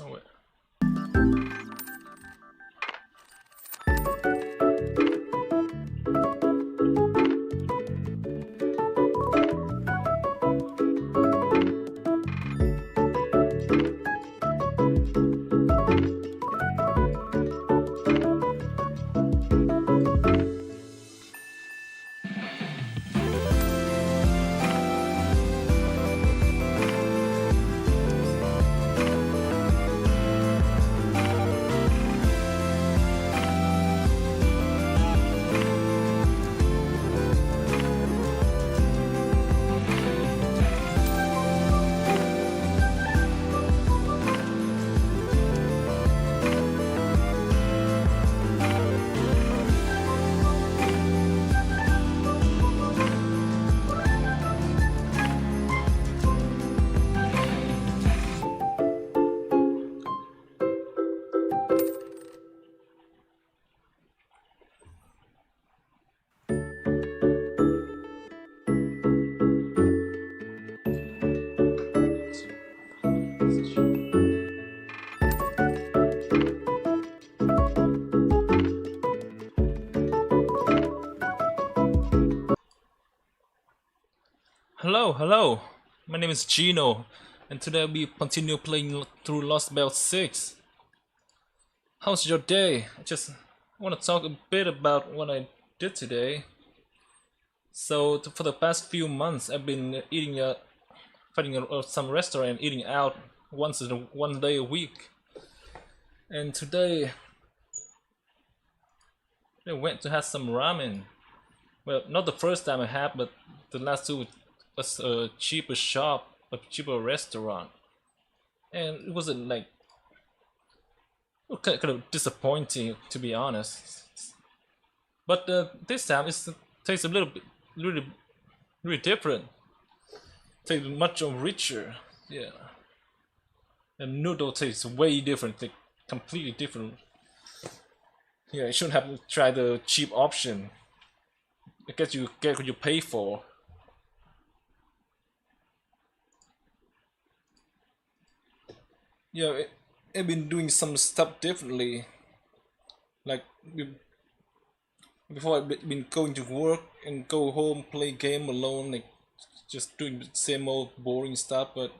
Oh, wait. Hello, hello. My name is Gino, and today we continue playing through Lostbelt 6. How's your day? I just want to talk a bit about what I did today. So, for the past few months, I've been eating finding some restaurant, eating out one day a week. And today, I went to have some ramen. Well, not the first time I had, but the last two was a cheaper shop, a cheaper restaurant, and it wasn't like kind of disappointing to be honest. But this time it tastes a little bit, really different. Tastes much richer, yeah. And noodle tastes way different, like completely different. Yeah, you shouldn't have tried the cheap option. I guess you get what you pay for. Yeah, I've been doing some stuff differently. Like before, I've been going to work and go home, play game alone, like just doing the same old boring stuff. But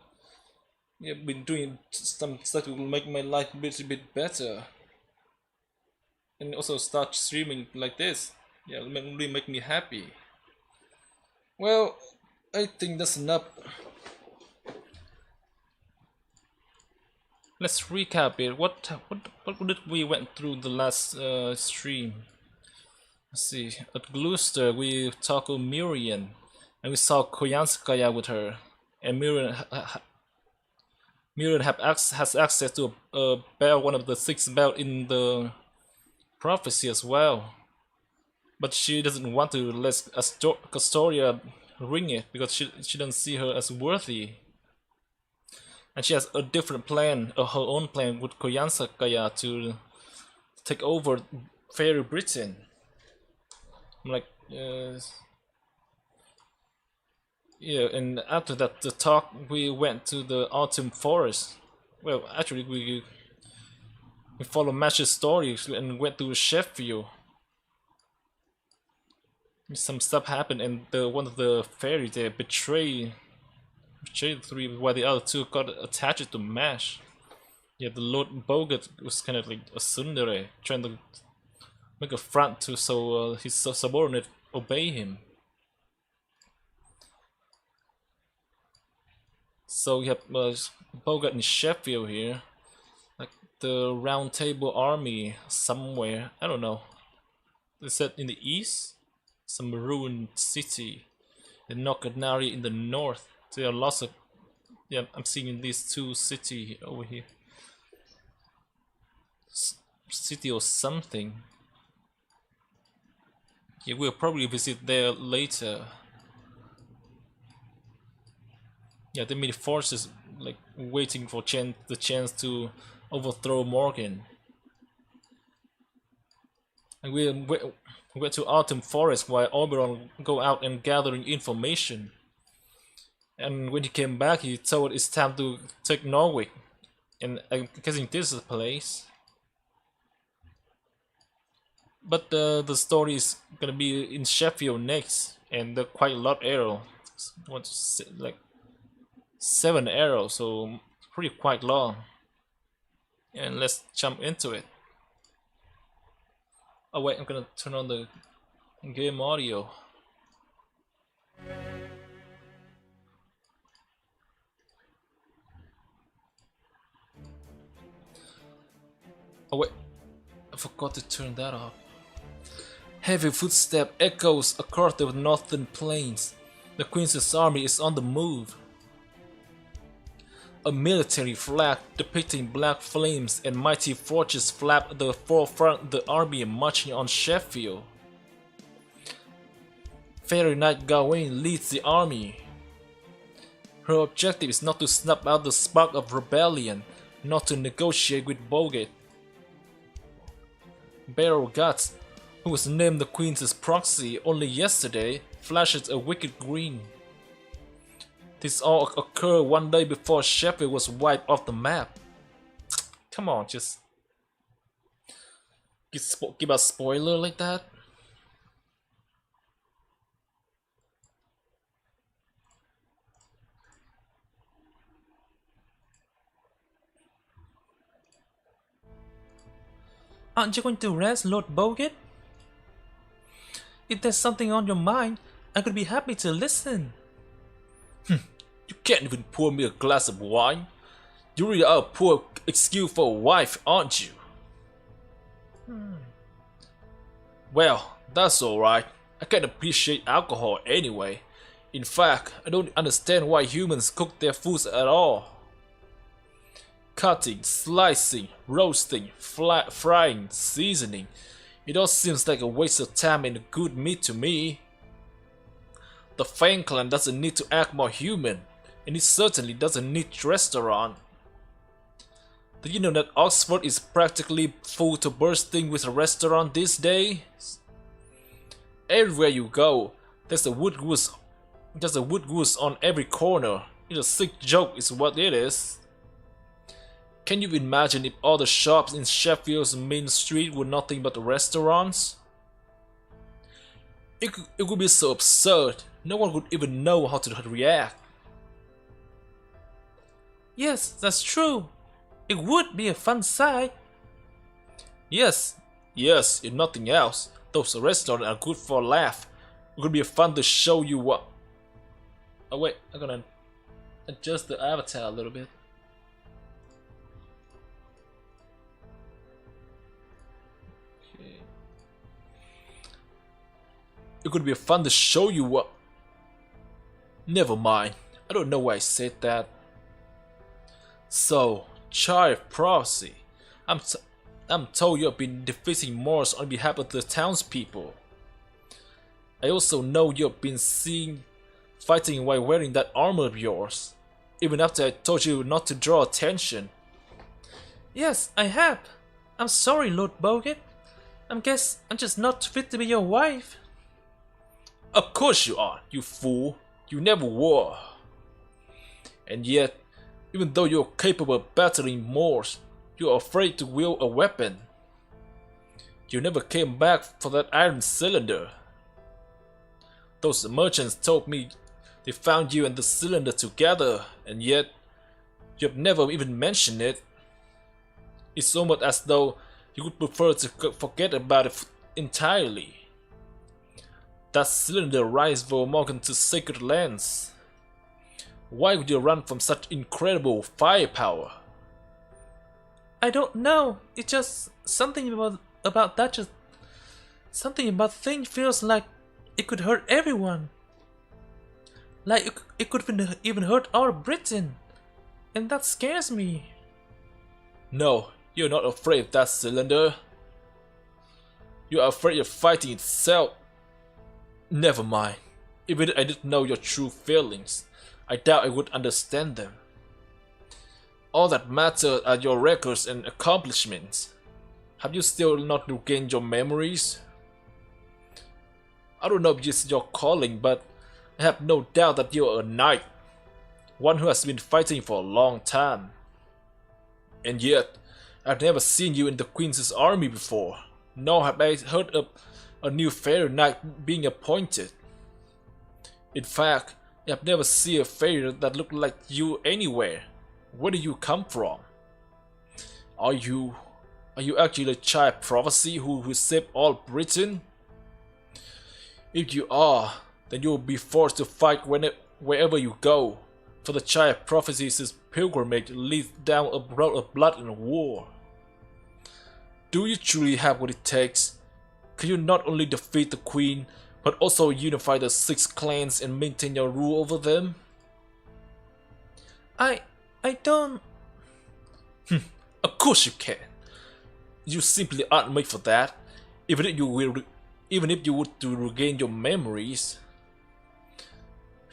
yeah, I've been doing some stuff to make my life a bit better, and also start streaming like this. Yeah, really make me happy. Well, I think that's enough. Let's recap it. What did we went through the last stream? Let's see. At Gloucester, we talked with Miriam, and we saw Koyanskaya with her, and Miriam has access to a bell, one of the six bell in the prophecy as well. But she doesn't want to let Castoria ring it because she doesn't see her as worthy. And she has a different plan, her own plan with Koyansakaya to take over Fairy Britain. I'm like, yeah, and after that, the talk, we went to the Autumn Forest. Well, actually, we followed Mash's story and went to Sheffield. Some stuff happened, and one of the fairies there betrayed the three, while the other two got attached to Mash. Yeah, the Lord Bogut was kind of like a tsundere, trying to make a front to so his subordinate obey him. So we have Bogut in Sheffield here, like the Round Table Army somewhere. I don't know. Is that in the east? Some ruined city. The Nokanari in the north. There are lots of, yeah, I'm seeing these two cities over here. City or something. Yeah, we'll probably visit there later. Yeah, the many forces like waiting for the chance to overthrow Morgan. And we went to Autumn Forest while Oberon go out and gathering information. And when he came back, he told it's time to take Norwich. And I'm guessing this is the place. But the story is gonna be in Sheffield next, and they're quite a lot arrow. Like 7 arrows, so pretty quite long. And let's jump into it. Oh wait, I'm gonna turn on the game audio. Oh wait, I forgot to turn that off. Heavy footstep echoes across the northern plains. The Queen's army is on the move. A military flag depicting black flames and mighty forges flap at the forefront of the army marching on Sheffield. Fairy Knight Gawain leads the army. Her objective is not to snuff out the spark of rebellion, not to negotiate with Boggett. Barrow Guts, who was named the Queen's proxy only yesterday, flashes a wicked green. This all occurred one day before Sheffield was wiped off the map. Come on, just give a spoiler like that? Aren't you going to rest, Lord Boggett? If there's something on your mind, I could be happy to listen. You can't even pour me a glass of wine. You really are a poor excuse for a wife, aren't you? Well, that's alright. I can't appreciate alcohol anyway. In fact, I don't understand why humans cook their foods at all. Cutting, slicing, roasting, frying, seasoning. It all seems like a waste of time and good meat to me. The Fang clan doesn't need to act more human, and it certainly doesn't need a restaurant. Do you know that Oxford is practically full to bursting with a restaurant these days? Everywhere you go, there's a wood goose on every corner. It's a sick joke is what it is. Can you imagine if all the shops in Sheffield's main street were nothing but restaurants? It would be so absurd, no one would even know how to react. Yes, that's true. It would be a fun sight. Yes, if nothing else, those restaurants are good for a laugh. It would be fun to show you what... Oh wait, I'm gonna adjust the avatar a little bit. It could be fun to show you what... Never mind, I don't know why I said that. So, Child Prophecy, I'm told you have been defeating Moors on behalf of the townspeople. I also know you have been seen fighting while wearing that armor of yours, even after I told you not to draw attention. Yes, I have. I'm sorry, Lord Boggett. I'm just not fit to be your wife. Of course you are, you fool. You never were. And yet, even though you're capable of battling Moors, you're afraid to wield a weapon. You never came back for that iron cylinder. Those merchants told me they found you and the cylinder together, and yet you have never even mentioned it. It's almost as though you would prefer to forget about it entirely. That cylinder rides Vermorgan to sacred lands. Why would you run from such incredible firepower? I don't know. It's just something about that. Just something about thing feels like it could hurt everyone. Like it could even hurt our Britain, and that scares me. No, you're not afraid of that cylinder. You are afraid of fighting itself. Never mind. Even if I didn't know your true feelings, I doubt I would understand them. All that matters are your records and accomplishments. Have you still not regained your memories? I don't know if it's your calling, but I have no doubt that you are a knight. One who has been fighting for a long time. And yet, I've never seen you in the Queen's army before, nor have I heard of a new fairy knight being appointed. In fact, I've never seen a fairy that looked like you anywhere. Where do you come from? Are you actually the child prophecy who saved all Britain? If you are, then you will be forced to fight wherever you go, for the child prophecy's pilgrimage leads down a road of blood and war. Do you truly have what it takes? Can you not only defeat the Queen, but also unify the 6 clans and maintain your rule over them? I don't... Of course you can. You simply aren't made for that, even if you would to regain your memories.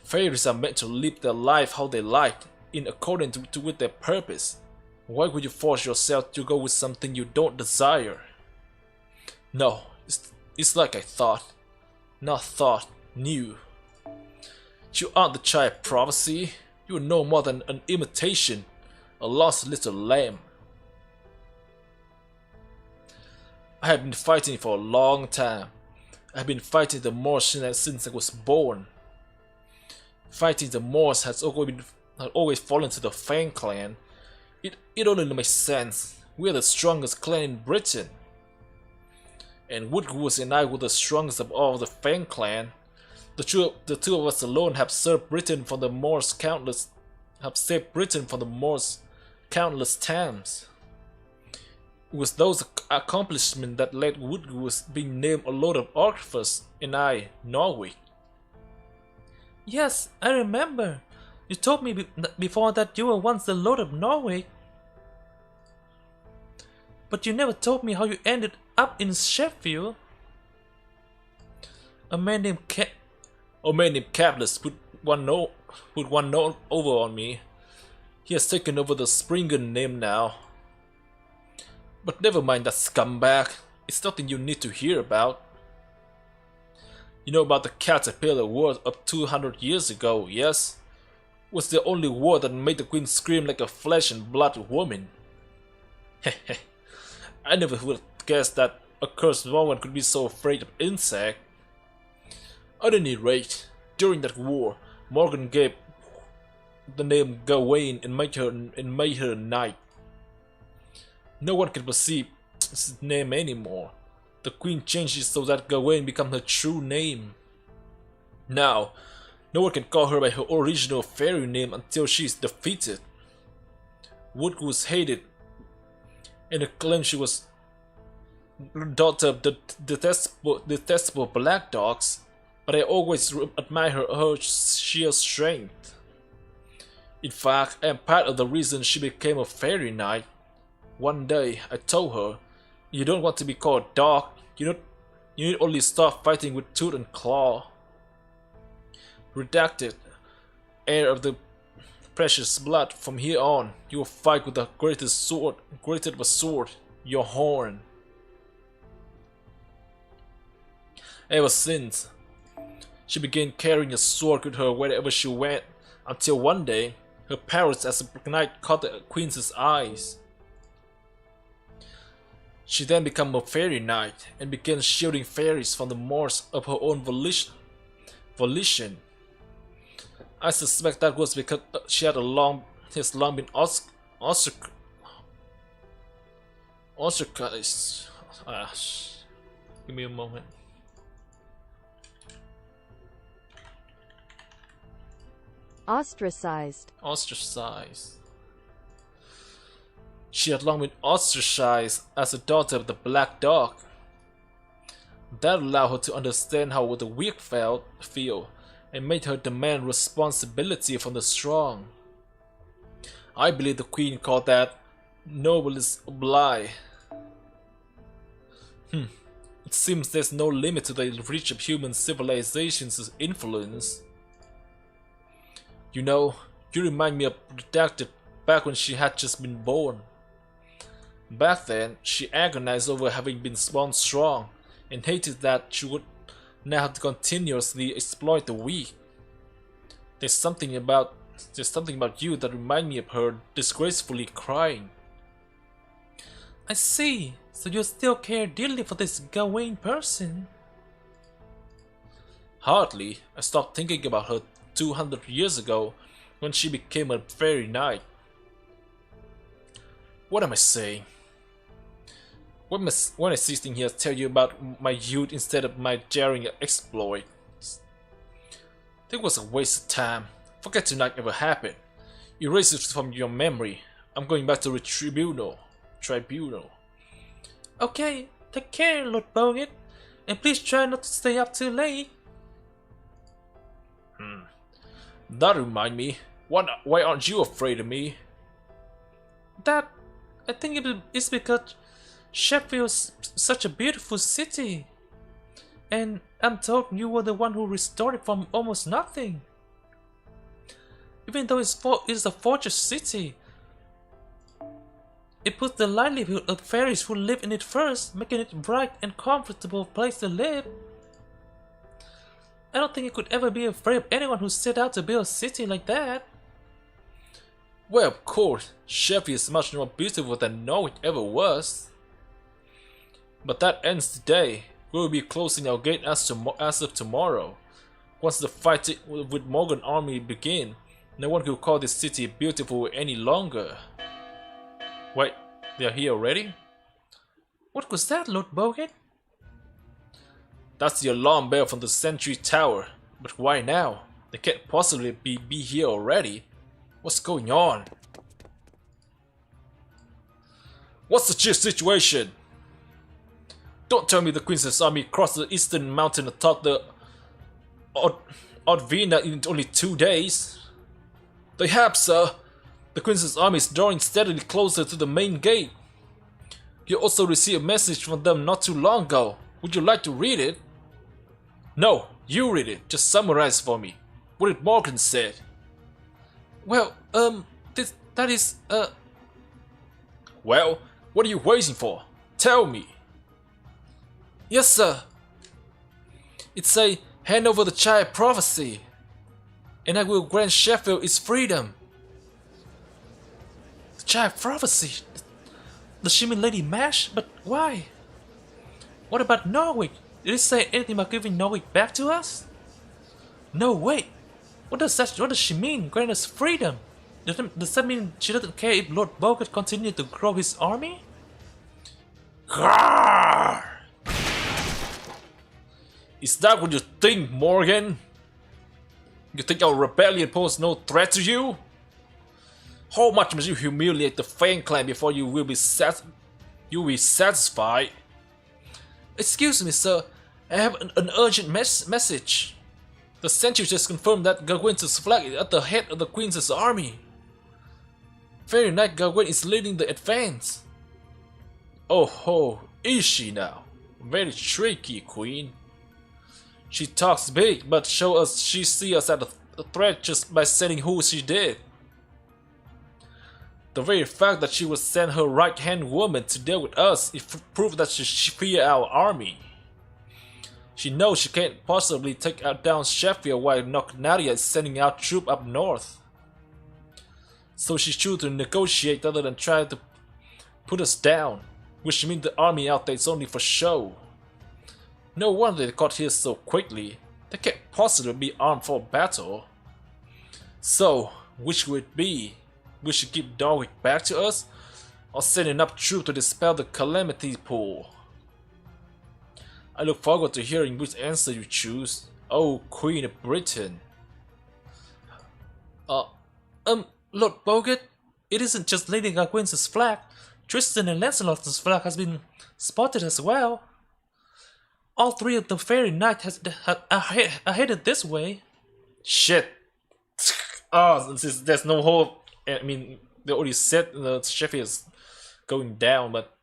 Fairies are meant to live their life how they like, in accordance with their purpose. Why would you force yourself to go with something you don't desire? No, it's like I thought. Not thought, knew. You aren't the child prophecy. You are no more than an imitation, a lost little lamb. I have been fighting for a long time. I have been fighting the Moors since I was born. Fighting the Moors has always fallen to the Fang clan. It only makes sense. We are the strongest clan in Britain. And Woodgoose and I were the strongest of all the Fang clan. The two of us alone have saved Britain from the Moors countless times. It was those accomplishments that led Woodgoose being named a Lord of Archers and I, Norwich. Yes, I remember. You told me before that you were once the Lord of Norwich. But you never told me how you ended up in Sheffield. A man named Capless put one note over on me. He has taken over the Springer name now. But never mind that scumbag. It's nothing you need to hear about. You know about the Caterpillar War of 200 years ago, yes? It was the only war that made the Queen scream like a flesh and blood woman. Hehe. I never would have guessed that a cursed woman could be so afraid of insects. At any rate, during that war, Morgan gave the name Gawain and made her a knight. No one can perceive his name anymore. The Queen changed it so that Gawain becomes her true name. Now, no one can call her by her original fairy name until she is defeated. Woodgoose hated and claimed she was the daughter of the detestable Black Dogs, but I always admired her sheer strength. In fact, I am part of the reason she became a fairy knight. One day, I told her, "You don't want to be called dog. You need only start fighting with tooth and claw." Redacted. Heir of the precious blood, from here on, you will fight with the greatest sword, your horn. Ever since, she began carrying a sword with her wherever she went, until one day, her powers as a knight caught the Queen's eyes. She then became a fairy knight and began shielding fairies from the Moors of her own volition. I suspect that was because she has long been ostracized. Give me a moment. Ostracized. She had long been ostracized as a daughter of the Black Dog. That allowed her to understand how the weak feel and made her demand responsibility from the strong. I believe the Queen called that noblesse oblige. It seems there's no limit to the reach of human civilization's influence. You know, you remind me of Redacted back when she had just been born. Back then, she agonized over having been born strong and hated that she would now have to continuously exploit the weak. There's something about you that remind me of her disgracefully crying. I see. So you still care dearly for this Gawain person? Hardly. I stopped thinking about her 200 years ago when she became a fairy knight. What am I saying? When I sitting here tell you about my youth instead of my daring exploits? That was a waste of time. Forget tonight ever happened. Erase it from your memory. I'm going back to the tribunal. Okay, take care, Lord Bogan, and please try not to stay up too late. That remind me, why aren't you afraid of me? That, I think it's because Sheffield's such a beautiful city. And I'm told you were the one who restored it from almost nothing. Even though it's a fortress city, it puts the livelihood of fairies who live in it first, making it a bright and comfortable place to live. I don't think you could ever be afraid of anyone who set out to build a city like that. Well, of course, Sheffield is much more beautiful than Norwich ever was. But that ends today. We will be closing our gate as of tomorrow. Once the fight with Morgan army begin, no one will call this city beautiful any longer. Wait, they are here already? What was that, Lord Bogan? That's the alarm bell from the Sentry Tower. But why now? They can't possibly be here already. What's going on? What's the situation? Don't tell me the Queen's army crossed the eastern mountain atop the Odvina in only 2 days. They have, sir. The Queen's army is drawing steadily closer to the main gate. You also received a message from them not too long ago. Would you like to read it? No, you read it. Just summarize for me. What did Morgan say? Well, that is, Well, what are you waiting for? Tell me. Yes, sir. It's a hand over the child prophecy, and I will grant Sheffield its freedom. The child prophecy? Does she mean Lady Mash? But why? What about Norwich? Did it say anything about giving Norwich back to us? No, wait. What does she mean? Grant us freedom? Does that mean she doesn't care if Lord Bogan continues to grow his army? Grrr! Is that what you think, Morgan? You think our rebellion poses no threat to you? How much must you humiliate the Fang clan before you will be satisfied? Excuse me, sir. I have an urgent message. The Sentry just confirmed that Gawain's flag is at the head of the Queen's army. Fairy Knight Gawain is leading the advance. Oh ho, is she now? Very tricky, Queen. She talks big, but show us she sees us as a threat just by saying who she did. The very fact that she would send her right-hand woman to deal with us is proof that she fears our army. She knows she can't possibly take down Sheffield while Nadia is sending out troops up north. So she chooses to negotiate rather than try to put us down, which means the army out there is only for show. No wonder they got here so quickly. They can't possibly be armed for battle. So, which would it be? We should give Norwich back to us, or send enough troops to dispel the calamity pool? I look forward to hearing which answer you choose, oh Queen of Britain. Lord Bogan, it isn't just Lady Gawain's flag. Tristan and Lancelot's flag has been spotted as well. All three of the fairy knights are headed this way. Shit. Oh, there's no hope. I mean, they already said the Sheffield is going down, but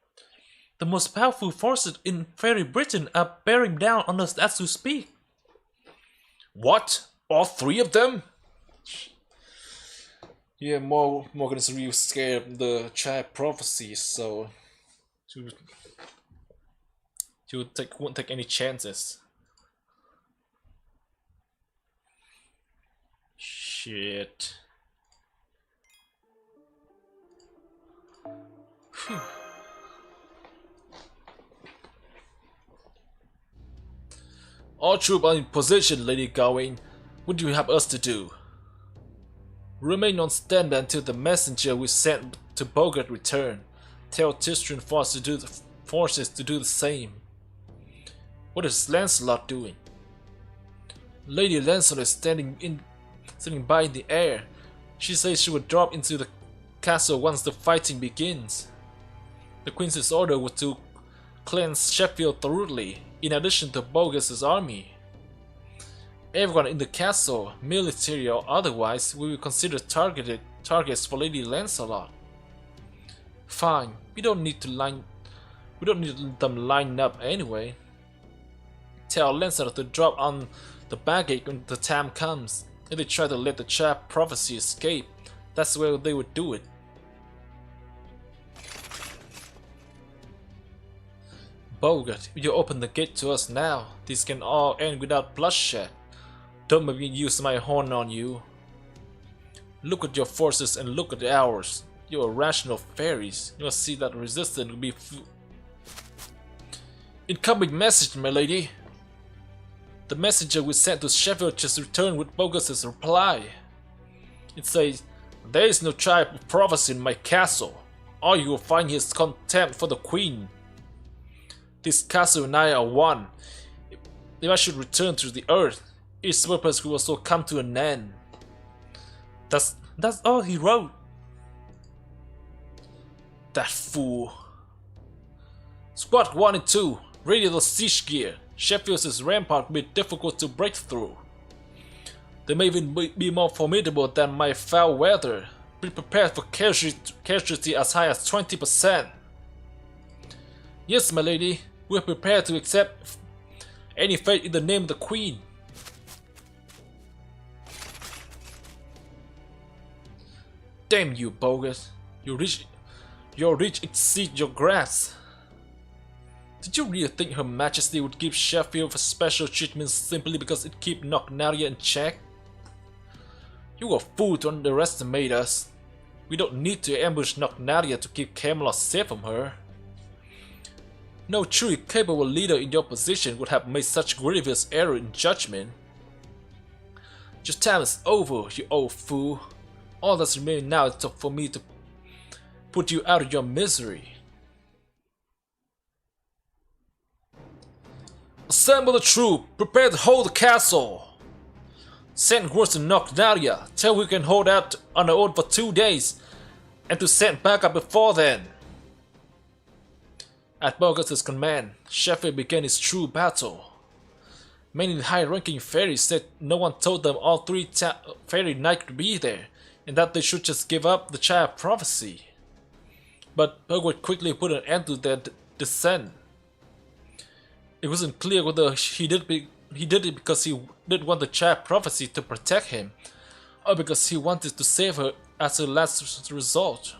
the most powerful forces in Fairy Britain are bearing down on us as we speak. What? All three of them? Yeah, Morgan's real scared of the child prophecy, so she won't take any chances. Shit. Whew. All troops are in position, Lady Gawain. What do you have us to do? Remain on standby until the messenger we sent to Bogart return. Tell Tristram forces to do the same. What is Lancelot doing? Lady Lancelot is standing by in the air. She says she will drop into the castle once the fighting begins. The Queen's order was to cleanse Sheffield thoroughly, in addition to Bogart's army. Everyone in the castle, military or otherwise, will be considered targets for Lady Lancelot. Fine, we don't need them lined up anyway. Tell Lancelot to drop on the baggage when the time comes. If they try to let the child prophecy escape, that's where they would do it. Bogart, if you open the gate to us now, this can all end without bloodshed. Don't make me use my horn on you. Look at your forces and look at ours. You are rational fairies. You must see that resistance will be Incoming message, my lady. The messenger we sent to Sheffield just returned with Bogart's reply. It says, there is no child of prophecy in my castle. All you will find here is contempt for the Queen. This castle and I are one. If I should return to the earth, its purpose will also come to an end. That's all he wrote. That fool. Squad 1 and 2, ready the siege gear. Sheffield's rampart will be difficult to break through. They may even be more formidable than my foul weather. Be prepared for casualty as high as 20%. Yes, my lady, we are prepared to accept any fate in the name of the Queen. Damn you, Bogart. Your reach exceeds your grasp. Did you really think Her Majesty would give Sheffield special treatment simply because it keeps Knocknaria in check? You are a fool to underestimate us. We don't need to ambush Knocknaria to keep Camelot safe from her. No truly capable leader in your position would have made such grievous error in judgment. Your time is over, you old fool. All that's remaining now is for me to put you out of your misery. Assemble the troop, prepare to hold the castle. Send word to Knocknaria, tell we can hold out on our own for 2 days, and to send backup before then. At Bogart's command, Sheffield began its true battle. Many high-ranking fairies said no one told them all 3 fairy knights would be there, and that they should just give up the child prophecy. But Bogart quickly put an end to their dissent. It wasn't clear whether he did it because he didn't want the child prophecy to protect him, or because he wanted to save her as a last resort.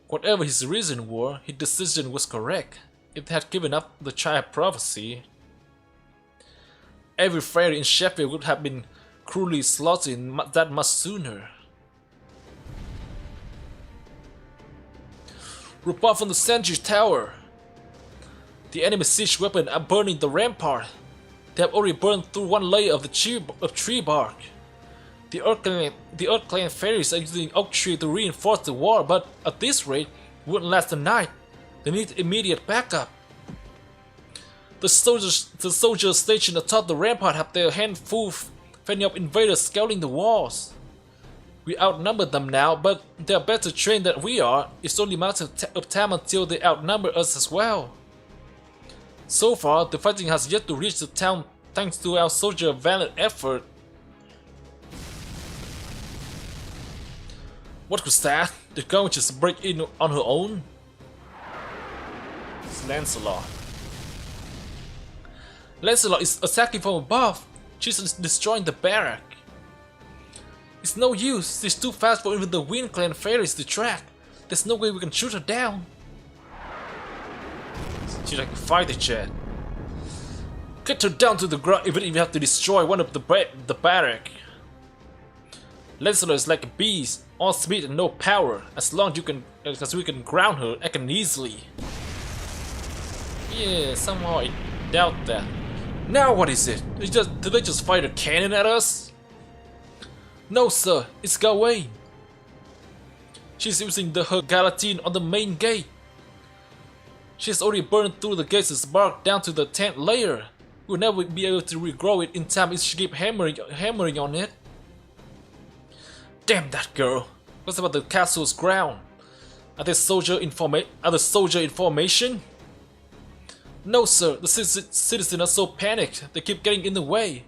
Whatever his reason were, his decision was correct. If they had given up the child prophecy, every fairy in Sheffield would have been cruelly slaughtered that much sooner. Report from the sentry tower. The enemy siege weapons are burning the rampart. They have already burned through 1 layer of the tree bark. The Earth Clan fairies are using oak tree to reinforce the wall, but at this rate, it wouldn't last the night. They need immediate backup. The soldiers stationed atop the rampart have their hands full fending off invaders scouting the walls. We outnumber them now, but they are better trained than we are. It's only a matter of time until they outnumber us as well. So far, the fighting has yet to reach the town thanks to our soldiers' valiant effort. What was that? Did Gawain just break in on her own? It's Lancelot. Lancelot is attacking from above. She's destroying the barrack. It's no use. She's too fast for even the Wind Clan fairies to track. There's no way we can shoot her down. She's like a fighter jet. Get her down to the ground even if you have to destroy one of the barrack. Lancelot is like a beast, all speed and no power. As long as we can ground her, I can easily. Yeah, somehow I doubt that. Now what is it? Did they just fire a cannon at us? No sir, it's Gawain. She's using her galatine on the main gate. She's already burned through the gate's bark down to the 10th layer. We'll never be able to regrow it in time if she keeps hammering on it. Damn that girl. What's about the castle's ground? Are the soldier information? No sir, the citizens are so panicked, they keep getting in the way.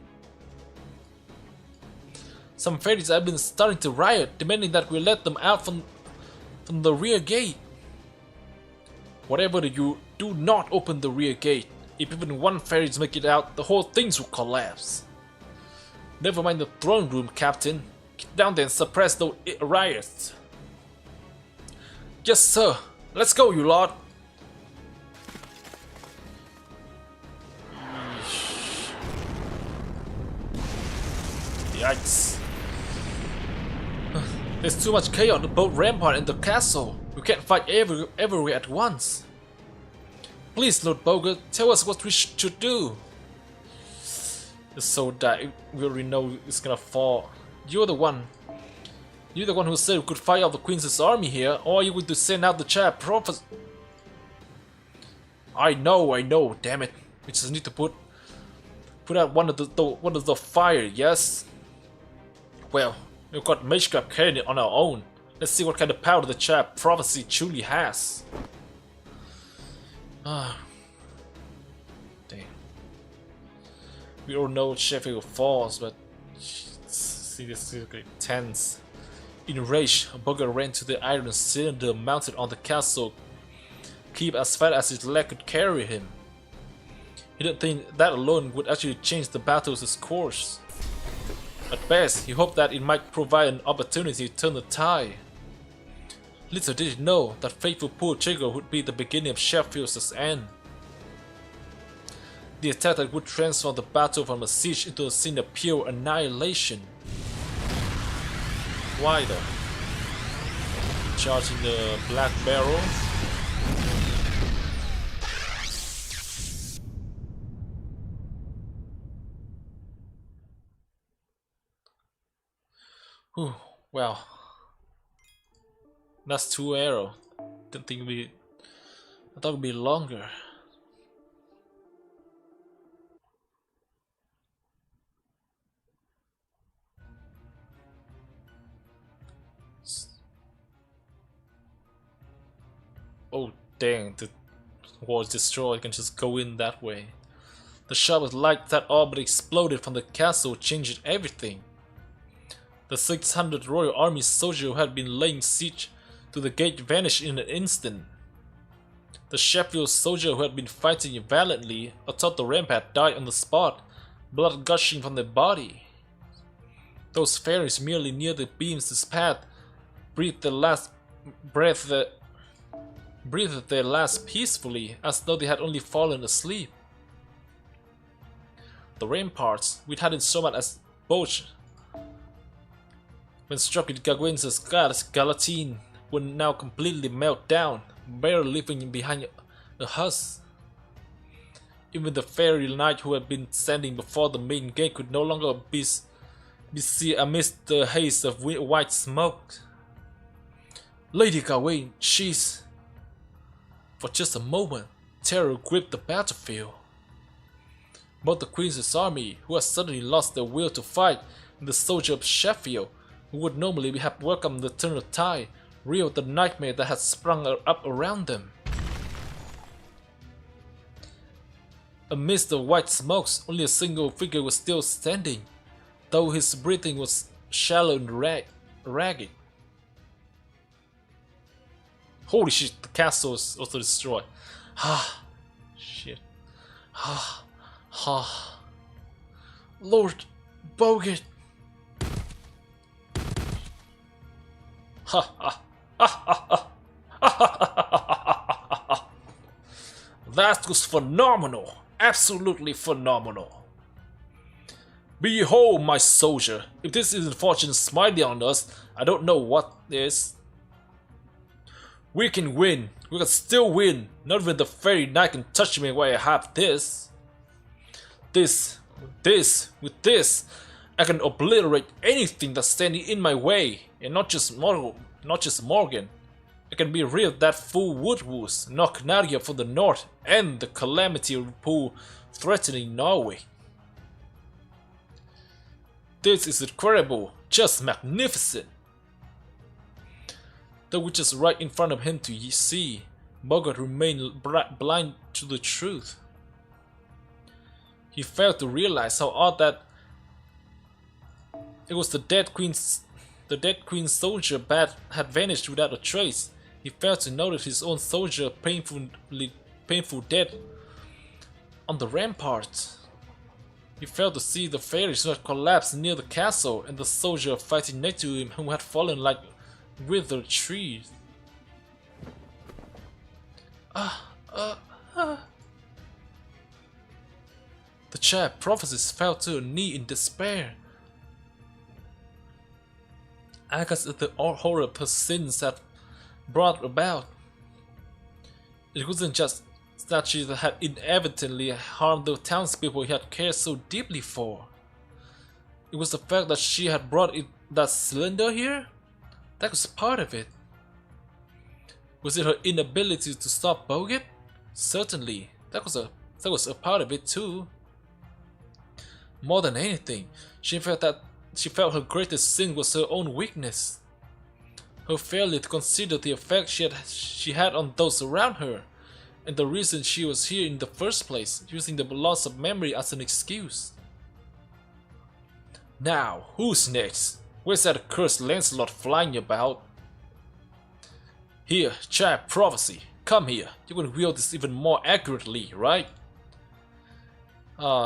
Some fairies have been starting to riot, demanding that we let them out from the rear gate. Whatever you do, not open the rear gate. If even one fairy make it out, the whole thing will collapse. Never mind the throne room, Captain. Get down there and suppress those riots. Yes, sir. Let's go, you lot. Yikes. There's too much chaos on both Rampart and the castle. We can't fight everywhere at once. Please, Lord Boga, tell us what we should do. It's so that we already know it's gonna fall. You're the one who said we could fight out the Queen's army here, or are you going to send out the child prophet? I know, damn it. We just need to put out one of the fire, yes? Well, we've got Magecraft carrying it on our own. Let's see what kind of power the child prophecy truly has. Ah, damn. We all know Sheffield falls, but see this is tense. Enraged, Boga ran to the iron cylinder mounted on the castle keep as fast as his leg could carry him. He didn't think that alone would actually change the battle's course. At best, he hoped that it might provide an opportunity to turn the tide. Little did he know that faithful poor Trigger would be the beginning of Sheffield's end. The attack that would transform the battle from a siege into a scene of pure annihilation. Why though? Charging the black barrel. Whew, well, that's 2 arrows. Didn't think I thought it'd be longer. Oh dang, the wall is destroyed, I can just go in that way. The shot of light that all but exploded from the castle changed everything. The 600 Royal Army soldiers who had been laying siege to the gate vanished in an instant. The Sheffield soldier who had been fighting valiantly atop the rampart died on the spot, blood gushing from their body. Those fairies merely near the beam's path breathed their last peacefully, as though they had only fallen asleep. The ramparts, which hadn't so much as bulged when struck with Gawain's galatine, would now completely melt down, barely leaving behind a husk. Even the fairy knight who had been standing before the main gate could no longer be seen amidst the haze of white smoke. Lady Gawain, she's... For just a moment, terror gripped the battlefield. Both the Queen's army, who had suddenly lost their will to fight, and the soldier of Sheffield, who would normally have welcomed the turn of tide, reeled the nightmare that had sprung up around them. Amidst the white smokes, only a single figure was still standing, though his breathing was shallow and ragged. Holy shit, the castle is also destroyed. Ah, shit. Lord Bogut. That was phenomenal. Absolutely phenomenal. Behold, my soldier. If this isn't fortune smiling on us, I don't know what is. We can win. We can still win. Not even the fairy knight can touch me while I have this. With this, I can obliterate anything that's standing in my way, and not just Morgan. I can be rid of that fool Woodwoos, knock Nadia from the north, and the calamity pool threatening Norway. This is incredible, just magnificent. Though which is right in front of him to see, Bogart remained blind to the truth. He failed to realize how odd that it was the dead queen soldier bat had vanished without a trace. He failed to notice his own soldier painful death on the ramparts. He failed to see the fairies who had collapsed near the castle and the soldier fighting next to him who had fallen like withered trees. The child prophetess fell to her knee in despair. Aghast at the horror her sins had brought about. It wasn't just that she had inevitably harmed the townspeople he had cared so deeply for. It was the fact that she had brought that cylinder here? That was part of it. Was it her inability to stop Bogut? Certainly, that was a part of it too. More than anything, she felt her greatest sin was her own weakness. Her failure to consider the effect she had on those around her, and the reason she was here in the first place, using the loss of memory as an excuse. Now, who's next? Where's that accursed Lancelot flying about? Here, child prophecy, come here. You can wield this even more accurately, right?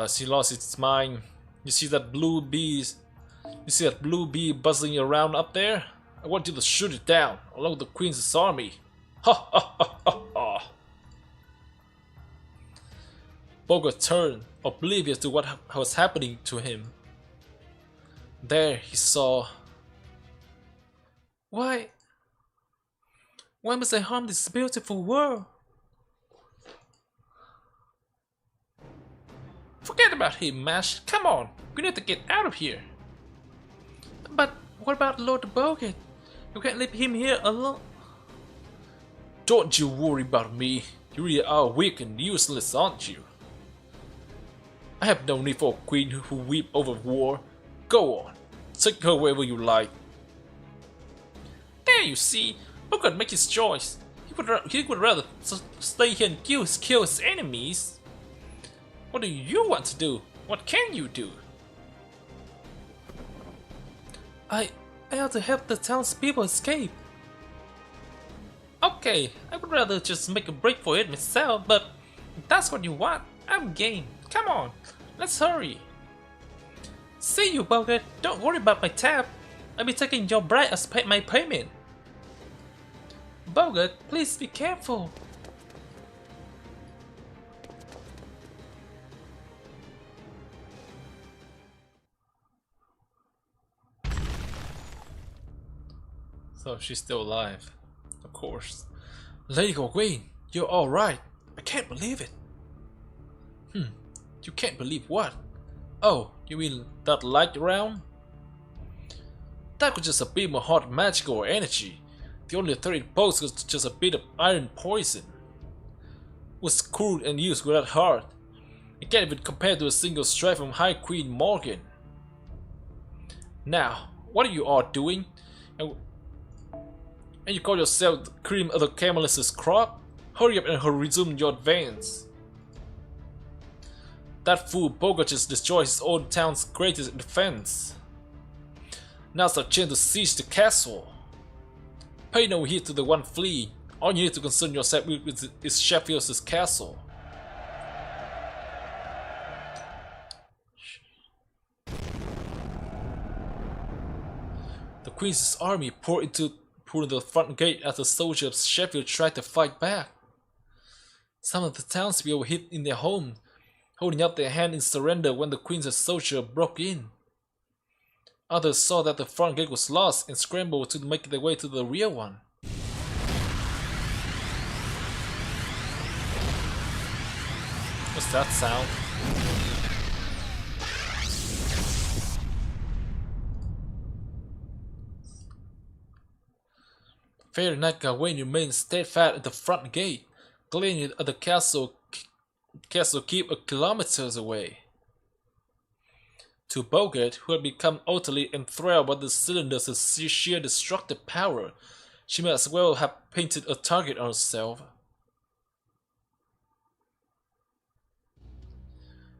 She lost its mind. You see that blue bee buzzing around up there? I want you to shoot it down, along with the Queen's army. Ha ha ha ha ha! Bogart turned, oblivious to what was happening to him. There he saw... Why must I harm this beautiful world? Forget about him, Mash. Come on, we need to get out of here. But what about Lord Bogart? You can't leave him here alone. Don't you worry about me. You really are weak and useless, aren't you? I have no need for a queen who weep over war. Go on, take her wherever you like. There you see, Bogart makes his choice. He would rather stay here and kill his enemies. What do you want to do? What can you do? I have to help the townspeople escape. Okay, I would rather just make a break for it myself, but if that's what you want, I'm game. Come on, let's hurry. See you, Bogart. Don't worry about my tab. I'll be taking your bride as my payment. Bogart, please be careful. So she's still alive, of course. Lady Gawain, you're alright. I can't believe it. You can't believe what? Oh, you mean that light around? That was just a beam of hot magical energy. The only threat it posed was just a bit of iron poison. It was crude and used without heart. It can't even compare to a single strike from High Queen Morgan. Now, what are you all doing? And you call yourself the cream of the Camelist's crop? Hurry up and resume your advance. That fool Bogart just destroyed his own town's greatest defense. Now's our chance to siege the castle. Pay no heed to the one fleeing. All you need to concern yourself with is Sheffield's castle. The Queen's army poured the front gate as the soldiers of Sheffield tried to fight back. Some of the townspeople were hid in their home, holding up their hand in surrender when the Queen's soldier broke in. Others saw that the front gate was lost and scrambled to make their way to the rear one. What's that sound? Fairy Knight Gawain remained steadfast at the front gate, glaring at the castle keep a kilometers away. To Bogart, who had become utterly enthralled by the cylinders' sheer destructive power, she might as well have painted a target on herself.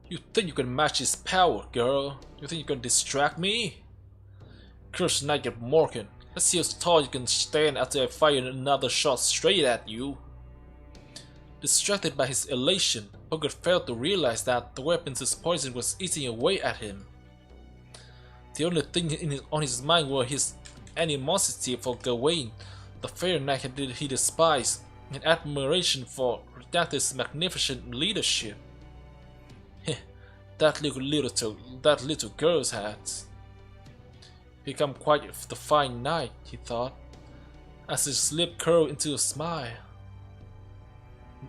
You think you can match his power, girl? You think you can distract me? Curse Knight Morgan, let's see how tall you can stand after I fire another shot straight at you. Distracted by his elation, Bogart failed to realize that the weapon's poison was eating away at him. The only thing on his mind was his animosity for Gawain, the fair knight he despised, and admiration for Redacted's magnificent leadership. that little girl's hat. Become quite the fine knight, he thought, as his lip curled into a smile.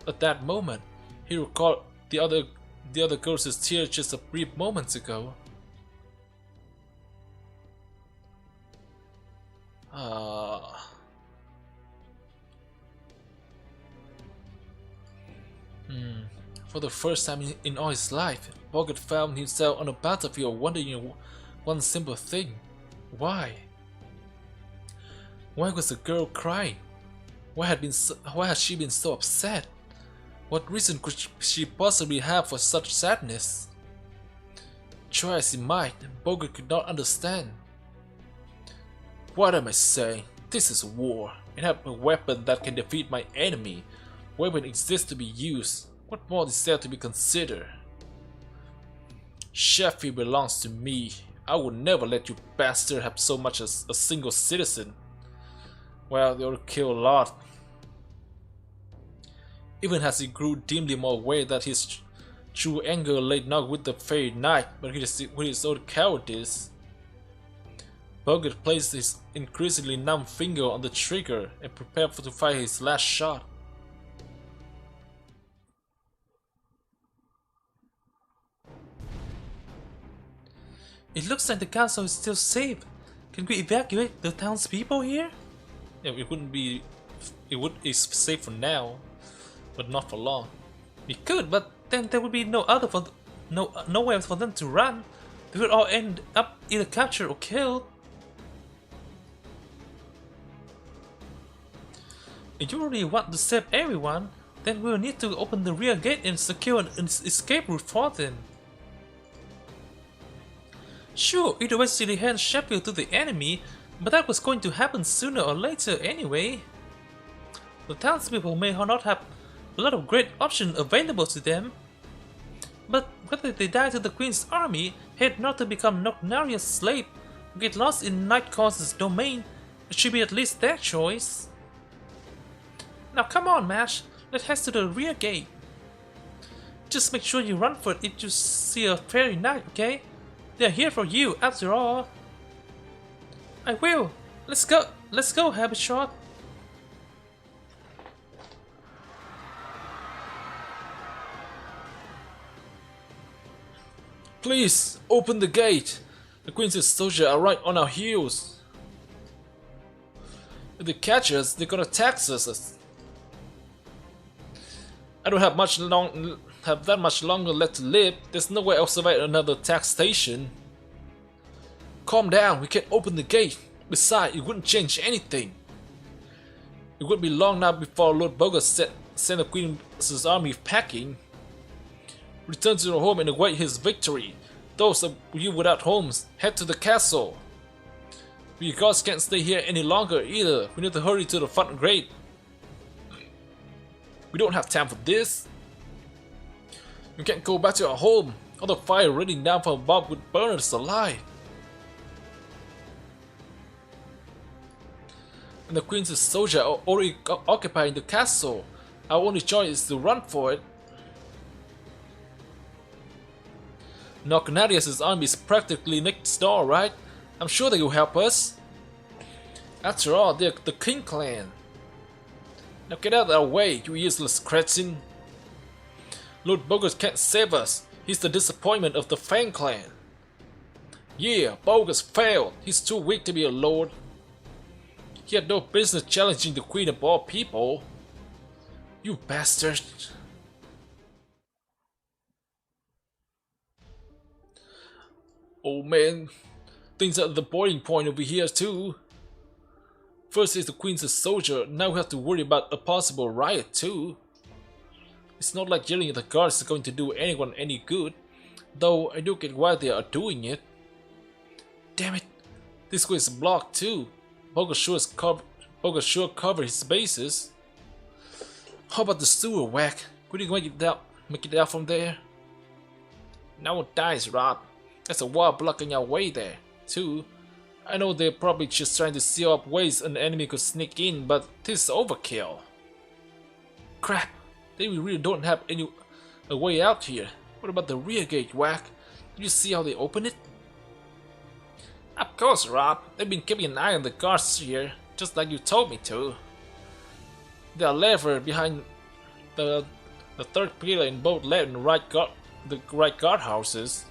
At that moment, he recalled the other girl's tears just a brief moment ago. For the first time in all his life, Bogart found himself on the battlefield wondering one simple thing. Why? Why was the girl crying? Why had she been so upset? What reason could she possibly have for such sadness? Try as he might, Bogart could not understand. What am I saying? This is war, and I have a weapon that can defeat my enemy. Weapon exists to be used. What more is there to be considered? Sheffield belongs to me. I would never let you bastard have so much as a single citizen. Well, they will kill a lot. Even as he grew dimly more aware that his true anger lay not with the fairy knight, but with his own cowardice, Bogart placed his increasingly numb finger on the trigger and prepared to fire his last shot. It looks like the castle is still safe. Can we evacuate the townspeople here? Yeah, it's safe for now, but not for long. We could, but then there would be nowhere for them to run. They would all end up either captured or killed. If you really want to save everyone, then we'll need to open the rear gate and secure an escape route for them. Sure, it eventually hands Sheffield to the enemy, but that was going to happen sooner or later anyway. The townspeople may not have a lot of great options available to them, but whether they die to the Queen's army, head north to become Nognaria's slave, or get lost in Nightcaw's domain, it should be at least their choice. Now come on, Mash, let's head to the rear gate. Just make sure you run for it if you see a fairy knight, okay? They're here for you, after all. I will. Let's go, Habit Shot. Please, open the gate. The Queen's soldiers are right on our heels. If they catch us, they're gonna tax us. I don't have that much longer left to live. There's no way I'll survive another taxation. Calm down, we can't open the gate. Besides, it wouldn't change anything. It wouldn't be long now before Lord Bogart sent the Queen's army packing. Return to your home and await his victory. Those of you without homes, head to the castle. We guards can't stay here any longer either. We need to hurry to the front gate. We don't have time for this. We can't go back to our home. All the fire raining down from above would burn us alive. And the Queen's soldiers are already occupying the castle. Our only choice is to run for it. Nognaria's army is practically next door, right? I'm sure they will help us. After all, they're the King clan. Now get out of our way, you useless cretin. Lord Bogart can't save us. He's the disappointment of the Fang clan. Yeah, Bogart failed. He's too weak to be a lord. He had no business challenging the queen of all people. You bastard. Oh man, things are at the boiling point over here too. First is the queen's a soldier, now we have to worry about a possible riot too. It's not like yelling at the guards is going to do anyone any good, though I do get why they are doing it. Damn it, this way is blocked too. Bogus sure cover his bases. How about the sewer, Whack? Could you make it out from there? No dice, Rob. There's a wall blocking our way there, too. I know they're probably just trying to seal up ways an enemy could sneak in, but this is overkill. Crap, they really don't have a way out here. What about the rear gate, Whack? Did you see how they open it? Of course, Rob. They've been keeping an eye on the guards here, just like you told me to. There are levers behind the third pillar in both left and right guard houses.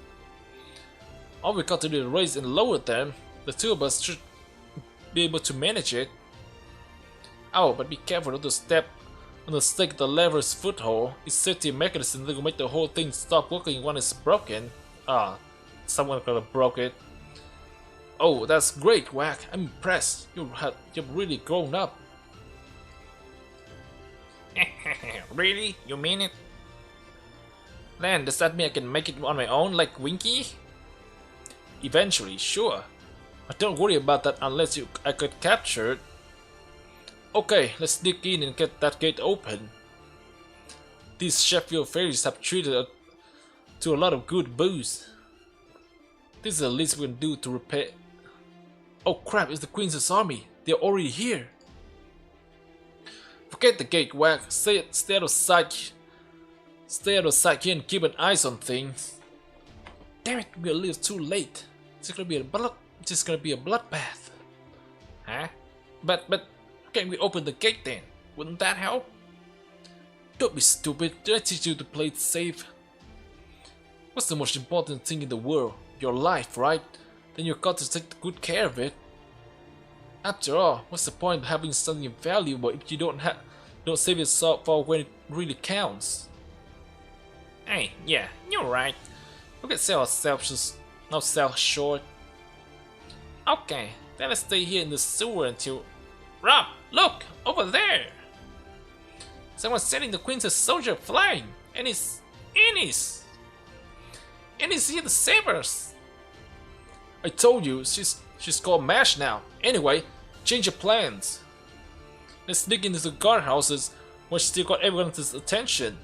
All we got to do is raise and lower them. The two of us should be able to manage it. Oh, but be careful not to step on the stake the lever's foothold. It's safety mechanism that will make the whole thing stop working when it's broken. Ah, someone could have broke it. Oh, that's great, Whack. I'm impressed. You've really grown up. Really? You mean it? Then, does that mean I can make it on my own like Winky? Eventually, sure. But don't worry about that unless I get captured. Okay, let's sneak in and get that gate open. These Sheffield fairies have treated to a lot of good booze. This is the least we can do to repair. Oh crap, it's the Queen's army. They're already here. Forget the gate, Whack. Stay out of sight. Stay out of sight here and keep an eye on things. Damn it, we're a little too late. It's gonna be a bloodbath. Huh? But can't we open the gate then? Wouldn't that help? Don't be stupid. Did I teach you to play it safe? What's the most important thing in the world? Your life, right? Then you've got to take good care of it. After all, what's the point of having something valuable if you don't save it for when it really counts? Hey, yeah, you're right. We can sell ourselves, not sell short. Okay, then let's stay here in the sewer until... Rob, look! Over there! Someone's setting the Queen's soldier flying! And it's... Ennis! Ennis here to save us! I told you, she's called MASH now. Anyway, change your plans. Let's sneak into the guardhouses where she still got everyone's attention.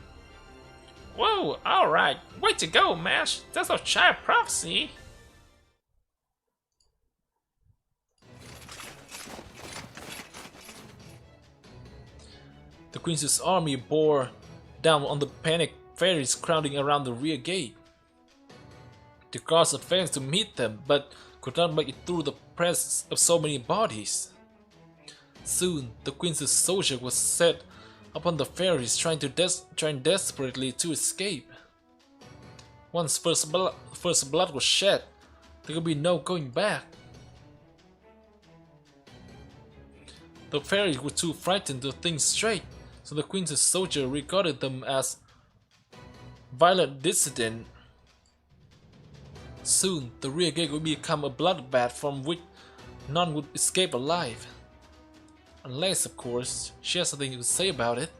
Whoa, alright. Way to go, MASH. That's our child prophecy. The Queen's army bore down on the panicked fairies crowding around the rear gate. The guards advanced to meet them, but could not make it through the presence of so many bodies. Soon, the Queen's soldier was set upon the fairies, trying desperately to escape. Once first blood was shed, there could be no going back. The fairies were too frightened to think straight, so the Queen's soldier regarded them as violent dissident. Soon, the rear gate would become a bloodbath from which none would escape alive. Unless, of course, she has something to say about it.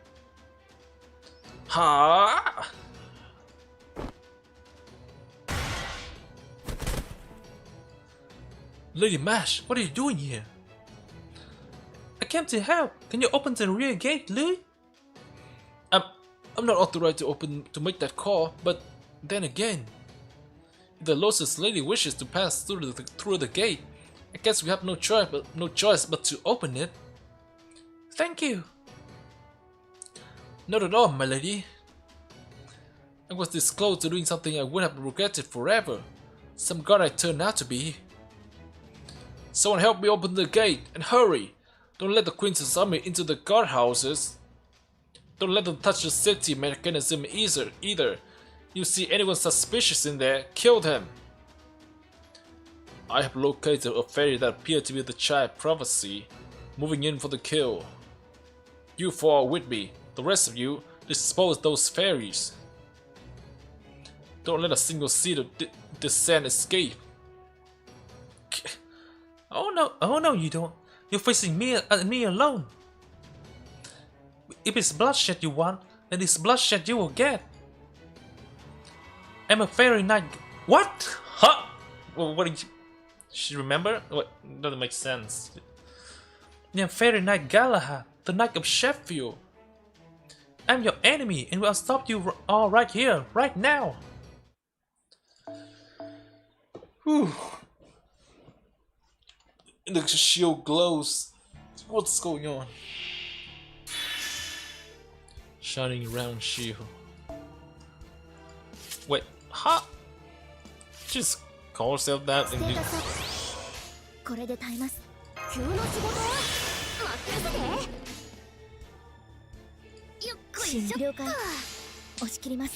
Ha! Lady Mash, what are you doing here? I came to help. Can you open the rear gate, Louis? I'm not authorized to make that call, but then again, if the Lotus Lady wishes to pass through the gate, I guess we have no choice but to open it. Thank you. Not at all, my lady. I was this close to doing something I would have regretted forever. Some god I turned out to be. Someone help me open the gate, and hurry! Don't let the Queen's army into the guardhouses. Don't let them touch the safety mechanism either. You see anyone suspicious in there, kill them. I have located a fairy that appeared to be the child prophecy. moving in for the kill. You four are with me. The rest of you, dispose those fairies. Don't let a single seed of dissent escape. Oh no, you don't. You're facing me and me alone. If it's bloodshed you want, then it's bloodshed you will get. I'm a fairy knight. What? Huh? Well, what did you? She remember? What? Doesn't make sense. I'm fairy knight Galahad, the knight of Sheffield. I'm your enemy, and I'll stop you all right here, right now. Whew. The shield glows. What's going on? Shining round shield. Wait, huh? Just call herself that and do... これで耐えます。急の仕事は任せて。よっこいしょ。了解。押し切ります。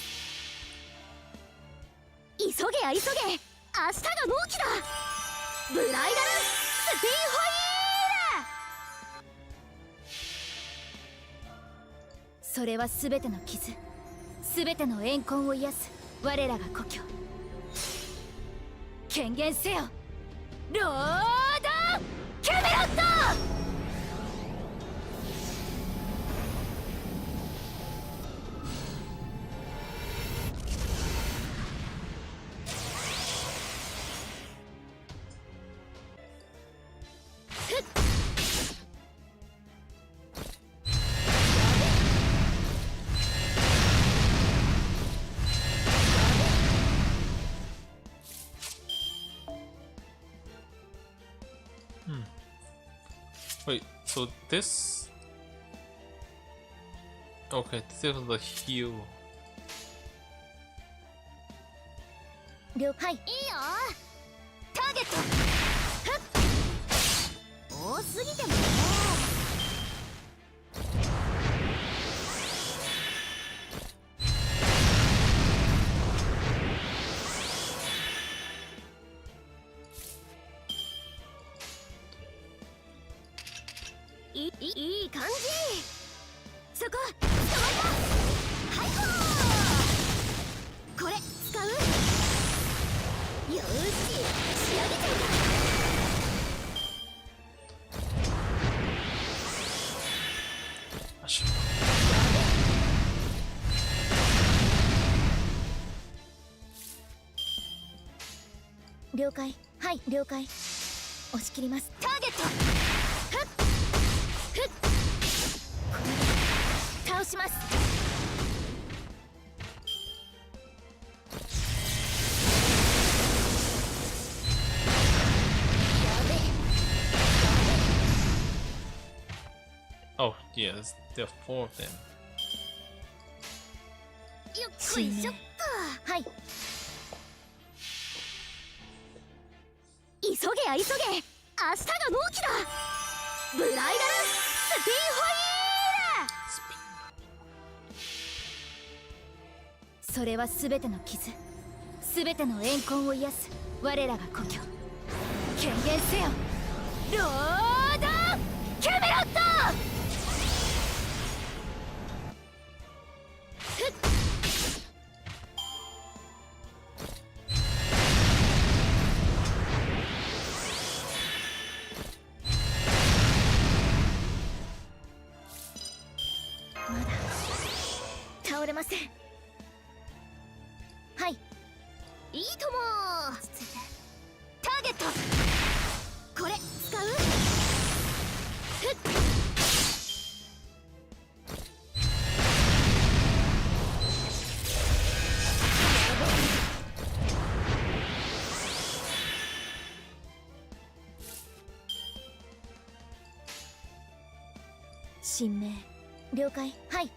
急げや急げ。明日が納期だ。ブライダルスピンホイール。それはすべての傷、すべての怨恨を癒す我らが故郷。権限せよ。ロードキャメロット。Wait, so this... Okay, this is the heal. 了解。いいよ。ターゲット。多すぎてもね。いい感じ。そこ捕まえた。はいほー。これ使う。よーし仕上げちゃうか。了解。はい了解。押し切ります。ターゲット。倒します。Oh, yes, there are 4 of them. よっこいしょっと。はい。急げや急げ。明日が納期だ。ブライダルスピンホイール。それはすべての傷、すべての怨恨を癒す我らが故郷。権限せよ。ロードキャメロット。まだ倒れません。はい、いいとも。落ち着いて。ターゲット。これ使う。神明了解。はい。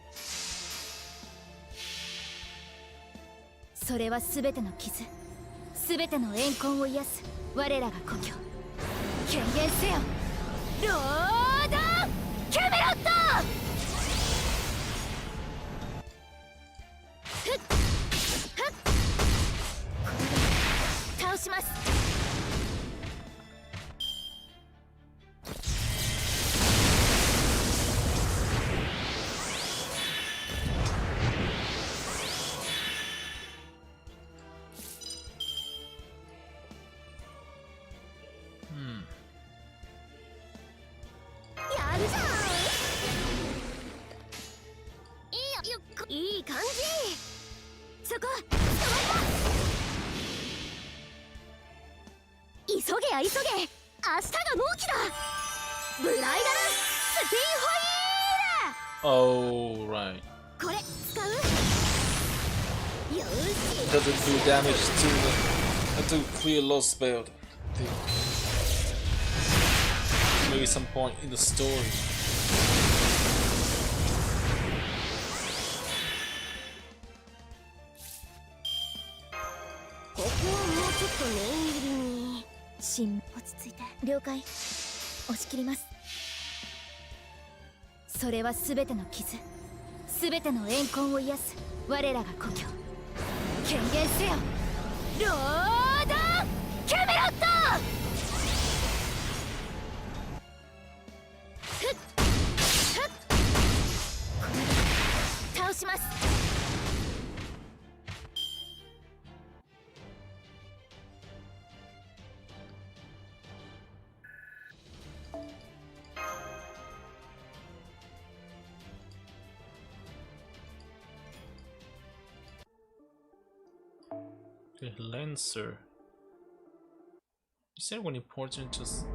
それはすべての傷、すべての怨恨を癒す我らが故郷。権限せよ。ロードキャメロット。これで倒します。いい感じ。そこ捕まえた。急げや急げ、明日が納期だ。ブライダルスピンホイール。 Oh, right. これ使う。よし。 Doesn't do damage to clear Lostbelt. Maybe some point in the story. ここはもうちょっと念入りに。落ち着いて。了解。押し切ります。それは全ての傷、全ての怨恨を癒す我らが故郷。権限せよ、ロードキャメロット。ふっふっ、これで倒します。Okay, Lancer. Is anyone important? Just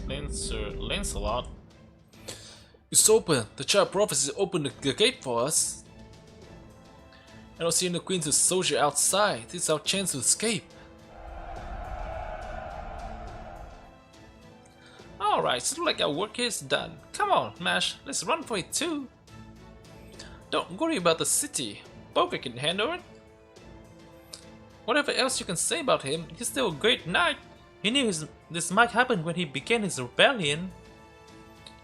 Lancelot. It's open. The child prophecy opened the gate for us. I don't see any queen's soldier outside. This is our chance to escape. Alright, so like our work is done. Come on, Mash, let's run for it too. Don't worry about the city. Boga can handle it. Whatever else you can say about him, he's still a great knight. He knew this might happen when he began his rebellion.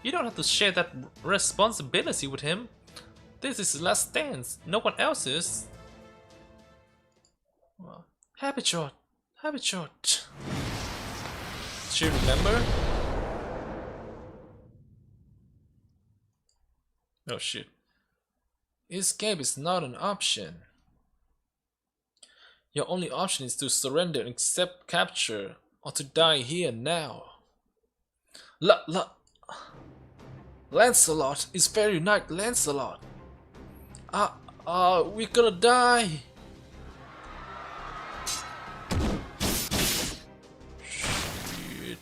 You don't have to share that responsibility with him. This is his last stance, no one else's. Well, habit shot. She remember? Oh shit. Escape is not an option. Your only option is to surrender and accept capture, or to die here now. Lancelot is fairy knight Lancelot. We're gonna die. Shit.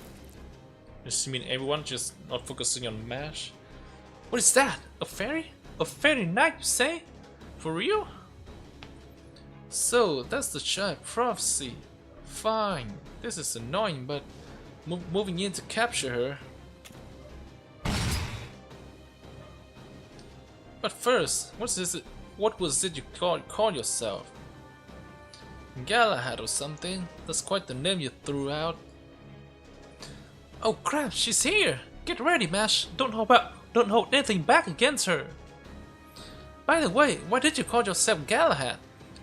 Does you mean everyone just not focusing on MASH? What is that? A fairy? A fairy knight, you say? For real? So, that's the child prophecy. Fine. This is annoying, but moving in to capture her. But first, what was it you call yourself? Galahad or something? That's quite the name you threw out. Oh crap, she's here! Get ready, Mash! Don't hold anything back against her! By the way, why did you call yourself Galahad?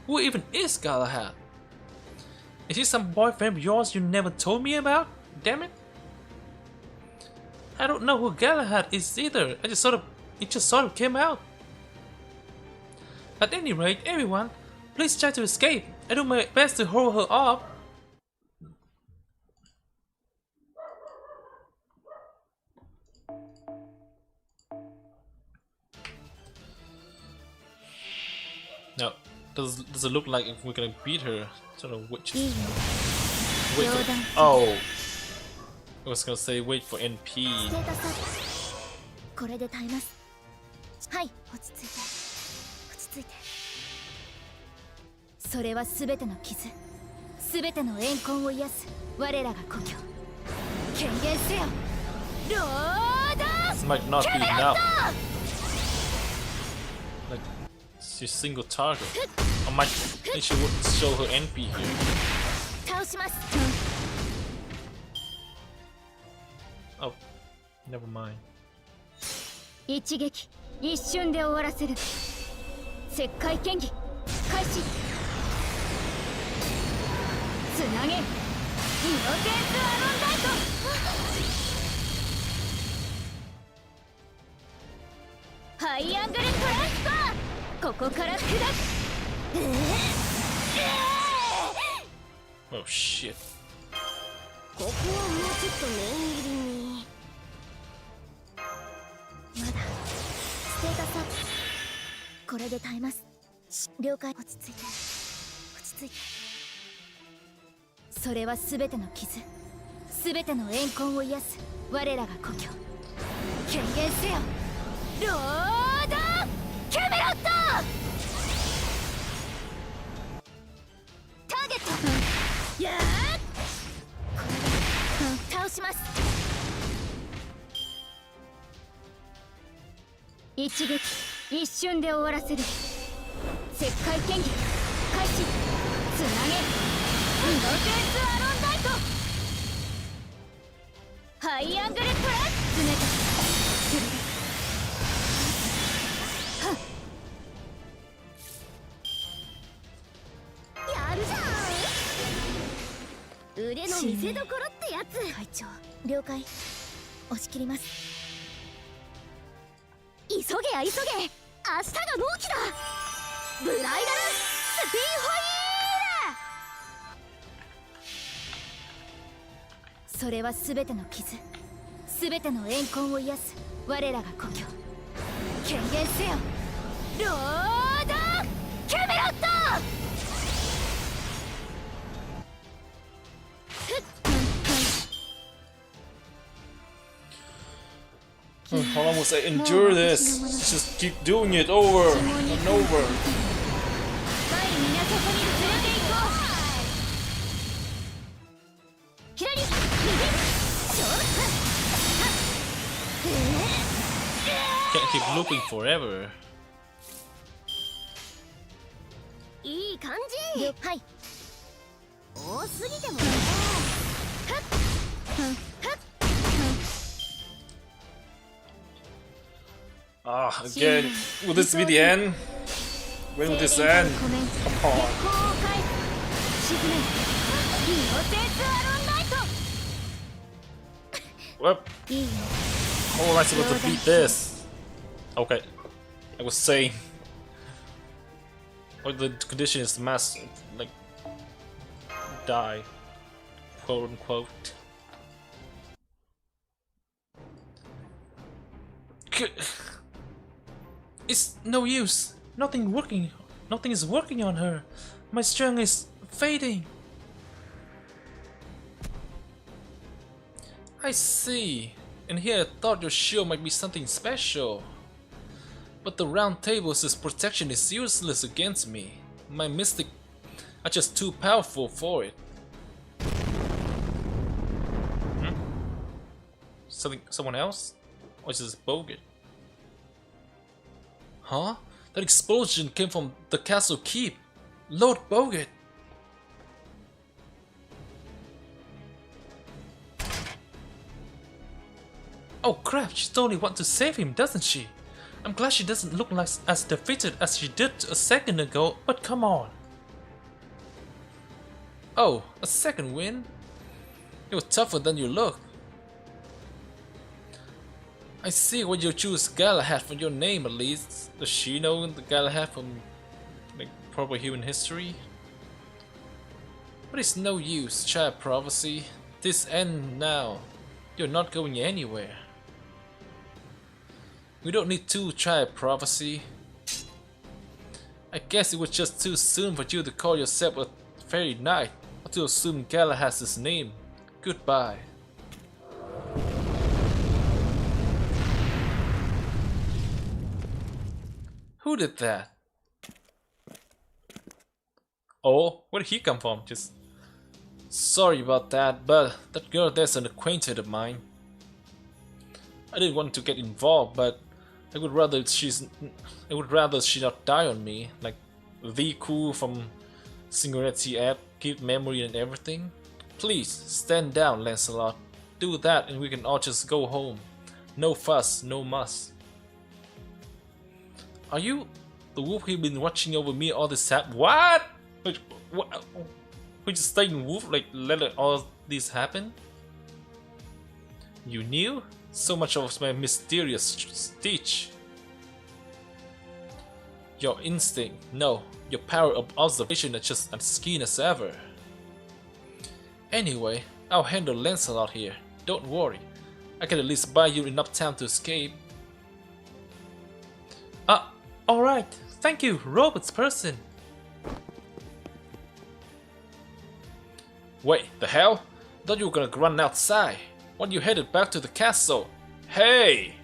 Who even is Galahad? Is he some boyfriend of yours you never told me about? Damn it! I don't know who Galahad is either. It just sort of came out. At any rate, everyone, please try to escape. I do my best to hold her off. Now, does it look like if we're gonna beat her? I don't know which. Wait for, oh, I was gonna say wait for NP. これで耐えます。はい、落ち着いて。落ち着いて。それは全ての傷、全ての怨恨を癒す我らが故郷。権限せよ、ロード This might not be enough. Like, she's single target. I might think she would show her NP here. 倒します。Oh, never mind. 一撃一瞬で終わらせる。石灰剣技開始。つなげイノセンスアロンダイト。ハイアングルトランスファー。ここから砕く。Oh shit. ここはもうちょっと念入りに。まだステータスアップ。これで耐えます。了解。落ち着いて、落ち着いて。それは全ての傷、全ての怨恨を癒す我らが故郷。権限せよ、ロード・キャメロット。ターゲット、やーっ、これで、倒します。一撃一瞬で終わらせる。石灰剣技開始。つなげイノセンスアロンダイト。ハイアングルトラッツネタ。それでやるじゃん。腕の見せどころってやつ。会長了解。押し切ります。急げや急げ、明日が納期だ。ブライダルスピンホイール。それは全ての傷、全ての怨恨を癒す我らが故郷。権限せよ、ロード・キャメロット。How long must I endure this? Just keep doing it over and over. 左右 Can't keep looping forever. いい感じ。はい。多すぎてもね。Ah, again. Will this be the end? When will this end? Come on. Well, how am I supposed to beat this? Okay, I was saying, or the condition is mass, like, die, quote unquote. It's no use. Nothing working. Nothing is working on her. My strength is fading. I see. And here I thought your shield might be something special. But the round table's protection is useless against me. My mystic are just too powerful for it. Someone else? Or is this Bogut? Huh? That explosion came from the castle keep. Lord Bogut. Oh crap, she totally wants to save him, doesn't she? I'm glad she doesn't look like as defeated as she did a second ago, but come on. Oh, a second win? You're tougher than you look. I see why you choose Galahad for your name at least. Does she know the Galahad from like proper human history? But it's no use, child prophecy. This ends now. You're not going anywhere. We don't need to child prophecy. I guess it was just too soon for you to call yourself a fairy knight or to assume Galahad's name. Goodbye. Who did that? Oh, where did he come from? Just sorry about that, but that girl there's an acquaintance of mine. I didn't want to get involved, but I would rather she not die on me, like the cool from Singularity app, keep memory and everything. Please stand down, Lancelot. Do that, and we can all just go home. No fuss, no muss. Are you the wolf who's been watching over me all this time? What? What? We just staying wolf, like let all this happen? You knew? So much of my mysterious stitch. Your instinct, no. Your power of observation is just as keen as ever. Anyway, I'll handle Lancelot here. Don't worry. I can at least buy you enough time to escape. Alright, thank you, robots person. Wait, the hell? Thought you were gonna run outside. When you headed back to the castle. Hey!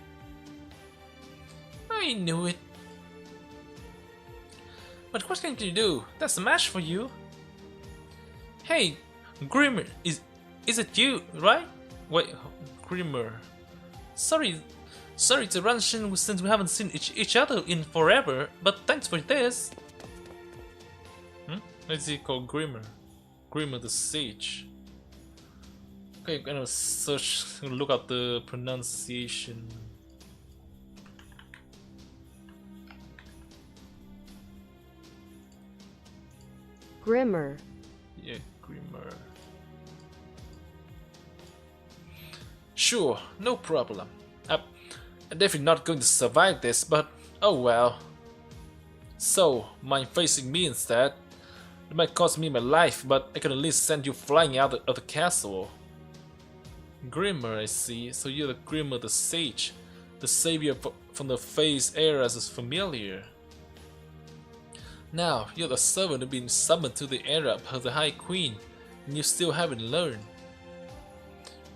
I knew it. But what can you do? That's a match for you. Hey, Grimmer, is it you, right? Wait, Grimmer. Sorry to run in since we haven't seen each other in forever, but thanks for this. Let's see, called Grimmer. Grimmer the Sage. Okay, I'm gonna search, look at the pronunciation. Grimmer. Yeah, Grimmer. Sure, no problem. I'm definitely not going to survive this, but oh well. So, mind facing me instead. It might cost me my life, but I can at least send you flying out of the castle. Grimmer, I see. So you're the Grimmer the Sage, the savior from the Phase eras is familiar. Now, you're the servant who's been summoned to the era of the High Queen, and you still haven't learned.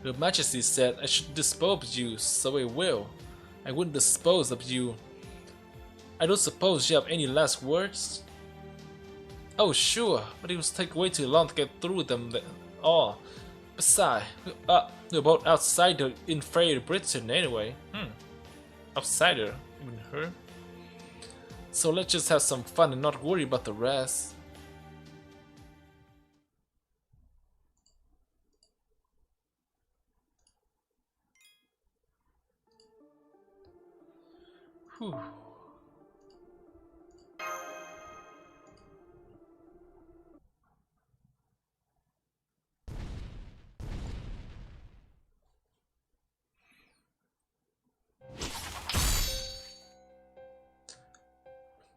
Her Majesty said I should dispose of you, so I will. I wouldn't dispose of you. I don't suppose you have any last words? Oh sure, but it will take way too long to get through them all. Besides, we're both outsider in Fair Britain anyway. Outsider, even her. So let's just have some fun and not worry about the rest. Whew.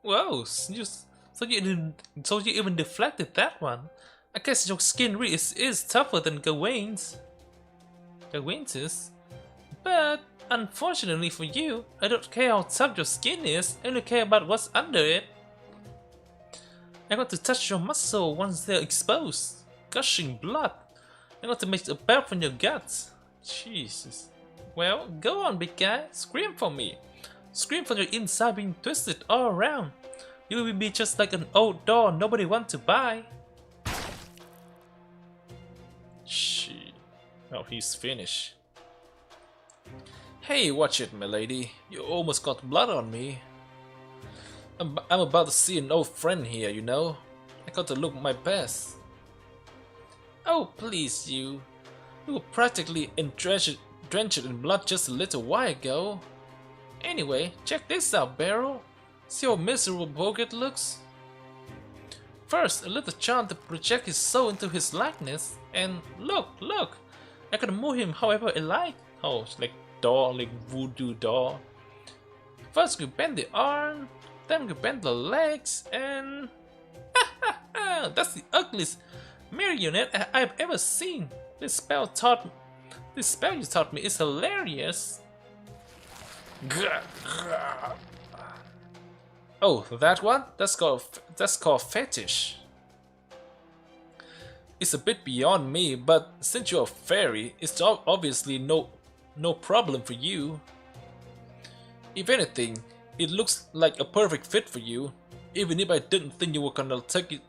Whoa, so you even deflected that one. I guess your skin really is tougher than Gawain's. But unfortunately for you, I don't care how tough your skin is, I only care about what's under it. I want to touch your muscle once they're exposed, gushing blood. I want to make a belt from your guts. Jesus. Well, go on, big guy, scream for me. Scream from your inside being twisted all around. You will be just like an old doll nobody wants to buy. Shit. Oh, he's finished. Hey, watch it, my lady. You almost got blood on me. I'm about to see an old friend here, you know. I got to look my best. Oh, please, you. You were practically drenched in blood just a little while ago. Anyway, check this out, Barrel. See how miserable Bogut looks? First, a little charm to project his soul into his likeness, and look! I can move him however I like. Oh, it's like doll, like voodoo doll. First you bend the arm, then you bend the legs, and that's the ugliest marionette I've ever seen. This spell you taught me is hilarious. Oh, that one? That's called fetish. It's a bit beyond me, but since you're a fairy, it's obviously no problem for you. If anything, it looks like a perfect fit for you, even if I didn't think you were gonna take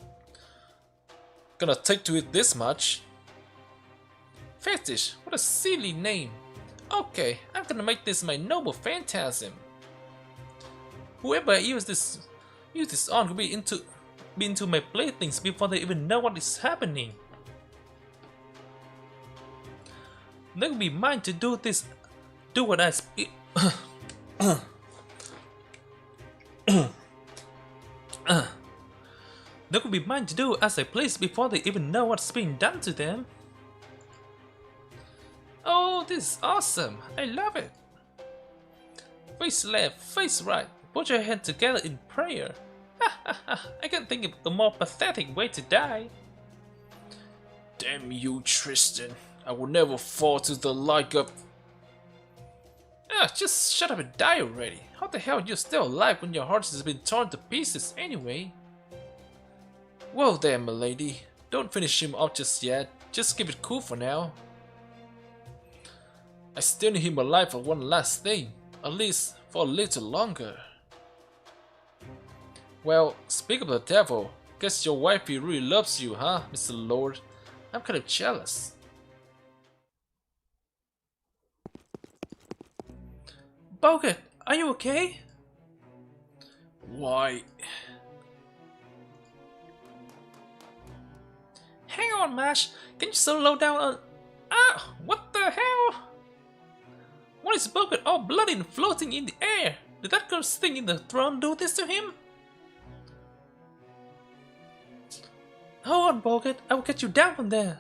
to it this much. Fetish, what a silly name. Okay, I'm gonna make this my noble phantasm. Whoever I use this on could be into my playthings before they even know what is happening. They could be mine to do what I speak. They could be mine to do as I please before they even know what's being done to them. Oh, this is awesome! I love it! Face left, face right, put your hands together in prayer. I can't think of a more pathetic way to die. Damn you, Tristan. I will never fall to the like of... Ah, just shut up and die already. How the hell are you still alive when your heart has been torn to pieces anyway? Whoa there, milady. Don't finish him off just yet. Just keep it cool for now. I still need him alive for one last thing. At least for a little longer. Well, speak of the devil. Guess your wifey really loves you, huh, Mr. Lord? I'm kind of jealous. Bogut, are you okay? Why? Hang on, Mash. Can you slow down on... Ah! What the hell? What is Bogut all bloody and floating in the air? Did that girl's thing in the throne do this to him? Hold on, Bogut. I will get you down from there.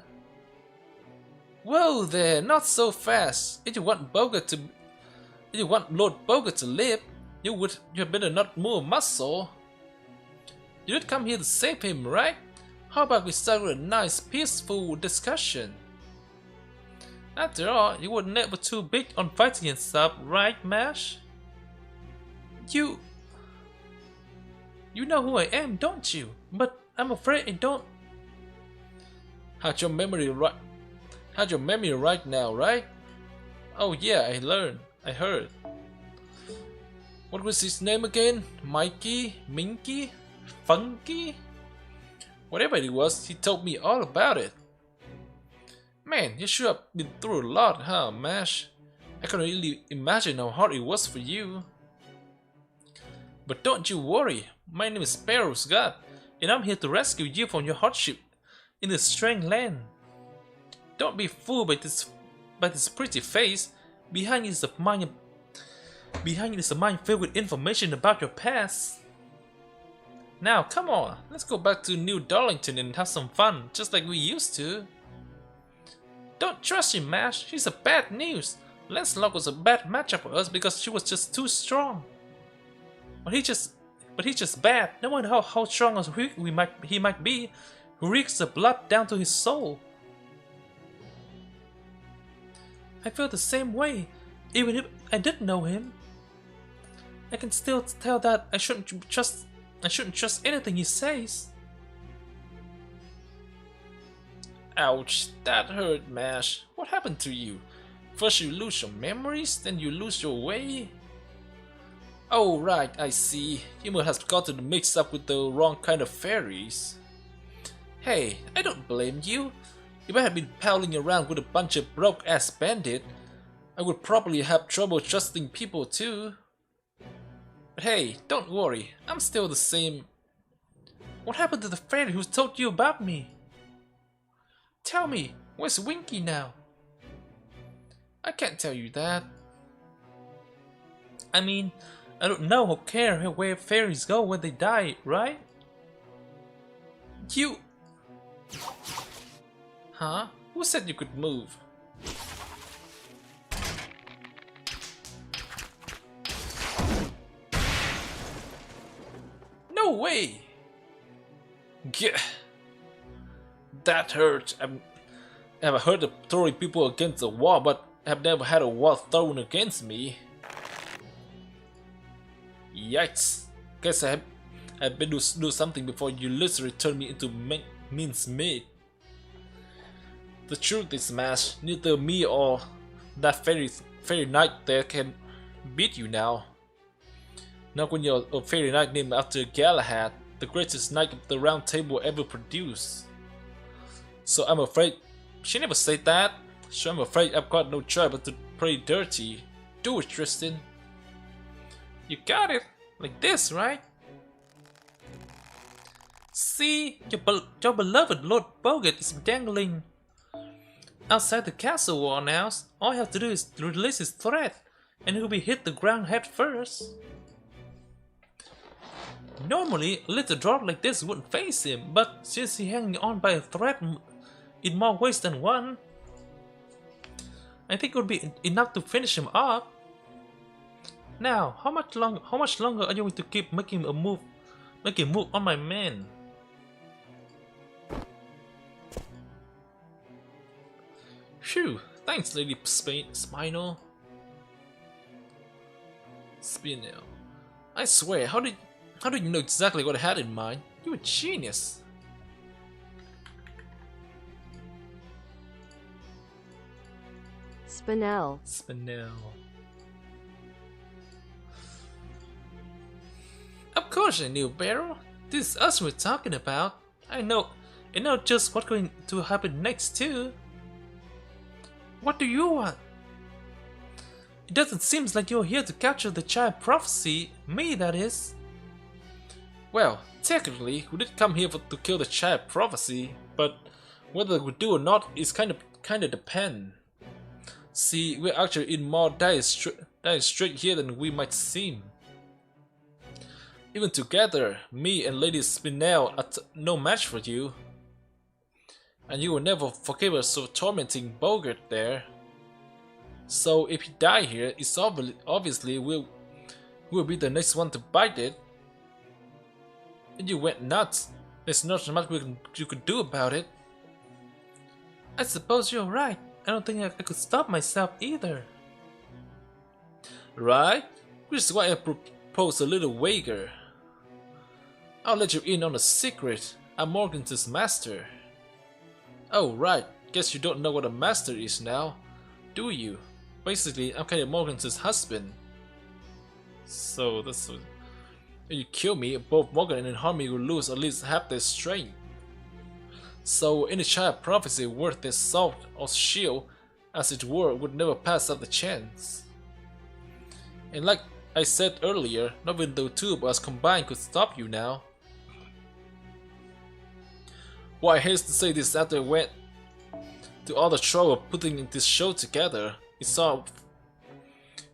Whoa there, not so fast. If you want Lord Bogut to live, you had better not move muscle. You did come here to save him, right? How about we start with a nice, peaceful discussion? After all, you were never too big on fighting and stuff, right, Mash? You know who I am, don't you? But I'm afraid I don't. How's your memory right now, right? Oh yeah, I heard. What was his name again? Mikey? Minky? Funky? Whatever it was, he told me all about it. Man, you sure have been through a lot, huh, Mash? I can really imagine how hard it was for you. But don't you worry, my name is Sparrow's God, and I'm here to rescue you from your hardship in this strange land. Don't be fooled by this pretty face. Behind it is a mind filled with information about your past. Now, come on, let's go back to New Darlington and have some fun, just like we used to. Don't trust him, Mash. She's a bad news. Lancelot was a bad matchup for us because she was just too strong. But he's just bad. No matter how strong or weak he might be, he reeks the blood down to his soul. I feel the same way, even if I didn't know him. I can still tell that I shouldn't trust anything he says. Ouch, that hurt, Mash. What happened to you? First you lose your memories, then you lose your way? Oh right, I see. You must have gotten mixed up with the wrong kind of fairies. Hey, I don't blame you. If I had been palling around with a bunch of broke-ass bandits, I would probably have trouble trusting people too. But hey, don't worry, I'm still the same. What happened to the fairy who told you about me? Tell me, where's Winky now? I can't tell you that. I mean, I don't know who care where fairies go when they die, right? You... Huh? Who said you could move? No way! Gah. That hurt. I've heard of throwing people against the wall, but I've never had a wall thrown against me. Yikes! Guess I better do something before you literally turn me into mincemeat. The truth is, Mash, neither me or that fairy knight there can beat you now. Not when you're a fairy knight named after Galahad, the greatest knight of the Round Table ever produced. So I'm afraid... She never said that. So I'm afraid I've got no choice but to play dirty. Do it, Tristan. You got it. Like this, right? See? Your beloved Lord Bogut is dangling outside the castle wall now. All I have to do is release his threat, and he'll be hit the ground head first. Normally, a little drop like this wouldn't face him, but since he's hanging on by a thread in more ways than one, I think it would be enough to finish him up. Now, how much longer are you going to keep making a move on my man? Phew, thanks, Lady Spinal. Spinel. I swear, how did you know exactly what I had in mind? You're a genius. Spinel. Spinel. Of course I knew, Barrow. This is us we're talking about. I know just what's going to happen next too. What do you want? It doesn't seem like you're here to capture the child prophecy, me that is. Well, technically, we did come here to kill the child prophecy, but whether we do or not is kind of depend. See, we're actually in more dire straits here than we might seem. Even together, me and Lady Spinel are no match for you. And you will never forgive us for tormenting Bogart there. So if you die here, it's obviously we'll be the next one to bite it. And you went nuts. There's not much you could do about it. I suppose you're right. I don't think I could stop myself either. Right? Which is why I propose a little wager. I'll let you in on a secret. I'm Morgan's master. Oh right, guess you don't know what a master is now, do you? Basically, I'm kind of Morgan's husband. So that's what... If you kill me, both Morgan and Harmony will lose at least half their strength. So any child prophecy worth their salt or shield, as it were, would never pass up the chance. And like I said earlier, not even the two of us combined could stop you now. Well, I hate to say this after I went to all the trouble of putting this show together. It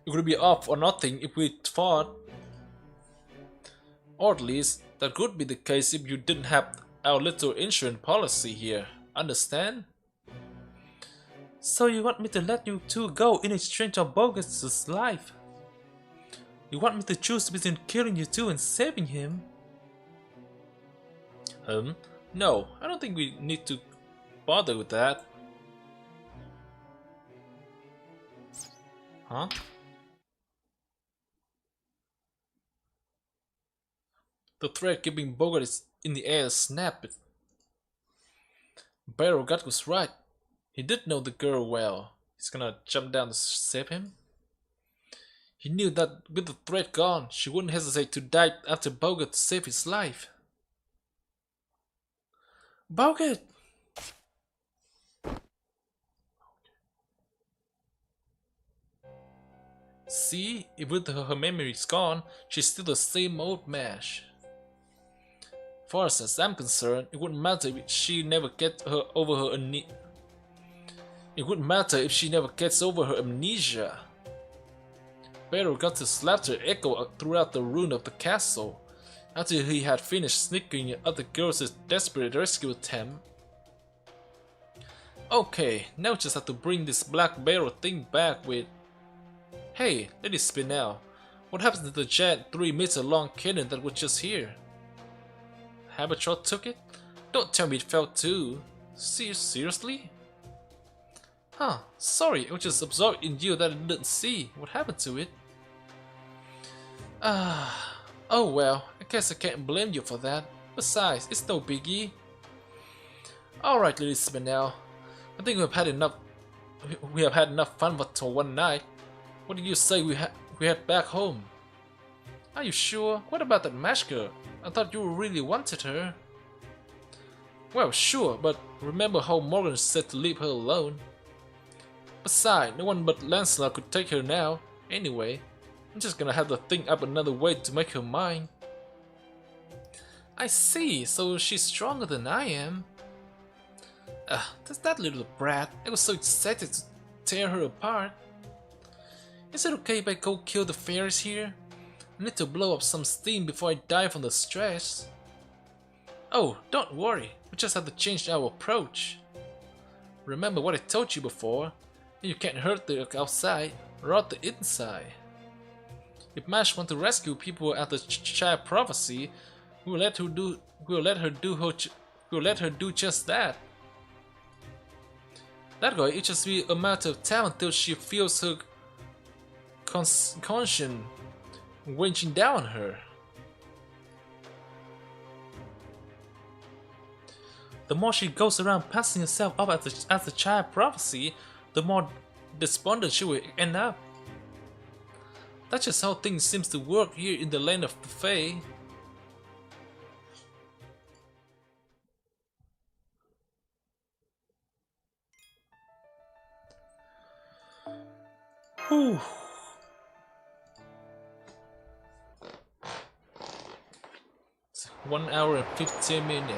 would be all or nothing if we fought. Or at least, that could be the case if you didn't have our little insurance policy here. Understand? So you want me to let you two go in exchange of Bogart's life? You want me to choose between killing you two and saving him? No, I don't think we need to bother with that. Huh? The thread keeping Bogart is in the air snapped. Barrow Gut was right. He did know the girl well. He's gonna jump down to save him. He knew that with the thread gone, she wouldn't hesitate to die after Bogart to save his life. Bogart! See, even with her memories gone, she's still the same old mash. Far as I'm concerned, it wouldn't matter if she never gets over her amnesia. Barrow got his laughter echo throughout the ruin of the castle after he had finished sneaking at the girls' desperate rescue attempt. Okay, now we just have to bring this Black Barrow thing back with... Hey, Lady Spinel, what happened to the giant 3-meter long cannon that was just here? Habertrot took it? Don't tell me it fell too. Seriously? Huh, sorry, it was just absorbed in you that I didn't see. What happened to it? Oh well, I guess I can't blame you for that. Besides, it's no biggie. Alright, Lady Spinel, I think we have had enough fun for one night. What do you say we head back home? Are you sure? What about that Mash girl? I thought you really wanted her. Well, sure, but remember how Morgan said to leave her alone. Besides, no one but Lancelot could take her now. Anyway, I'm just gonna have to think up another way to make her mine. I see, so she's stronger than I am. That's that little brat. I was so excited to tear her apart. Is it okay if I go kill the fairies here? I need to blow up some steam before I die from the stress. Oh, don't worry, we just have to change our approach. Remember what I told you before, you can't hurt the outside, rot the inside. If Mash wants to rescue people at the child prophecy, we will let her do just that. That way, it just be a matter of time until she feels her conscience winching down on her. The more she goes around passing herself up as a child prophecy, the more despondent she will end up. That's just how things seems to work here in the land of the Fae. Whew. It's 1 hour and 15 minutes.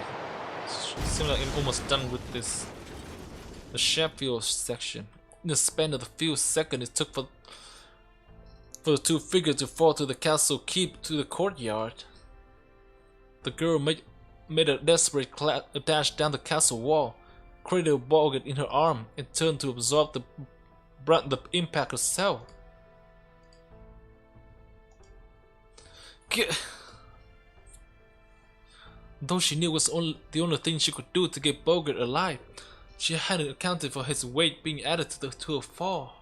Seems like I'm almost done with this. The Sheffield section. In the span of the few seconds it took for the two figures to fall to the castle keep to the courtyard. The girl made a desperate dash down the castle wall, cradled Borgit in her arm, and turned to absorb the impact herself. Though she knew it was the only thing she could do to get Borgit alive, she hadn't accounted for his weight being added to her fall.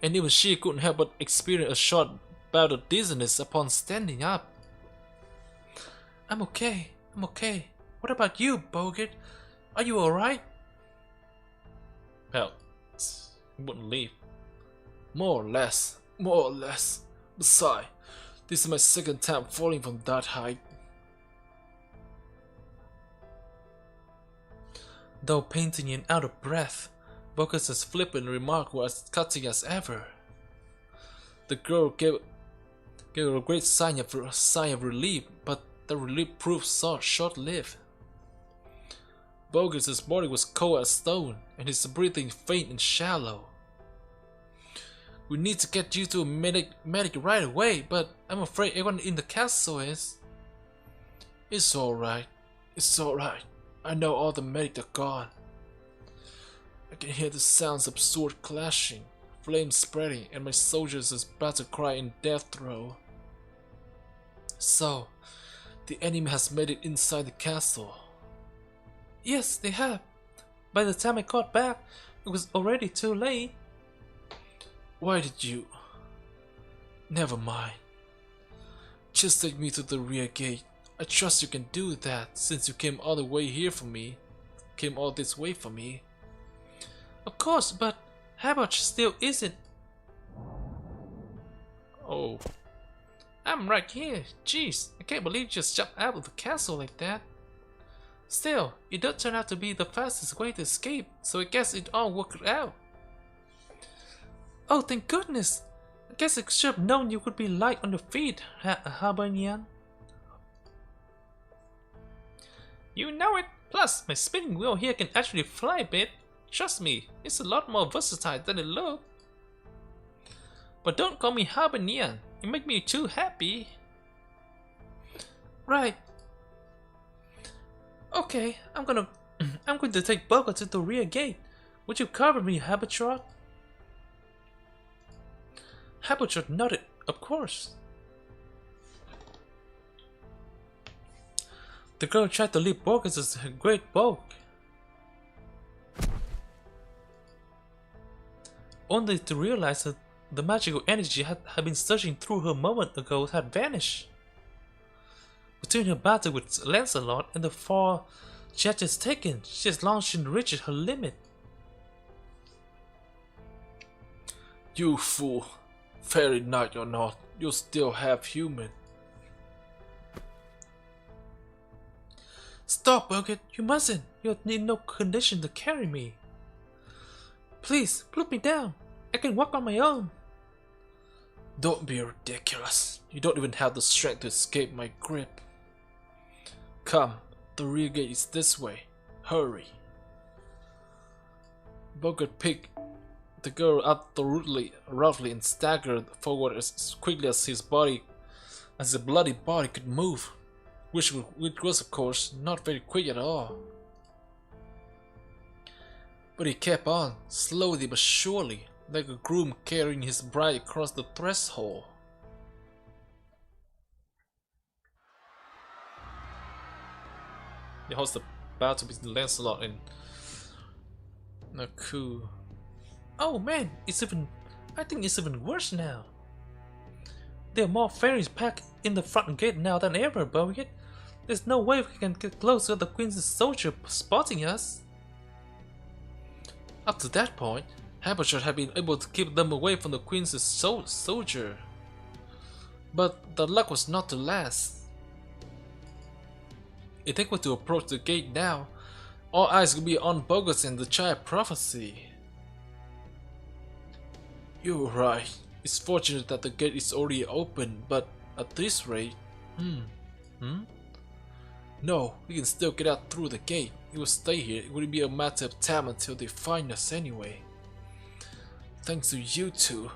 And even she couldn't help but experience a short bout of dizziness upon standing up. I'm okay. What about you, Borgit? Are you alright? Well, he wouldn't leave. More or less. Besides, this is my second time falling from that height. Though panting and out of breath, Borgit's flippant remark was as cutting as ever. The girl gave a great sigh of relief, but the relief proved short-lived. Borgit's body was cold as stone, and his breathing faint and shallow. We need to get you to a medic right away, but I'm afraid everyone in the castle is. It's alright. I know all the medics are gone. I can hear the sounds of sword clashing, flames spreading, and my soldiers is about to cry in death throe. So, the enemy has made it inside the castle. Yes, they have. By the time I got back, it was already too late. Why did you? Never mind. Just take me to the rear gate. I trust you can do that, since you came all the way here for me. Came all this way for me. Of course, but Habach still isn't. Oh. I'm right here. Jeez, I can't believe you just jumped out of the castle like that. Still, it does turn out to be the fastest way to escape, so I guess it all worked out. Oh, thank goodness! I guess I should have known you would be light on your feet, Habanian. You know it! Plus, my spinning wheel here can actually fly a bit. Trust me, it's a lot more versatile than it looks. But don't call me Habanian. You make me too happy. Right. Okay, I'm going to take Boga to the rear gate. Would you cover me, Habatrot? Habatrot nodded, of course. The girl tried to leave Borges' great bulk, only to realize that the magical energy had been surging through her moment ago had vanished. Between her battle with Lancelot and the fall she had just taken, she has long since reached her limit. You fool! Fairy knight or not, you're still half human. Stop, Birgit! You mustn't! You're in no condition to carry me. Please, put me down. I can walk on my own. Don't be ridiculous. You don't even have the strength to escape my grip. Come, the rear gate is this way. Hurry. Bogart picked the girl up roughly and staggered forward as quickly as his bloody body could move, which was of course not very quick at all. But he kept on, slowly but surely, like a groom carrying his bride across the threshold. The host battle between Lancelot and Naku. Oh man, I think it's even worse now. There are more fairies packed in the front gate now than ever, Bogut. There's no way we can get close without the Queen's soldier spotting us. Up to that point, Haberdasher had been able to keep them away from the Queen's soldier. But the luck was not to last. If they were to approach the gate now, all eyes would be on Bogus and the Child Prophecy. You're right. It's fortunate that the gate is already open, but at this rate... No, we can still get out through the gate. If we stay here, it would be a matter of time until they find us anyway. Thanks to you two,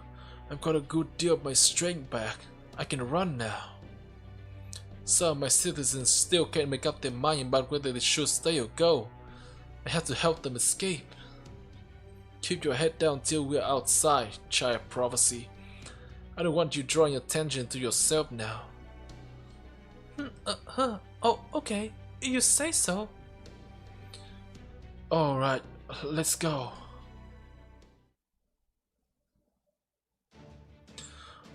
I've got a good deal of my strength back. I can run now. Some of my citizens still can't make up their mind about whether they should stay or go. I have to help them escape. Keep your head down till we're outside, Child Prophecy. I don't want you drawing attention to yourself now. Oh, okay. You say so. Alright, let's go.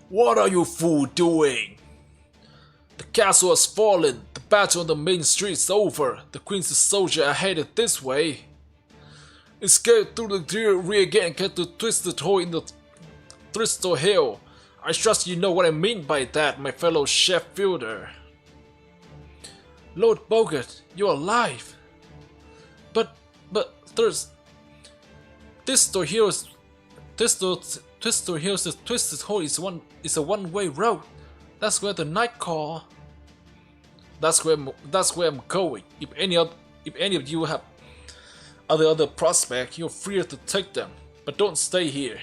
What are you fool doing? The castle has fallen. The battle on the main street is over. The Queen's soldiers are headed this way. Escape through the rear gate and get to Twisted Hole in the Thistle Hill. I trust you know what I mean by that, my fellow Sheffielder. Lord Bogut, you're alive. But Thistle Hill's Twisted Hole is a one-way road. That's where the night call. That's where I'm going. If any of you have other prospects, you're free to take them, but don't stay here.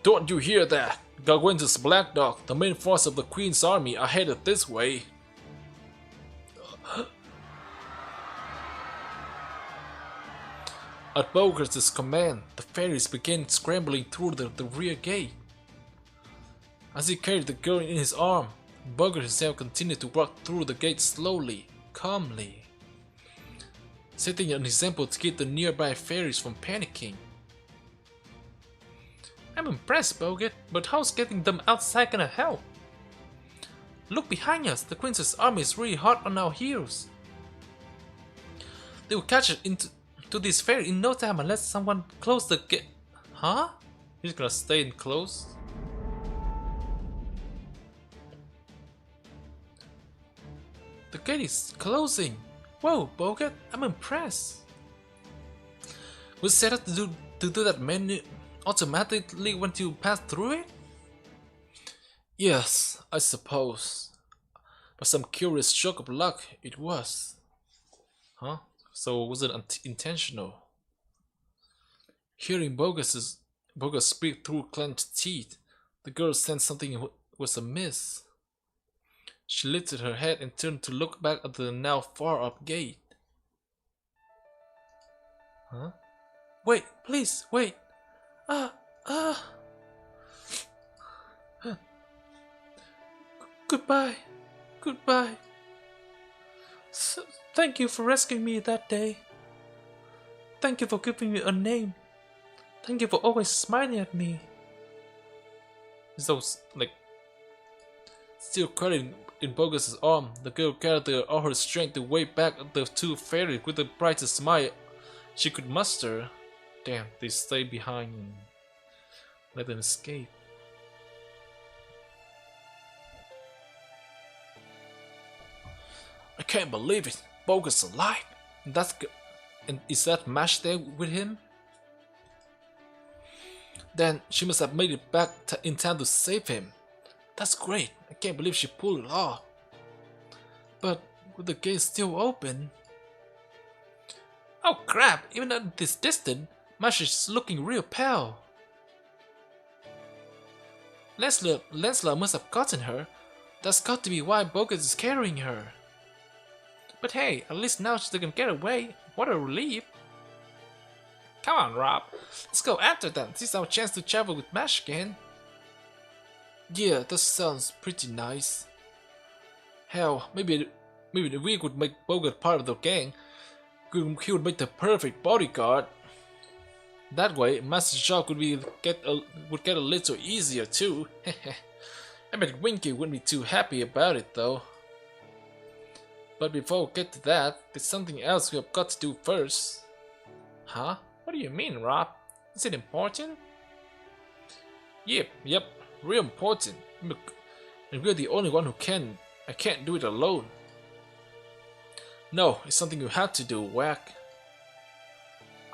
Don't you hear that? Gargwentis Black Dog, the main force of the Queen's army, are headed this way. At Bogart's command, the fairies began scrambling through the rear gate. As he carried the girl in his arm, Bogart himself continued to walk through the gate slowly, calmly, setting an example to keep the nearby fairies from panicking. I'm impressed, Bogart, but how's getting them outside gonna help? Look behind us, the Queen's army is really hot on our heels. They will catch it to this fairy in no time unless someone close the gate. Huh? He's gonna stay in close? The gate is closing. Whoa, Bogart, I'm impressed. Was set up to do that menu automatically when you pass through it? Yes, I suppose. But some curious stroke of luck it was. Huh? So was it intentional? Hearing Bogus speak through clenched teeth, the girl sensed something was amiss. She lifted her head and turned to look back at the now far-up gate. Huh? Wait, please, wait. Goodbye. Thank you for rescuing me that day. Thank you for giving me a name. Thank you for always smiling at me. So, still cradling in Bogus's arm, the girl gathered all her strength to wave back at the two fairies with the brightest smile she could muster. Damn, they stayed behind and let them escape. I can't believe it. Bogus alive. And is that Mash there with him? Then she must have made it back in time to save him. That's great. I can't believe she pulled it off. But with the gate still open... Oh crap! Even at this distance, Mash is looking real pale. Lancelot must have gotten her. That's got to be why Bogus is carrying her. But hey, at least now she can get away. What a relief. Come on, Rob. Let's go after them. This is our chance to travel with Mash again. Yeah, that sounds pretty nice. Hell, maybe we could make Bogart part of the gang. He would make the perfect bodyguard. That way, Master's job would get a little easier too. I bet Winky wouldn't be too happy about it though. But before we get to that, there's something else we have got to do first. Huh? What do you mean, Rob? Is it important? Yep, real important. And we're the only one who can. I can't do it alone. No, it's something you have to do, Whack.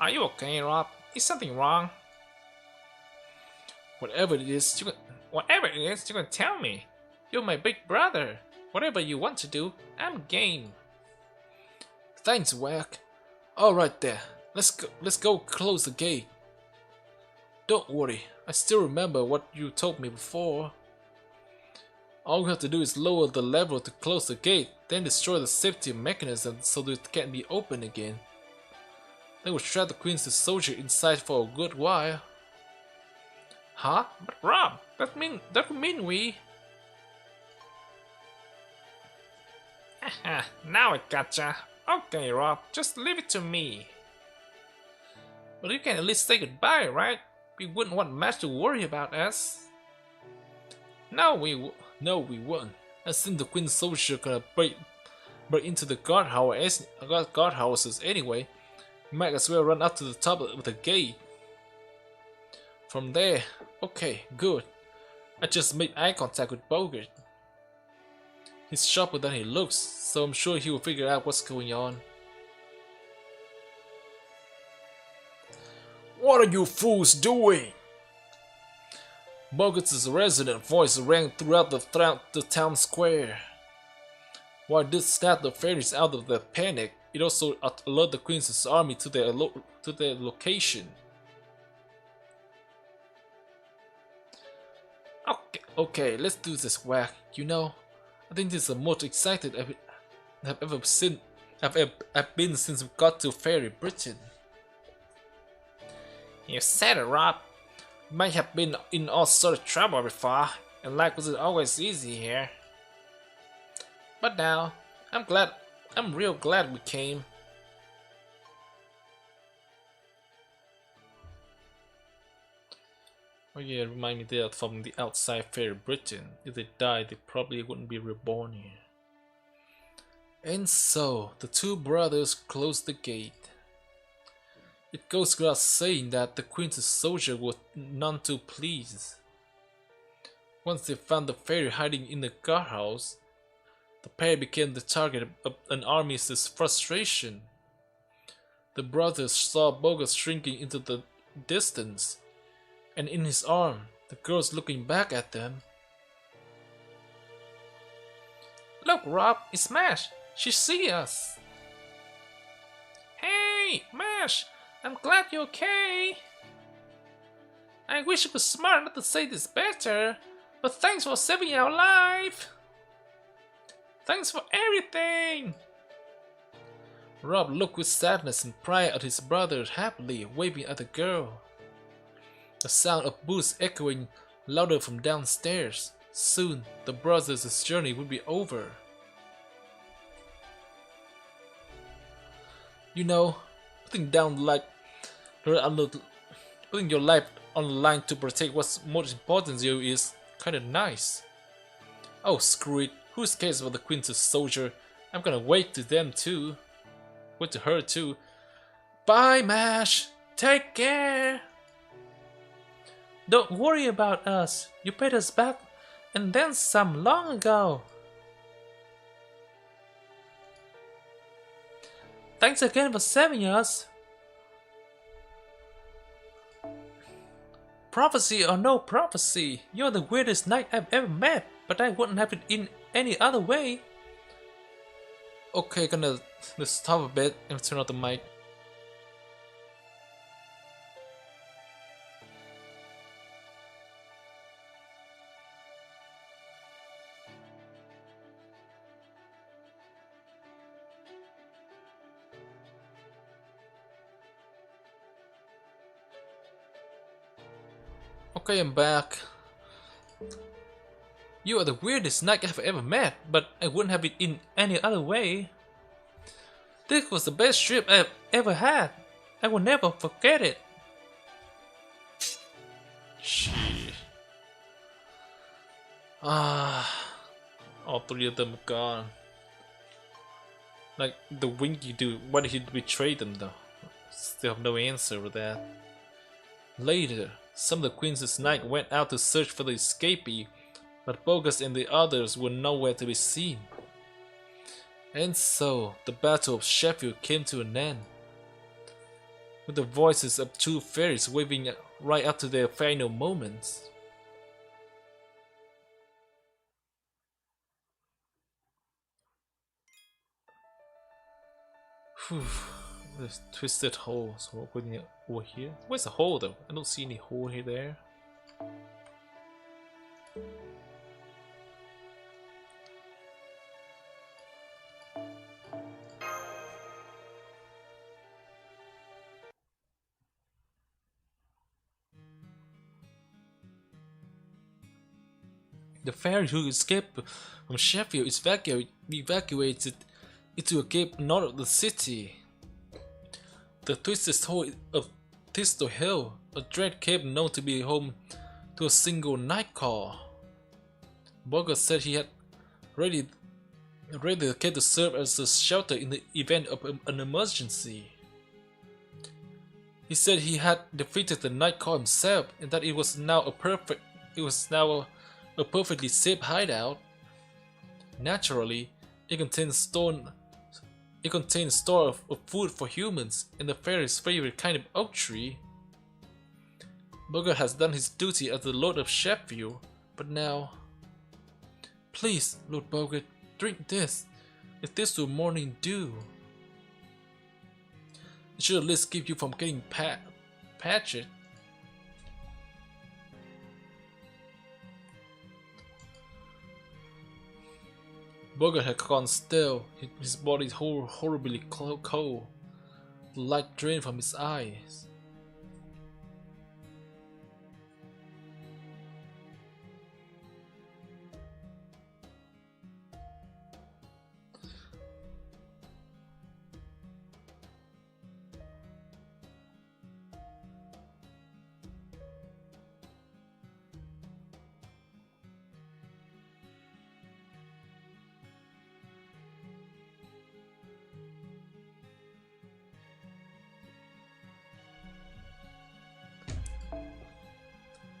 Are you okay, Rob? Is something wrong? Whatever it is, you can tell me. You're my big brother. Whatever you want to do, I'm game. Thanks, Whack. Alright there. Let's go close the gate. Don't worry, I still remember what you told me before. All we have to do is lower the lever to close the gate, then destroy the safety mechanism so that it can't be opened again. They will trap the Queen's soldier inside for a good while. Huh? But Rob, that would mean we... Haha, now I gotcha. Okay, Rob, just leave it to me. But you can at least say goodbye, right? We wouldn't want Mash to worry about us. No, we wouldn't. And since the Queen soldier gonna break into the guardhouses anyway, we might as well run up to the top of the gate. From there, okay, good. I just made eye contact with Bogart. He's sharper than he looks, so I'm sure he will figure out what's going on. What are you fools doing? Bogart's resonant voice rang throughout the town square. While this snapped the fairies out of their panic, it also alerted the Queen's army to their location. Okay, let's do this, Whack. You know, I think this is the most excited I've been since we got to Fairy Britain. You said it, Rob. Might have been in all sort of trouble before, and life wasn't always easy here. But now, I'm real glad we came. Oh yeah, remind me that from the outside Fairy Britain, if they died, they probably wouldn't be reborn here. And so, the two brothers closed the gate. It goes without saying that the Queen's soldier was none too pleased. Once they found the fairy hiding in the guardhouse, the pair became the target of an army's frustration. The brothers saw Bogart shrinking into the distance, and in his arm, the girl's looking back at them. Look, Rob, it's Mash. She sees us. Hey, Mash! I'm glad you're okay. I wish I was smart enough to say this better, but thanks for saving our life. Thanks for everything. Rob looked with sadness and pride at his brother happily waving at the girl. The sound of boots echoing louder from downstairs. Soon, the brothers' journey would be over. You know, putting your life on the line to protect what's most important to you is kinda nice. Oh, screw it. Who cares about the Queen's soldier? I'm gonna wait to her too. Bye, Mash. Take care. Don't worry about us. You paid us back and then some long ago. Thanks again for saving us. Prophecy or no prophecy, you're the weirdest knight I've ever met, but I wouldn't have it in any other way. Okay, let's stop a bit and turn off the mic. Okay, I'm back. You are the weirdest knight I've ever met, but I wouldn't have it in any other way. This was the best trip I've ever had. I will never forget it. All three of them are gone. Like the Winky dude, why did he betray them though? Still have no answer for that. Later, some of the Queen's Knights went out to search for the escapee, but Bogus and the others were nowhere to be seen. And so, the Battle of Sheffield came to an end, with the voices of two fairies waving right up to their final moments. Whew. There's twisted holes over here. Where's the hole though? I don't see any hole here there. The fairy who escaped from Sheffield is evacuated into a cave north of the city. The twisted hole of Thistle Hill, a dread cave known to be home to a single Nightcaller. Bogus said he had ready the cave to serve as a shelter in the event of an emergency. He said he had defeated the Nightcaller himself and that it was now a perfectly safe hideout. Naturally, it contains store of food for humans and the fairy's favorite kind of oak tree. Bogus has done his duty as the Lord of Sheffield, but now... Please, Lord Bogus, drink this. If this were morning dew, it should at least keep you from getting patched. Bogus had gone still, his body horribly cold, the light drained from his eyes.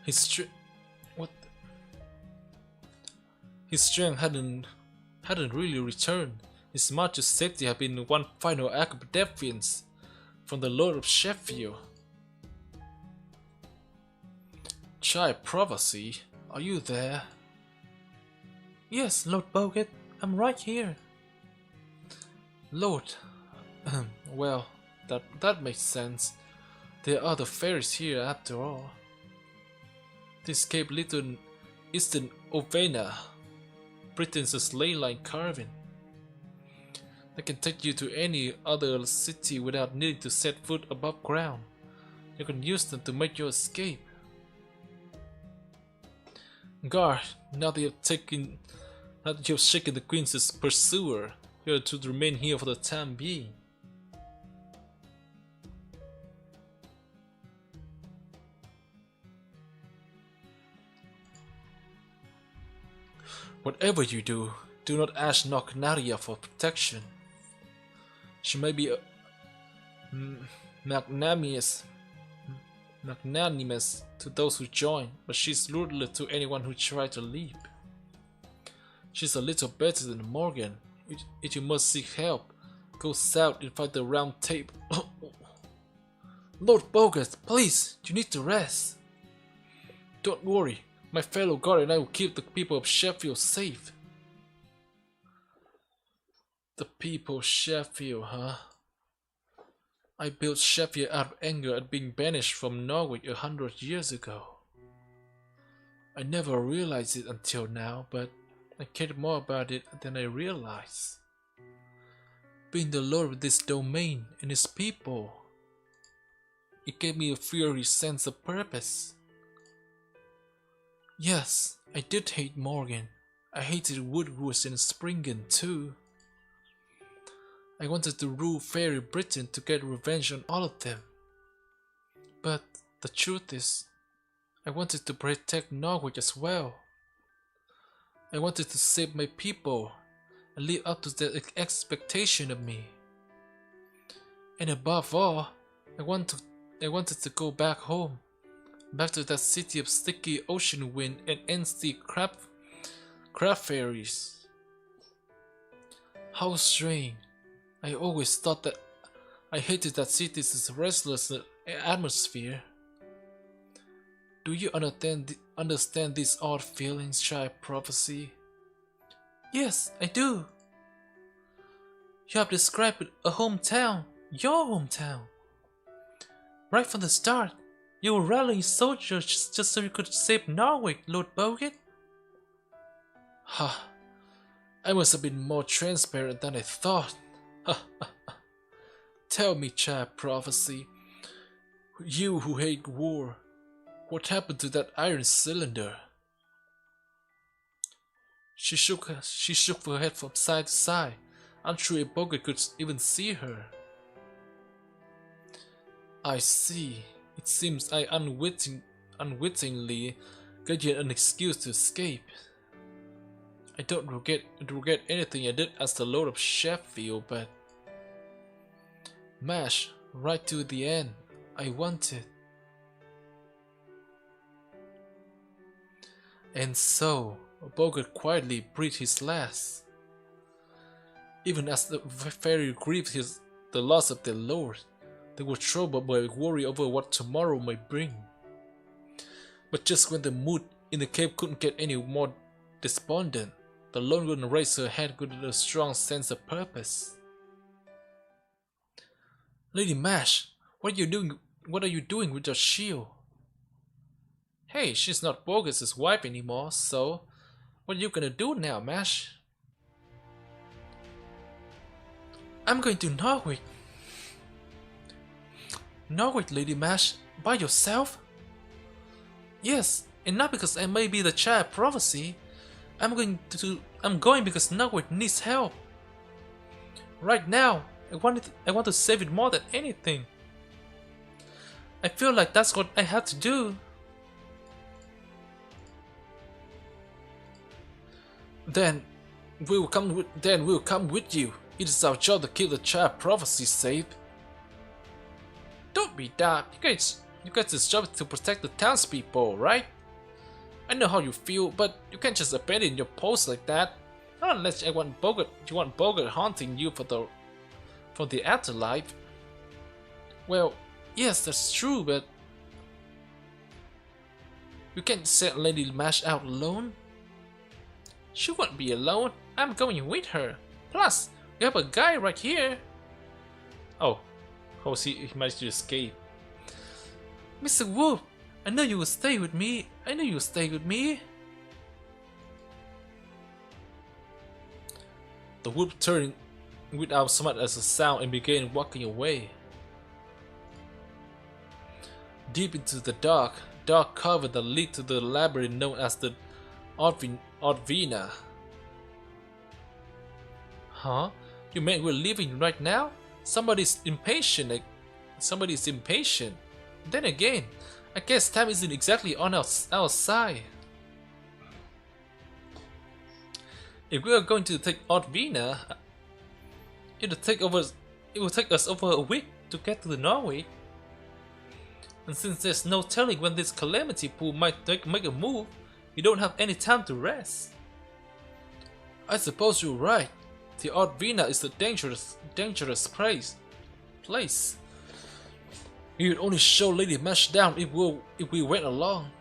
His strength hadn't really returned. His march to safety had been one final act of defiance from the Lord of Sheffield. Child Prophecy, are you there? Yes, Lord Bogus, I'm right here. Lord, well, that makes sense. There are other fairies here after all. This Cape Little Eastern Ovena, Britain's ley line carving. That can take you to any other city without needing to set foot above ground. You can use them to make your escape. Guard, now that you've shaken the Queen's pursuer, you are to remain here for the time being. Whatever you do, do not ask Nadia for protection. She may be magnanimous to those who join, but she's ruthless to anyone who tries to leave. She's a little better than Morgan. If you must seek help, go south and fight the round table. Lord Bogus, please, you need to rest. Don't worry. My fellow guard and I will keep the people of Sheffield safe. The people of Sheffield, huh? I built Sheffield out of anger at being banished from Norwich 100 years ago. I never realized it until now, but I cared more about it than I realized. Being the lord of this domain and its people, it gave me a furious sense of purpose. Yes, I did hate Morgan. I hated Woodward and Springen too. I wanted to rule Fairy Britain to get revenge on all of them. But the truth is, I wanted to protect Norwich as well. I wanted to save my people and live up to their expectation of me. And above all, I wanted to go back home, back to that city of sticky ocean wind and empty crab fairies. How strange! I always thought that I hated that city's restless atmosphere. Do you understand these odd feelings, child prophecy? Yes, I do. You have described a hometown, your hometown. Right from the start, you were rallying soldiers just so you could save Norwich, Lord Bogut. Ha! I must have been more transparent than I thought. Tell me, child prophecy, you who hate war, what happened to that iron cylinder? She shook her head from side to side, unsure if Bogut could even see her. I see. It seems I unwittingly gave you an excuse to escape. I don't regret anything I did as the Lord of Sheffield, but Mash, right to the end, I wanted. And so, Bogut quietly breathed his last. Even as the fairy grieved the loss of their lord, they were troubled by worry over what tomorrow might bring. But just when the mood in the cave couldn't get any more despondent, the lone one raised her head with a strong sense of purpose. Lady Mash, what are you doing with your shield? Hey, she's not Bogut's wife anymore, so what are you gonna do now, Mash? I'm going to Norwich. Norwich, Lady Mash, by yourself? Yes, and not because I may be the child prophecy. I'm going because Norwich needs help. Right now, I want to save it more than anything. I feel like that's what I had to do. Then we'll come with you. It is our job to keep the child prophecy safe. Don't be daft. You guys' this job to protect the townspeople, right? I know how you feel, but you can't just abandon your post like that. Not unless you want Bogut haunting you for the afterlife. Well, yes, that's true, but you can't send Lady Mash out alone. She won't be alone. I'm going with her. Plus, we have a guy right here. Oh, how he managed to escape? Mr. Wolf, I know you will stay with me. The wolf turned without so much as a sound and began walking away. Deep into the dark cover that lead to the labyrinth known as the Ordvina. Huh? You mean we're leaving right now? Somebody's impatient. Then again, I guess time isn't exactly on our side. If we are going to take Ordvina, it will take us over a week to get to the Norway. And since there's no telling when this calamity pool might make a move, we don't have any time to rest. I suppose you're right. The Ordvina is a dangerous place. We would only show Lady Mash down if we went along.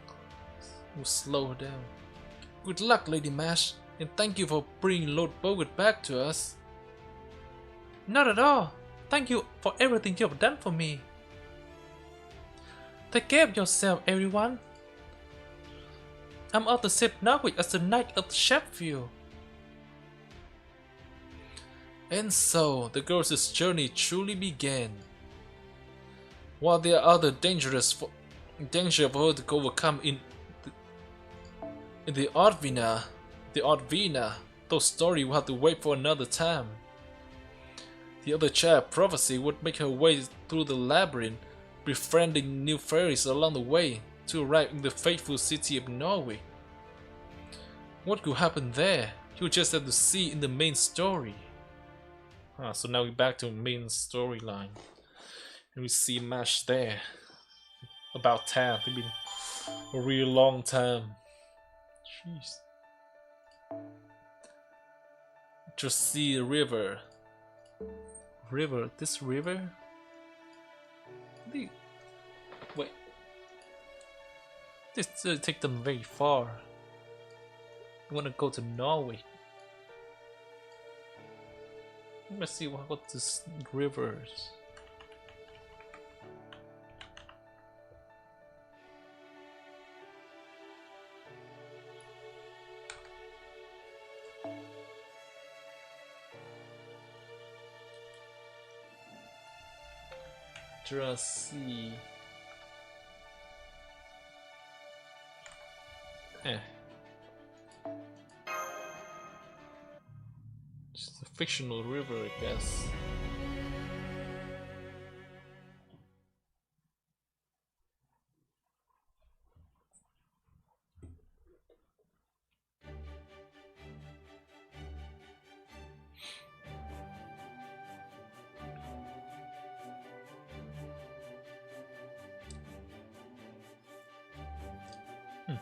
We'll slow her down. Good luck, Lady Mash, and thank you for bringing Lord Bogut back to us. Not at all. Thank you for everything you have done for me. Take care of yourself, everyone. I'm out to save Norwich as the Knight of Sheffield. And so, the girl's journey truly began. While there are other danger for her to overcome in the Ordvina, those story will have to wait for another time. The other child prophecy would make her way through the labyrinth, befriending new fairies along the way to arrive in the faithful city of Norway. What could happen there? You just have to see in the main story. So now we're back to main storyline. And we see a match there. About time. It's been a real long time. Jeez. Just see a river. River? This river? Wait. This doesn't take them very far. I want to go to Norwich. Let's see what this rivers. Just see. Just a fictional river, I guess.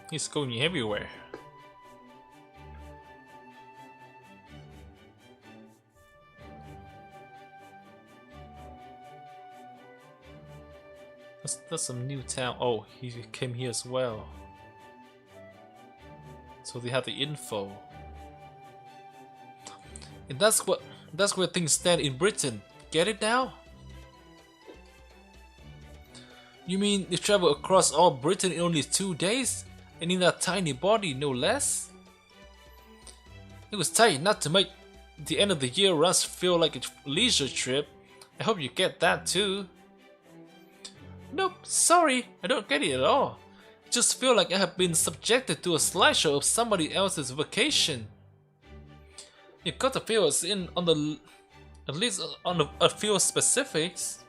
He's going everywhere. That's some new town. Oh, he came here as well. So they have the info. And that's where things stand in Britain. Get it now? You mean they travel across all Britain in only 2 days? And in that tiny body, no less? It was tight not to make the end of the year runs feel like a leisure trip. I hope you get that too. Nope, sorry, I don't get it at all. I just feel like I have been subjected to a slideshow of somebody else's vacation. You got to fill us in on at least on a few specifics.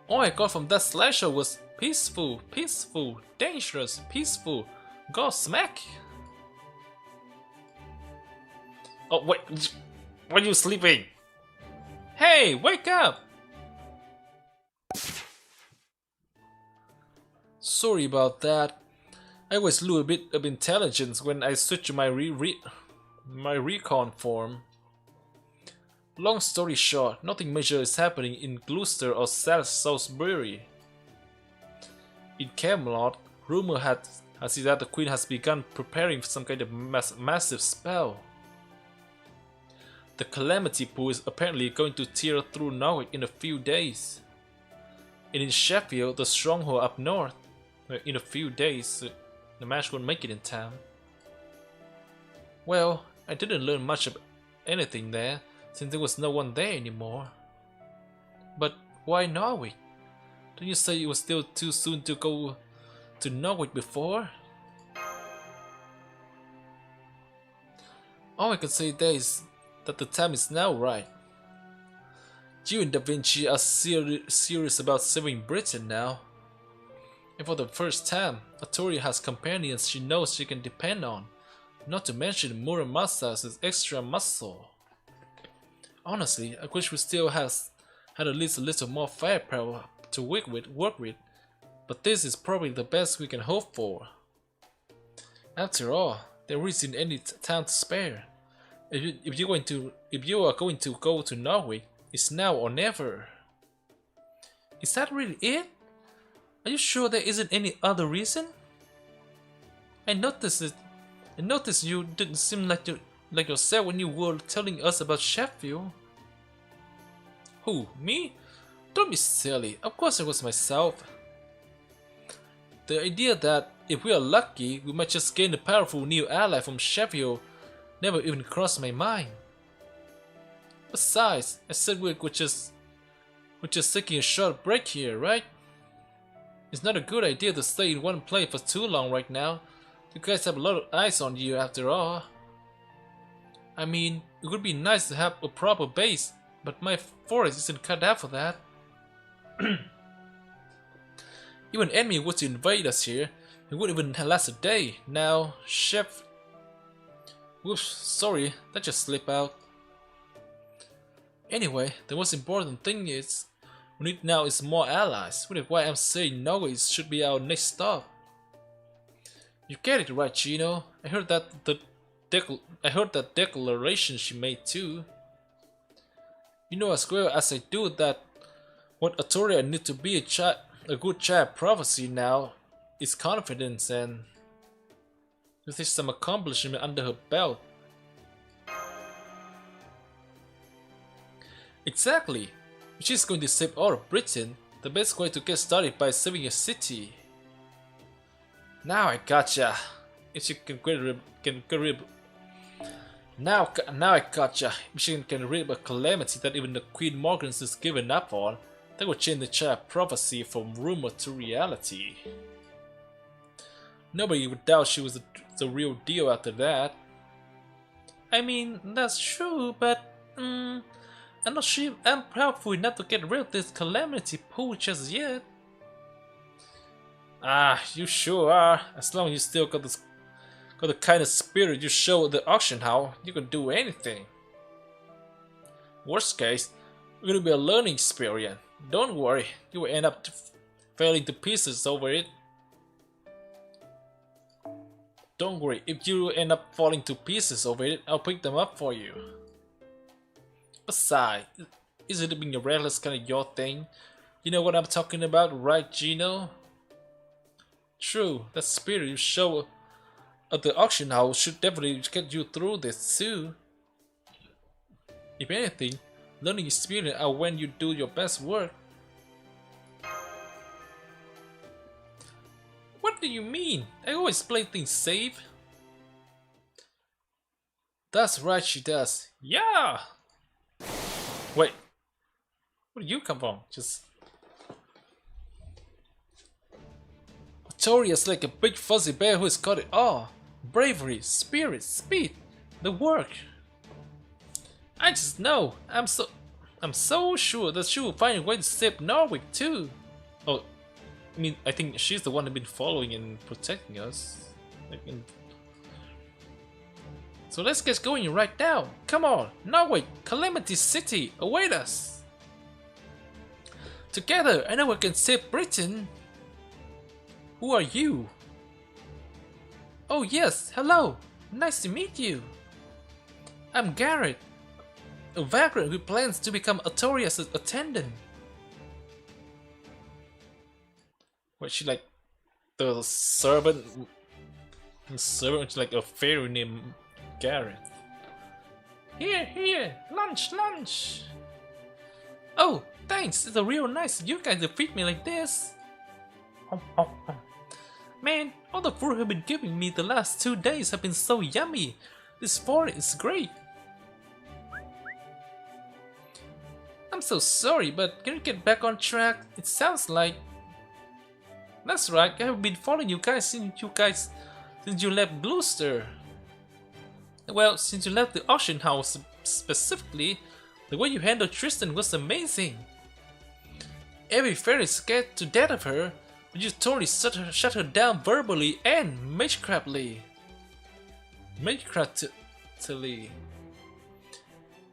All I got from that slideshow was peaceful, peaceful, dangerous, peaceful, Godsmack. Oh wait, why are you sleeping? Hey, wake up! Sorry about that. I always lose a bit of intelligence when I switch to my recon form. Long story short, nothing major is happening in Gloucester or Salisbury. In Camelot, rumor has it that the Queen has begun preparing for some kind of massive spell. The Calamity Pool is apparently going to tear through Norwich in a few days. And in Sheffield, the stronghold up north, in a few days, the match won't make it in town. Well, I didn't learn much of anything there, since there was no one there anymore. But why Norwich? Don't you say it was still too soon to go to Norwich before? All I can say there is that the time is now right. You and Da Vinci are serious about saving Britain now. And for the first time, Artoria has companions she knows she can depend on, not to mention Muramasa's extra muscle. Honestly, I wish we still had at least a little more firepower to work with, but this is probably the best we can hope for. After all, there isn't any time to spare. If you are going to go to Norway, it's now or never. Is that really it? Are you sure there isn't any other reason? I noticed you didn't seem like yourself when you were telling us about Sheffield. Who, me? Don't be silly, of course it was myself. The idea that if we are lucky, we might just gain a powerful new ally from Sheffield never even crossed my mind. Besides, I said we're just taking a short break here, right? It's not a good idea to stay in one place for too long right now. You guys have a lot of eyes on you after all. I mean, it would be nice to have a proper base, but my forest isn't cut out for that. If an enemy were to invade us here, It wouldn't even last a day. Now, Chef. Whoops, sorry, that just slipped out. Anyway, the most important thing is, we need now is more allies, which is why I'm saying Norwich should be our next stop. You get it right, Gino. I heard that declaration she made too. You know as well as I do that what Atoria need to be a good child prophecy now is confidence and with some accomplishment under her belt. Exactly. If she's going to save all of Britain, the best way to get started by saving a city. Now I gotcha. If she can get rid now I gotcha. If she can get rid of a calamity that even the Queen Morgans is giving up on, that would change the child prophecy from rumor to reality. Nobody would doubt she was the real deal after that. I mean, that's true, but I'm not sure I'm powerful enough to get rid of this calamity pool just yet. Ah, you sure are. As long as you still got the kind of spirit you show at the auction house, you can do anything. Worst case, it will be a learning experience. Don't worry, you will end up falling to pieces over it. Don't worry, if you end up falling to pieces over it, I'll pick them up for you. Besides, is it being a reckless kind of your thing? You know what I'm talking about, right, Gino? True, that spirit you show at the auction house should definitely get you through this too. If anything, learning experience are when you do your best work. What do you mean? I always play things safe. That's right, she does. Yeah! Wait, where did you come from? Just... Toria's like a big fuzzy bear who's got it all. Bravery, spirit, speed, the work. I just know. I'm so sure that she will find a way to save Norwich too. Oh, I mean, I think she's the one who's been following and protecting us. So let's get going right now. Come on, Norwich, Calamity City, await us. Together, I know we can save Britain. Who are you? Oh yes, hello. Nice to meet you. I'm Garrett, a vagrant who plans to become Artorias' attendant. Was she like the servant? Servant, like a fairy named Garrett. Here, lunch. Oh, thanks. It's a real nice of you guys to feed me like this. Man, all the food you've been giving me the last 2 days have been so yummy. This food is great. I'm so sorry, but can you get back on track? It sounds like... That's right, I have been following you guys since you left Gloucester. Well, since you left the auction house specifically, the way you handled Tristan was amazing. Every fairy is scared to death of her, but you totally shut her down verbally and magecraftily.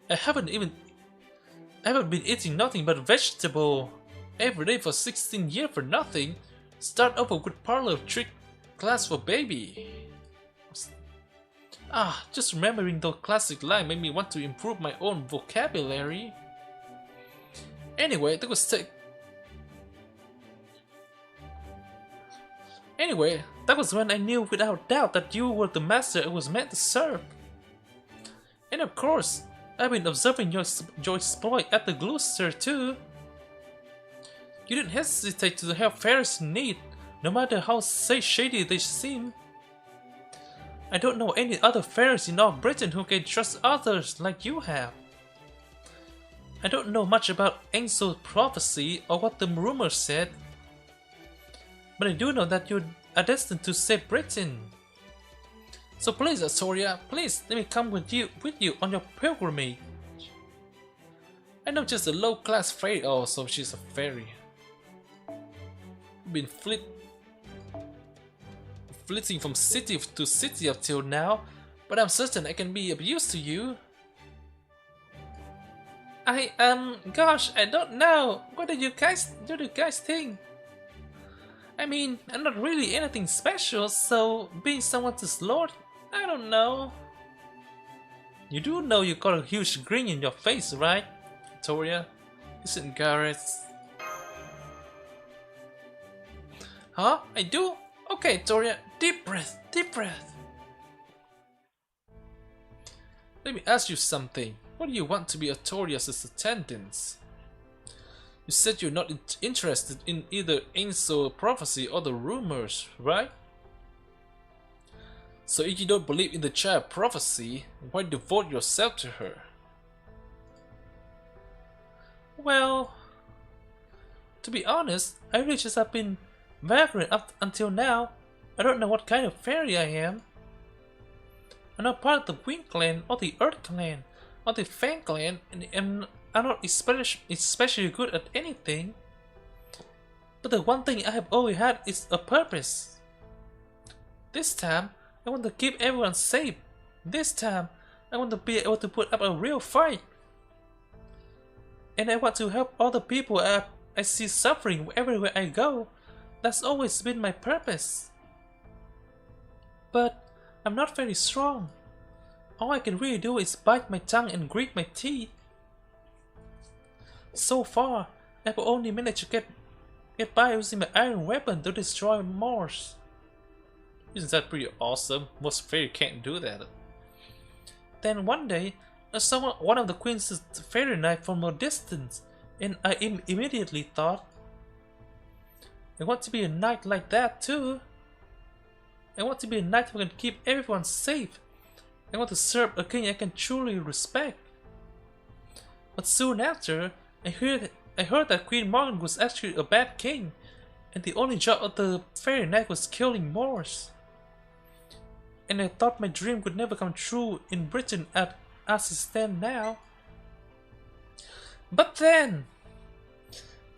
I haven't been eating nothing but vegetable every day for 16 years for nothing. Start over with parlor of trick class for baby. Ah, just remembering the classic line made me want to improve my own vocabulary. Anyway, that was when I knew without doubt that you were the master I was meant to serve. And of course, I've been observing your exploit at the Gloucester too. You didn't hesitate to help fairies in need, no matter how shady they seem. I don't know any other fairies in all Britain who can trust others like you have. I don't know much about Angel's prophecy or what the rumor said, but I do know that you are destined to save Britain. So please, Artoria, please let me come with you on your pilgrimage. I know just a low-class fairy. Oh, so she's a fairy. flitting from city to city up till now, but I'm certain I can be of use to you. Gosh, I don't know. What do you guys think? I mean, I'm not really anything special, so being someone's lord, I don't know. You do know you got a huge grin in your face, right, Victoria? Isn't Gareth? Huh? I do? Okay, Victoria, deep breath, deep breath. Let me ask you something. What do you want to be Artorias' attendants? You said you're not interested in either Ainsl's prophecy or the rumors, right? So if you don't believe in the child prophecy, why devote yourself to her? Well, to be honest, I really just have been vagrant up until now. I don't know what kind of fairy I am. I'm not part of the Wind Clan or the Earth Clan or the Fang Clan, and I'm not especially good at anything. But the one thing I have always had is a purpose. This time, I want to keep everyone safe. This time, I want to be able to put up a real fight. And I want to help all the people I see suffering everywhere I go. That's always been my purpose. But I'm not very strong. All I can really do is bite my tongue and grit my teeth. So far, I've only managed to get by using my iron weapon to destroy Mars. Isn't that pretty awesome? Most fairy can't do that. Then one day, I saw one of the queen's fairy knife from a distance, and I immediately thought, I want to be a knight like that too. I want to be a knight who can keep everyone safe. I want to serve a king I can truly respect. But soon after, I heard that Queen Morgan was actually a bad king, and the only job of the fairy knight was killing Moors. And I thought my dream could never come true in Britain as it stands now. But then,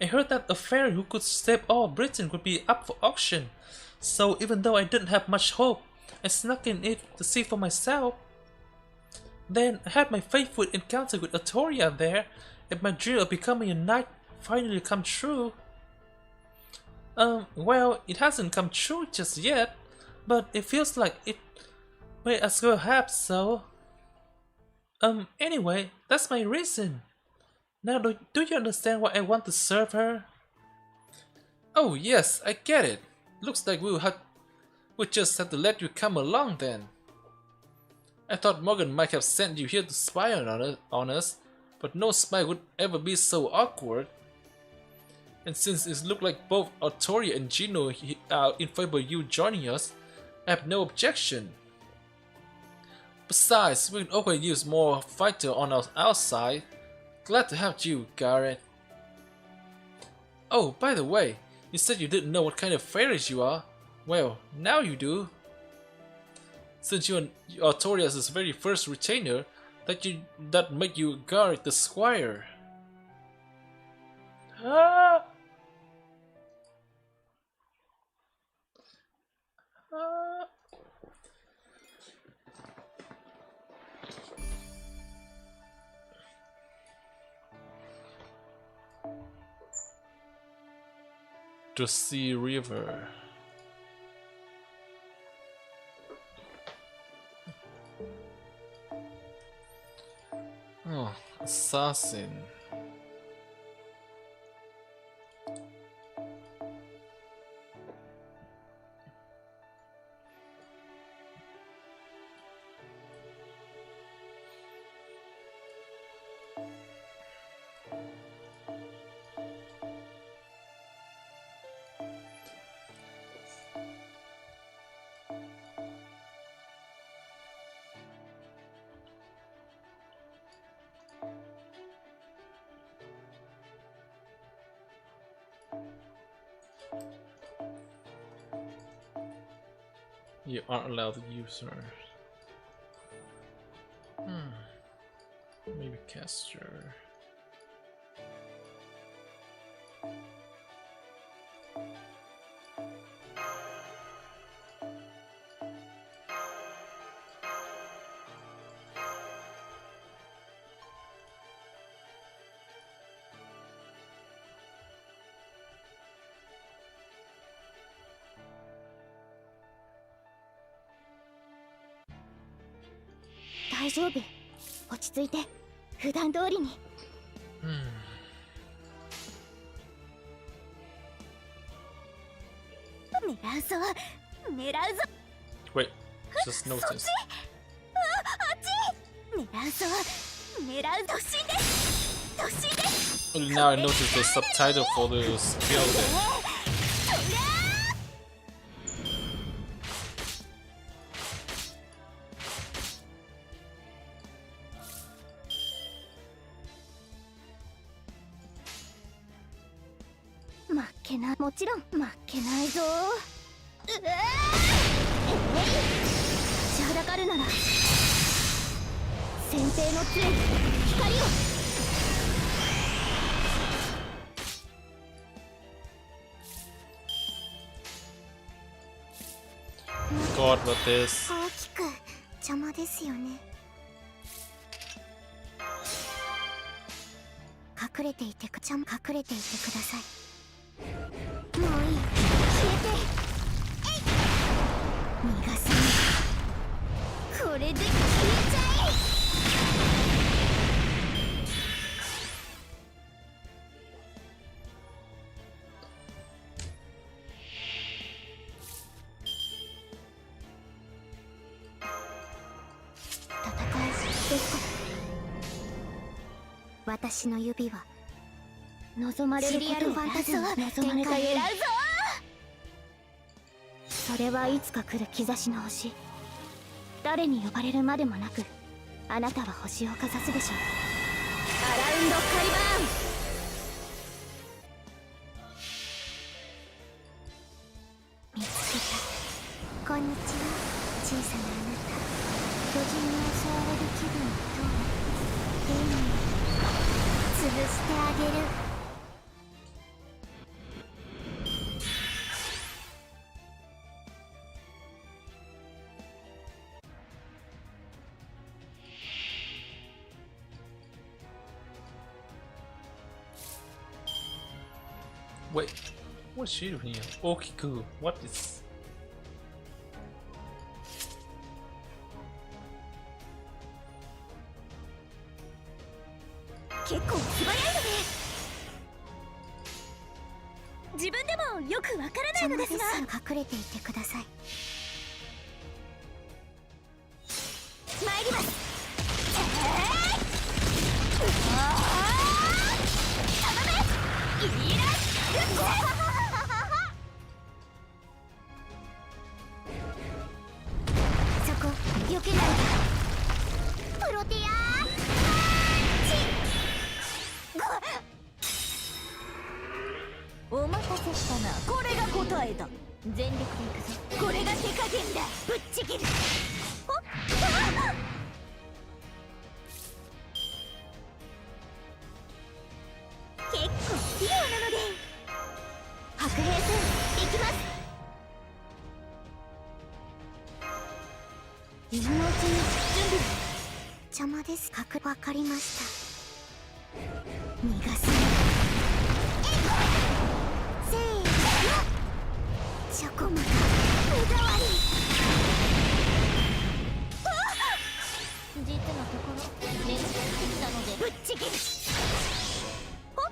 I heard that a fairy who could save all Britain would be up for auction. So even though I didn't have much hope, I snuck in it to see for myself. Then I had my fateful encounter with Artoria there, and my dream of becoming a knight finally come true. Well, it hasn't come true just yet, but it feels like it may as well have so. Anyway, that's my reason. Now do you understand why I want to serve her? Oh yes, I get it. Looks like we'll just have to let you come along then. I thought Morgan might have sent you here to spy on us, but no spy would ever be so awkward. And since it looked like both Artoria and Gino are in favor of you joining us, I have no objection. Besides, we can always use more fighter on our side. Glad to have you, Gareth. Oh, by the way, you said you didn't know what kind of fairies you are. Well, now you do. Since you're Artorias' very first retainer, that make you Gareth the Squire. Ah! Ah! The Sea River. Oh, assassin. You aren't allowed to use her. Maybe caster. 大丈夫。落ち着いて普段通りに。狙うぞ狙うぞ。 Wait, just noticed. あっち狙うぞ狙う。突進です突進です。 Only now I noticed the subtitle for the skill there. 負けな、もちろん負けないぞ。立ちはだかるなら先兵の杖に光を。 God, what this? 大きく邪魔ですよね。隠れていてください。もういい、消えて。逃がさない。これで消えちゃえ。私の指は望まれることをファンタズム、望まれた選うぞ。それはいつか来る兆しの星。誰に呼ばれるまでもなくあなたは星をかざすでしょう。アラウンドカリバーン。見つけた。こんにちは小さなあなた。巨人に襲われる気分と丁寧に潰してあげる。 Wait, what's she doing here? Okiku, what is? 結構素早いので自分でもよくわからないのですが、隠れていてください。参ります。頼めいらっそこ避けないで。プロテアお待たせしたな。これが答えだ。全力でいくぞ。これが手加減だ。ぶっちぎる。結構器用なので白兵戦いきます。今のうちに準備。邪魔です。わかりました。逃がす。せーの。チョコマが目障り。実のところ眠ってきたのでぶっちぎる。ほっ。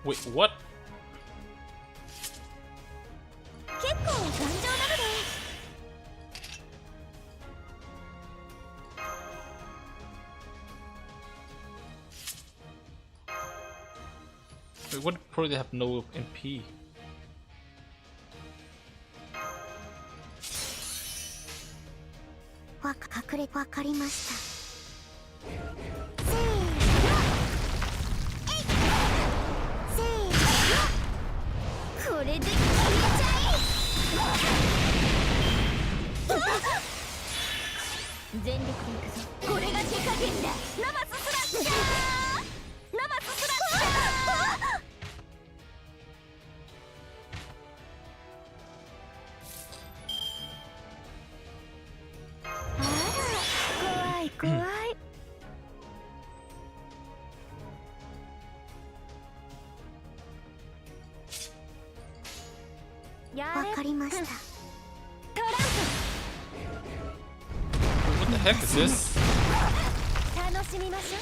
Wait, what? 結構頑丈なので。Wait, what probably have no MP? わかりました。せーの。せーの。これで消えちゃえ。全力でいくぞ。これが手加減だ。ナマススラッシャー。ナマススラッシャー。怖い怖い。わかりました。トランプ What the heck is this? 楽しみましょ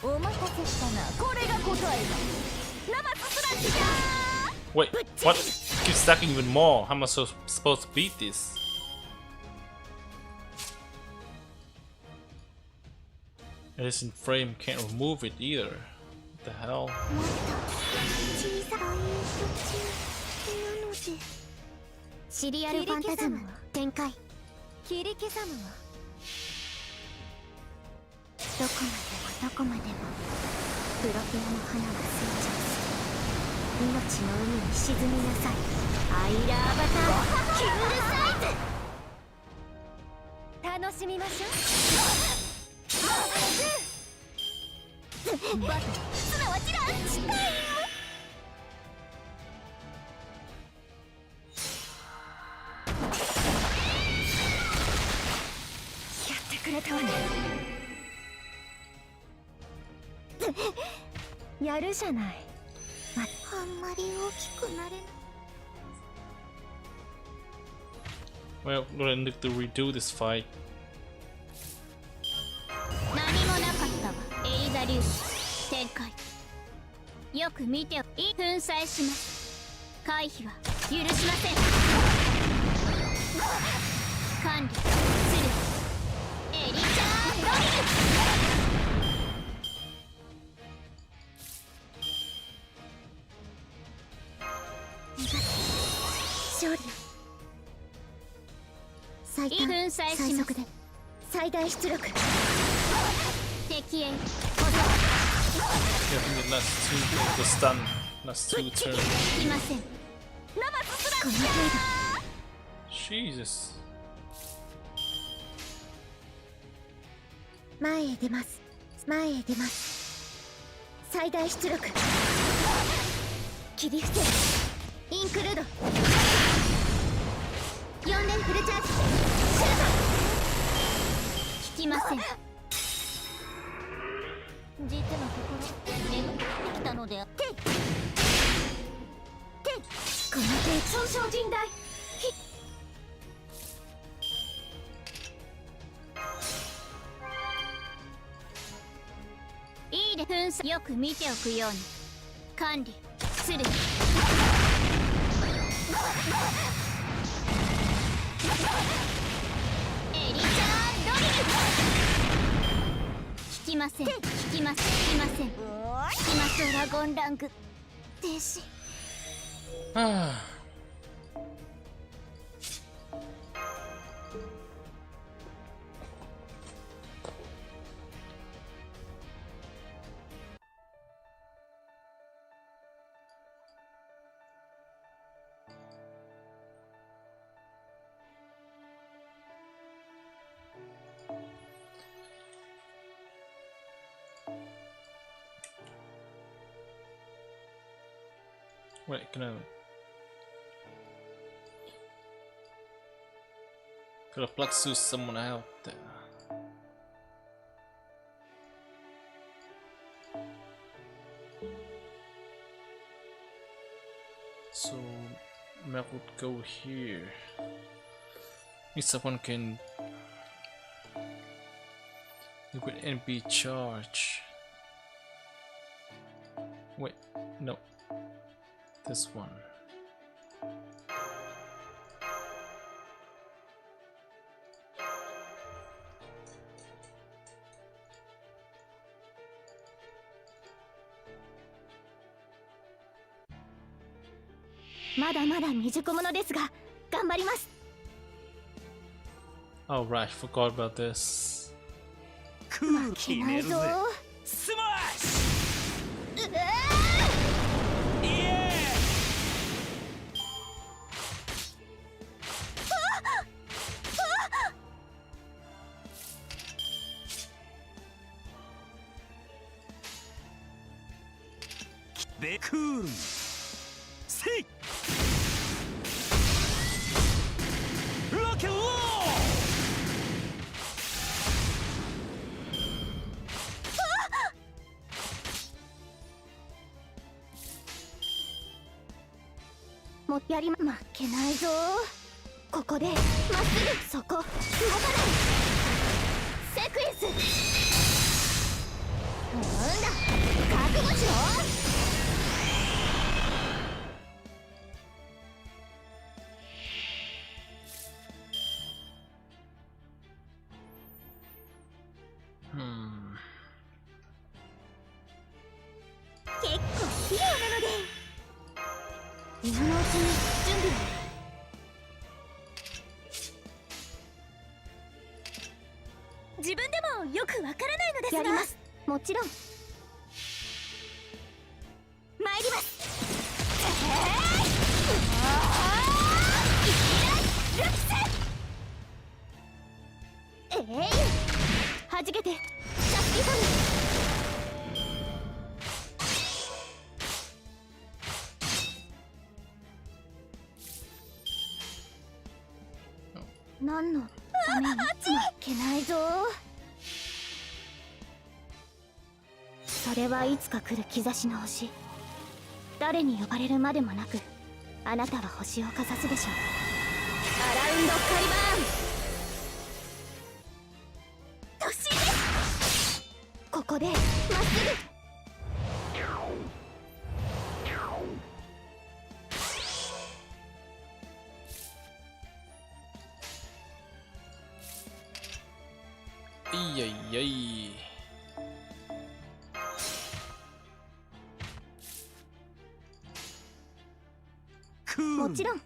う。お待たせしたな。これが答えだ。生すすらしだ。 Wait, what? Keep stacking even more. How am I supposed to beat this? It isn't frame, can't remove it either. What the hell? 小さいなので。シリアルファンタズム展開。切り刻むわ。どこまでもどこまでもプロテアの花は成長する。命の海に沈みなさい。アイラーバターキュールサイズ。楽しみましょう。バトルすなわちランチタイム。やってくれたわね。やるじゃない。あんまり大きくなれない。 Well, we're gonna need to redo this fight. 何もなかったわ。エリザリウス展開。よく見て。粉砕します。回避は許しません。管理する。エリチャードリル。勝利。最短最速で最大出力。敵へ Yeah, I think the last two the stun, last two turns. いません。生すすらこの程 Jesus. 度。前へ出ます。前へ出ます。最大出力。切り伏せる。インクルード。4連フルチャージ。シュート。効きません。実のところ眠くなってきたのであって。この程度損傷甚大。いいで噴射。よく見ておくように管理する。エリチャードリル。効きません。効きません。効きません。効きますドラゴンラング停止。 Wait, can I? Gotta plug to someone out there. So map would go here. If someone can liquid NP charge. Wait, no. This one.まだまだ未熟者ですが頑張ります。 Oh right, forgot about this. 負けないぞ。スマッシュ。ベクーンせいロケンローもやり負けないぞ。ここでまっすぐそこ動かない。セクエンスなんだ覚悟しろ。結構器用なので今のうちに準備を。自分でもよくわからないのですがやります。もちろん参ります。ルキセはじけてシャッピーフォル。何のために負けないぞ。それはいつか来る兆しの星。誰に呼ばれるまでもなくあなたは星をかざすでしょう。アラウンドカリバーン突進です。ここでまっすぐ。いやいやい。もちろん。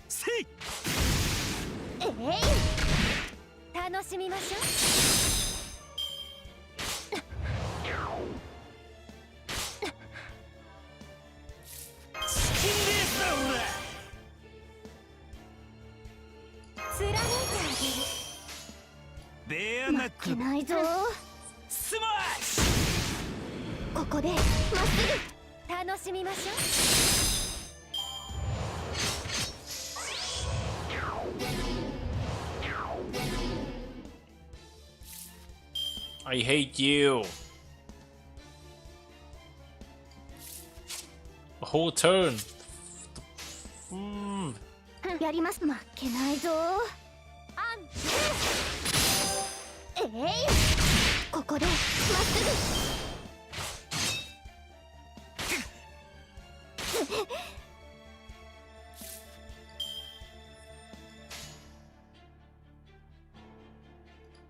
せい楽しみましょう。チキンレースだ貫いてあげる。ベアナック負けないぞ。スマッシここでまっすぐ楽しみましょう。I hate you. A whole turn. やります。負けないぞ。ここでまっす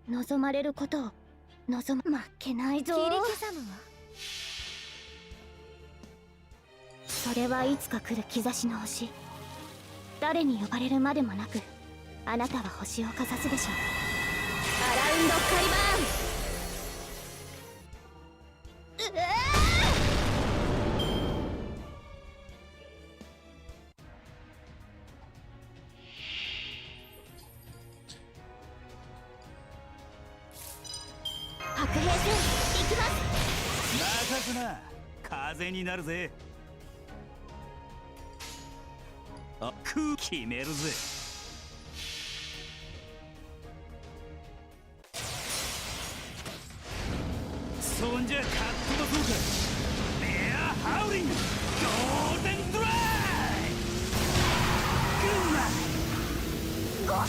ぐ。望まれることを負けないぞ。切り刻むわ。それはいつか来る兆しの星。誰に呼ばれるまでもなくあなたは星をかざすでしょう。アラウンドカリバーン。白兵戦行きます。任せな。風になるぜ。空決めるぜ。そんじゃカットの効果。ベアハウリングゴールデンドライグマ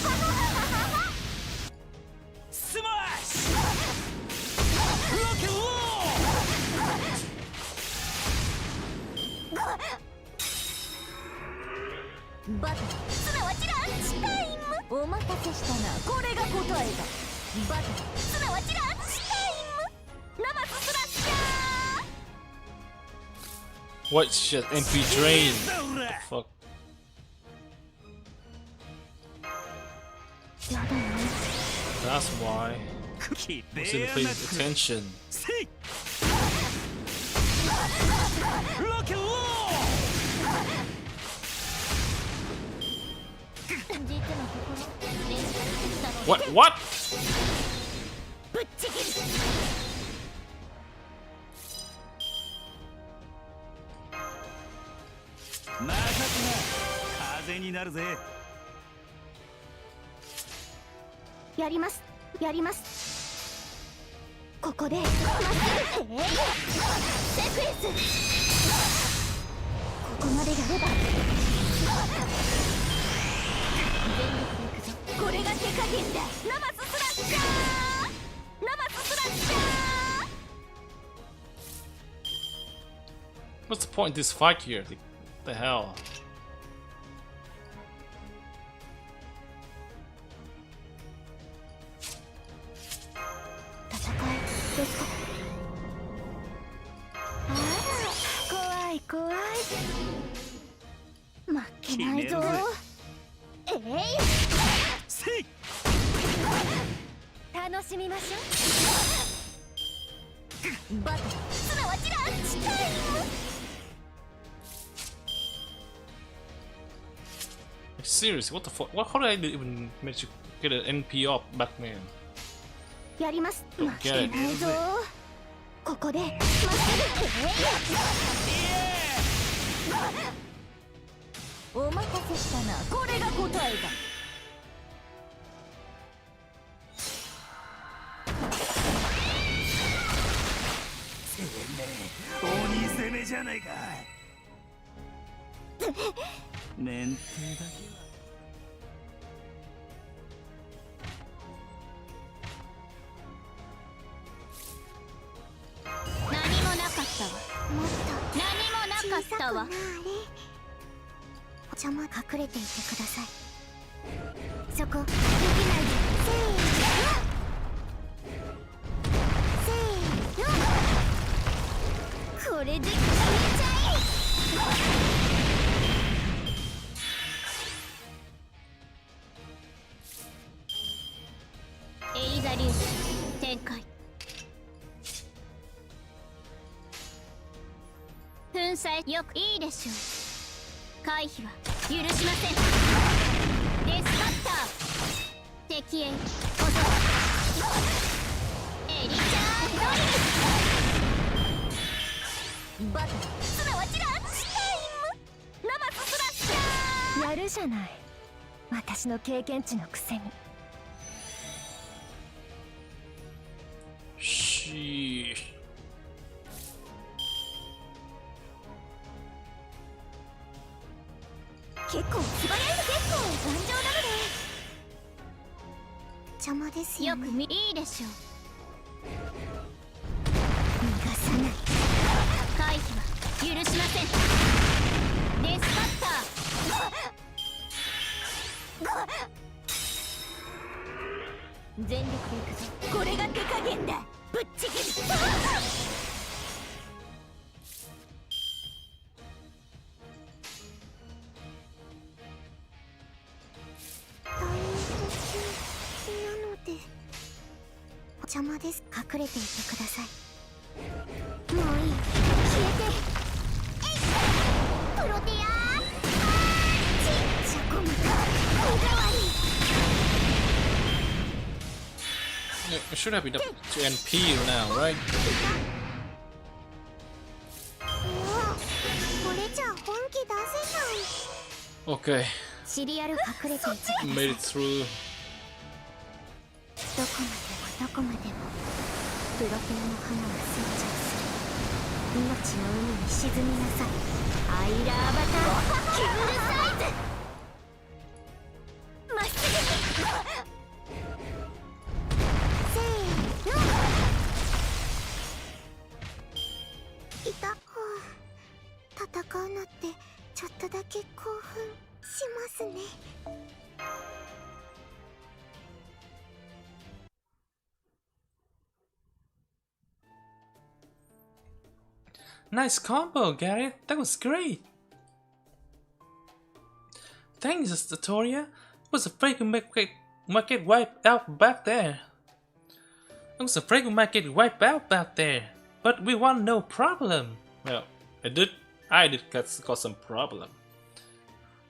スマッシュロケンローバトルすなわちランチタイム。お待たせしたな。これが答えだ。バトルすなわちランチタイム。ナマススラッシャー。 What shit? MP drain. Fuck. やだね。 That's why. キ Wasn't paying attention. せいロケンロー What? What? ぶっちぎる。任せな。風になるぜ。やりますやります。ここでまっすぐ。セクエンス。ここまでやればこれが手加減だ。ナマススラッシャー、ナマススラッシャー。 What's the point of this fight here? The hell? 戦いですか。あら、怖い怖い。負けないぞ。えい、せい。楽しみましょう。バトルすなわちランチタイム。 Seriously, what the fuck? How did I even manage to get an NP off back, man? やります。負 Don't け get it. ないぞ。ここでまっすぐ。お待たせしたな。これが答えだ。鬼攻めじゃないか。免停だけは。何もなかったわ。もっと何もなかったわ。邪魔隠れていてください。そこできないで。せーの。これで決めちゃえ。エイザリューシ展開。粉砕よくいいでしょう。回避は許しません。デスカッター敵へ補助。エリチャードリル。バトルすなわちランチタイム。ナマススラッシャー。やるじゃない、私の経験値のくせに。 Sheesh. 結構素早いの。結構頑丈なので邪魔ですよね。よくいいでしょう。逃がさない。回避は許しません。デスカッター。全力でいくぞ。これが手加減だ。ぶっちぎり。邪魔です。隠れていてください。もういい。消えて。えい。プロテアー。ちっちゃこむか。おかわり。 Yeah, it should have enough to NP you now, right? これじゃ本気出せない。 Okay, シリアル隠れていてください。 made it through. どこまでもどこまでもプロテアの花が成長する。命の海に沈みなさい。アイラーバターキュールサイズ。まっすぐ。せーの。いた。戦うのってちょっとだけ興奮しますね。 Nice combo, Gary. That was great. Thanks, Astoria. It was afraid we might get wiped out back there. I was afraid we might get wiped out back there, but we won no problem. Well, I did got some problem.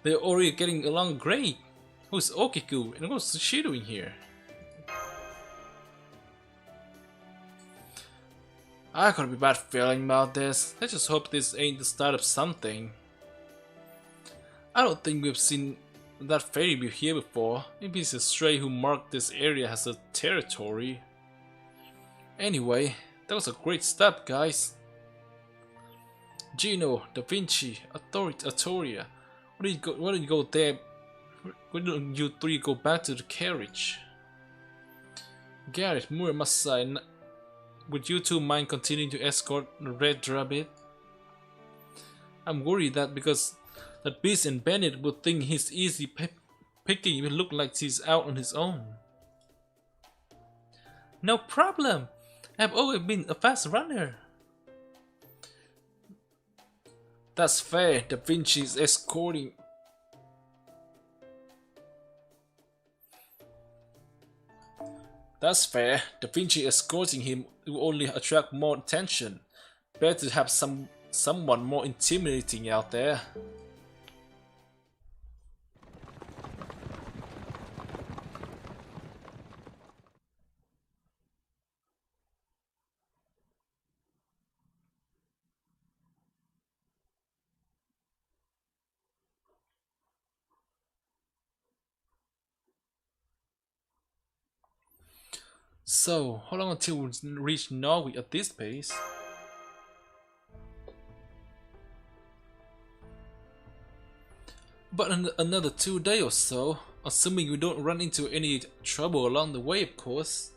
They're already getting along great. Who's Okiku and what's she doing here? I got a bad feeling about this. Let's just hope this ain't the start of something. I don't think we've seen that fairy here before. Maybe it's a stray who marked this area as a territory. Anyway, that was a great step, guys. Gino, Da Vinci, Astoria, Why don't you go there? Why don't you three go back to the carriage? Garrett, Moore, Masai, would you two mind continuing to escort the Red Rabbit? I'm worried that because that Beast and Bennett would think he's easy picking, it will look like he's out on his own. No problem. I've always been a fast runner. That's fair. Da Vinci is escorting. That's fair. Da Vinci escorting him will only attract more attention. Better to have someone more intimidating out there. So, how long until we reach Norwich at this pace? But another 2 days or so, assuming we don't run into any trouble along the way, of course.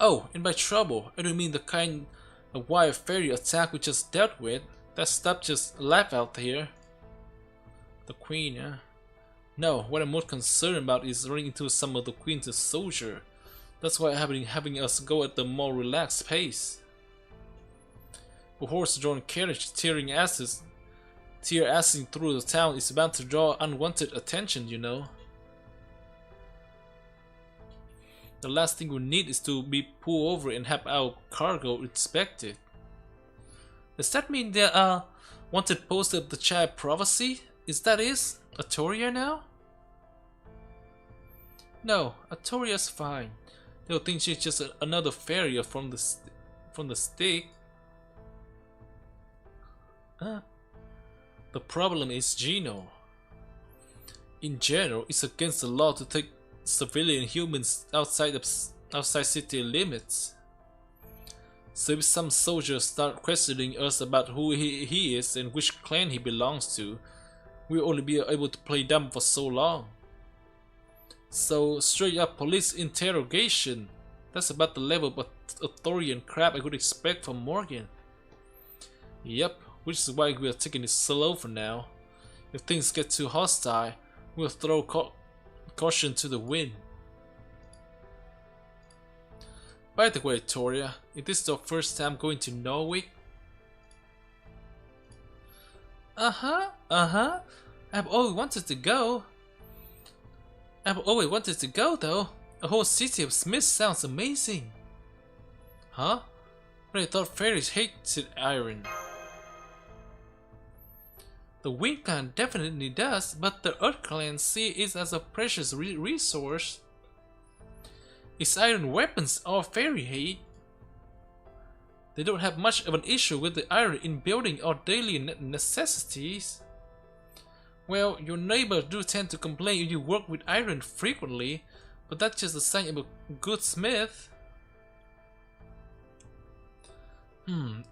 Oh, and by trouble, I don't mean the kind of wild fairy attack we just dealt with. That stuff just laughed out here. The Queen, yeah. No, what I'm more concerned about is running into some of the Queen's soldiers. That's why I've been having us go at the more relaxed pace. A horse-drawn carriage tearing asses through the town is bound to draw unwanted attention, you know. The last thing we need is to be pulled over and have our cargo inspected. Does that mean there are wanted posters of the Child Prophecy? Is that it? Atoria now? No, Atoria's fine. They'll think she's just another fairy from the stick. The problem is Gino. In general, it's against the law to take civilian humans outside city limits. So if some soldiers start questioning us about who he is and which clan he belongs to, we'll only be able to play dumb for so long. So straight up police interrogation. That's about the level of authority crap I could expect from Morgan. Yep, which is why we are taking it slow for now. If things get too hostile, we'll throw caution to the wind. By the way, Toria, is this your first time going to Norwich? I've always wanted to go. Though. A whole city of Smiths sounds amazing. Huh? But I thought fairies hated iron. The Wind Clan definitely does, but the Earth Clan see it as a precious resource. It's iron weapons or fairy hate. They don't have much of an issue with the iron in building or daily necessities. Well, your neighbors do tend to complain you work with iron frequently, but that's just a sign of a good smith.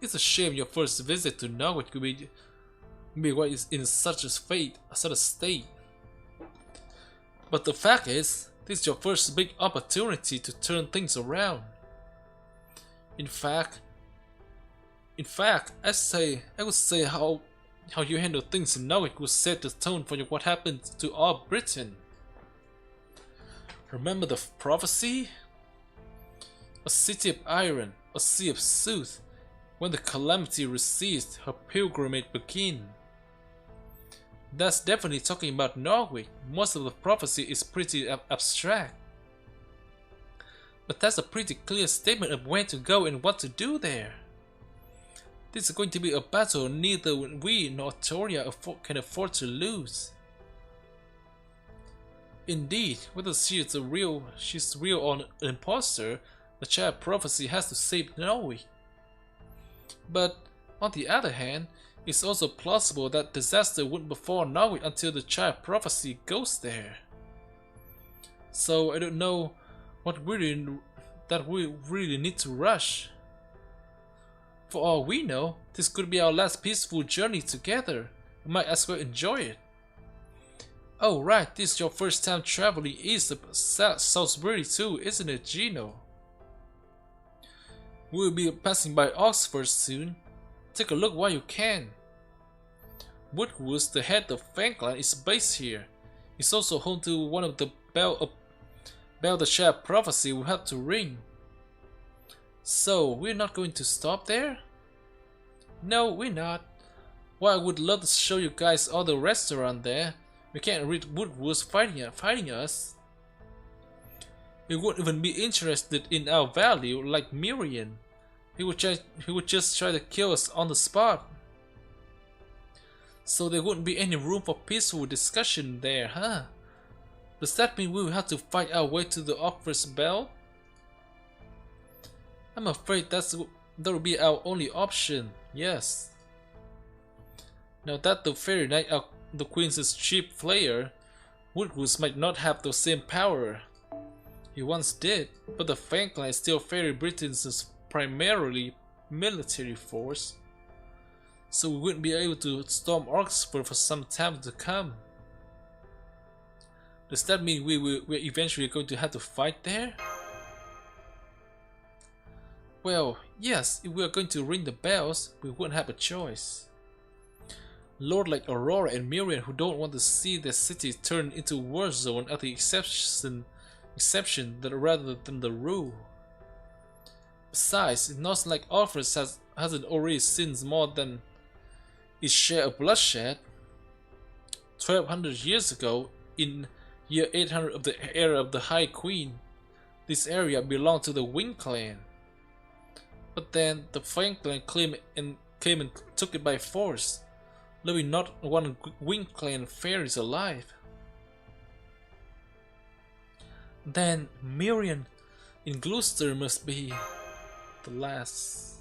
It's a shame your first visit to Norwich could be what is in such a state. But the fact is, this is your first big opportunity to turn things around. In fact, I would say how you handle things in Norwich will set the tone for what happened to all Britain. Remember the prophecy? A city of iron, a sea of sooth. When the calamity recedes, her pilgrimage begins. That's definitely talking about Norwich. Most of the prophecy is pretty abstract. But that's a pretty clear statement of where to go and what to do there. This is going to be a battle neither we nor Toria can afford to lose. Indeed, whether she's real or an imposter, the Child Prophecy has to save Norwich. But on the other hand, it's also plausible that disaster wouldn't befall Norwich until the Child Prophecy goes there. So I don't know that we really need to rush. For all we know, this could be our last peaceful journey together. We might as well enjoy it. Oh right, this is your first time traveling east of Salisbury too, isn't it, Gino? We'll be passing by Oxford soon. Take a look while you can. Woodwoods, the head of Frankland, is based here. It's also home to one of the Beltshire prophecy we have to ring. So, we're not going to stop there? No, we're not. Well, I would love to show you guys all the restaurant there. We can't read Woodwoods fighting us. He wouldn't even be interested in our value like Miriam. He would just try to kill us on the spot. So there wouldn't be any room for peaceful discussion there, huh? Does that mean we will have to fight our way to the Lostbelt? I'm afraid that will be our only option, yes. Now that the Fairy Knight are the Queen's chief player, Woodwoods might not have the same power. He once did, but the Frankland is still Fairy Britain's primarily military force. So we wouldn't be able to storm Oxford for some time to come. Does that mean we're eventually going to have to fight there? Well, yes, if we are going to ring the bells, we wouldn't have a choice. Lord like Aurora and Miriam, who don't want to see their city turned into a war zone, are the exception rather than the rule. Besides, it's not like Oxford hasn't already seen more than its share of bloodshed. 1200 years ago, in year 800 of the era of the High Queen, this area belonged to the Wing clan. But then the Frankland came and took it by force, leaving not one Wing clan fairies alive. Then Miriam in Gloucester must be the last.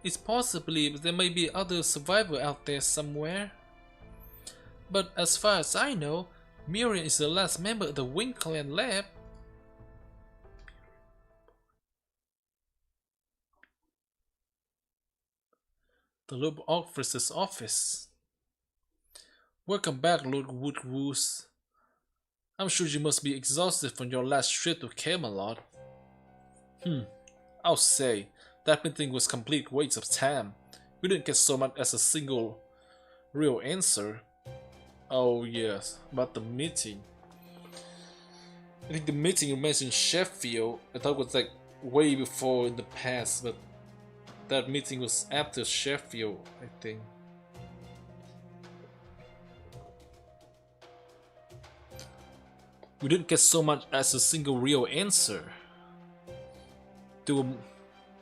It's possibly there may be other survivor out there somewhere. But as far as I know, Miriam is the last member of the Wing clan left. The Lord Oxford's office. Welcome back, Lord Woodwoods. I'm sure you must be exhausted from your last trip to Camelot. I'll say, that meeting was a complete waste of time. We didn't get so much as a single real answer. Oh yes, about the meeting. I think the meeting you mentioned Sheffield, I thought was like way before in the past, but that meeting was after Sheffield, I think. We didn't get so much as a single real answer. There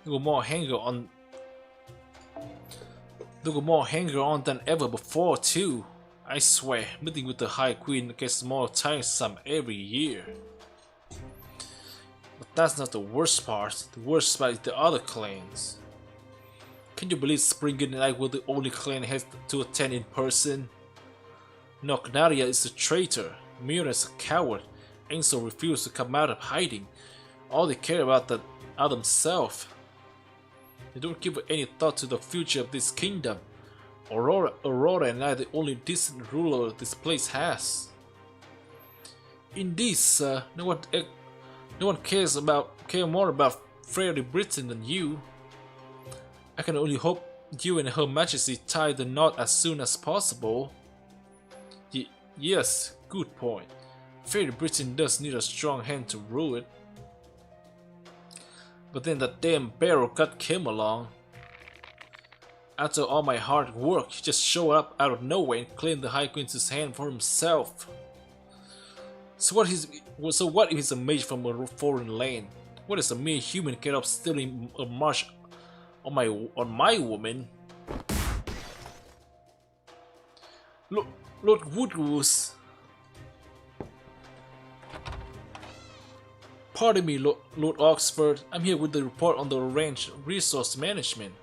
were more hanger-on than ever before too. I swear, meeting with the High Queen gets more tiresome every year. But that's not the worst part. The worst part is the other clans. Can you believe Springen and I were the only clan has to attend in person? Nocnaria is a traitor, Mira is a coward, Ansel refused to come out of hiding. All they care about are themselves. They don't give any thought to the future of this kingdom. Aurora and I are the only decent ruler this place has. Indeed, sir, no one cares more about Fairy Britain than you. I can only hope you and Her Majesty tie the knot as soon as possible. Yes, good point. Fairy Britain does need a strong hand to rule it. But then that damn barrel cut came along. After all my hard work, he just showed up out of nowhere and claimed the High Queen's hand for himself. So what if he's a mage from a foreign land? What is a mere human get up stealing a march on my woman? Lord Woodwoods. Pardon me, Lord Oxford. I'm here with the report on the range resource management.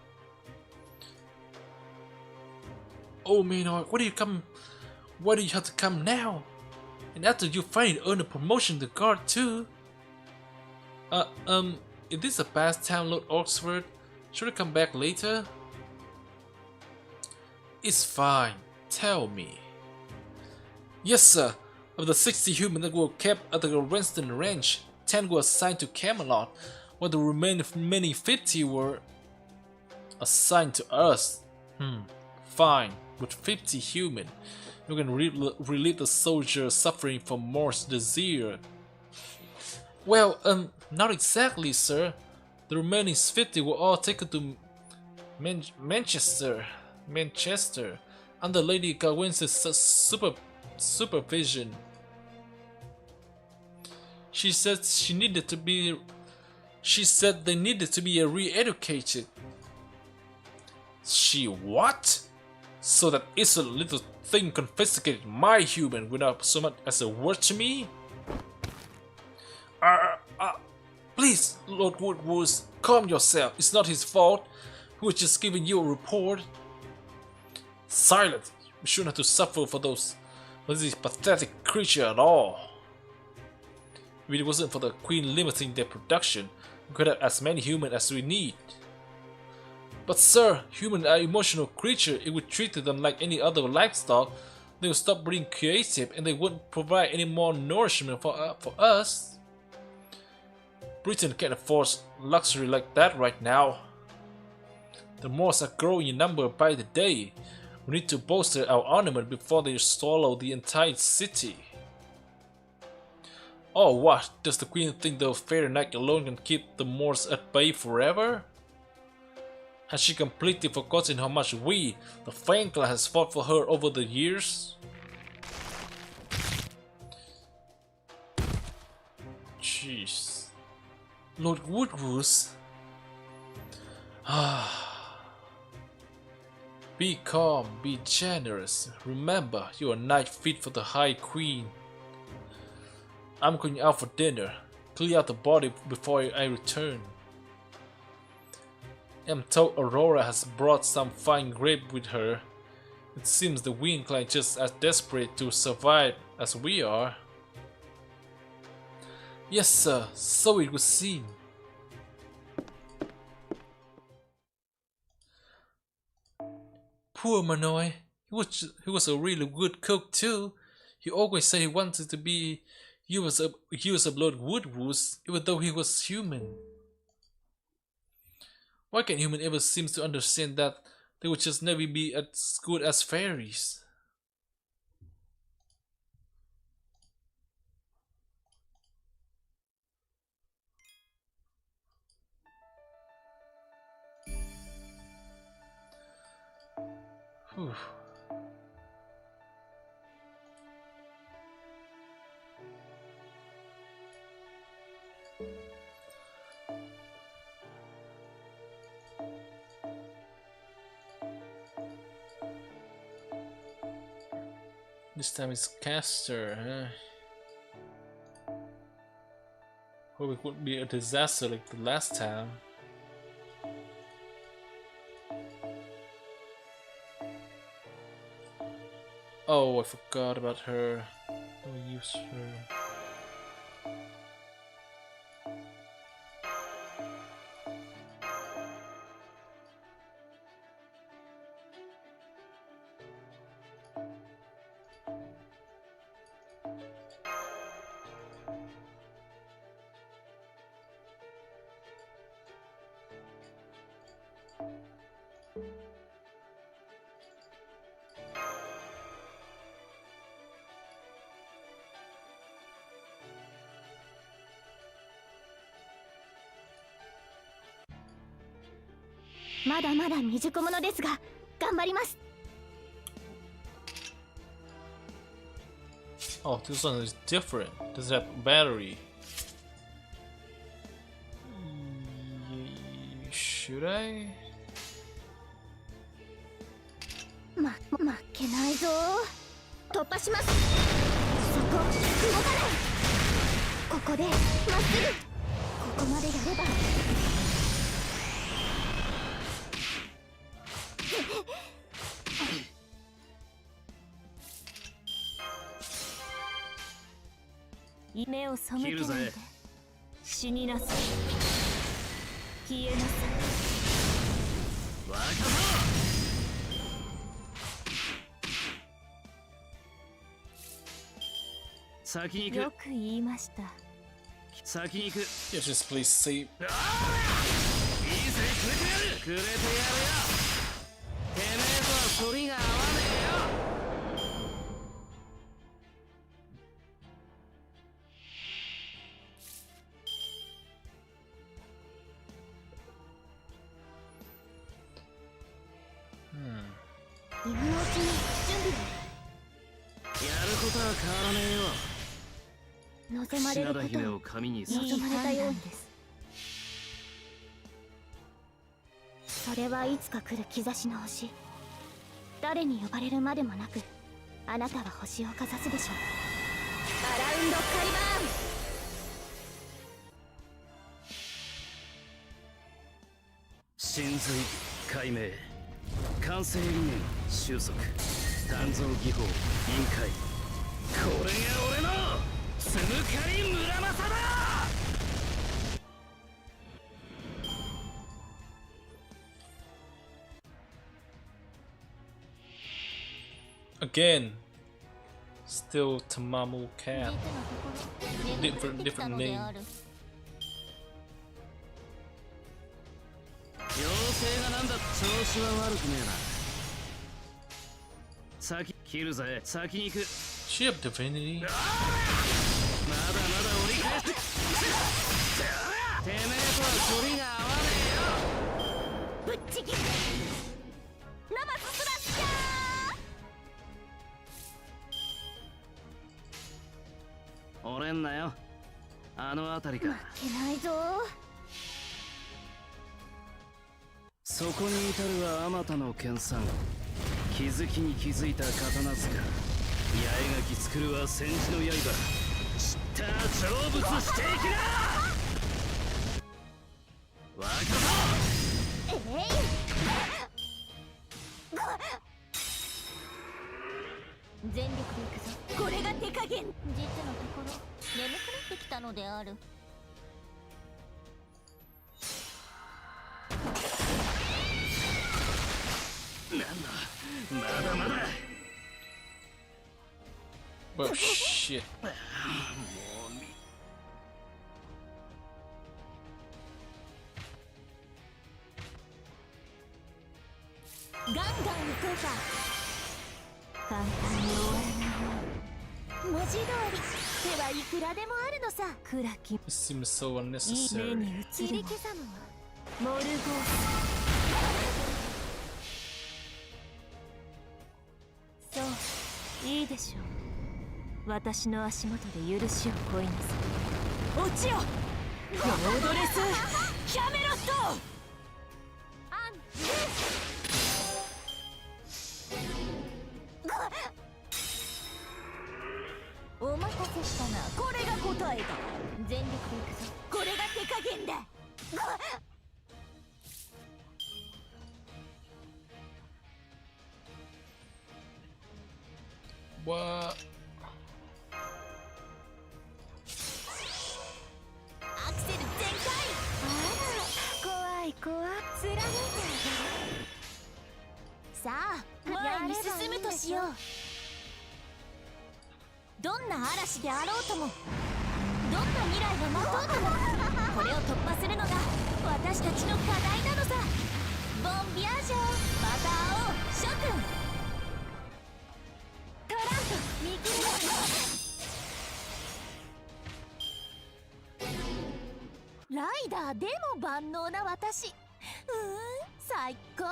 Oh Maynard, why do you have to come now? And after you finally earn a promotion to guard too? Is this a past town, Lord Oxford? Should I come back later? It's fine. Tell me. Yes, sir. Of the 60 humans that were kept at the Renston Ranch, 10 were assigned to Camelot, while the remaining 50 were assigned to us. Fine. With 50 human, you can relieve the soldier suffering from Morse disease. Well, not exactly, sir. The remaining 50 were all taken to Manchester, under Lady Gawain's supervision. She said they needed to be re-educated. She what? So that innocent little thing confiscated my human without so much as a word to me? Please, Lord Woodward, calm yourself. It's not his fault. He was just giving you a report. Silence. We shouldn't have to suffer for this pathetic creature at all. If it wasn't for the Queen limiting their production, we could have as many humans as we need. But sir, humans are emotional creatures. If we treated them like any other livestock, they would stop being creative and they wouldn't provide any more nourishment for us. Britain can't afford luxury like that right now. The Moors are growing in number by the day. We need to bolster our armament before they swallow the entire city. Oh what, does the Queen think the Fair Knight alone can keep the Moors at bay forever? Has she completely forgotten how much we, the Fang Clan, has fought for her over the years? Jeez. Lord Woodward. Be calm, be generous. Remember, you are knight fit for the High Queen. I'm going out for dinner. Clear out the body before I return. I'm told Aurora has brought some fine grape with her. It seems the Wind Clan just as desperate to survive as we are. Yes, sir, so it would seem. Poor Manoy. He was a really good cook too. He always said he wanted to be used of Lord Woodward, even though he was human. Why can't human ever seem to understand that they would just never be as good as fairies? Whew. This time it's Caster, huh? Hope it wouldn't be a disaster like the last time. Oh, I forgot about her. I'll use her. Oh, this one is different. Does it have battery? Should I? 負けないぞ。突破します。そこ動かない。ここでまっすぐ。ここまでやれば。目を背けないで死になさい消えなさい先に行く。よく言いました。先に行く。 Yeah, just please see. いいぜ、くれてやる。くれてやるよ。てめえとは反りが合わねえよ。今のうちに準備やることは変わらねえよ。を望まれる品田姫をことを神に望まれたようにです。それはいつか来る兆しの星。誰に呼ばれるまでもなく、あなたは星をかざすでしょう。アラウンドカリバーン。神髄解明、完成理念収束、鍛造技法臨界。これが俺のつむかり村正だ。Again, still Tamamu Cap. Different name. 妖精がなんだ。調子は悪くねえな。先切るぜ。先に行く。 She have divinity. まだまだ折り返す。てめえとは反りが合わねぶっちぎる。ナマススラッシャえよ。折れんなよ。あの辺りか。ー。負けないぞ。そこに至るはあまたの研鑽。気づきに気づいた刀塚。八重垣作るは戦時の刃。知った成仏していきな。若造。全力で行くぞ。これが手加減。実のところ眠くなってきたのである。なんだ、まだまだ。 Oh shit. ガンガン行こうか。簡単に終わらないよ。文字通り手はいくらでもあるのさ。暗き It seems so いい目 unnecessary. に映る切り刻むわ。モルゴース。そういいでしょう。私の足元で許しを乞いなさい。落ちよゴードレスキャメロット。アンお待たせしたな。これが答えだ。全力でいくぞ。これが手加減だ。What? アクセル全開。あら怖い怖い。貫いてあげる。さあ前に進むとしよう。どんな嵐であろうとも、どんな未来が待とうとも、これを突破するのが私たちの課題なのさ。ボンビアージョまた会おう諸君。トランプ見切れだ。ライダーでも万能な私。最高。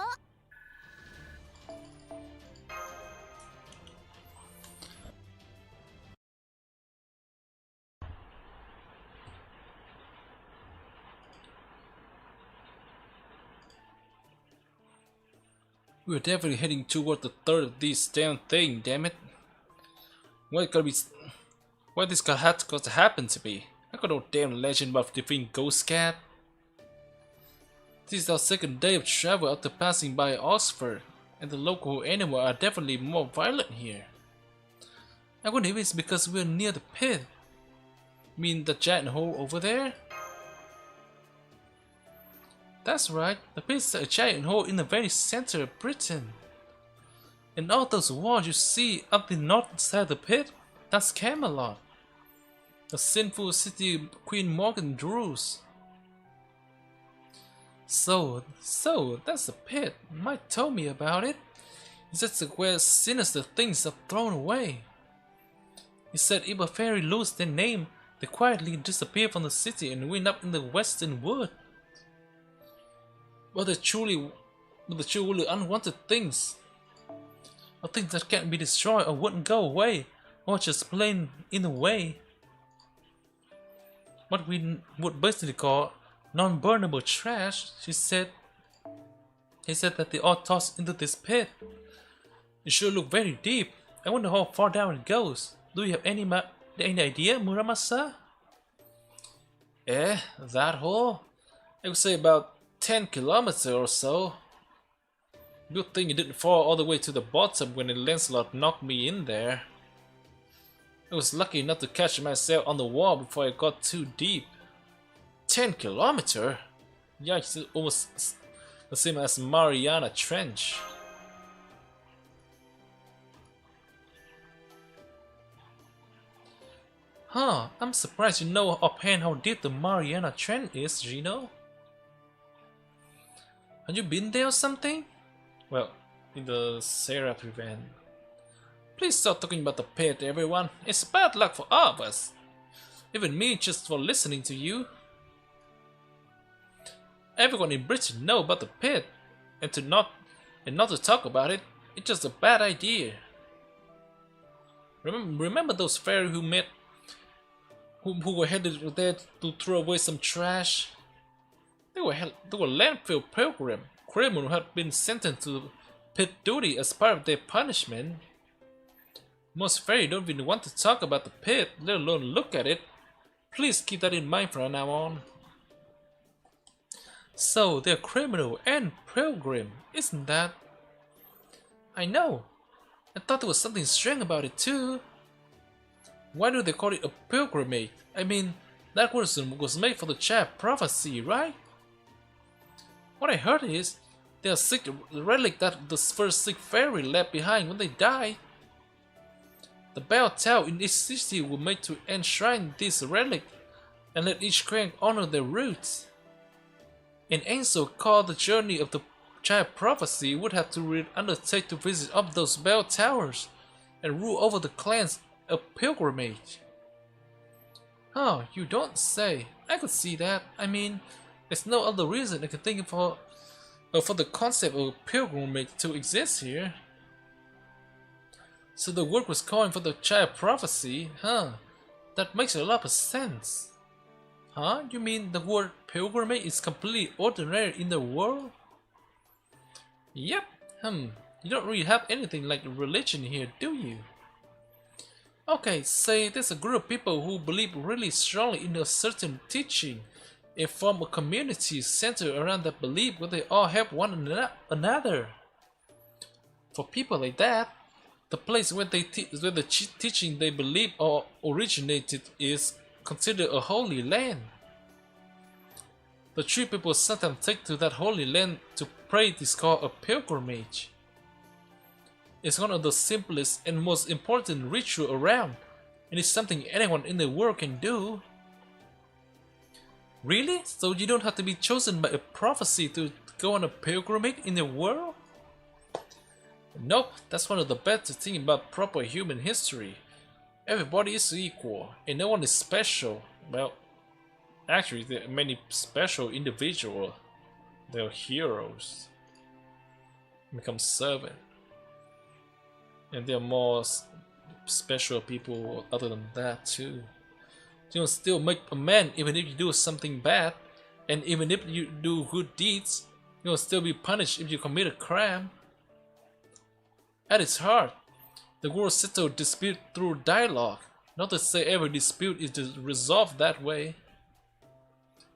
We're definitely heading toward the third of this damn thing, damn it. What gotta be... What this got to happen to me? I got no damn legend about defeating Ghost Cat. This is our second day of travel after passing by Oxford, and the local animals are definitely more violent here. I wonder if it's because we're near the pit. Mean the giant hole over there? That's right. The pit is a giant hole in the very center of Britain. And all those walls you see up the north side of the pit, that's Camelot. The sinful city Queen Morgan rules. So that's the pit. Mike told me about it. He said it's where sinister things are thrown away. He said if a fairy lose their name, they quietly disappear from the city and wind up in the western wood. But the truly unwanted things, or things that can't be destroyed or wouldn't go away, or just plain in the way. What we would basically call non-burnable trash, he said that they all tossed into this pit. It should look very deep. I wonder how far down it goes. Do you have any idea, Muramasa? That hole? I would say about 10 kilometers or so. Good thing it didn't fall all the way to the bottom when the landslide knocked me in there. I was lucky enough to catch myself on the wall before I got too deep. 10 kilometers? Yeah, it's almost the same as Mariana Trench. Huh, I'm surprised you know offhand how deep the Mariana Trench is, Gino. Have you been there or something? Well, in the Seraph event. Please stop talking about the pit, everyone. It's bad luck for all of us. Even me, just for listening to you. Everyone in Britain know about the pit, and not to talk about it, it's just a bad idea. Remember those fairies who were headed there to throw away some trash? They were landfill pilgrims. Criminals had been sentenced to pit duty as part of their punishment. Most fairies don't even want to talk about the pit, let alone look at it. Please keep that in mind from now on. So they're criminal and pilgrim, isn't that? I know. I thought there was something strange about it too. Why do they call it a pilgrimage? I mean, that word was made for the child prophecy, right? What I heard is they are sick relic that the first sick fairy left behind when they died. The bell tower in each city were made to enshrine this relic and let each clan honor their roots. An angel called the journey of the child prophecy would have to undertake to visit up those bell towers and rule over the clans of pilgrimage. Oh, you don't say. I could see that. I mean, there's no other reason I can think of for the concept of pilgrimage to exist here. So the word was calling for the child prophecy, huh? That makes a lot of sense. Huh? You mean the word pilgrimage is completely ordinary in the world? Yep. You don't really have anything like religion here, do you? Okay, say there's a group of people who believe really strongly in a certain teaching, and form a community centered around that belief where they all help one another. For people like that, the place where the teaching they believe or originated is considered a holy land. The tree people sometimes take to that holy land to pray is called a pilgrimage. It's one of the simplest and most important ritual around, and it's something anyone in the world can do. Really? So you don't have to be chosen by a prophecy to go on a pilgrimage in the world? Nope, that's one of the better things about proper human history. Everybody is equal, and no one is special. Well, actually there are many special individuals. They're heroes. Become servant. And there are more special people other than that too. You will still make a man even if you do something bad, and even if you do good deeds, you will still be punished if you commit a crime. At its heart, the world settles dispute through dialogue, not to say every dispute is resolved that way.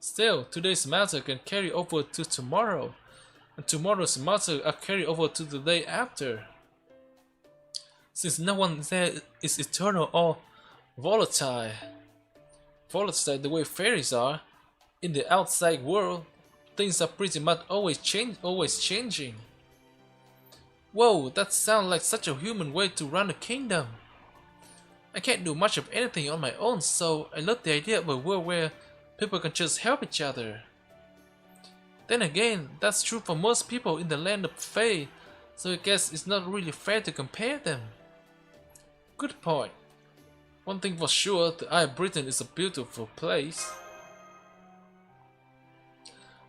Still, today's matter can carry over to tomorrow, and tomorrow's matter are carried over to the day after. Since no one there is eternal or volatile the way fairies are, in the outside world, Things are pretty much always changing. Whoa, that sounds like such a human way to run a kingdom. I can't do much of anything on my own, so I love the idea of a world where people can just help each other. Then again, that's true for most people in the land of Fae, so I guess it's not really fair to compare them. Good point. One thing for sure, the Isle of Britain is a beautiful place.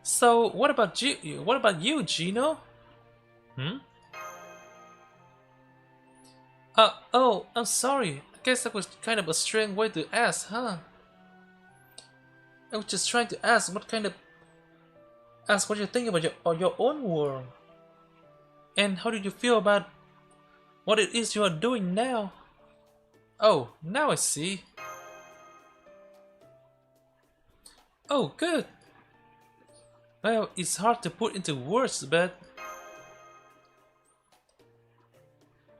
So, what about you, Gino? Oh, I'm sorry. I guess that was kind of a strange way to ask, huh? I was just trying to ask what you think about your own world. And how did you feel about what it is you are doing now? Oh, now I see. Oh, good. Well, it's hard to put into words, but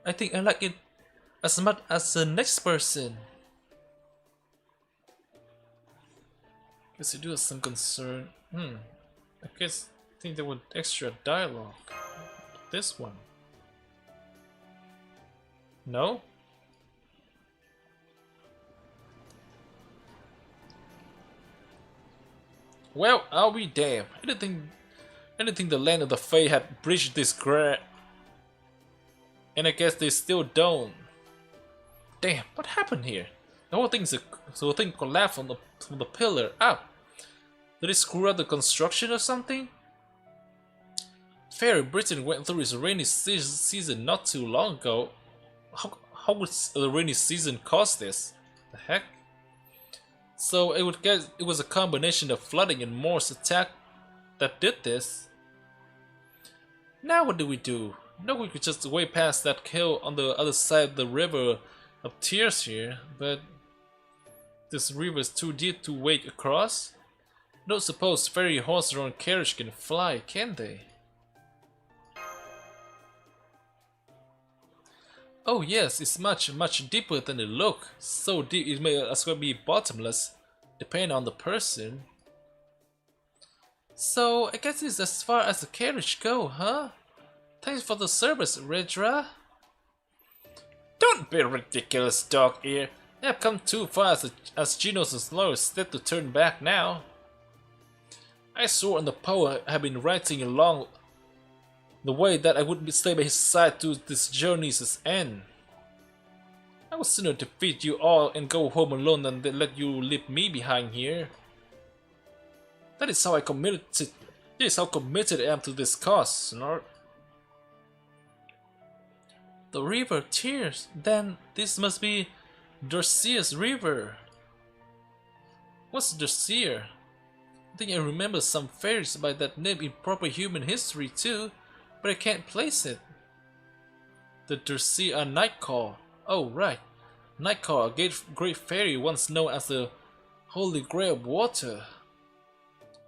I think I like it as much as the next person. Guess you do have some concern. I guess I think there was extra dialogue. This one. No? Well, I'll be damned. I didn't think the land of the Fae had breached this and I guess they still don't. Damn, what happened here? The whole thing collapsed from the pillar up. Did it screw up the construction or something? Fairy Britain went through its rainy season not too long ago. How would the rainy season cause this? The heck? So I would guess it was a combination of flooding and Morse attack that did this. Now what do we do? No, we could just way past that hill on the other side of the river of tears here, but this river is too deep to wade across. Don't suppose fairy horse-drawn carriage can fly, can they? Oh yes, it's much deeper than it looks. So deep it may as well be bottomless, depending on the person. So I guess it's as far as the carriage go, huh? Thanks for the service, Redra. Don't be ridiculous, dog ear. I have come too far as Gino's lawyer said to turn back now. I swore on the power I have been writing along the way that I would stay by his side to this journey's end. I would sooner defeat you all and go home alone than let you leave me behind here. That is how committed I am to this cause, Snort. The river tears. Then this must be Dorseer's river. What's Dorseer? I think I remember some fairies by that name in proper human history too, but I can't place it. The Dorseer are Nightcall. Oh right, Nightcall, a great fairy once known as the Holy Grail of Water.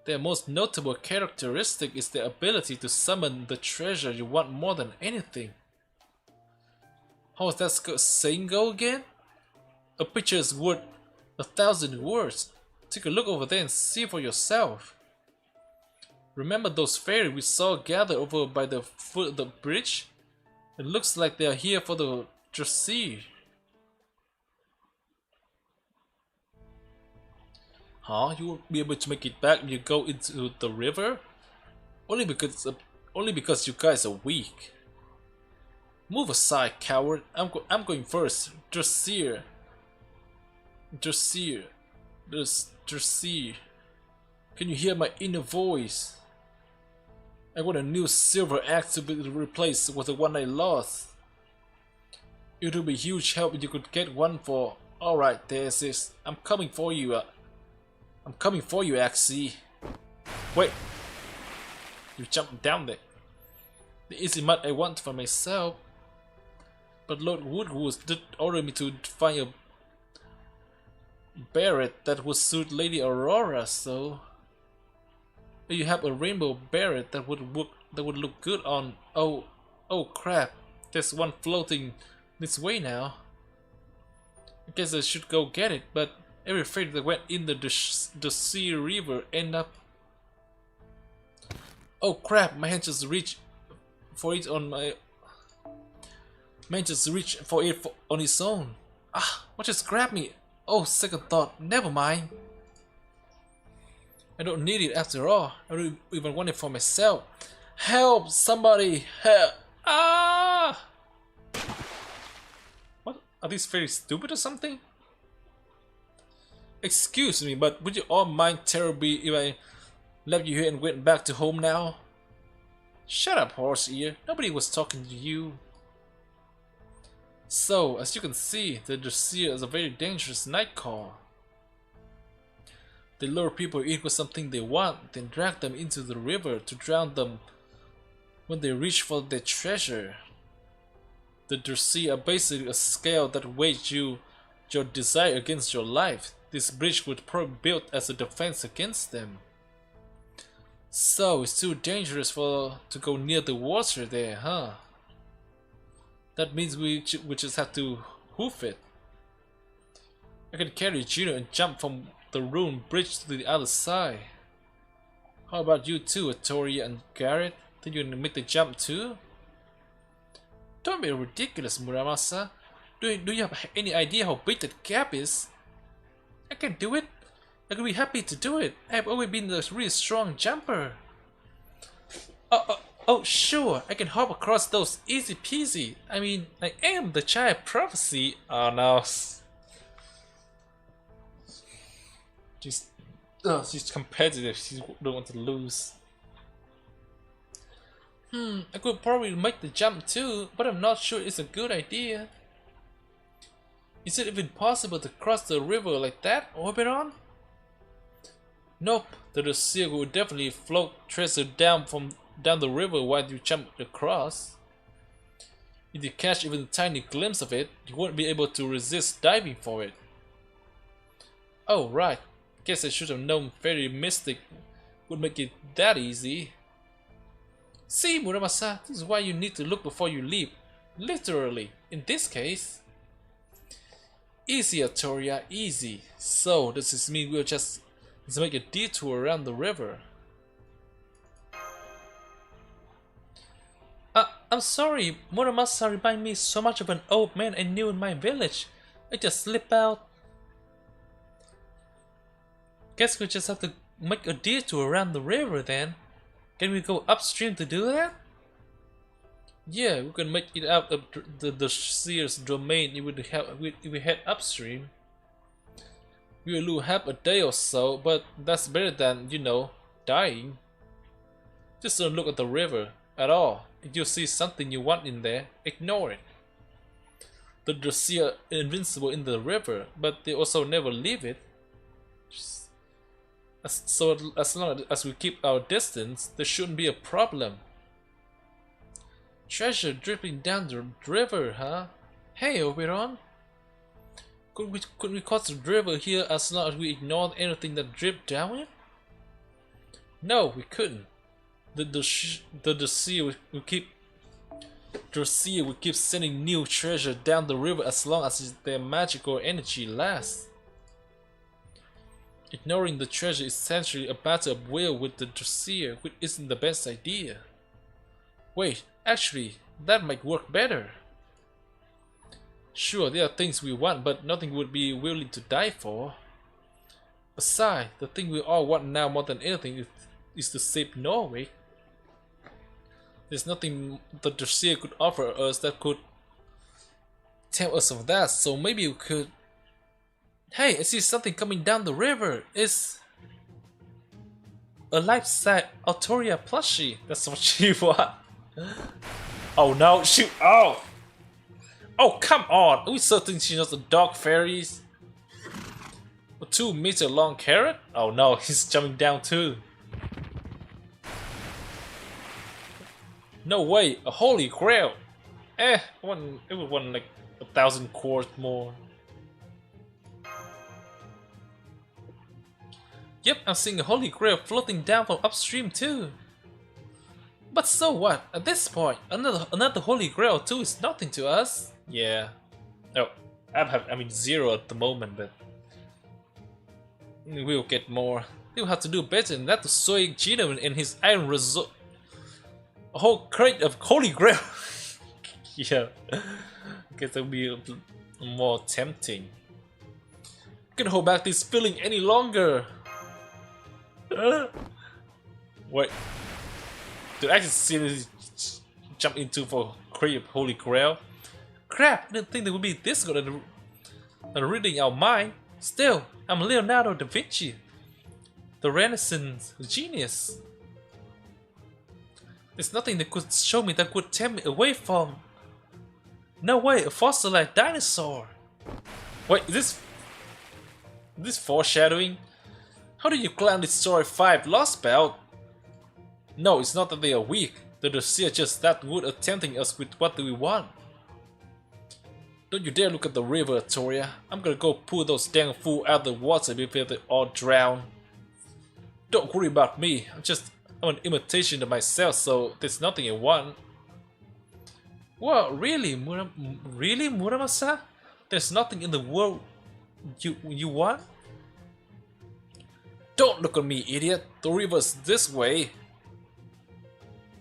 Their most notable characteristic is their ability to summon the treasure you want more than anything. How is that saying go again? A picture is worth 1,000 words. Take a look over there and see for yourself. Remember those fairies we saw gathered over by the foot of the bridge? It looks like they are here for the Dorseer. Huh? You won't be able to make it back when you go into the river? Only because you guys are weak. Move aside, coward. I'm going first. Dorseer. Dorseer. Dorseer. Can you hear my inner voice? I want a new silver axe to be replaced with the one I lost. It would be huge help if you could get one for. Alright, there it is. I'm coming for you. I'm coming for you, Axie. Wait. You jumped down there. The easy mud I want for myself. But Lord Woodwood did order me to find a beret that would suit Lady Aurora, so you have a rainbow beret that would look good on. Oh crap! There's one floating this way now. I guess I should go get it, but every freight that went in the sea river end up Oh crap, my hand just reached for it on my... Man just reached for it on his own. Ah, what just grabbed me? Oh, second thought, never mind. I don't need it after all. I don't even want it for myself. Help! Somebody! Help! Ah! What? Are these very stupid or something? Excuse me, but would you all mind terribly if I left you here and went back to home now? Shut up, horse ear. Nobody was talking to you. So, as you can see, the Dressier is a very dangerous night call. They lure people in with something they want, then drag them into the river to drown them when they reach for their treasure. The Dressier are basically a scale that weighs your desire against your life. This bridge was probably built as a defense against them. So, it's too dangerous to go near the water there, huh? That means we just have to hoof it. I can carry Juno and jump from the ruined bridge to the other side. How about you two, Tori and Garrett? Think you can make the jump too? Don't be ridiculous, Muramasa. Do you have any idea how big that gap is? I can do it. I could be happy to do it. I've always been a really strong jumper. Oh, sure, I can hop across those easy peasy. I mean, I am the child prophecy. Oh no. She's competitive. She don't want to lose. I could probably make the jump too, but I'm not sure it's a good idea. Is it even possible to cross the river like that, Oberon? Nope, the Dressier will definitely float treasure down the river while you jump across. If you catch even a tiny glimpse of it, you won't be able to resist diving for it. Oh right, guess I should have known Fairy Mystic would make it that easy. See, Muramasa, this is why you need to look before you leap. Literally, in this case. Easy, Artoria, easy. So, does this mean we'll just make a detour around the river? I'm sorry, Muramasa reminds me so much of an old man I knew in my village. I just slip out. Guess we just have to make a detour around the river then. Can we go upstream to do that? Yeah, we can make it out of the Seer's domain if we head upstream. We will lose half a day or so, but that's better than, you know, dying. Just don't look at the river at all. If you see something you want in there, ignore it. The Dressier are invincible in the river, but they also never leave it. So as long as we keep our distance, there shouldn't be a problem. Treasure dripping down the river, huh? Hey, Oberon. Could we cross the river here as long as we ignored anything that dripped down it? No, we couldn't. The Dressier will keep sending new treasure down the river as long as their magical energy lasts. Ignoring the treasure is essentially a battle of will with the Dressier, which isn't the best idea. Wait, actually, that might work better. Sure, there are things we want, but nothing would be willing to die for. Besides, the thing we all want now more than anything is to save Norwich. There's nothing the Dressier could offer us that could tell us of that, so maybe we could... Hey, I see something coming down the river. It's a life-size Artoria plushie. That's what she wants. Oh no, shoot! Oh! Oh, come on! Are we certain she's not the dog fairies? A 2-meter long carrot? Oh no, he's jumping down too. No way, a holy grail! It would want like 1,000 quartz more. Yep, I'm seeing a holy grail floating down from upstream too. But so what? At this point, another holy grail too is nothing to us. Yeah. Oh, I mean 0 at the moment, but we'll get more. We'll have to do better than that to sway Gino and his iron A whole crate of holy grail. Yeah. I guess that would be more tempting. I can't hold back this feeling any longer. Wait. Did I just seriously jump into for crate of holy grail? Crap! I didn't think they would be this good at reading our mind. Still, I'm Leonardo da Vinci, the Renaissance genius. There's nothing that could show me that could tear me away from. No way, a fossilized dinosaur. Wait, is this foreshadowing? How do you climb this story 5 Lostbelt? No, it's not that they are weak. The sea are just that good at tempting us with what do we want. Don't you dare look at the river, Toria. I'm gonna go pull those dang fools out of the water before they all drown. Don't worry about me. I'm an imitation of myself, so there's nothing I want. What, really, Muramasa? There's nothing in the world you want? Don't look at me, idiot. The river's this way.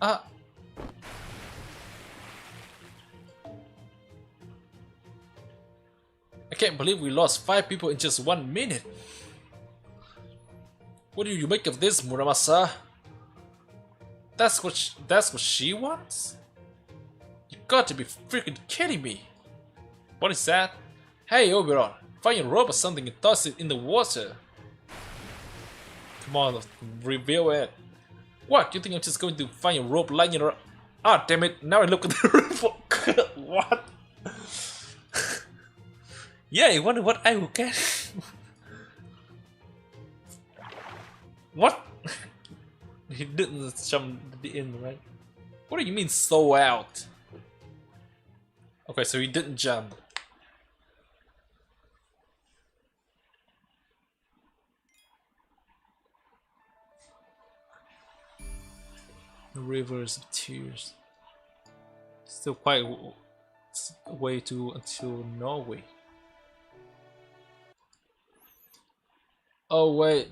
I can't believe we lost 5 people in just 1 minute. What do you make of this, Muramasa? That's what she wants? You got to be freaking kidding me. What is that? Hey, Oberon, find your rope or something and toss it in the water. Come on, reveal it. What? You think I'm just going to find a rope lying around? Ah, damn it! Now I look at the rope. What? Yeah, I wonder what I will get. What? He didn't jump at the end, right? What do you mean, so out? Okay, so he didn't jump. The rivers of tears. Still quite a way to until Norway. Oh wait.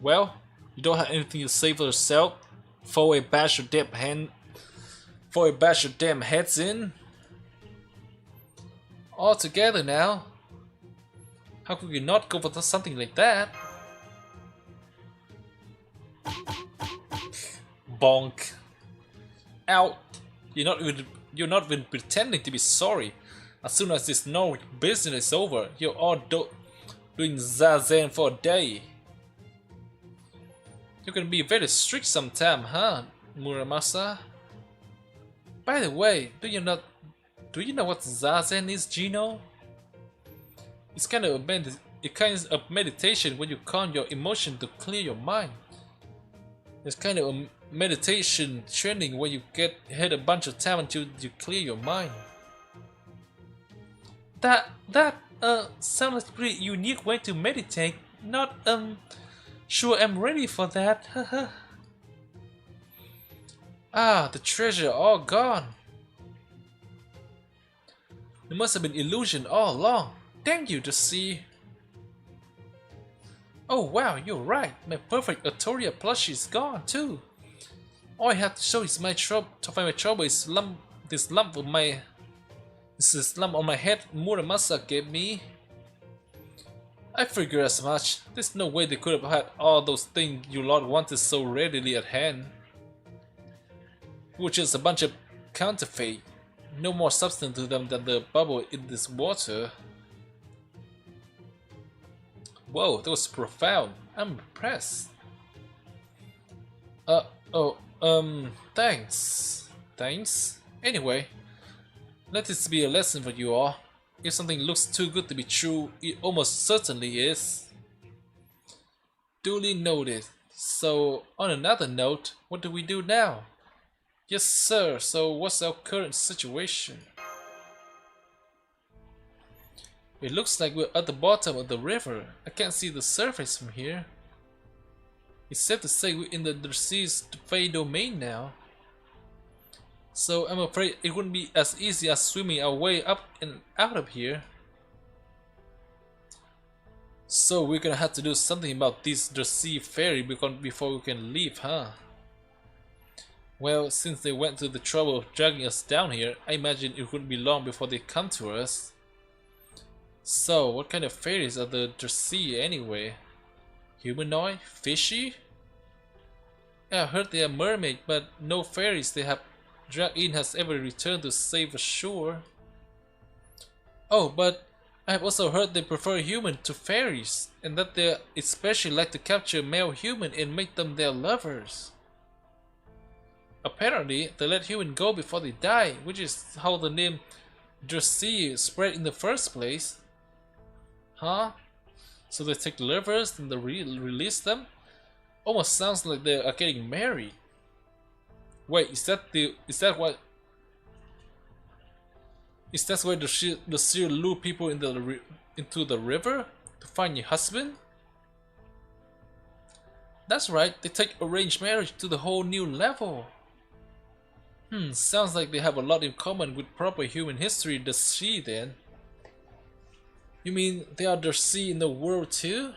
Well, you don't have anything to say for yourself. Throw a bash your damn heads in. All together now. How could you not go for something like that? Bonk. Out. You're not even pretending to be sorry. As soon as this Norwich business is over, you're all doing zazen for a day. You're gonna be very strict sometime, huh, Muramasa? By the way, do you know what zazen is, Gino? It's kind of a meditation when you calm your emotion to clear your mind. It's kind of a meditation training where you get hit a bunch of time until you clear your mind. That sounds like a pretty unique way to meditate. Not sure I'm ready for that. Ah, the treasure all gone. It must have been illusion all along. Thank you, the sea. Oh wow, you're right. My perfect Artoria plushie is gone too. All I have to show is my trouble. To find my trouble is this lump on my head Muramasa gave me. I figured as much. There's no way they could have had all those things you lot wanted so readily at hand. Which is a bunch of counterfeit. No more substance to them than the bubble in this water. Whoa, that was profound. I'm impressed. Thanks. Thanks. Anyway, let this be a lesson for you all. If something looks too good to be true, it almost certainly is. Duly noted. So, on another note, what do we do now? Yes, sir. So, what's our current situation? It looks like we're at the bottom of the river. I can't see the surface from here. It's safe to say we're in the sea's fey domain now. So I'm afraid it wouldn't be as easy as swimming our way up and out of here. So we're gonna have to do something about this the sea ferry before we can leave, huh? Well, since they went to the trouble of dragging us down here, I imagine it wouldn't be long before they come to us. So, what kind of fairies are the sea anyway? Humanoid? Fishy? Yeah, I heard they are mermaid, but no fairies they have dragged in has ever returned to save ashore. Oh, but I have also heard they prefer human to fairies, and that they especially like to capture male human and make them their lovers. Apparently, they let human go before they die, which is how the name Dressy spread in the first place. Huh? So they take lovers and they release them? Almost sounds like they are getting married. Wait, is that where the sea lure people in into the river to find your husband? That's right, they take arranged marriage to the whole new level. Sounds like they have a lot in common with proper human history, the sea then. You mean they are the sea in the world too?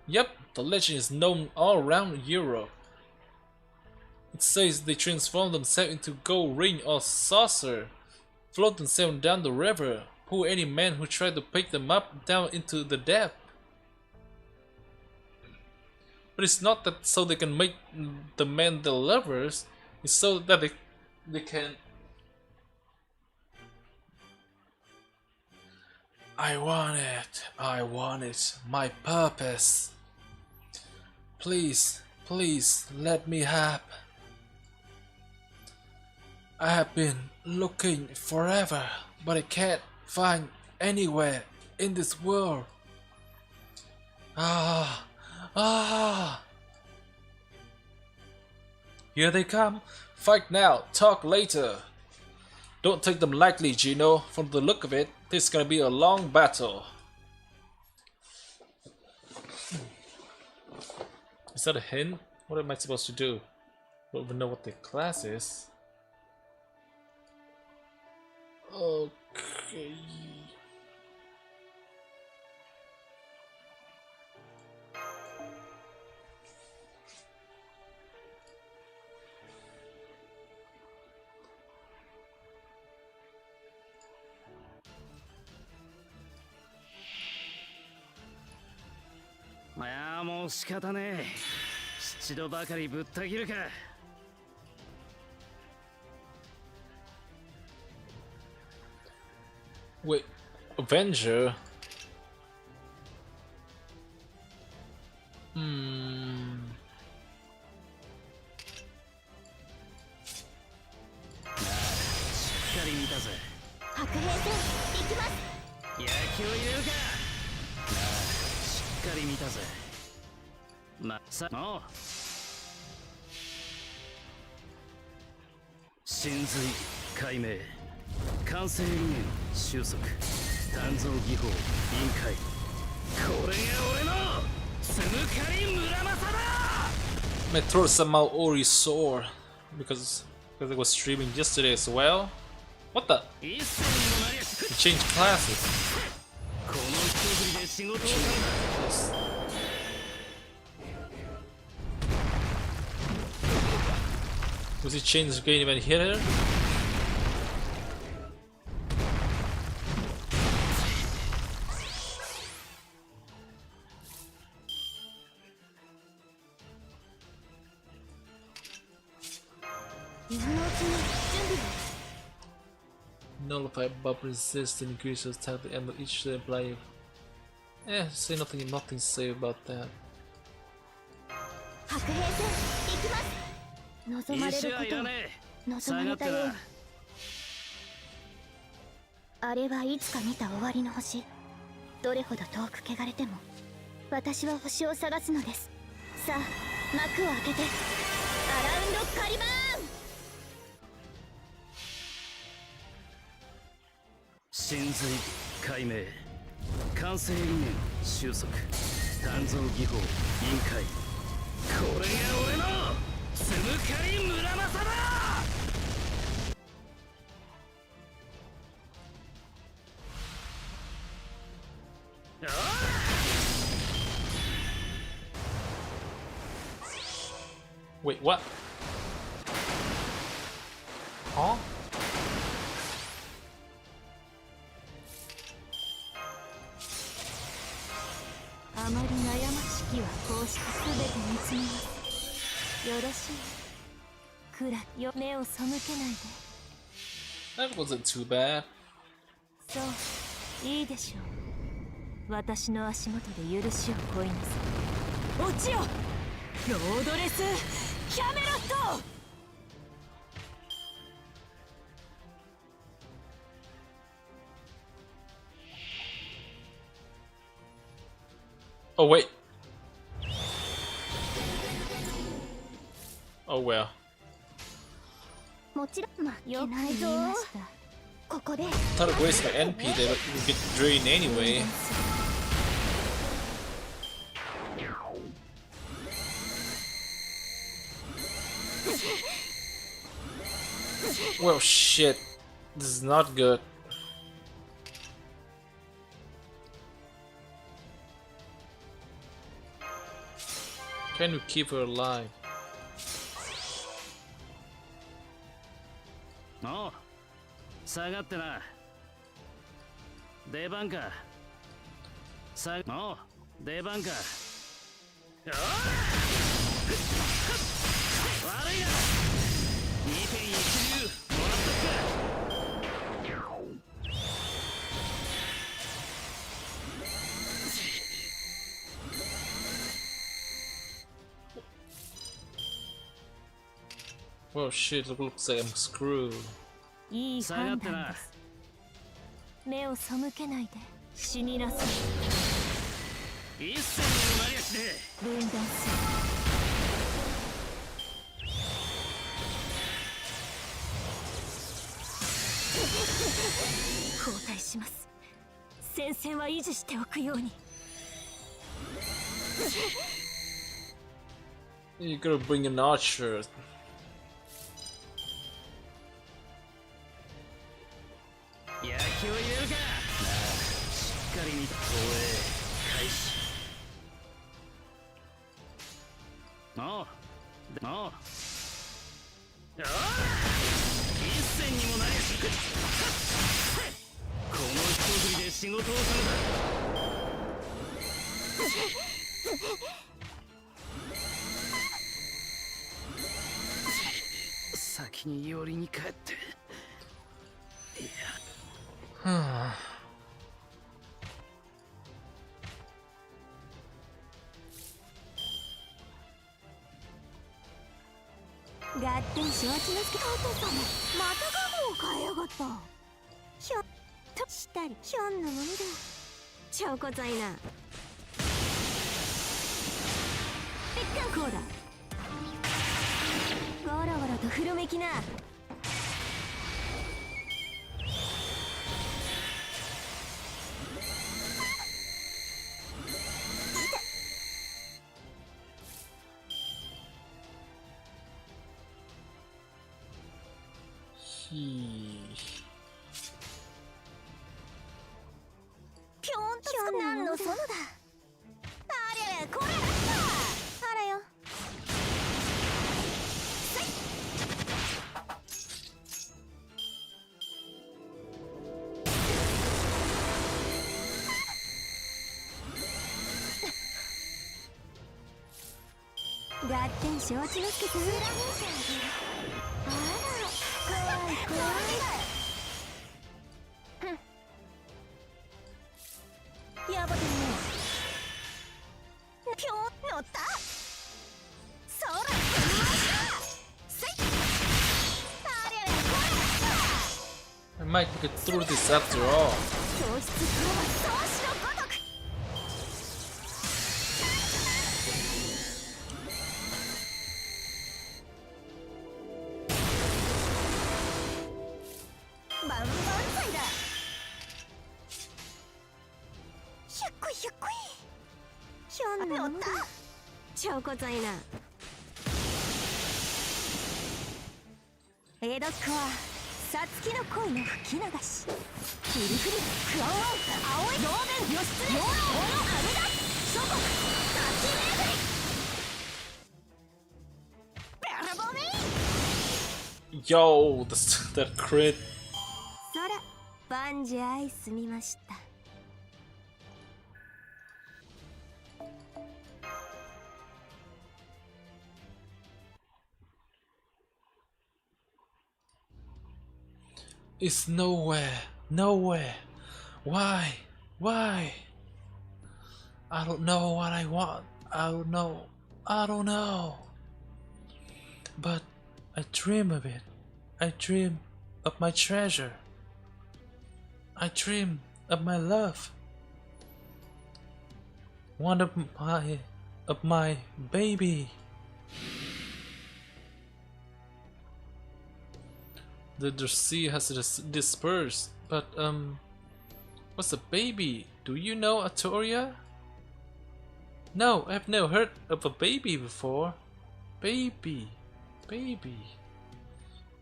Yep, the legend is known all around Europe. It says they transform themselves into gold ring or saucer, float themselves down the river, pull any man who tried to pick them up down into the depth. But it's not that so they can make the men their lovers, it's so that they can... I want it, my purpose. Please, please let me have. I have been looking forever, but I can't find anywhere in this world. Here they come. Fight now, talk later. Don't take them lightly, Gino. From the look of it, this is gonna be a long battle. Is that a hint? What am I supposed to do? Don't even know what the class is. Okay.いやもう仕方ねえ。七度ばかりぶった切るか。Wait, Avenger? My throat somehow already sore because it was streaming yesterday as well. What the? It changed classes. Jesus. Was he change the game even here? Nullify buff resist and increase your attack at the end of each player. Say nothing to say about that. 望まれることを望まれたように。あれはいつか見た終わりの星。どれほど遠く汚れても私は星を探すのです。さあ幕を開けてアラウンドカリバーン。神髄解明完成理念収束鍛造技法臨界これが俺のつむかり村正だ。Wait, what? Huh? あまり悩ましきはこうして全て見つめます。よろしい。くらよ目を背けないで。 That wasn't too bad. そう、いいでしょう。私の足元で許しを乞いなさい。落ちよ、ロードレス・キャメロット。 Oh wait. Oh well. もちろん負けないぞ。ここで Thought it wasted my NP there, but it would get drained anyway. Well, shit. This is not good. Can you keep her alive? おう、下がってな。出番か。おう、出番か。お悪いな。2.1 流もらったか。Well, shit, it looks like I'm screwed. いい判断です。目を背けないで死になさい。一斉に生まれやしねえ。分断する。交代します。戦線は維持しておくように。 You gotta bring an archer. 野球を入れるか。なあ、しっかり見た。投影開始。おう、おう、一戦にもなりゃし。この一振りで仕事を収めた。先に寄りに帰って。いや。ガッテン承知の助カート様、またガムを変えやがった。ひょっとしたりひょんなものだ。チョコザイナ。一貫こうだ。ゴロゴロと古めきな。 ぴょんとなんの園だ。あれこれあらよ。ガッテン承知の助さん。あら怖い怖い。 やばてね。ぴょん乗った。そら飛びました。せい。あれこれ。 I might get through this after all. 教室黒は総司のごとく。バンバン祭だ。 ひゃっこいひゃっこい。ひょんなものだ。チョコザイナ。エドックはサツキの恋の吹き流し。フリフリクオンオン青い同電義経ヨーロオのアルダ諸国立ち巡り。Yo, that crit. そら万事愛済みました。 It's nowhere. Nowhere. Why? Why? I don't know what I want. I don't know. I don't know. But I dream of it. I dream of my treasure. I dream of my love. One of my baby. The sea has dispersed, but what's a baby? Do you know, Artoria? No, I've never heard of a baby before. Baby.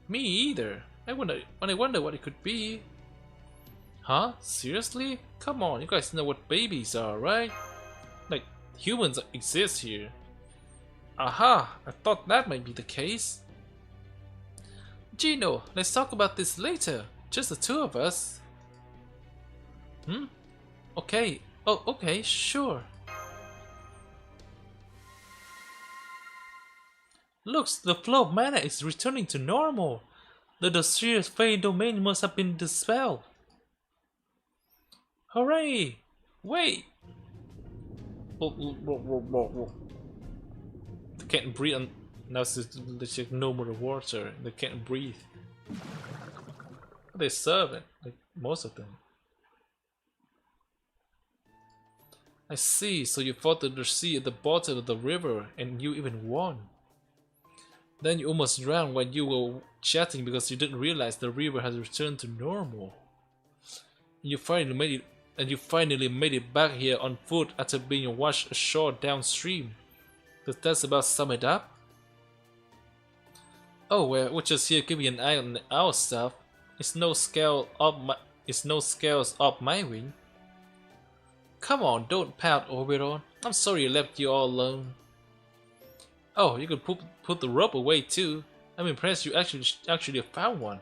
Me either. I wonder what it could be. Huh? Seriously? Come on, you guys know what babies are, right? Like, humans exist here. Aha! I thought that might be the case. Gino, let's talk about this later. Just the two of us. Okay. Oh, okay, sure. Looks, the flow of mana is returning to normal. The Dossier's Fey domain must have been dispelled. Hooray! Wait! They can't breathe on. Now there's no more water. They can't breathe. They serve it, like most of them. I see, so you fought the sea at the bottom of the river and you even won. Then you almost drowned when you were chatting because you didn't realize the river has returned to normal. You finally made it back here on foot after being washed ashore downstream. Does that about sum it up? Oh well, we're just here keeping an eye on our stuff. It's no scales up my wing. Come on, don't pout, Oberon. I'm sorry I left you all alone. Oh, you could put the rope away too. I'm impressed you actually found one.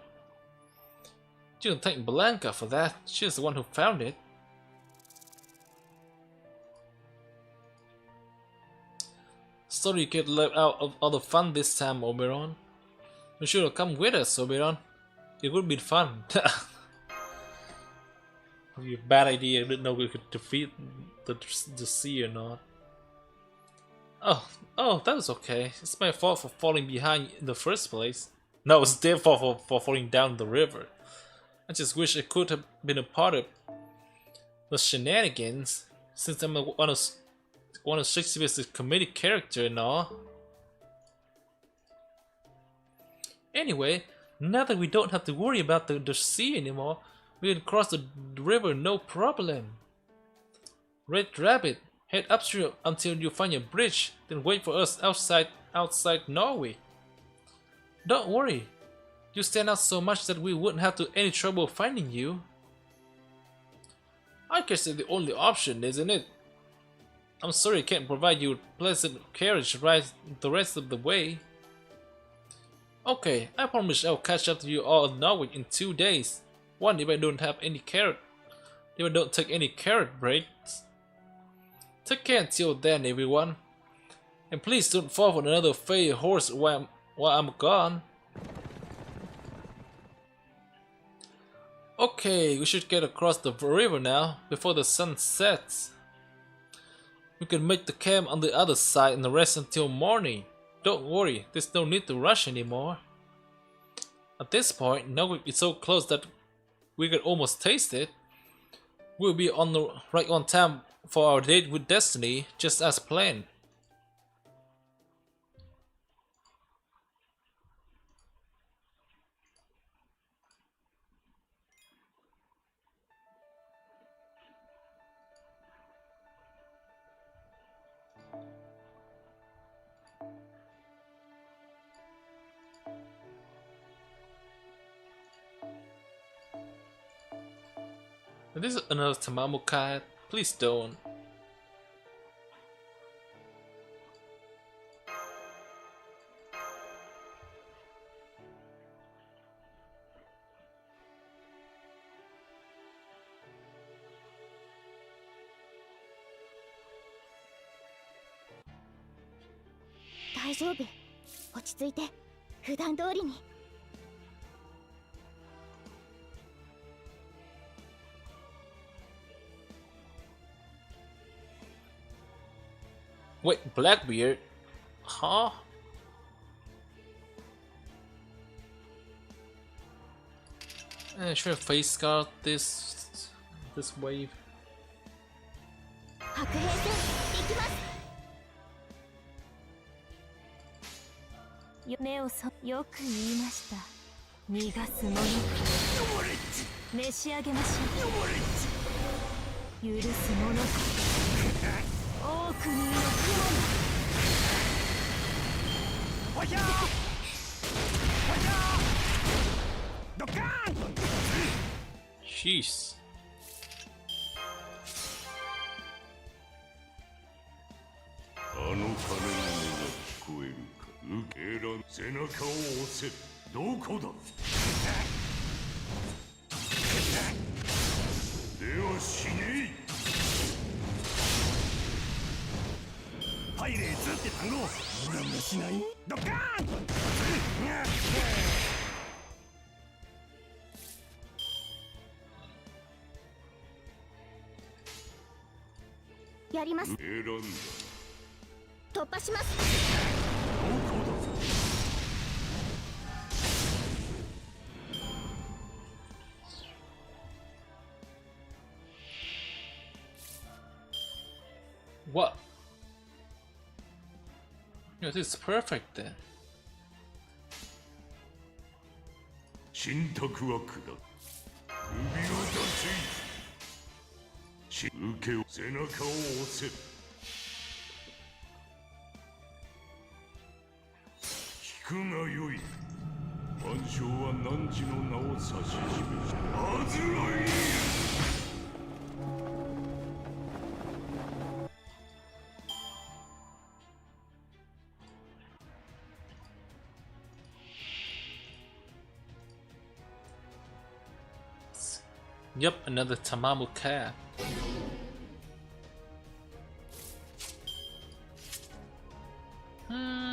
You can thank Blanca for that. She's the one who found it. Sorry you get left out of all the fun this time, Oberon. You should have come with us, Oberon. It would be fun. Bad idea. I didn't know we could defeat the sea or not. Oh, that was okay. It's my fault for falling behind in the first place. No, it's their fault for falling down the river. I just wish I could have been a part of the shenanigans, since I'm one of Shakespeare's comedic character and all. Anyway, now that we don't have to worry about the sea anymore, we can cross the river no problem. Red Rabbit, head upstream until you find a bridge, then wait for us outside Norwich. Don't worry, you stand out so much that we wouldn't have any trouble finding you. I guess it's the only option, isn't it? I'm sorry I can't provide you with pleasant carriage ride the rest of the way. Okay, I promise I'll catch up to you all in Norwich in 2 days. One, if I don't take any carrot breaks. Take care until then, everyone. And please don't fall for another fey horse while I'm gone. Okay, we should get across the river now, before the sun sets. We can make the camp on the other side and rest until morning. Don't worry, there's no need to rush anymore. At this point, Norwich is so close that we can almost taste it. We'll be right on time for our date with Destiny, just as planned. This is another Tamamo card. Please don't. 大丈夫。落ち着いて普段通りに。Wait, Blackbeard? Huh? Should I face guard this wave? 白兵戦行きます。目をよく言いました。逃がすもの召し上げましょう。許すもの多くにの雲に。Jeez. あの鐘の音が聞こえるか。受けらん背中を押せ。どこだ。では死ねい。パイレーツって単語ムラムラしない。ドッカーン。やります。選んだ。突破します。どこだ。What? Yeah, this is perfect then. 信託は下。首を出せ。受けを背中を押せ。聞くがよい。万象は汝の名を指し示した。はずらい。Yep, another Tamamu cab.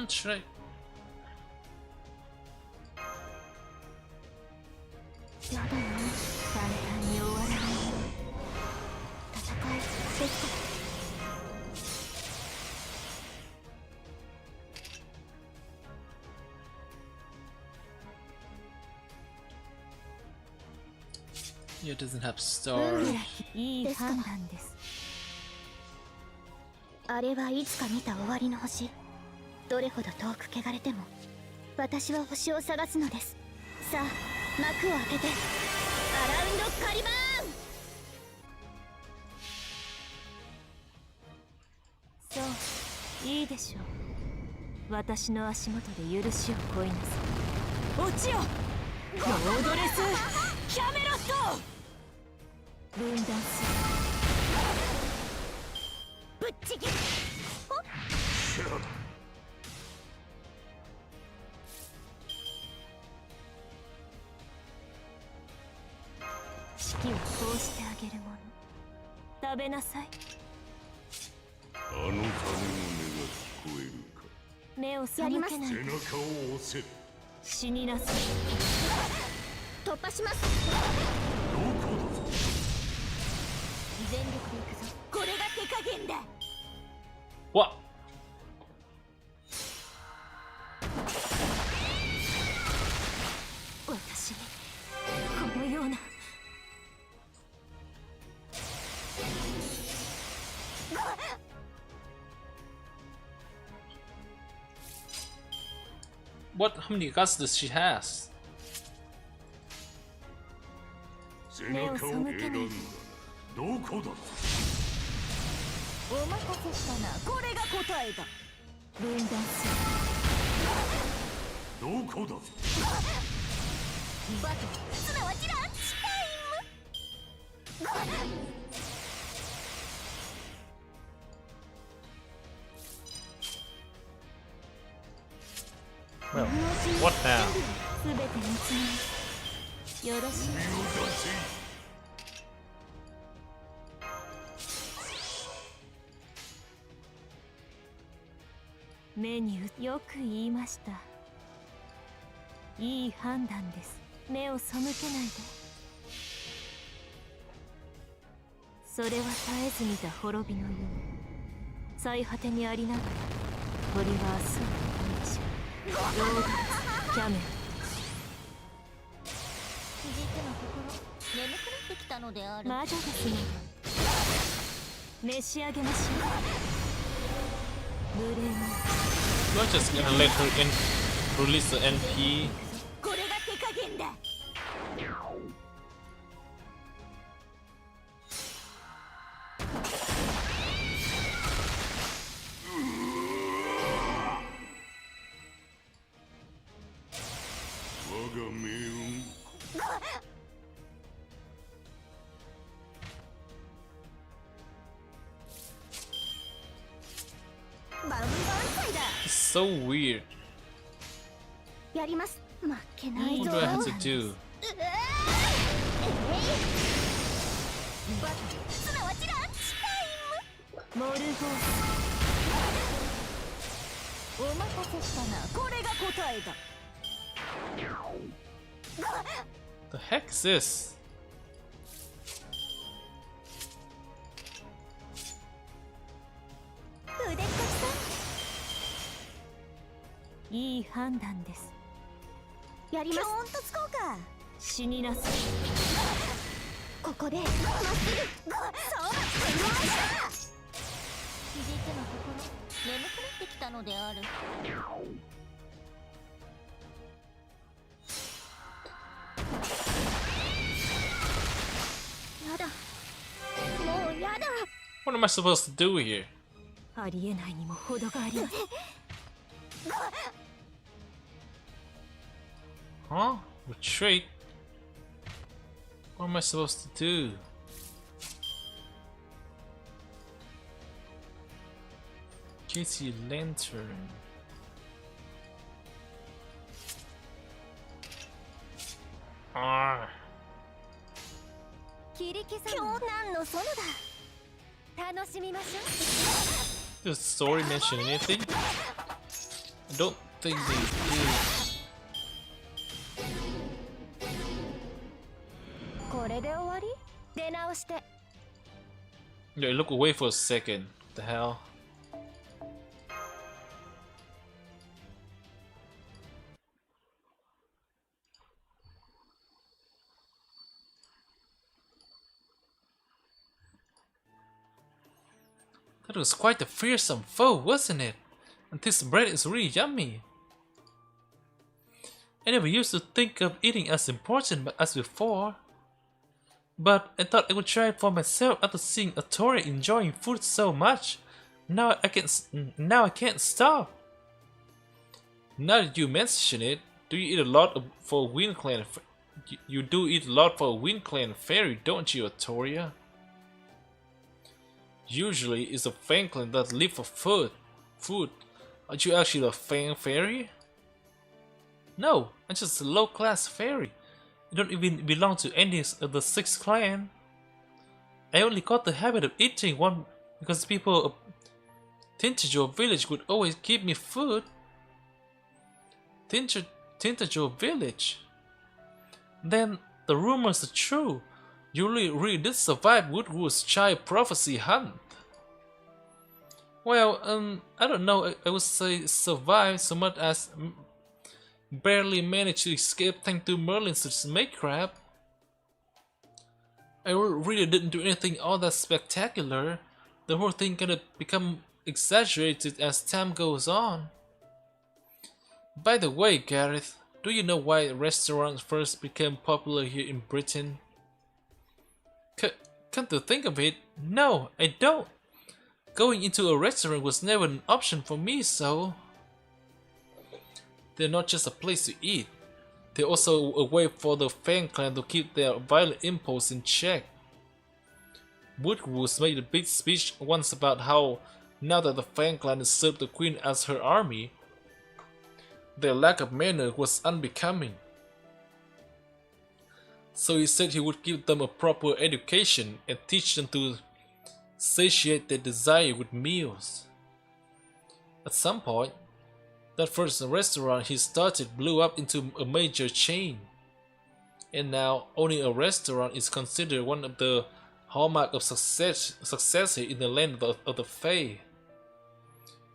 Should I? やだよ、簡単に終わらない。戦いできた。Yeah, it doesn't have stars. いい判断です。あれはいつか見た終わりの星。どれほど遠く汚れても私は星を探すのです。さあ幕を開けてアラウンドカリバーン。そういいでしょう。私の足元で許しを乞いなさい。落ちよロードレスキャメロット。分断する。ぶっちぎる。式を通してあげるもの食べなさい。あの鐘の音が聞こえるか。目を背けない。背中を押せ。死になさい。突破します。どこだ。全力で行くぞ。これが手加減だ。What? 私にこのような。What? How many guns does she has? 背中を選んだ。どこだ。お待たせしたな。これが答えだ。分断する。どこだ。バトルすなわちランチタイム。Well, what now? すべて見つめよろしい。身を出せ。目によく言いました。いい判断です。目を背けないで。それは絶えず見た滅びの夢。最果てにありながら鳥は明日を見ちゃう。ローガツキャメル。実のところ眠くなってきたのである。魔女ですね。召し上げましょう。無礼も You're just gonna let her release the NP. これが手加減だ。我が命運バンバン祭だ。 It's so weird. やります。負けない What ぞ。 do I have to do? バッすなわちランチタイム。モルゴーお待たせしたな。これが答えだ。 The heck is this? 腕っかきさス。いい判断です。ん。やります。ほんとつこうか。死になさい。ここでまっすぐ。そうだ。手回した。実のところ眠くなってきたのである。やだ。もうやだ。 What am I supposed to do here? ありえないにも程があります。 Huh? Retreat? What am I supposed to do? Casey Lantern. Ah. 切り消さ今日何の園だ。楽しみましょ Does the story mention anything? I don't think they do. これで終わり？出直して。 Yeah, look away for a second. What the hell? That was quite a fearsome foe, wasn't it? And this bread is really yummy. I never used to think of eating as important as before. But I thought I would try it for myself after seeing Atori enjoying food so much. Now I can't stop. Now that you mention it, do you eat a lot for Wind Clan? You do eat a lot for Wind Clan Fairy, don't you, Atoria? Usually, it's a Fang Clan that live for food. Aren't you actually a Fang Fairy? No, I'm just a low-class fairy. I don't even belong to any of the 6 clan. I only got the habit of eating one because people of Tintajo village would always give me food. Tintajo village? Then the rumors are true. You really did survive Woodwood's child prophecy hunt. Well, I don't know. I would say survive so much as barely managed to escape thanks to Merlin's Maycrab. I really didn't do anything all that spectacular. The whole thing kind of become exaggerated as time goes on. By the way, Gareth, do you know why restaurants first became popular here in Britain? Come to think of it, no, I don't. Going into a restaurant was never an option for me, so... They're not just a place to eat. They're also a way for the Fang Clan to keep their violent impulse in check. Woodwoods made a big speech once about how, now that the Fang Clan has served the Queen as her army, their lack of manner was unbecoming. So he said he would give them a proper education and teach them to satiate their desire with meals. At some point, That first restaurant he started blew up into a major chain. And now owning a restaurant is considered one of the hallmark of success here in the land of the Fae.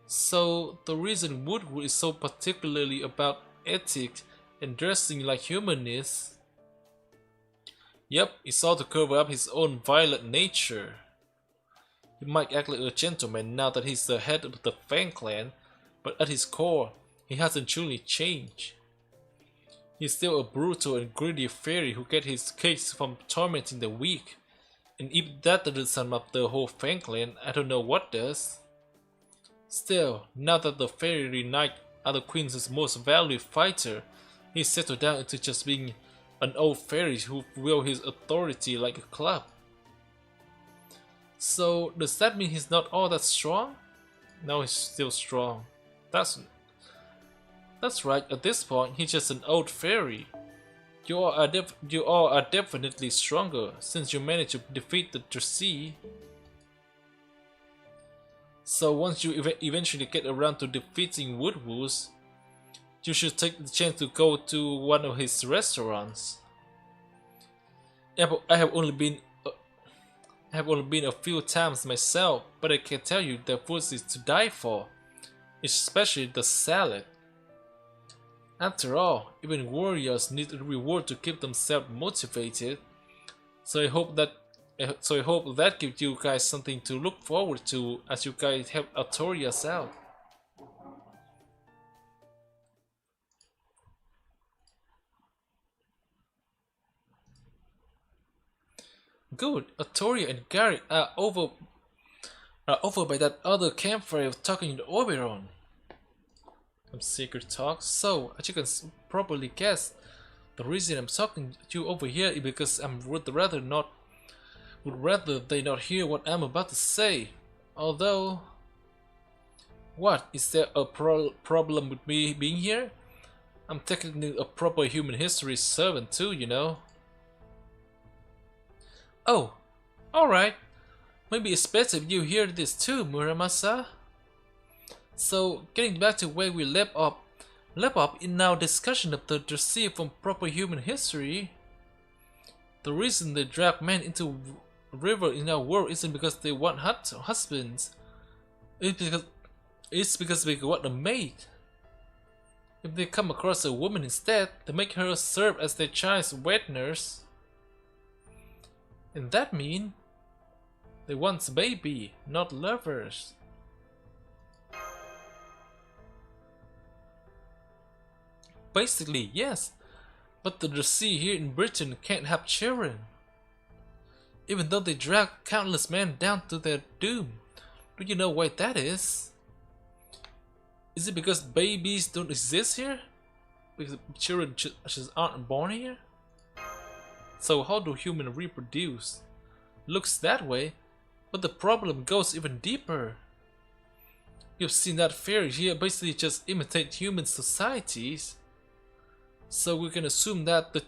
So the reason Woodward is so particularly about ethics and dressing like humanists, yep, it's all to cover up his own violent nature. He might act like a gentleman now that he's the head of the Fang clan, but at his core, he hasn't truly changed. He's still a brutal and greedy fairy who gets his kicks from tormenting the weak. And if that doesn't sum up the whole Fang clan, I don't know what does. Still, now that the Fairy Knight are the Queen's most valued fighter, he's settled down into just being an old fairy who wields his authority like a club. So, does that mean he's not all that strong? No, he's still strong. That's right, at this point, he's just an old fairy. You all are definitely stronger, since you managed to defeat the Dressy. So once you eventually get around to defeating Woodwoods, you should take the chance to go to one of his restaurants. I have only been a few times myself, but I can tell you the food is to die for, especially the salad. After all, even warriors need a reward to keep themselves motivated. So I hope that gives you guys something to look forward to as you guys help Artorias out. Good, Artoria and Gary are over by that other campfire talking to Oberon. Some secret talk. So, as you can probably guess, the reason I'm talking to you over here is because I would rather they not hear what I'm about to say. Although, what, is there a problem with me being here? I'm technically a proper human history servant too, you know. Oh, alright. Maybe it's better if you hear this too, Muramasa. So, getting back to where we left up in our discussion of the Dressy from proper human history. The reason they drag men into river in our world isn't because they want husbands. It's because they want a mate. If they come across a woman instead, they make her serve as their child's wet nurse. And that means they want a baby, not lovers. Basically, yes, but the Dressy here in Britain can't have children. Even though they drag countless men down to their doom. Do you know why that is? Is it because babies don't exist here? Because children just aren't born here? So how do humans reproduce? Looks that way, but the problem goes even deeper. You've seen that fairy here basically just imitate human societies. So we can assume that the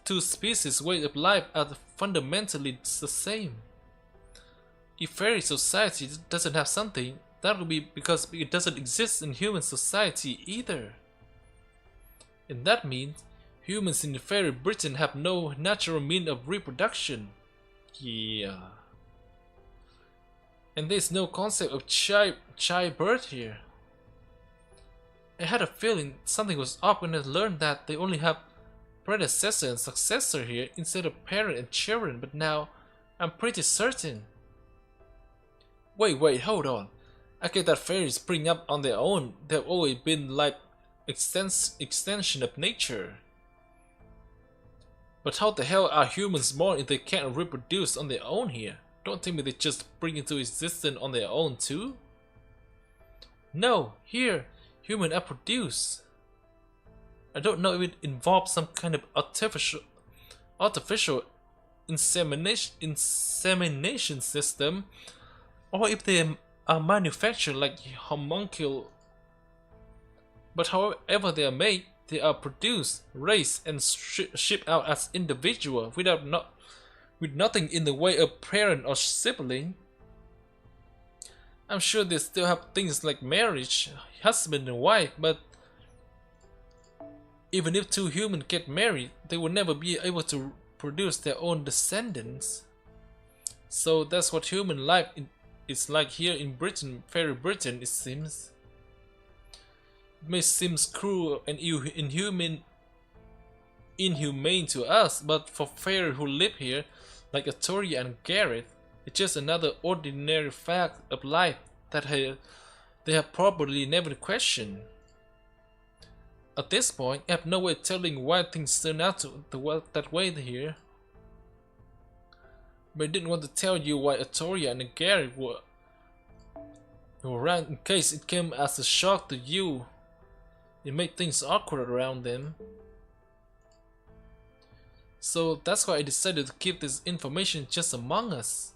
two species' way of life are fundamentally the same. If fairy society doesn't have something, that would be because it doesn't exist in human society either. And that means humans in fairy Britain have no natural means of reproduction. Yeah. And there's no concept of childbirth here. I had a feeling something was up when I learned that they only have predecessor and successor here instead of parent and children, but now I'm pretty certain. Wait, hold on. I get that fairies spring up on their own. They've always been like extension of nature. But how the hell are humans born if they can't reproduce on their own here? Don't tell me they just spring into existence on their own too? No, here, humans are produced. I don't know if it involves some kind of artificial insemination system, or if they are manufactured like homunculi. But however they are made, they are produced, raised, and shipped out as individuals with nothing in the way of parent or sibling. I'm sure they still have things like marriage, husband and wife, but even if two humans get married, they will never be able to produce their own descendants. So that's what human life is like here in Britain, fairy Britain, it seems. It may seem cruel and inhumane to us, but for fairy who live here, like Atoria and Gareth, it's just another ordinary fact of life that they have probably never questioned. At this point, I have no way of telling why things turn out that way here. But I didn't want to tell you why Atoria and Gareth were around in case it came as a shock to you. It made things awkward around them. So that's why I decided to keep this information just among us.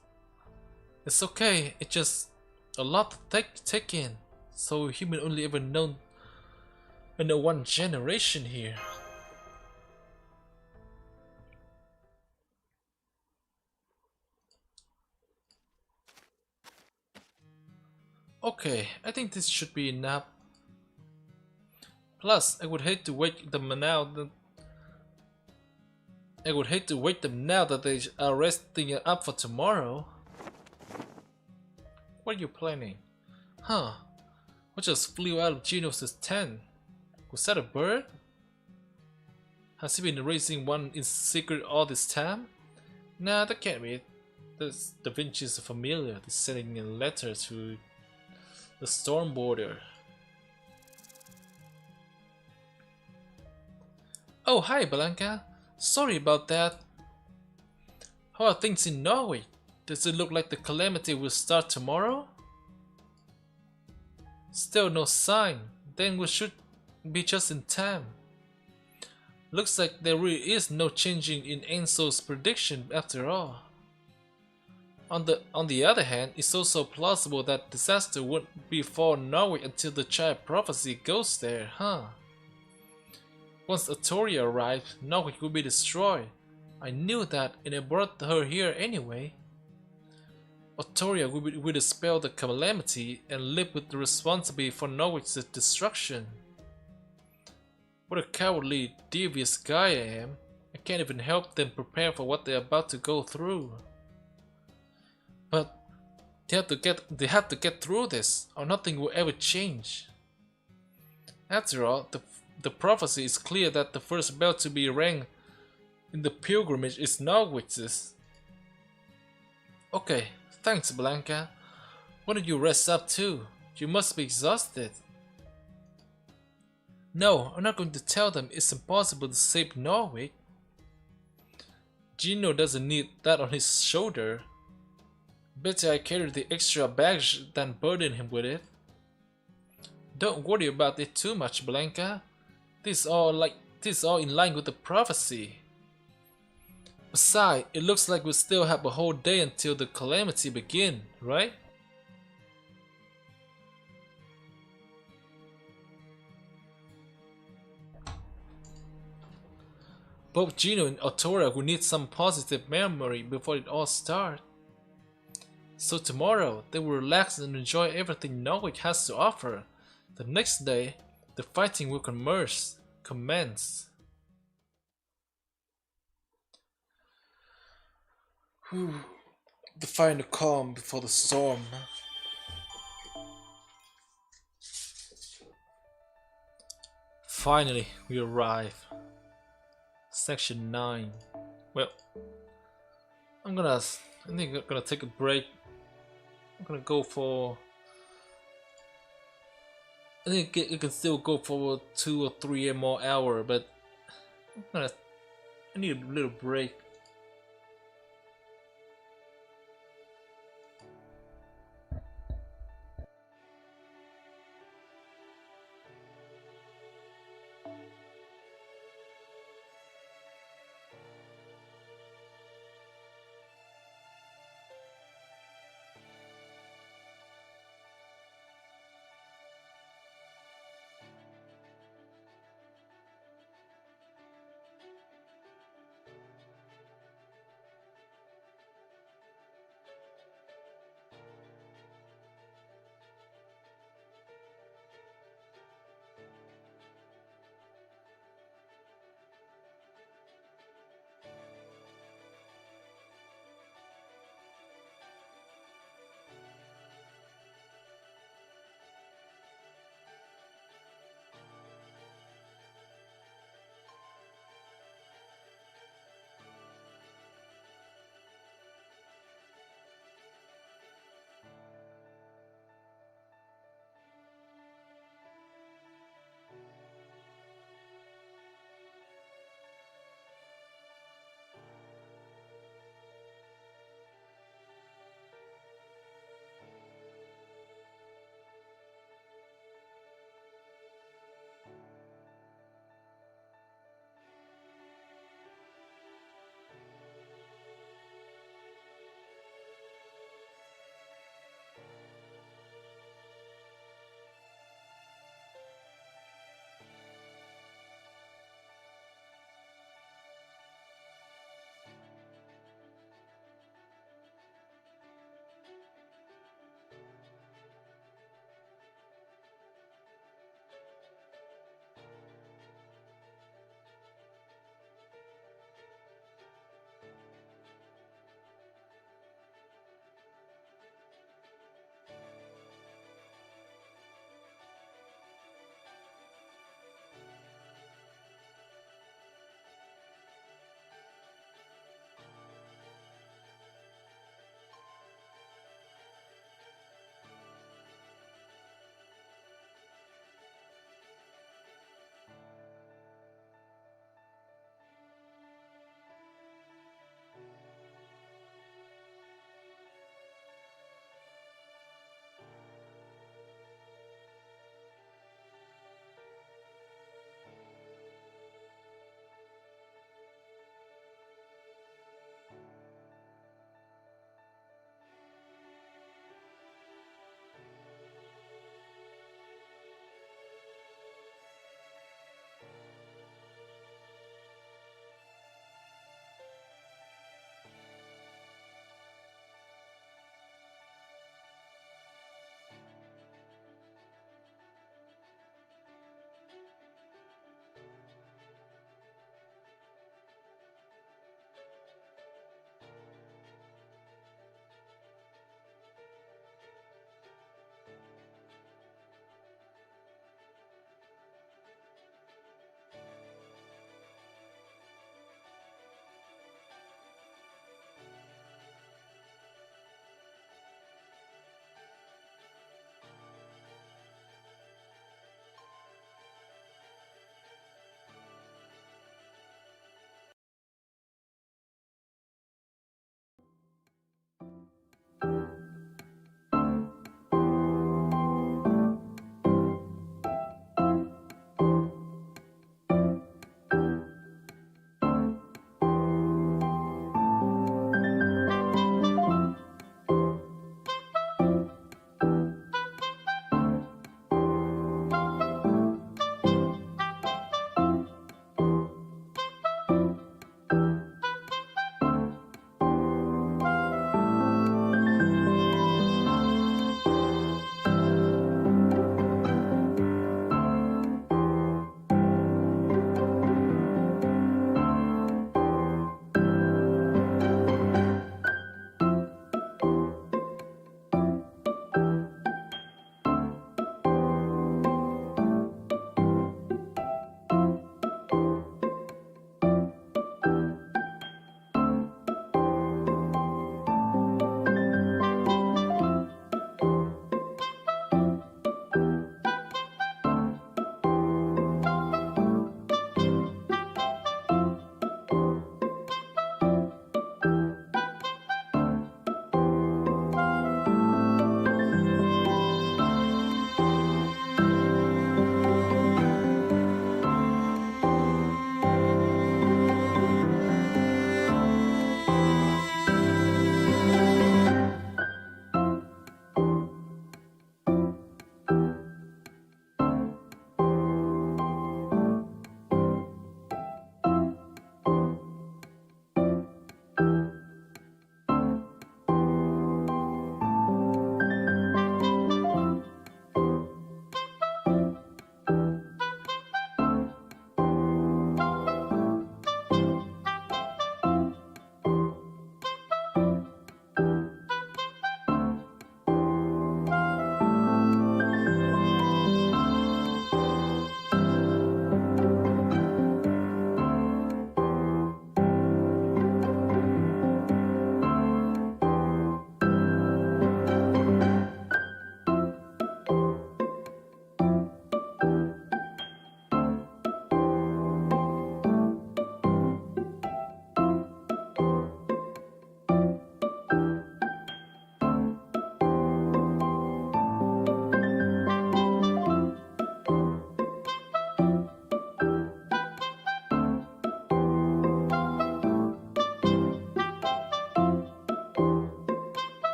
It's okay, it's just a lot to take in. So human only ever known in the one generation here. Okay, I think this should be enough. Plus, I would hate to wake them now that they are resting up for tomorrow. What are you planning? Huh? What just flew out of Geno's tent? Was that a bird? Has he been raising one in secret all this time? Nah, that can't be it. This Da Vinci's familiar. He's sending a letter to the storm border. Oh, hi Blanca. Sorry about that. How are things in Norway? Does it look like the calamity will start tomorrow? Still no sign. Then we should be just in time. Looks like there really is no changing in Enso's prediction after all. On the other hand, it's also plausible that disaster won't befall Norway until the child prophecy goes there, huh? Once Atoria arrives, Norway will be destroyed. I knew that and I brought her here anyway. Atoria will dispel the calamity and live with the responsibility for Norwich's destruction. What a cowardly, devious guy I am. I can't even help them prepare for what they're about to go through. But they have to get through this, or nothing will ever change. After all, the prophecy is clear that the first belt to be rang in the pilgrimage is Norwich's. Okay, thanks Blanca. Why don't you rest up too? You must be exhausted. No, I'm not going to tell them it's impossible to save Norwich. Gino doesn't need that on his shoulder. Better I carry the extra baggage than burden him with it. Don't worry about it too much, Blanca. This is all in line with the prophecy. Besides, it looks like we still have a whole day until the calamity begins, right? Both Gino and Atoria will need some positive memory before it all starts. So tomorrow, they will relax and enjoy everything Norwich has to offer. The next day, the fighting will commence. The final calm before the storm. Finally, we arrive. Section 9. Well, I think I'm gonna take a break. I'm gonna go for. I think it can still go for 2 or 3 more hours, but I need a little break.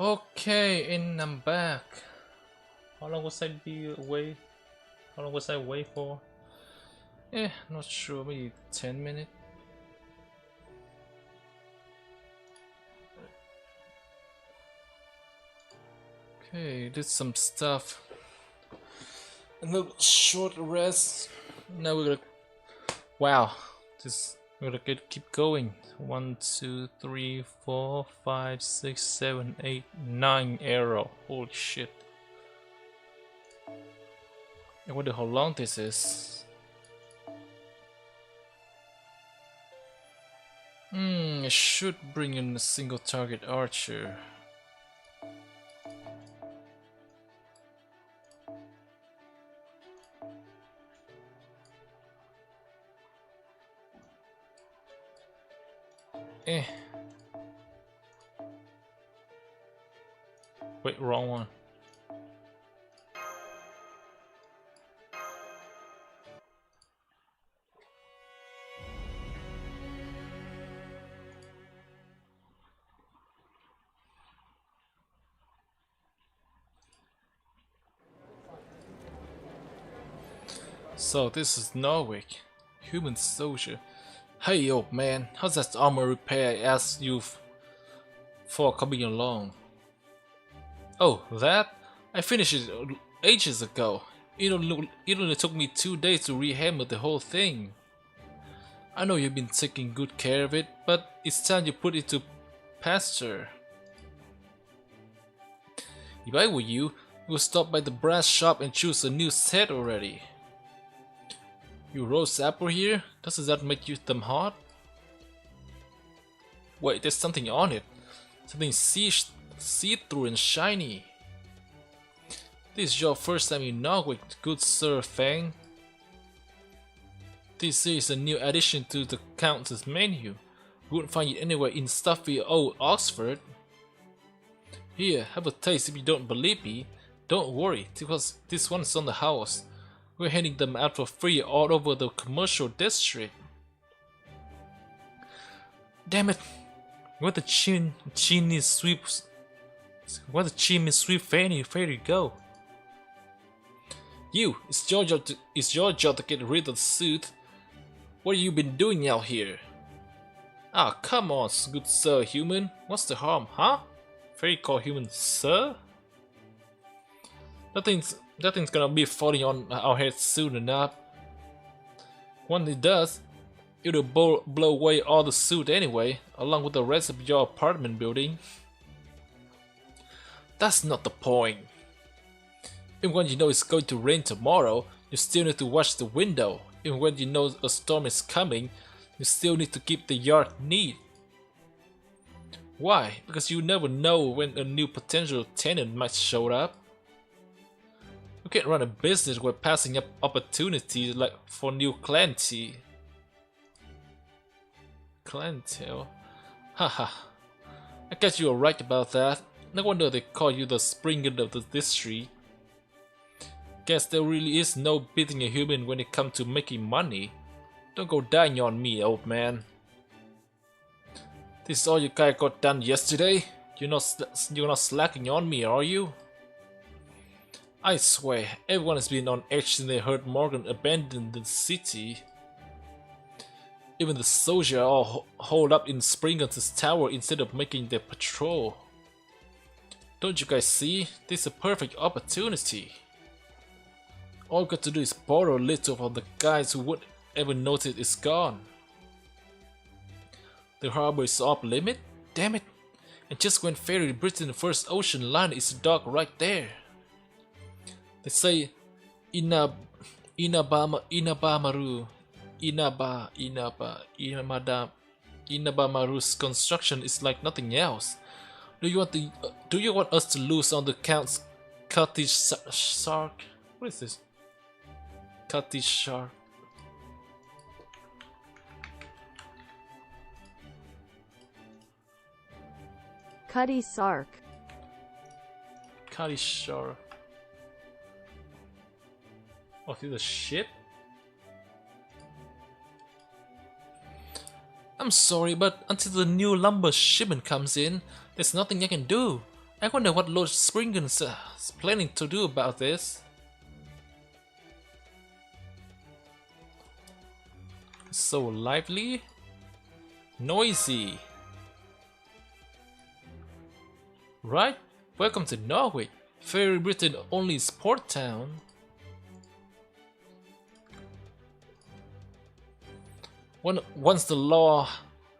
Okay, and I'm back. How long was I be away? How long was I away for? Not sure, maybe 10 minutes. Okay, did some stuff. A little short rest. Now we're gonna. Wow, we're gonna keep going. 1, 2, 3, 4, 5, 6, 7, 8, 9 arrow. Holy shit. I wonder how long this is. I should bring in a single target archer. Wait, wrong one. So this is Norwich. Human soldier. Hey old man, how's that armor repair I asked you for coming along? Oh, that? I finished it ages ago. It only took me 2 days to rehammer the whole thing. I know you've been taking good care of it, but it's time you put it to pasture. If I were you, I would stop by the brass shop and choose a new set already. You roast apple here? Doesn't that make you them hot? Wait, there's something on it. Something see-through and shiny. This is your first time in Norwich, good Sir Fang. This is a new addition to the Countess menu. You wouldn't find it anywhere in stuffy old Oxford. Here, have a taste if you don't believe me. Don't worry, because this one's on the house. We're handing them out for free all over the commercial district. Damn it! Where the chimney sweeps? Where the chimney sweep fairy go? You! It's your job to get rid of the suit. What have you been doing out here? Ah, come on, good sir human. What's the harm, huh? Fairy call human sir? Nothing's gonna be falling on our heads soon enough. When it does, it'll blow away all the suit anyway, along with the rest of your apartment building. That's not the point. Even when you know it's going to rain tomorrow, you still need to watch the window. Even when you know a storm is coming, you still need to keep the yard neat. Why? Because you never know when a new potential tenant might show up. You can't run a business while passing up opportunities like for new clientele. Haha. I guess you are right about that. No wonder they call you the Springer of the district. Guess there really is no beating a human when it comes to making money. Don't go dying on me, old man. This is all you guys got done yesterday? You're not slacking on me, are you? I swear, everyone has been on edge since they heard Morgan abandoned the city. Even the soldiers all holed up in Springer's tower instead of making their patrol. Don't you guys see? This is a perfect opportunity. All you got to do is borrow a little from the guys who would ever notice it's gone. The harbor is off limit? Damn it! And just when ferry Britain's first ocean line is docked right there. They say Inabamaru's construction is like nothing else. Do you want us to lose on the Count's cottage shark? What is this? Cottage shark. Cutty Sark. Cottage shark. Oh, through the ship? I'm sorry, but until the new lumber shipment comes in, there's nothing I can do. I wonder what Lord Springen's is planning to do about this. So lively, noisy. Right? Welcome to Norwich, Fairy Britain only sport town. Once the law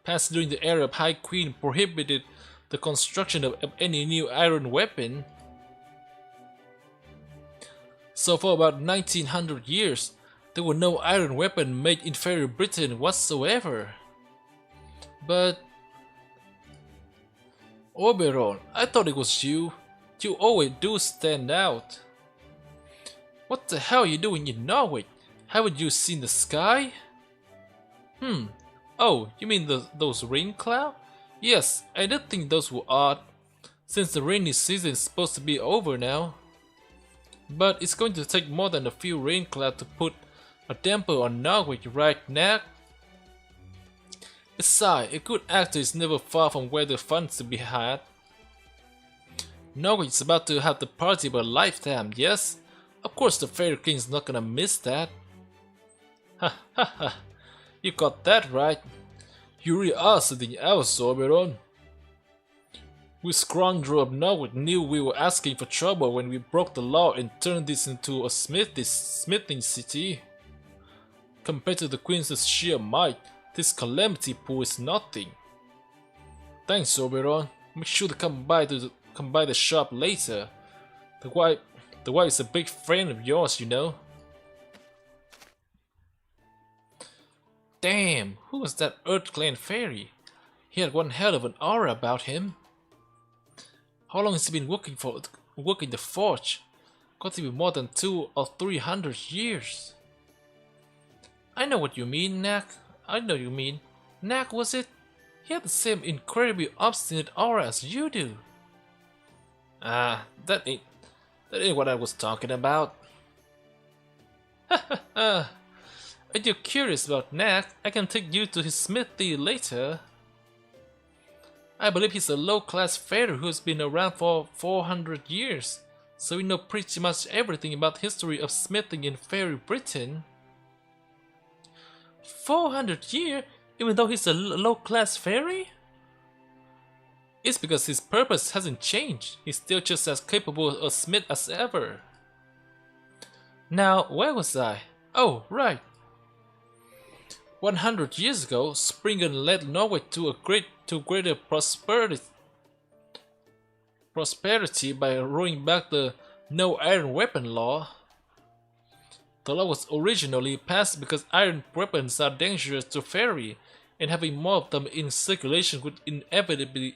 passed during the era of High Queen prohibited the construction of any new iron weapon. So for about 1900 years, there were no iron weapon made in Fairy Britain whatsoever. But Oberon, I thought it was you. You always do stand out. What the hell are you doing in Norwich? Haven't you seen the sky? Oh, you mean those rain clouds? Yes, I did think those were odd, since the rainy season is supposed to be over now. But it's going to take more than a few rain clouds to put a damper on Norwich, right, Knack? Besides, a good actor is never far from where the fun's to be had. Norwich is about to have the party of a lifetime, yes? Of course the Fairy King's not gonna miss that. Ha ha ha, you got that right. You really are something else, Oberon. We scoundrel of Norwich knew we were asking for trouble when we broke the law and turned this into a smithing city. Compared to the Queen's sheer might, this calamity pool is nothing. Thanks, Oberon. Make sure to come by the shop later. The wife is a big friend of yours, you know. Damn, who was that Earth Clan fairy? He had one hell of an aura about him. How long has he been working the forge? Got to be more than 200 or 300 years. I know what you mean, Knack. I know you mean. Knack, was it? He had the same incredibly obstinate aura as you do. Ah, that ain't what I was talking about. Ha ha ha. If you're curious about Knack, I can take you to his smithy later. I believe he's a low-class fairy who's been around for 400 years, so we know pretty much everything about the history of smithing in Fairy Britain. 400 years? Even though he's a low-class fairy? It's because his purpose hasn't changed. He's still just as capable a smith as ever. Now, where was I? Oh, right. 100 years ago, Springen led Norway to greater prosperity by rolling back the no iron weapon law. The law was originally passed because iron weapons are dangerous to fairy, and having more of them in circulation would inevitably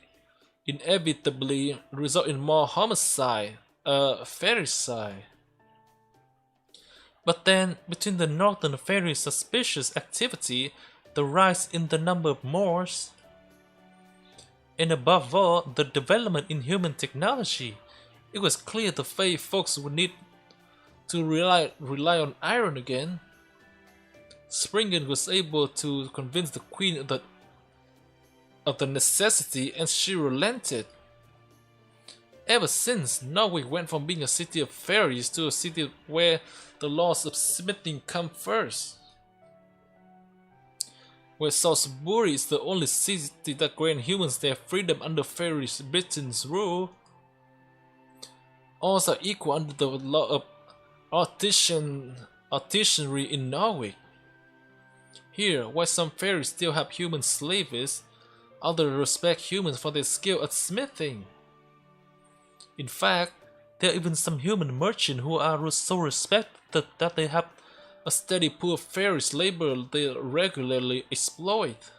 result in more homicide, fairicide. But then, between the northern fairy's suspicious activity, the rise in the number of Moors, and above all, the development in human technology, it was clear the Fae folks would need to rely on iron again. Springen was able to convince the Queen of the necessity, and she relented. Ever since, Norway went from being a city of fairies to a city where the laws of smithing come first. Where Salisbury is the only city that grants humans their freedom under Fairy Britain's rule. All are equal under the law of artisanry in Norway. Here, while some fairies still have human slaves, others respect humans for their skill at smithing. In fact, there are even some human merchants who are so respected that they have a steady pool of fairies labor they regularly exploit.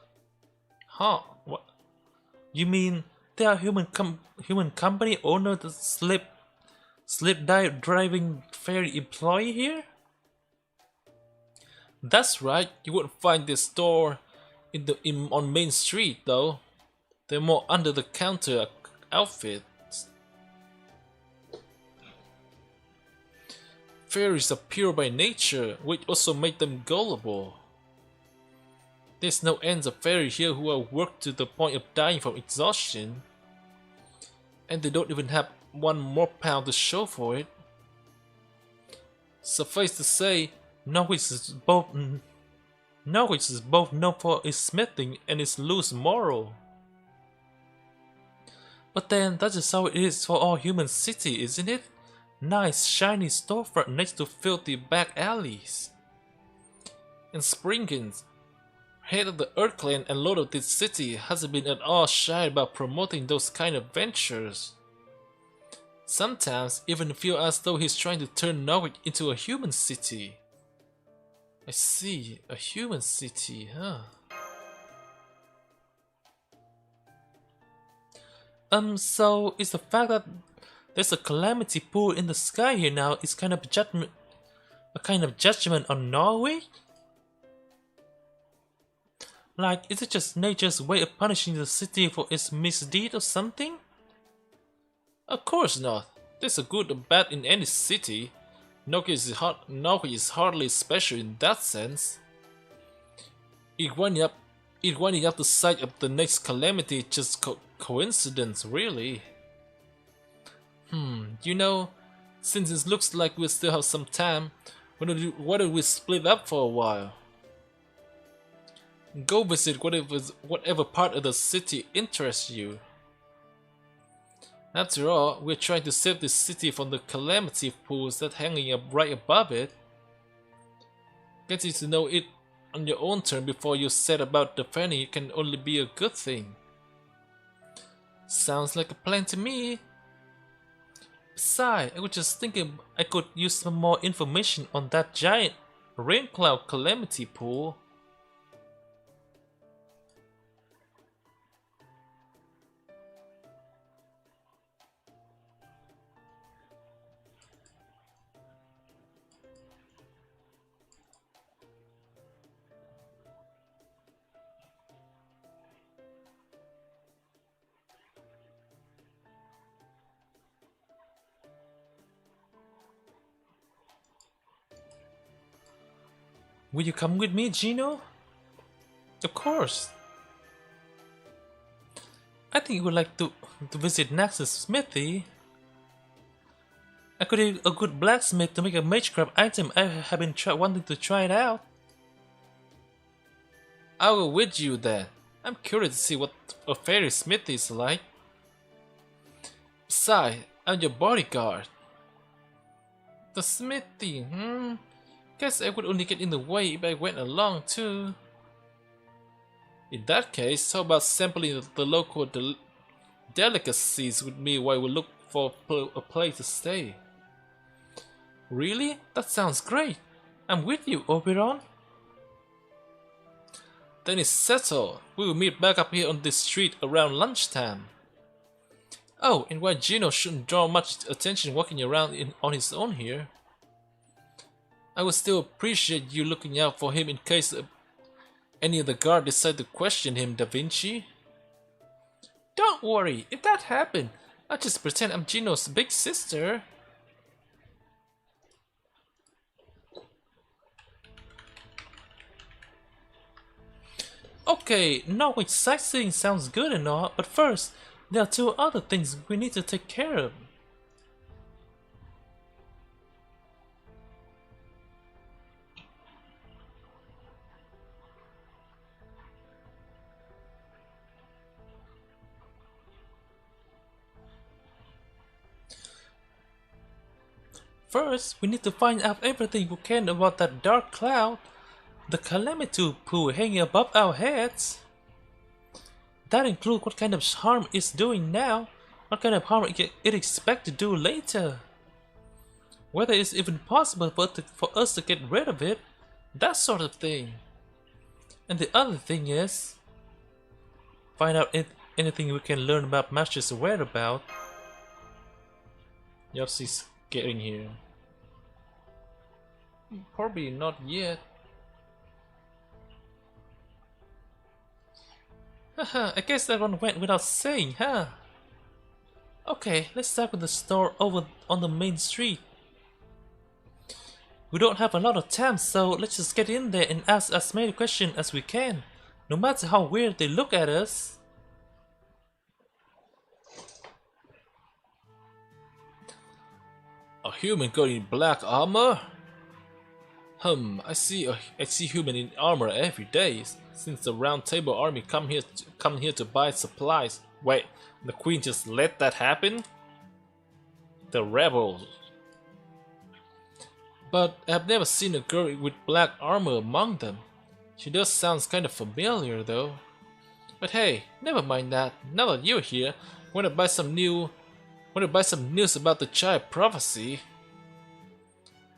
Huh? What? You mean there are human company owners that slip driving fairy employee here? That's right. You wouldn't find this store on Main Street though. They're more under the counter outfits. Fairies are pure by nature, which also make them gullible. There's no end of fairies here who are worked to the point of dying from exhaustion. And they don't even have one more pound to show for it. Suffice to say, Norwich is both known for its smithing and its loose moral. But then that's just how it is for all human city, isn't it? Nice shiny storefront next to filthy back alleys. And Springans, head of the Earth Clan and lord of this city, hasn't been at all shy about promoting those kind of ventures. Sometimes even feel as though he's trying to turn Norwich into a human city. I see, a human city, huh? So is the fact that there's a calamity pool in the sky here now is kind of a kind of judgment on Norway? Like, is it just nature's way of punishing the city for its misdeed or something? Of course not. There's a good or bad in any city. Norwich is hardly special in that sense. It winding up the site of the next calamity is just coincidence, really. You know, since it looks like we still have some time, why don't we split up for a while? Go visit whatever part of the city interests you. After all, we're trying to save the city from the calamity pools that hanging up right above it. Getting to know it on your own turn before you set about defending it can only be a good thing. Sounds like a plan to me. Besides, I was just thinking I could use some more information on that giant rain cloud calamity pool. Will you come with me, Gino? Of course. I think you would like to visit Nax's smithy. I could have a good blacksmith to make a magecraft item. I have been wanting to try it out. I'll go with you then. I'm curious to see what a fairy smithy is like. Besides, I'm your bodyguard. The smithy, Guess I would only get in the way if I went along too. In that case, how about sampling the local delicacies with me while we look for a place to stay? Really? That sounds great. I'm with you, Oberon. Then it's settled. We will meet back up here on this street around lunchtime. Oh, and why Gino shouldn't draw much attention walking around on his own here. I would still appreciate you looking out for him in case any of the guard decide to question him, Da Vinci. Don't worry, if that happened, I'll just pretend I'm Gino's big sister. Okay, Norwich sightseeing sounds good and all, but first, there are two other things we need to take care of. First, we need to find out everything we can about that dark cloud, the calamity pool hanging above our heads. That includes what kind of harm it's doing now, what kind of harm it expects to do later, whether it's even possible for us to get rid of it, that sort of thing. And the other thing is, find out anything we can learn about Master's whereabouts. Yoshi's getting here. Probably not yet. Haha, I guess that one went without saying, huh? Okay, let's start with the store over on the main street. We don't have a lot of time, so let's just get in there and ask as many questions as we can, no matter how weird they look at us. A human girl in black armor? I see human in armor every day since the Round Table Army come here to buy supplies. Wait, the Queen just let that happen? The rebels. But I've never seen a girl with black armor among them. She does sound kind of familiar though. But hey, never mind that. Now that you're here, wanna buy some news about the child prophecy?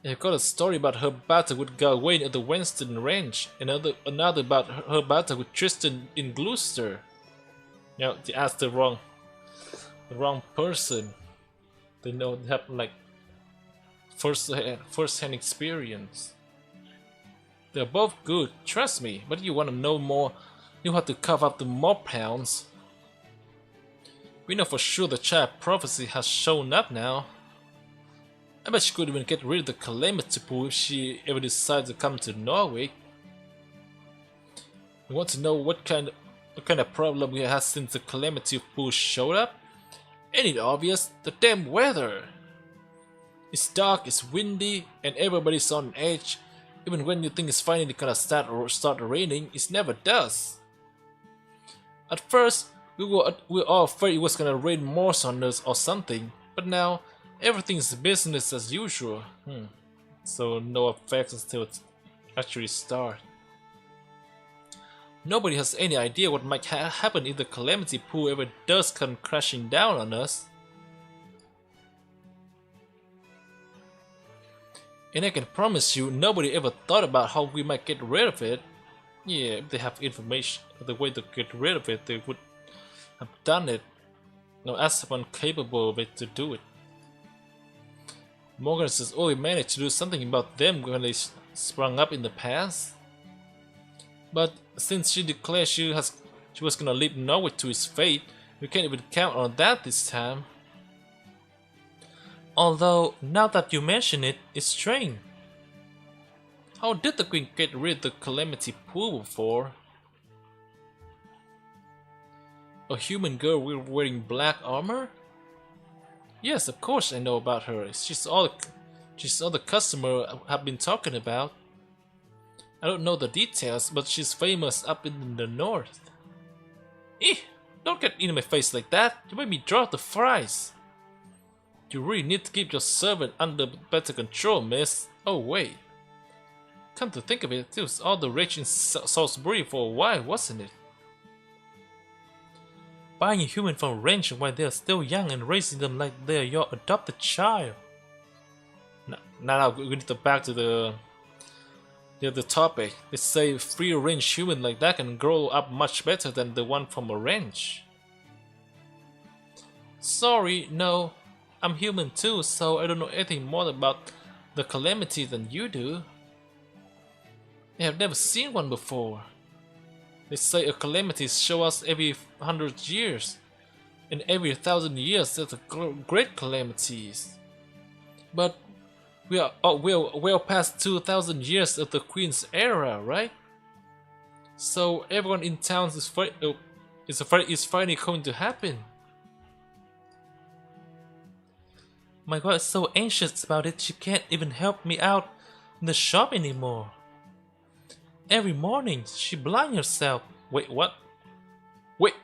I've got a story about her battle with Gawain at the Western Range, and another about her battle with Tristan in Gloucester. Now they asked the wrong person. They know they have like first-hand experience. They're both good, trust me. But you want to know more, you have to cough up the more pounds. We know for sure the child prophecy has shown up now. I bet she could even get rid of the calamity pool if she ever decides to come to Norwich. You want to know what kind of problem we had since the calamity pool showed up? Ain't it obvious? The damn weather! It's dark, it's windy, and everybody's on edge. Even when you think it's finally gonna start raining, it never does. At first, we were all afraid it was gonna rain more on us or something, but now everything's business as usual. So no effects until it actually starts. Nobody has any idea what might happen if the calamity pool ever does come crashing down on us. And I can promise you, nobody ever thought about how we might get rid of it. Yeah, if they have information, the way to get rid of it, they would have done it. No, as someone capable of it to do it. Morgan has only managed to do something about them when they sprung up in the past. But since she declared she was gonna leave Norwich to his fate, we can't even count on that this time. Although, now that you mention it, it's strange. How did the Queen get rid of the calamity pool before? A human girl wearing black armor? Yes, of course I know about her. She's all the customer I've been talking about. I don't know the details, but she's famous up in the north. Don't get in my face like that. You made me drop the fries. You really need to keep your servant under better control, miss. Oh wait. Come to think of it, this was all the rage in Salisbury for a while, wasn't it? Buying a human from a ranch while they are still young and raising them like they are your adopted child. Now we need to back to the topic. They say free-range human like that can grow up much better than the one from a ranch. Sorry, no. I'm human too, so I don't know anything more about the calamity than you do. I have never seen one before. They say a calamity shows us every 100 years, and every 1,000 years there's a great calamities. But we are well past 2,000 years of the Queen's era, right? So everyone in town is finally going to happen. My God is so anxious about it she can't even help me out in the shop anymore. Every morning she blinds herself. Wait, what? Wait,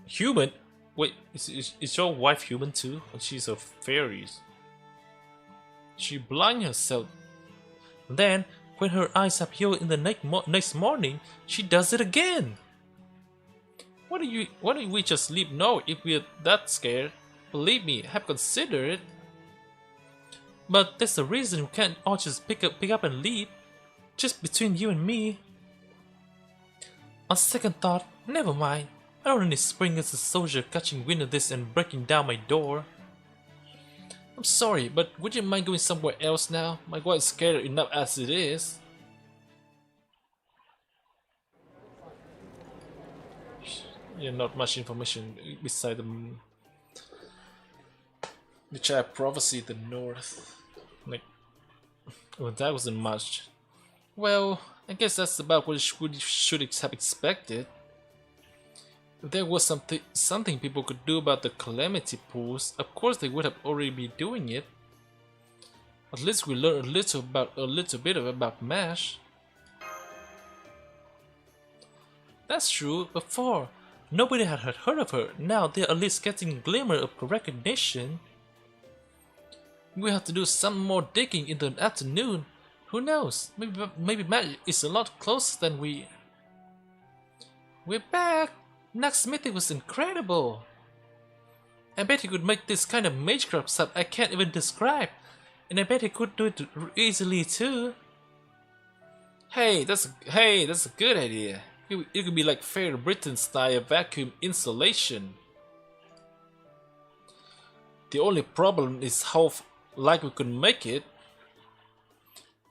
human? Wait, is your wife human too? She's a fairy. She blinds herself. Then, when her eyes appeal in the next morning, she does it again. Why don't we just leave now if we're that scared? Believe me, I have considered it. But there's a reason we can't all just pick up and leave. Just between you and me. On second thought, never mind. I don't need spring as a soldier catching wind of this and breaking down my door. I'm sorry, but would you mind going somewhere else now? My wife is scared enough as it is. Yeah, not much information beside the child prophecy, the north. Like, well, that wasn't much. Well, I guess that's about what we should have expected. If there was something people could do about the calamity pools, of course they would have already been doing it. At least we learned a little bit about MASH. That's true. Before, nobody had heard of her. Now they're at least getting a glimmer of recognition. We have to do some more digging in the afternoon. Who knows? Maybe MASH is a lot closer than we. We're back. Next meeting was incredible. I bet he could make this kind of magecraft stuff I can't even describe. And I bet he could do it easily too. Hey, that's a good idea. It could be like Fair Britain style vacuum insulation. The only problem is how like we could make it.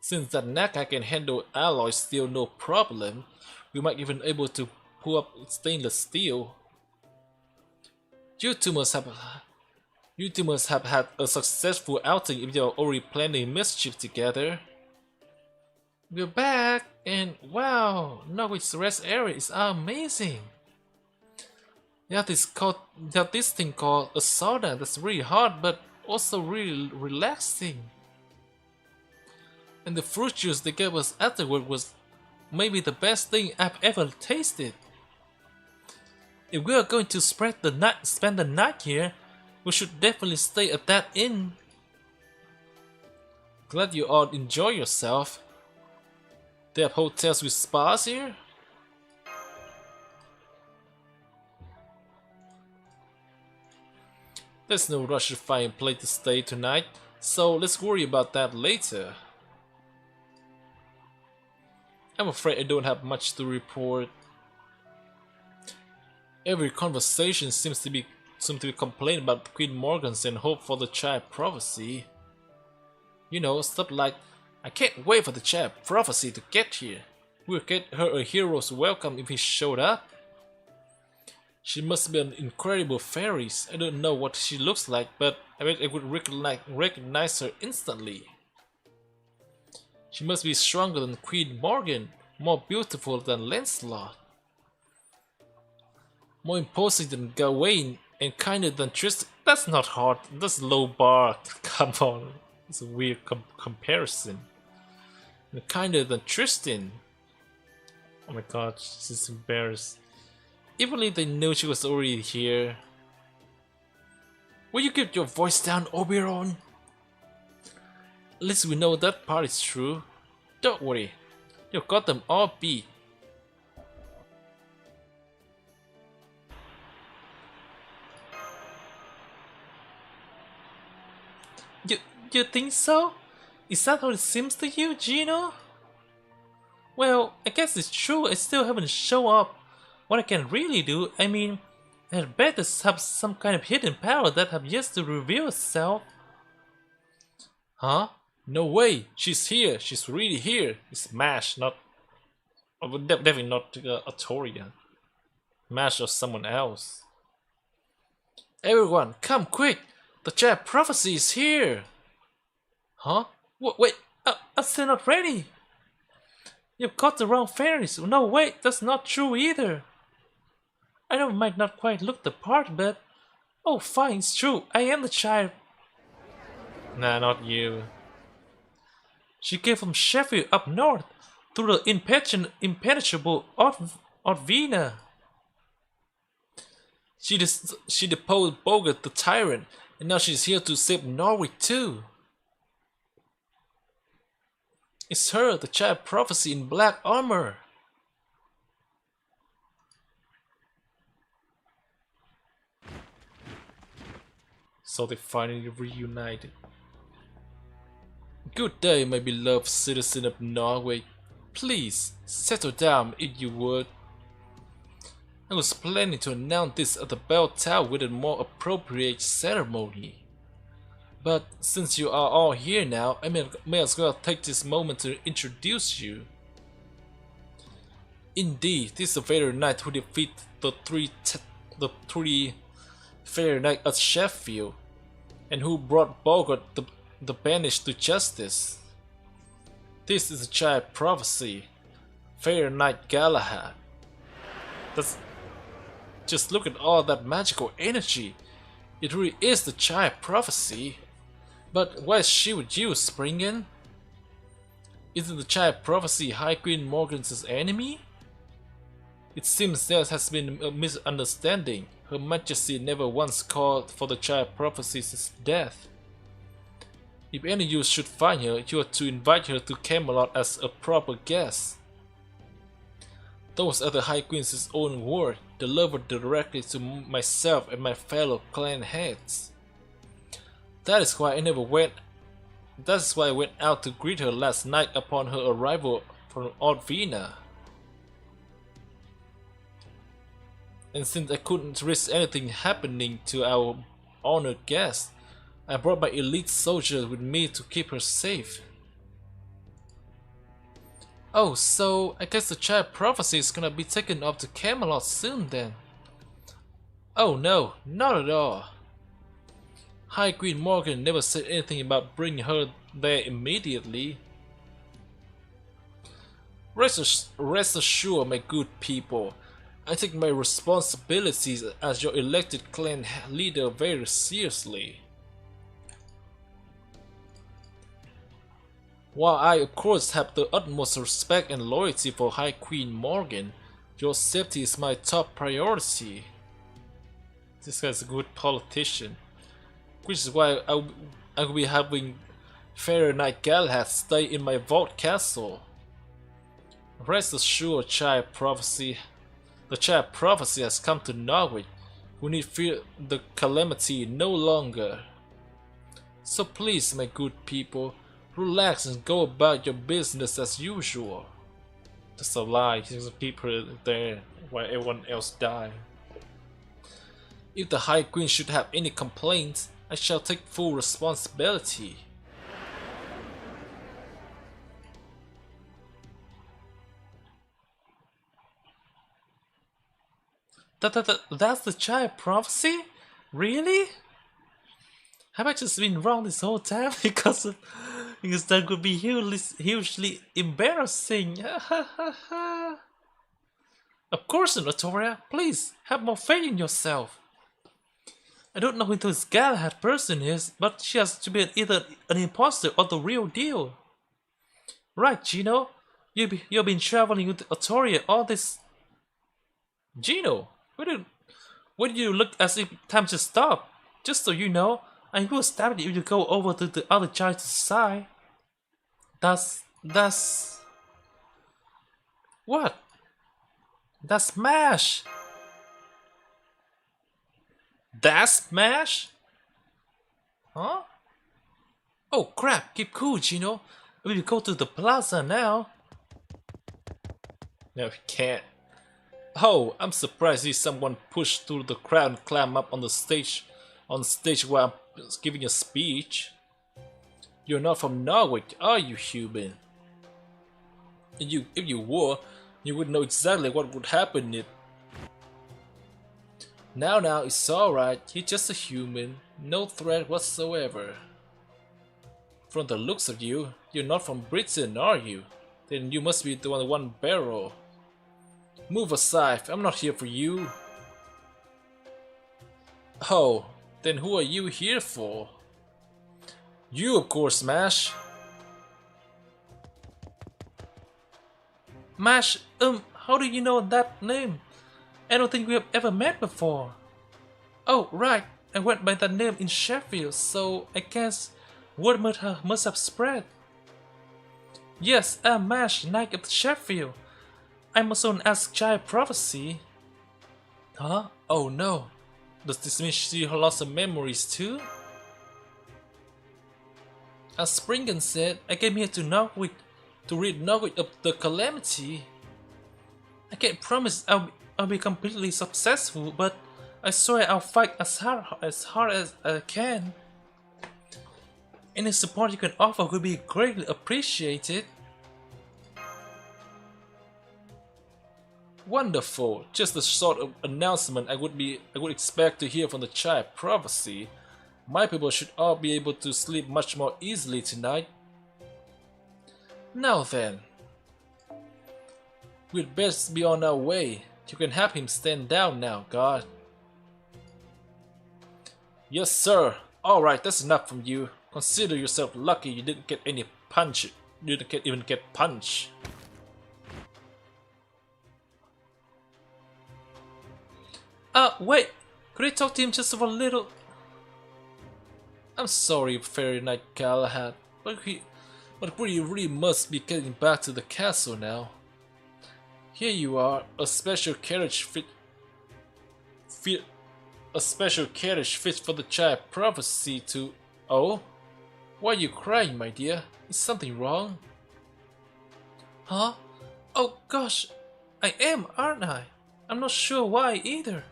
Since that NACA can handle alloy steel no problem, we might even able to pull up stainless steel. You two must have had a successful outing if you're already planning mischief together. We're back, and wow, Norwich's rest area is amazing. They have this thing called a sauna that's really hot but also really relaxing. And the fruit juice they gave us afterward was maybe the best thing I've ever tasted. If we are going to spend the night here, we should definitely stay at that inn. Glad you all enjoy yourself. They have hotels with spas here? There's no rush to find a place to stay tonight, so let's worry about that later. I'm afraid I don't have much to report. Every conversation seems to be complaining about Queen Morgans and hope for the child prophecy. You know, stuff like, I can't wait for the child prophecy to get here. We'll get her a hero's welcome if he showed up. She must be an incredible fairy. I don't know what she looks like, but I bet I would recognize her instantly. She must be stronger than Queen Morgan, more beautiful than Lancelot, more imposing than Gawain, and kinder than Tristan. That's not hard, that's low bar. Come on, it's a weird comparison. And kinder than Tristan. Oh my god, she's embarrassed. Even if they knew she was already here. Will you keep your voice down, Oberon? At least we know that part is true. Don't worry, you've got them all beat. You think so? Is that how it seems to you, Gino? Well, I guess it's true. I still haven't shown up what I can really do. I mean, I bet this have some kind of hidden power that have yet to reveal itself. Huh? No way! She's here! She's really here! It's MASH, not... definitely not Artoria. MASH or someone else. Everyone, come quick! The child prophecy is here! Huh? Wait, I'm still not ready! You've got the wrong fairies! No, wait, that's not true either! I know it might not quite look the part, but... Oh, fine, it's true, I am the child. Nah, not you. She came from Sheffield up north, through the impenetrable Orvina. She deposed Bogart the tyrant, and now she's here to save Norwich too. It's her, the child prophecy in black armor. So they finally reunited. Good day, my beloved citizen of Norway. Please, settle down if you would. I was planning to announce this at the bell tower with a more appropriate ceremony. But since you are all here now, I may as well take this moment to introduce you. Indeed, this is the very knight who defeated the three fair knights at Sheffield, and who brought Bogart the banished to justice. This is a child prophecy, Fair Knight Galahad. Just look at all that magical energy. It really is the child prophecy. But why is she with you, Springen? Isn't the child prophecy High Queen Morgan's enemy? It seems there has been a misunderstanding. Her Majesty never once called for the child prophecy's death. If any of you should find her, you are to invite her to Camelot as a proper guest. Those are the High Queen's own words, delivered directly to myself and my fellow clan heads. That is why I went out to greet her last night upon her arrival from Ordvina. And since I couldn't risk anything happening to our honored guest, I brought my elite soldiers with me to keep her safe. Oh, so I guess the child prophecy is gonna be taken up to Camelot soon then. Oh no, not at all. High Queen Morgan never said anything about bringing her there immediately. Rest assured, my good people, I take my responsibilities as your elected clan leader very seriously. While I of course have the utmost respect and loyalty for High Queen Morgan, your safety is my top priority. This guy's a good politician. Which is why I will be having Fairy Knight Galahad stay in my vault castle. Rest assured, the child prophecy has come to Norwich. We need fear the calamity no longer. So please, my good people, relax and go about your business as usual. Just a lie, there's people there while everyone else died. If the High Queen should have any complaints, I shall take full responsibility. That's the child prophecy? Really? Have I just been wrong this whole time? because that would be hugely embarrassing. Of course, Notoria. Please have more faith in yourself. I don't know who this Galahad person is, but she has to be either an imposter or the real deal. Right, Gino? You've been traveling with Notoria all this. Gino, where did you look as if time just stopped? Just so you know, I will stab you if you go over to the other giant's side. That's what? That's Smash. That's Smash? Huh? Oh crap, keep cool, Gino. We will go to the plaza now. No, we can't. Oh, I'm surprised to see someone push through the crowd and climb up on the stage while I'm giving a speech. You're not from Norwich, are you, human? If you were, you would know exactly what would happen if... Now, it's alright, you're just a human, no threat whatsoever. From the looks of you, you're not from Britain, are you? Then you must be the one barrel. Move aside, I'm not here for you. Oh, then who are you here for? You, of course, Mash. Mash, how do you know that name? I don't think we have ever met before. Oh, right, I went by that name in Sheffield, so I guess word must have spread. Yes, I'm Mash, Knight of Sheffield. I'm also known as Child Prophecy. Huh? Oh no. Does this mean she lost her memories too? As Springen said, I came here to Norwich to rid Norwich of the calamity. I can't promise I'll be completely successful, but I swear I'll fight as hard as I can. Any support you can offer would be greatly appreciated. Wonderful! Just the sort of announcement I would expect to hear from the Child Prophecy. My people should all be able to sleep much more easily tonight. Now then, we'd best be on our way. You can have him stand down now, guard. Yes, sir. Alright, that's enough from you. Consider yourself lucky you didn't get any punch. You didn't even get punched. Wait. Could I talk to him just for a little? I'm sorry, Fairy Knight Galahad, but we really must be getting back to the castle now. Here you are, a special carriage fit for the child prophecy to. Oh, why are you crying, my dear? Is something wrong? Huh? Oh gosh, I am, aren't I? I'm not sure why either.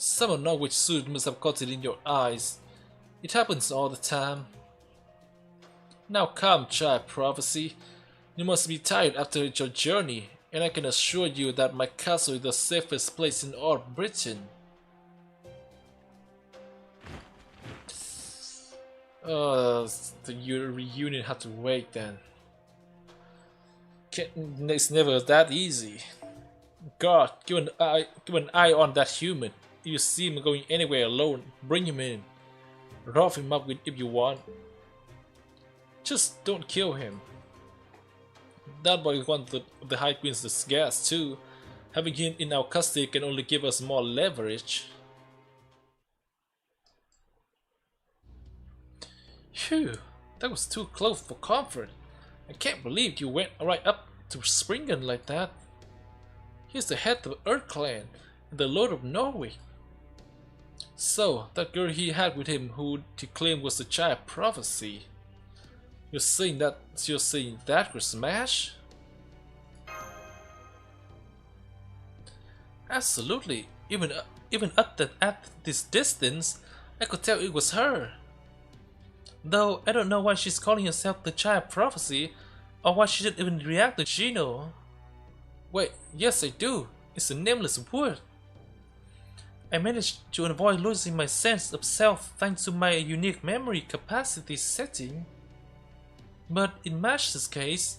Some of Norwich soot must have got it in your eyes. It happens all the time. Now come, child prophecy. You must be tired after your journey, and I can assure you that my castle is the safest place in all Britain. The reunion had to wait then. It's never that easy. God, give an eye on that human. If you see him going anywhere alone, bring him in. Rough him up if you want. Just don't kill him. That boy is one of the High Queen's guests too. Having him in our custody can only give us more leverage. Phew, that was too close for comfort. I can't believe you went right up to Springen like that. He's the head of the Earth Clan and the Lord of Norwich. So, that girl he had with him who he claimed was the child prophecy. You're saying that could smash? Absolutely. Even at this distance, I could tell it was her. Though I don't know why she's calling herself the child prophecy, or why she didn't even react to Gino. Wait, yes I do. It's a nameless word. I managed to avoid losing my sense of self thanks to my unique memory capacity setting. But in Mash's case,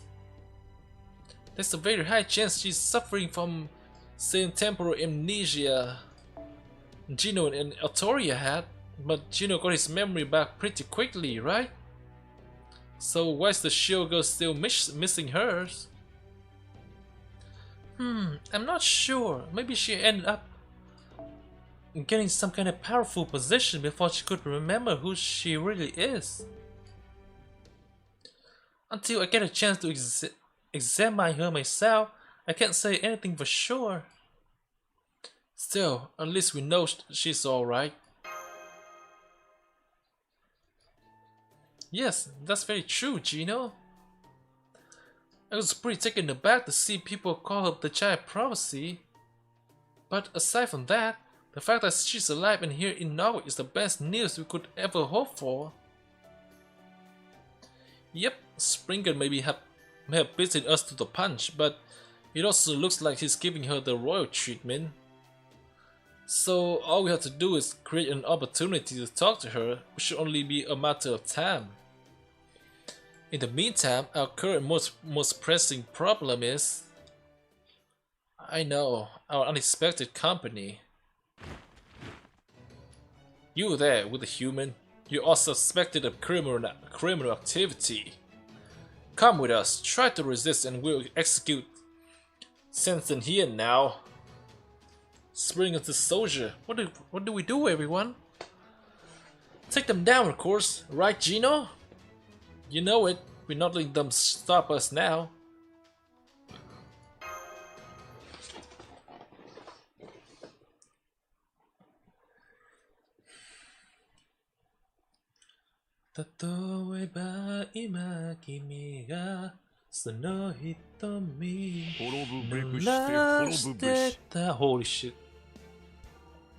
there's a very high chance she's suffering from same temporal amnesia Gino and Artoria had, but Gino got his memory back pretty quickly, right? So why's the shield girl still missing hers? I'm not sure. Maybe she ended up getting some kind of powerful position before she could remember who she really is. Until I get a chance to examine her myself, I can't say anything for sure. Still, at least we know she's alright. Yes, that's very true, Gino. I was pretty taken aback to see people call her the child prophecy. But aside from that, the fact that she's alive and here in Norwich is the best news we could ever hope for. Yep, Springen may have beaten us to the punch, but it also looks like he's giving her the royal treatment. So all we have to do is create an opportunity to talk to her, which should only be a matter of time. In the meantime, our current most pressing problem is... I know, our unexpected company. You there with the human, you are suspected of criminal activity. Come with us, try to resist and we'll execute sentence here now. Spring into soldier. What do we do, everyone? Take them down, of course, right, Gino? You know it. We're not letting them stop us now. Holy shit.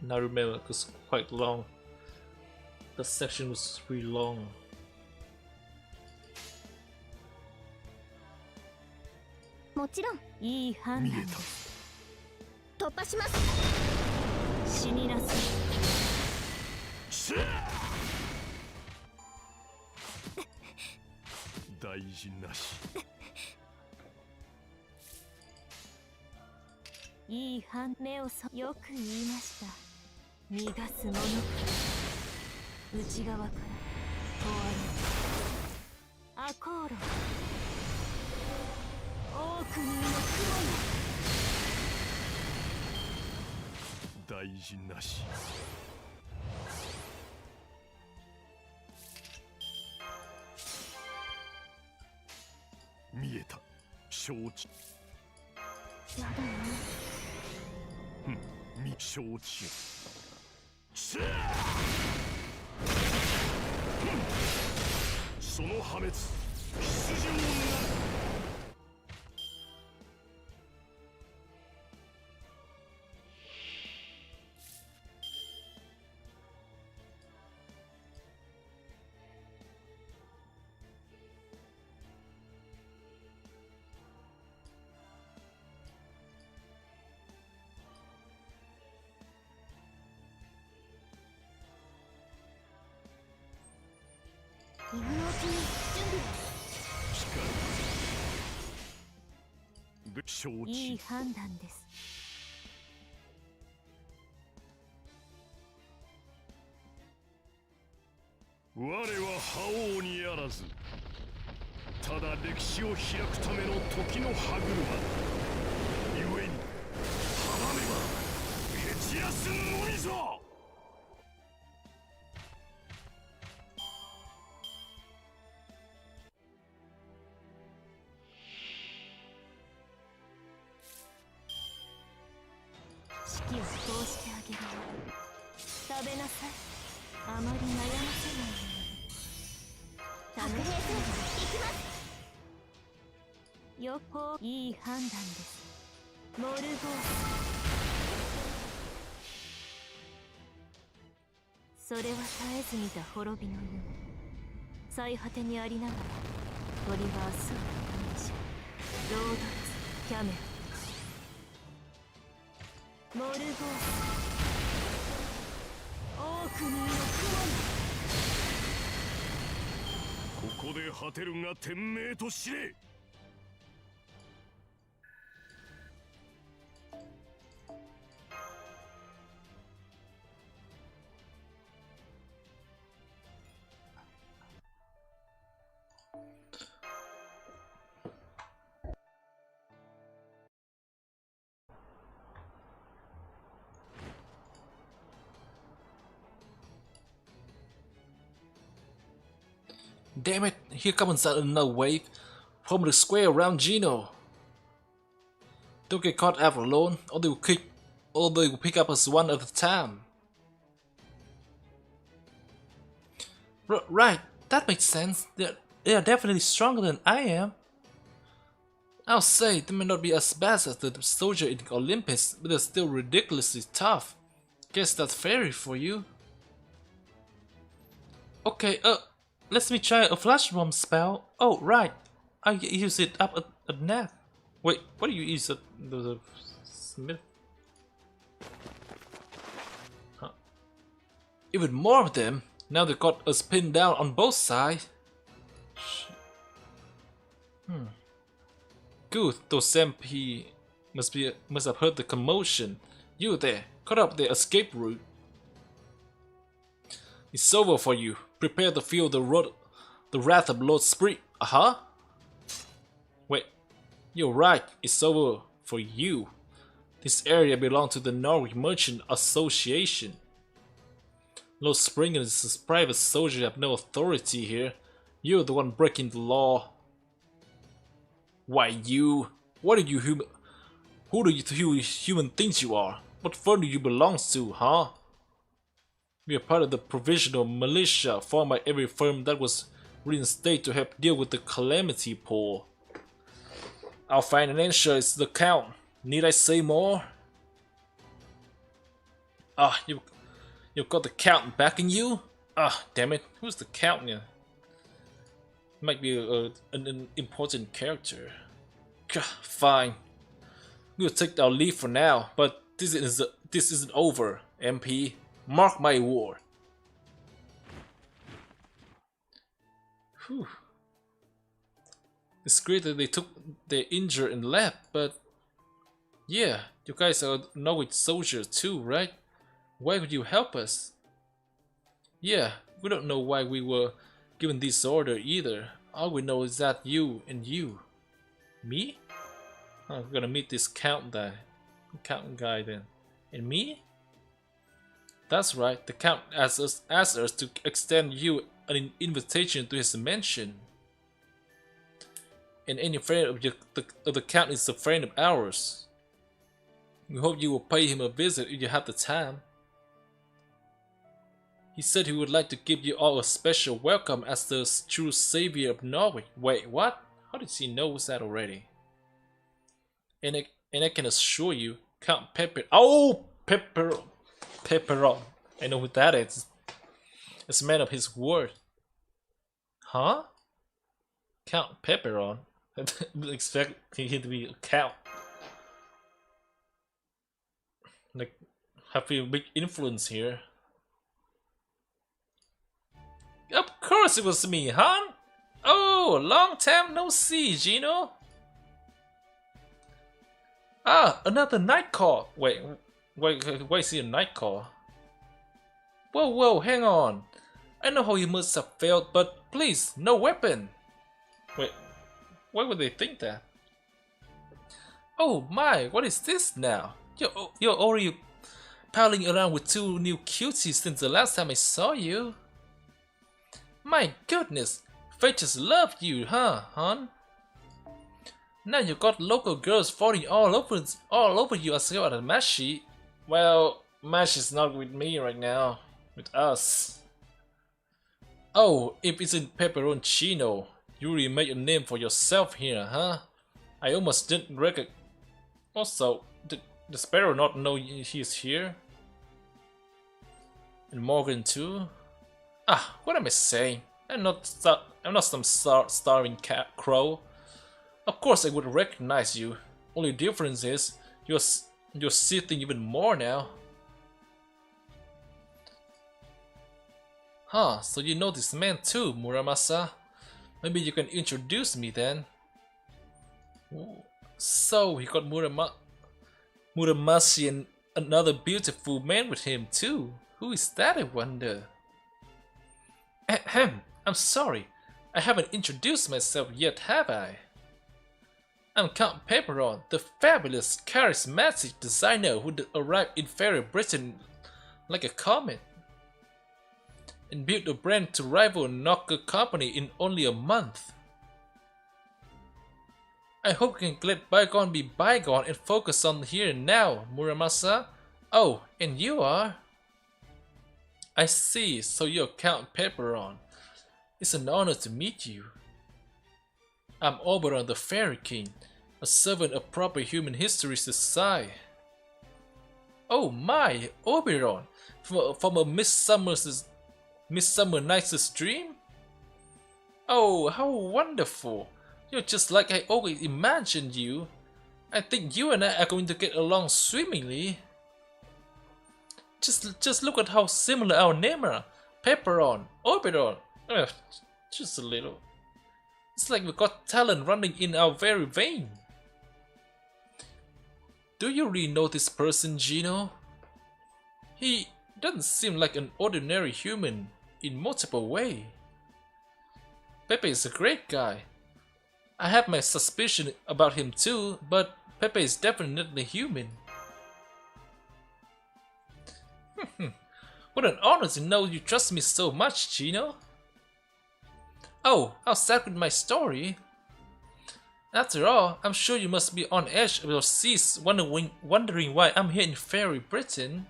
Now remember, because it's quite long. The section was really long. もちろんいい判断です。突破します。死になさい。大事なし。いい判目をよく言いました。逃がすものか。内側から終わりアコーロ多くの雲よ大事なし。見えた。承知。やだな承知。その破滅出場なる。今のうちに準備承いい知。判断です。我は覇王にあらず、ただ歴史を開くための時の歯車。故に阻めば蹴散らすのみぞ。式を通してあげるよ。食べなさい。あまり悩ませないように。白兵戦行きます。横いい判断です。モルゴース。それは絶えず見た滅びの夢。最果てにありながら鳥は明日を迎えしロードツキャメルモルゴース多くの雲ここで果てるが天命と知れ。Damn it, here comes another wave from the square around Gino. Don't get caught out alone, or they will pick up us one at a time. Right, that makes sense. They are definitely stronger than I am. I'll say, they may not be as bad as the soldier in Olympus, but they're still ridiculously tough. Guess that's fairy for you. Okay, let me try a flash bomb spell. Oh, right. I use it up at nap. Wait, what do you use at the smith? Huh. Even more of them. Now they got us pinned down on both sides. Good, those MP must have heard the commotion. You there, cut up the escape route. It's over for you. Prepare to feel the wrath of Lord Spree. Wait, you're right. It's over for you. This area belongs to the Norwich Merchant Association. Lord Spring and his private soldiers have no authority here. You're the one breaking the law. Why you? What are you human? Who do you human think you are? What firm do you belong to, huh? We are part of the provisional militia formed by every firm that was reinstated to help deal with the calamity pool. Our financier is the Count. Need I say more? You've got the Count backing you? Damn it. Who's the Count here? Might be an important character. Fine. We'll take our leave for now, but this isn't over, MP. Mark my word. Whew. It's great that they took their injured and left, but yeah, you guys are Norwich soldiers too, right? Why would you help us? Yeah, We don't know why we were given this order either. All we know is that you and you. Me? I'm gonna meet this count guy then. And me? That's right, the count asked us to extend you an invitation to his mansion. And any friend of the count is a friend of ours. We hope you will pay him a visit if you have the time. He said he would like to give you all a special welcome as the true savior of Norwich. Wait, what? How did he know that already? And I can assure you, Count Pepper. Oh, Pepperon. I know who that is. It's a man of his word. Huh? Count Pepperon. I didn't expect him to be a count. Like, have a big influence here. Of course it was me, huh? Oh, long time no see, Gino. Ah, another night call. Wait, is he a night call? Whoa, hang on. I know how you must have felt, but please, no weapon. Wait, why would they think that? Oh my, what is this now? You're already palling around with 2 new cuties since the last time I saw you. My goodness, fate just loved you, huh, hon? Now you got local girls falling all over you as well as Mashi. Well, Mashi's not with me right now, with us. Oh, if it's in Pepperoncino, you really made a name for yourself here, huh? I almost didn't recognize. Also, did Sparrow not know he's here? And Morgan too? Ah, what am I saying? I'm not some starving crow. Of course I would recognize you. Only difference is you're sitting even more now. Huh, so you know this man too, Muramasa. Maybe you can introduce me then. Ooh. So he got Muramasa and another beautiful man with him too. Who is that, I wonder? Ahem, I'm sorry. I haven't introduced myself yet, have I? I'm Count Pepperon, the fabulous, charismatic designer who arrived in Fairy Britain like a comet and built a brand to rival Knocker Company in only a month. I hope you can let bygone be bygone and focus on here and now, Muramasa. Oh, and you are? I see, so you're Count Pepperon. It's an honor to meet you. I'm Oberon the Fairy King, a servant of proper human history society. Oh my, Oberon, from a Midsummer Night's Dream? Oh, how wonderful! You're just like I always imagined you. I think you and I are going to get along swimmingly. Just look at how similar our names are. Pepperon, Oberon. Just a little. It's like we got talent running in our very vein. Do you really know this person, Gino? He doesn't seem like an ordinary human in multiple ways. Pepe is a great guy. I have my suspicion about him too, but Pepe is definitely human. What an honor to know you trust me so much, Gino. Oh, I'll start with my story. After all, I'm sure you must be on edge of your seats wondering why I'm here in Fairy Britain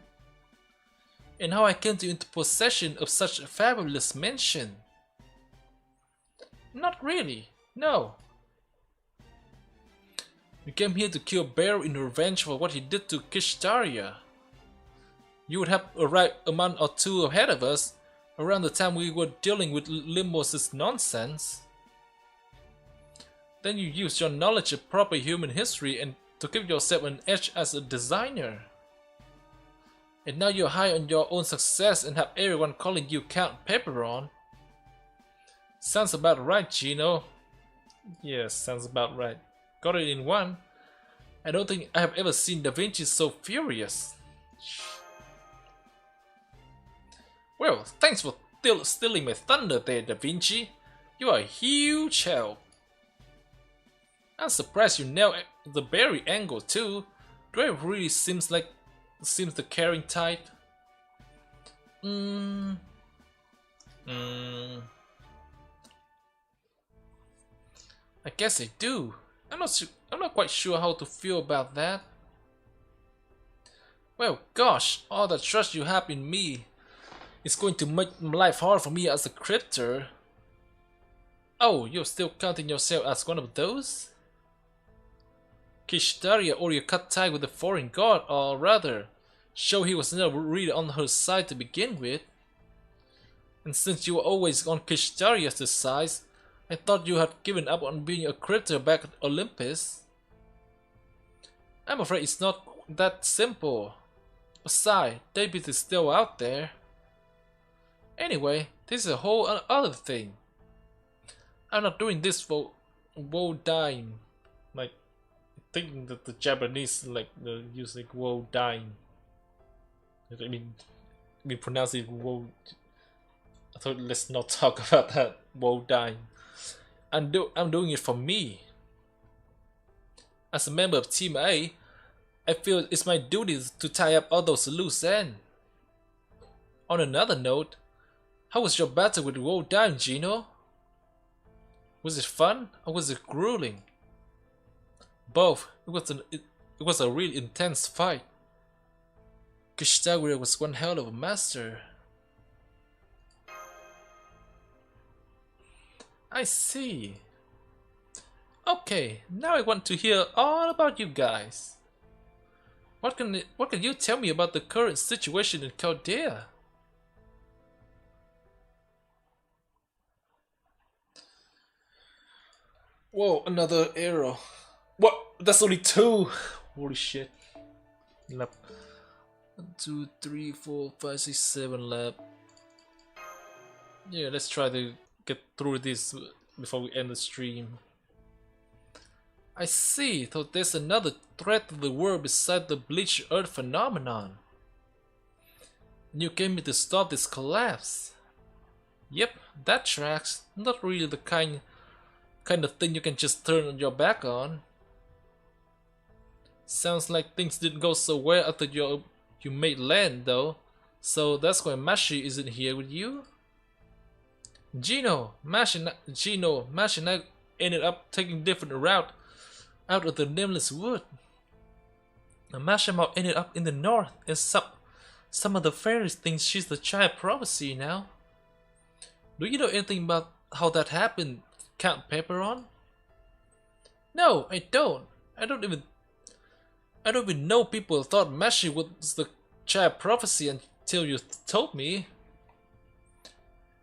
and how I came into possession of such a fabulous mansion. Not really, no. We came here to kill Bear in revenge for what he did to Kishtaria. You would have arrived a month or 2 ahead of us, around the time we were dealing with Limos' nonsense. Then you used your knowledge of proper human history and to give yourself an edge as a designer. And now you're high on your own success and have everyone calling you Count Pepperon. Sounds about right, Gino. Yes, sounds about right. Got it in one. I don't think I have ever seen Da Vinci so furious. Well, thanks for still stealing my thunder there, Da Vinci. You are a huge help. I'm surprised you nailed the berry angle too. Dre really seems the caring type. I guess I do. I'm not quite sure how to feel about that. Well, gosh, all the trust you have in me is going to make life hard for me as a crypter. Oh, you're still counting yourself as one of those? Kishtaria or your cut tie with a foreign god, or rather, show he was never really on her side to begin with. And since you were always on Kishtaria's side, I thought you had given up on being a crypter back at Olympus. I'm afraid it's not that simple. Besides, David is still out there. Anyway, this is a whole other thing. I'm not doing this for world dime. Like, thinking that the Japanese use like world dime. I mean pronounce it world. I thought let's not talk about that world dime. I'm doing it for me. As a member of Team A, I feel it's my duty to tie up all those loose ends. On another note, how was your battle with World Dime, Gino? Was it fun or was it grueling? Both. It was a really intense fight. Kishtaria was one hell of a master. I see. Okay, now I want to hear all about you guys. What can you tell me about the current situation in Chaldea? Whoa, another arrow. What? That's only 2. Holy shit. Lap. 1, 2, 3, 4, 5, 6, 7 lap. Yeah, let's try to get through this before we end the stream. I see, so there's another threat to the world beside the bleached earth phenomenon. And you came here to stop this collapse. Yep, that tracks. Not really the kind of thing you can just turn your back on. Sounds like things didn't go so well after you made land though. So that's why Mashi isn't here with you? Mash and I ended up taking a different route out of the Nameless Wood. Mashimo ended up in the north, and some of the fairies think she's the child prophecy now. Do you know anything about how that happened, Count Pepperon? No, I don't. I don't even know people thought Mashi was the child prophecy until you told me.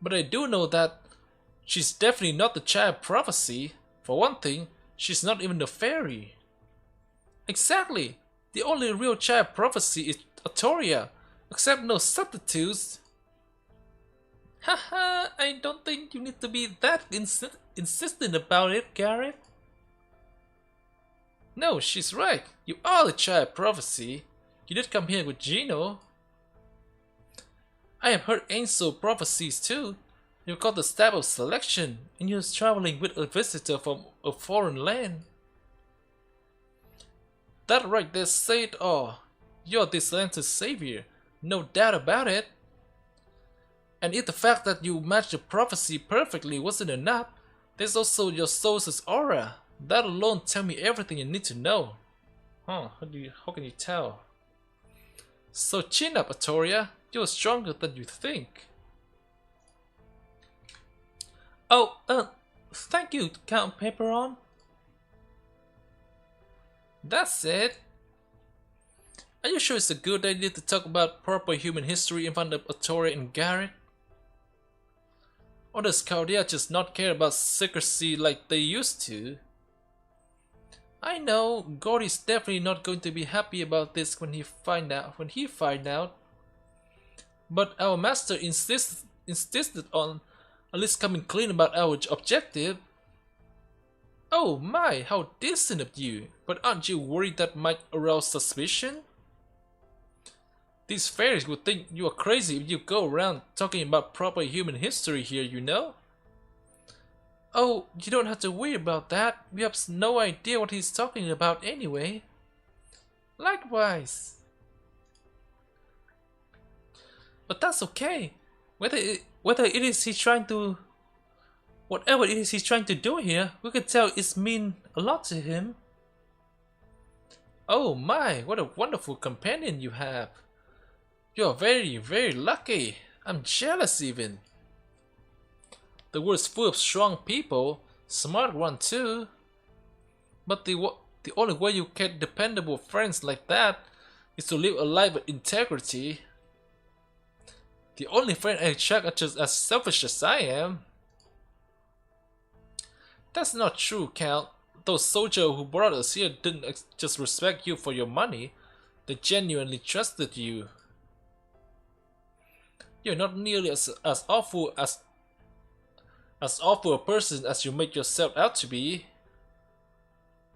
But I do know that she's definitely not the child prophecy. For one thing, she's not even a fairy. Exactly. The only real child prophecy is Artoria, except no substitutes. Haha, I don't think you need to be that insistent about it, Garrett. No, she's right. You are the child prophecy. You did come here with Gino. I have heard angel prophecies too. You got the stab of selection, and you're traveling with a visitor from a foreign land. That right there said all. You're this land's savior, no doubt about it. And if the fact that you matched the prophecy perfectly wasn't enough, there's also your soul's aura. That alone tell me everything you need to know. Huh, how can you tell? So chin up, Artoria. You're stronger than you think. Oh, thank you, Count Pepperon. That's it. Are you sure it's a good idea to talk about proper human history in front of Artoria and Garrett? Or does Chaldea just not care about secrecy like they used to? I know, Gordy's definitely not going to be happy about this when he find out. But our master insisted on at least coming clean about our objective. Oh my, how decent of you! But aren't you worried that might arouse suspicion? These fairies would think you are crazy if you go around talking about proper human history here, you know? Oh, you don't have to worry about that. We have no idea what he's talking about anyway. Likewise. But that's okay. Whatever it is he's trying to do here, we can tell it's mean a lot to him. Oh my, what a wonderful companion you have. You're very, very lucky. I'm jealous even. The world's full of strong people, smart ones too. But the only way you get dependable friends like that is to live a life with integrity. The only friend I attract are just as selfish as I am. That's not true, Count. Those soldiers who brought us here didn't just respect you for your money, they genuinely trusted you. You're not nearly as awful a person as you make yourself out to be.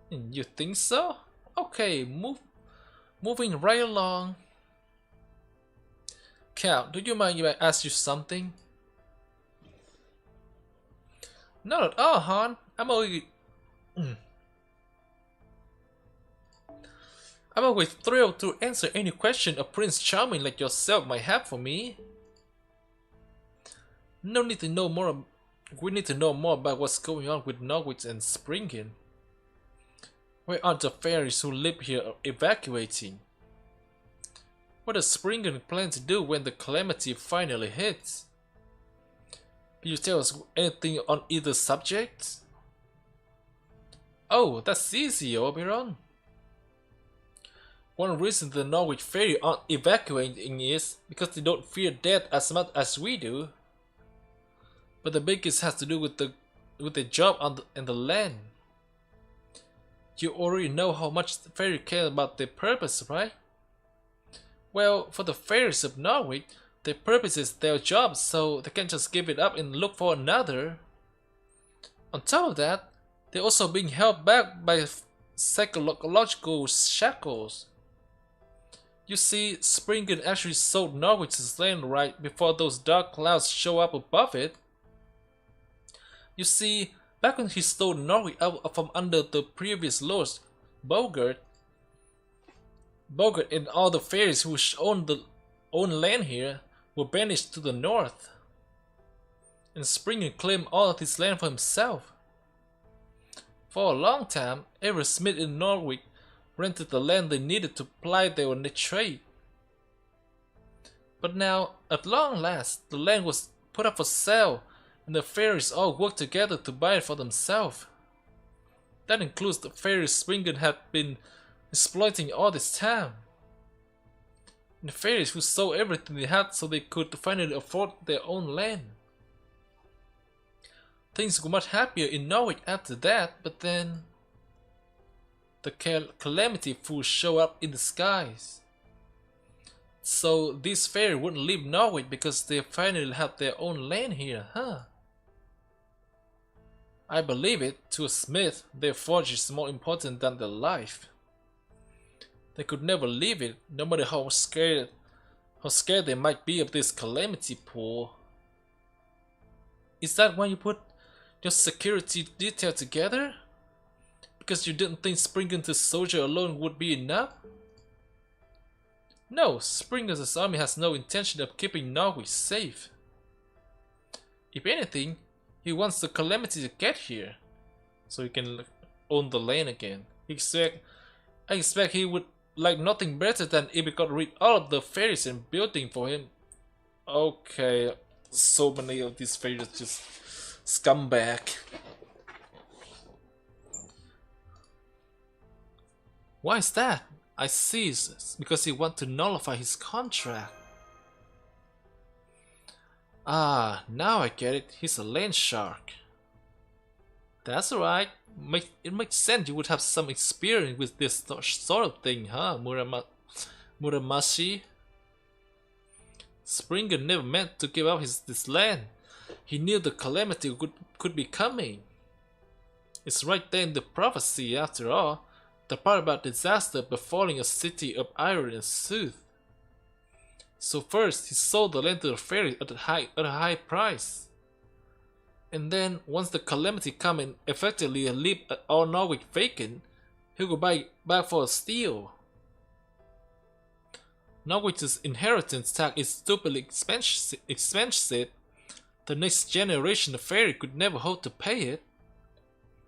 You think so? Okay, moving right along. Count, do you mind if I ask you something? Not at all, Han. I'm always thrilled to answer any question a Prince Charming like yourself might have for me. No need to know more. We need to know more about what's going on with Norwich and Springen. Where aren't the fairies who live here evacuating? What does Springen plan to do when the calamity finally hits? Can you tell us anything on either subject? Oh, that's easy, Oberon. One reason the Norwich Fairy aren't evacuating is because they don't fear death as much as we do. But the biggest has to do with the job and the land. You already know how much the fairy care about their purpose, right? Well, for the fairies of Norwich, their purpose is their job, so they can't just give it up and look for another. On top of that, they're also being held back by psychological shackles. You see, Springen actually sold Norwich's land right before those dark clouds show up above it. You see, back when he stole Norwich out from under the previous lords, Bogart and all the fairies who owned land here were banished to the north. And Springen claimed all of his land for himself. For a long time, every smith in Norwich rented the land they needed to ply their trade. But now, at long last, the land was put up for sale, and the fairies all worked together to buy it for themselves. That includes the fairies Springen had been exploiting all this time. And the fairies who sold everything they had so they could finally afford their own land. Things were much happier in Norwich after that, but then the calamity fools show up in the skies. So these fairies wouldn't leave Norwich because they finally had their own land here, huh? I believe it. To a smith, their forge is more important than their life. They could never leave it, no matter how scared they might be of this calamity pool. Is that why you put your security detail together? Because you didn't think Springen's soldier alone would be enough? No, Springen's army has no intention of keeping Norwich safe. If anything, he wants the calamity to get here, so he can own the land again. I expect he would like nothing better than if he got rid of all of the fairies and building for him. Okay, so many of these fairies just scumbag. Why is that? I see, it's because he wants to nullify his contract. Ah, now I get it. He's a land shark. That's right. It makes sense you would have some experience with this sort of thing, huh, Muramashi? Springen never meant to give up this land. He knew the calamity could be coming. It's right there in the prophecy, after all. The part about disaster befalling a city of iron and sooth. So first he sold the land to the fairy at a high price. And then once the calamity come and effectively leave our Norwich vacant, he could buy back for a steal. Norwich's inheritance tax is stupidly expensive. The next generation of fairy could never hope to pay it.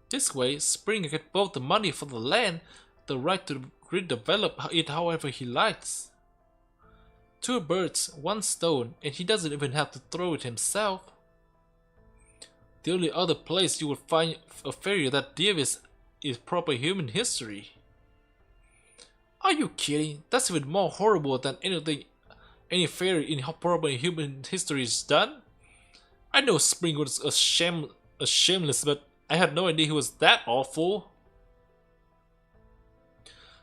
This way, Springer get both the money for the land, the right to redevelop it however he likes. 2 birds, 1 stone, and he doesn't even have to throw it himself. The only other place you would find a fairy that devious is proper human history. Are you kidding? That's even more horrible than anything any fairy in proper human history has done. I know Spring was a shameless, but I had no idea he was that awful.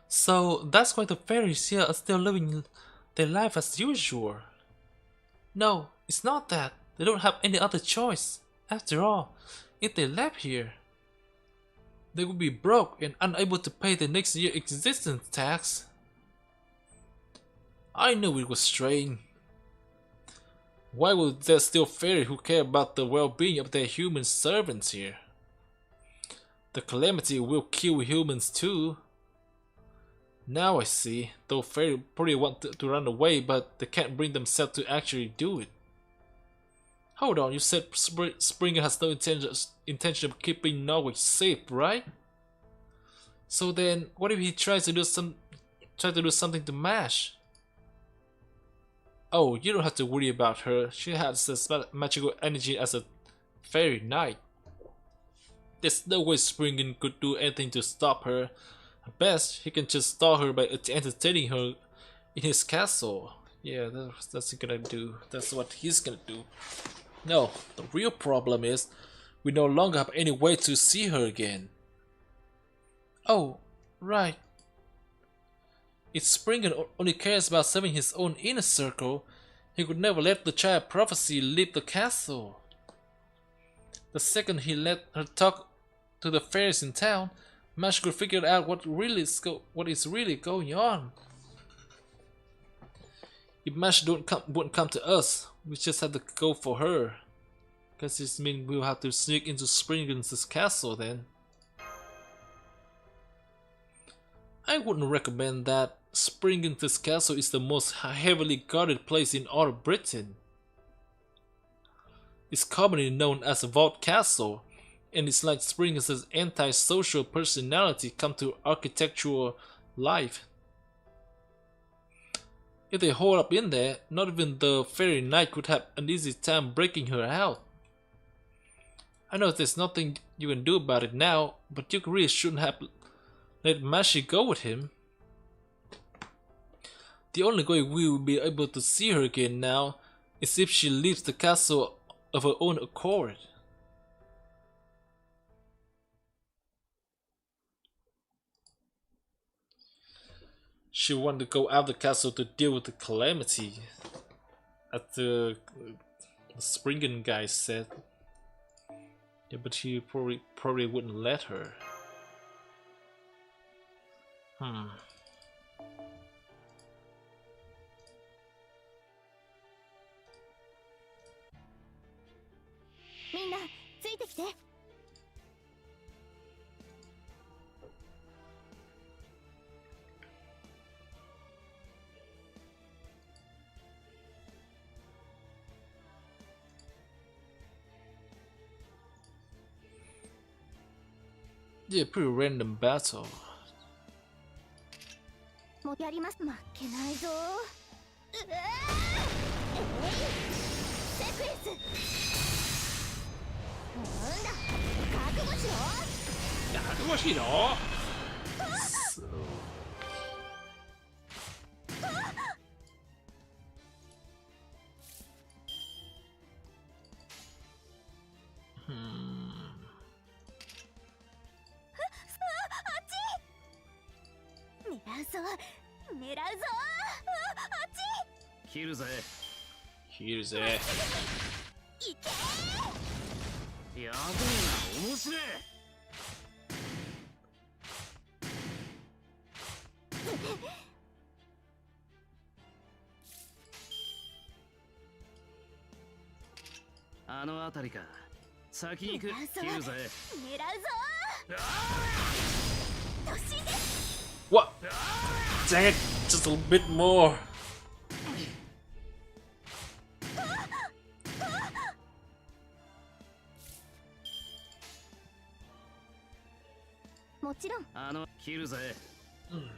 So that's why the fairies here are still living their life as usual. No, it's not that. They don't have any other choice. After all, if they left here, they would be broke and unable to pay the next year's existence tax. I knew it was strange. Why would there still fairies who care about the well-being of their human servants here? The calamity will kill humans too. Now I see, though fairies probably want to run away, but they can't bring themselves to actually do it. Hold on, you said Springer has no intention of keeping Norwich safe, right? So then, what if he tries to do something to Mash? Oh, you don't have to worry about her. She has as magical energy as a fairy knight. There's no way Springer could do anything to stop her. At best, he can just stall her by entertaining her in his castle. Yeah, that's gonna do. That's what he's gonna do. No, the real problem is we no longer have any way to see her again. Oh, right. If Springer only cares about serving his own inner circle, he could never let the child prophecy leave the castle. The second he let her talk to the fairies in town, Mash could figure out what is really going on. If Mash wouldn't come to us, we just have to go for her. Guess this means we'll have to sneak into Springer's castle then. I wouldn't recommend that. Springer's castle is the most heavily guarded place in all of Britain. It's commonly known as a vault castle, and it's like Springer's anti-social personality come to architectural life. If they hold up in there, not even the fairy knight could have an easy time breaking her out. I know there's nothing you can do about it now, but you really shouldn't have let Mashi go with him. The only way we will be able to see her again now is if she leaves the castle of her own accord. She wanted to go out of the castle to deal with the calamity, as the Springen guy said. Yeah, but he probably wouldn't let her. Minna, ついてきて。Yeah, pretty random battle. もうやります。負けないぞ。セクエス。なんだ。覚悟しろ。覚悟しろ。狙うぞ。狙うぞ。あっち。切るぜ。切るぜ。いけ。やべえな、面白い。あの辺りか。先に行く。狙うぞ切るぜ。狙うぞ突進です What? Dang it! Just a little bit more. もちろん切るぜ。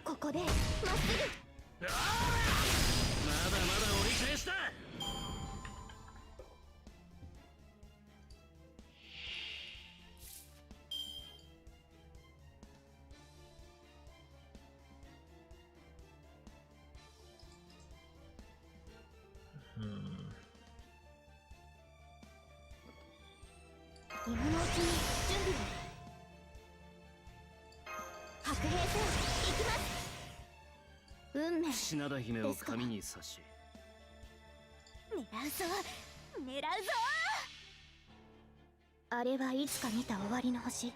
ここでまっすぐまだまだ折り返しだ。今のうちに準備を白兵戦行きます運命品田姫を紙に刺し。狙うぞ狙うぞあれはいつか見た終わりの星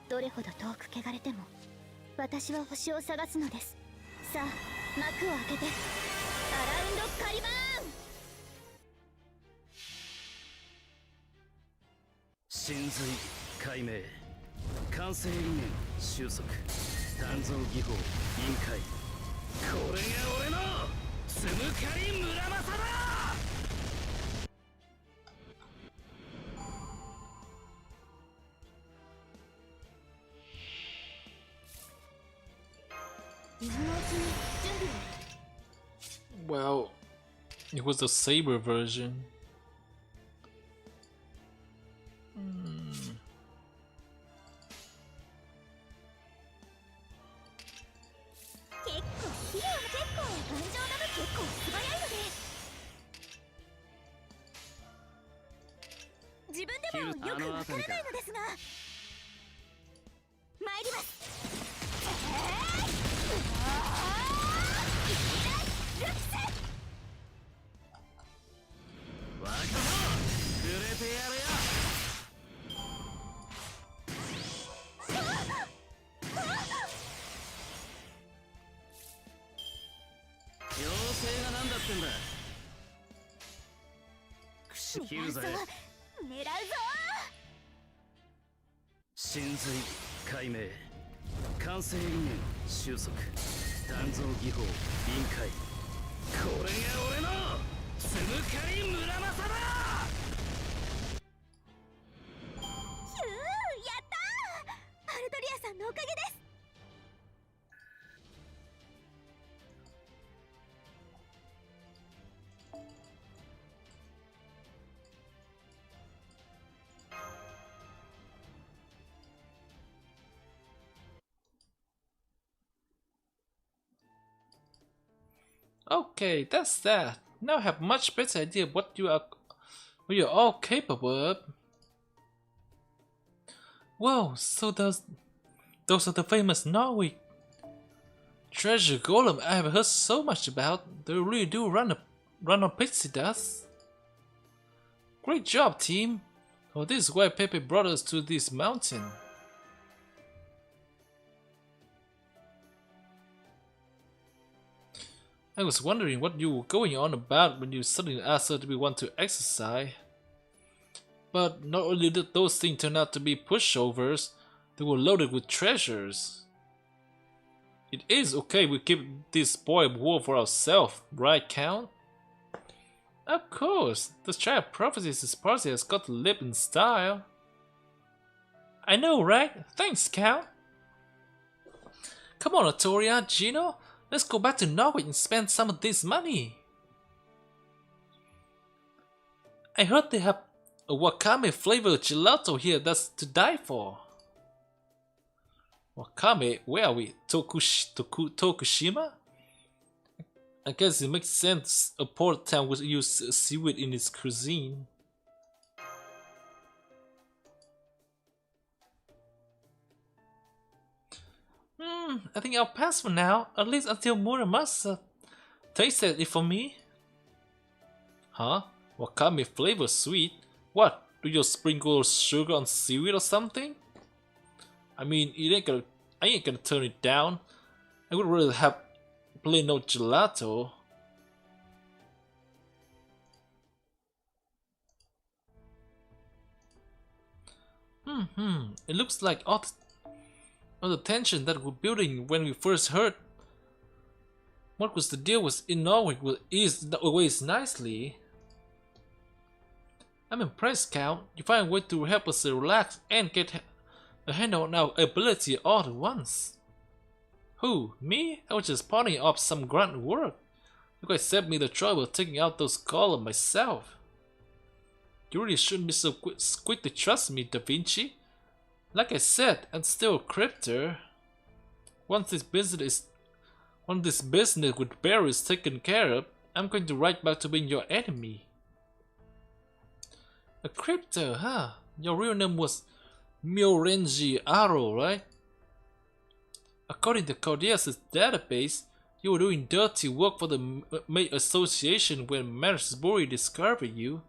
どれほど遠く汚れても私は星を探すのです。さあ幕を開けてアラウンドカリバーン神髄解明完成理念収束鍛造技法臨界。これが俺のつむかり村正だ。今のうちに準備を Well, it was the saber version. 結構器用な頑丈なの結構素早いので自分でもよくわからないのですが参ります若者くれてやるよ。妖精が何だってんだ。切るぜ。狙うぞ神髄解明完成理念収束鍛造技法臨界。これが俺のつむかり村正だ。ヒューやったーアルドリアさんのおかげです Okay, that's that. Now I have much better idea what you're all capable of. Whoa, so those are the famous Norwich treasure golem I have heard so much about. They really do run on pixie dust. Great job, team. Oh, this is why Pepe brought us to this mountain. I was wondering what you were going on about when you suddenly asked her to want to exercise. But not only did those things turn out to be pushovers, they were loaded with treasures. It is okay we keep this boy of war for ourselves, right, Count? Of course, the Tribe Prophecies party has got to live in style. I know, right? Thanks, Count. Come on, Artoria, Gino. Let's go back to Norwich and spend some of this money. I heard they have a wakame flavored gelato here that's to die for. Wakame? Where are we? Tokushima? I guess it makes sense a port town would use seaweed in its cuisine. I think I'll pass for now, at least until Muramasa tasted it for me. Huh? Wakame flavor sweet? What? Do you sprinkle sugar on seaweed or something? I mean, I ain't gonna turn it down. I would rather have plain old gelato. It looks like all the tension that we're building when we first heard what was the deal was in Norwich will ease ways nicely. I'm impressed, Count. You find a way to help us relax and get a handle on our ability all at once. Who? Me? I was just parting up some grunt work. You guys saved me the trouble of taking out those columns myself. You really shouldn't be so quick to trust me, Da Vinci. Like I said, I'm still a cricketer. Once this business with Barry is taken care of, I'm going to right back to being your enemy. A cricketer, huh? Your real name was PNGtuber, right? According to Cordeas' database, you were doing dirty work for the Mate Association when Marisbury discovered you.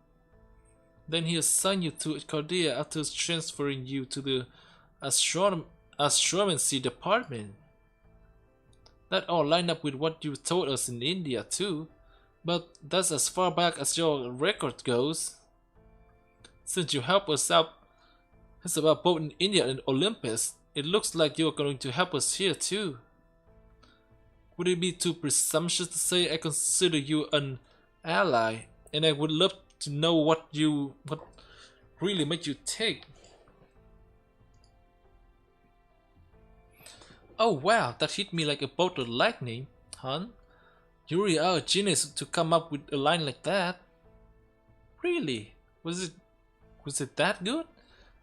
Then he assigned you to Cordia after transferring you to the astronomy department. That all lined up with what you told us in India too, but that's as far back as your record goes. Since you helped us out about both in India and Olympus, it looks like you're going to help us here too. Would it be too presumptuous to say I consider you an ally, and I would love to know what really made you take? Oh wow, that hit me like a bolt of lightning, hon. You really are a genius to come up with a line like that. Really? Was it that good?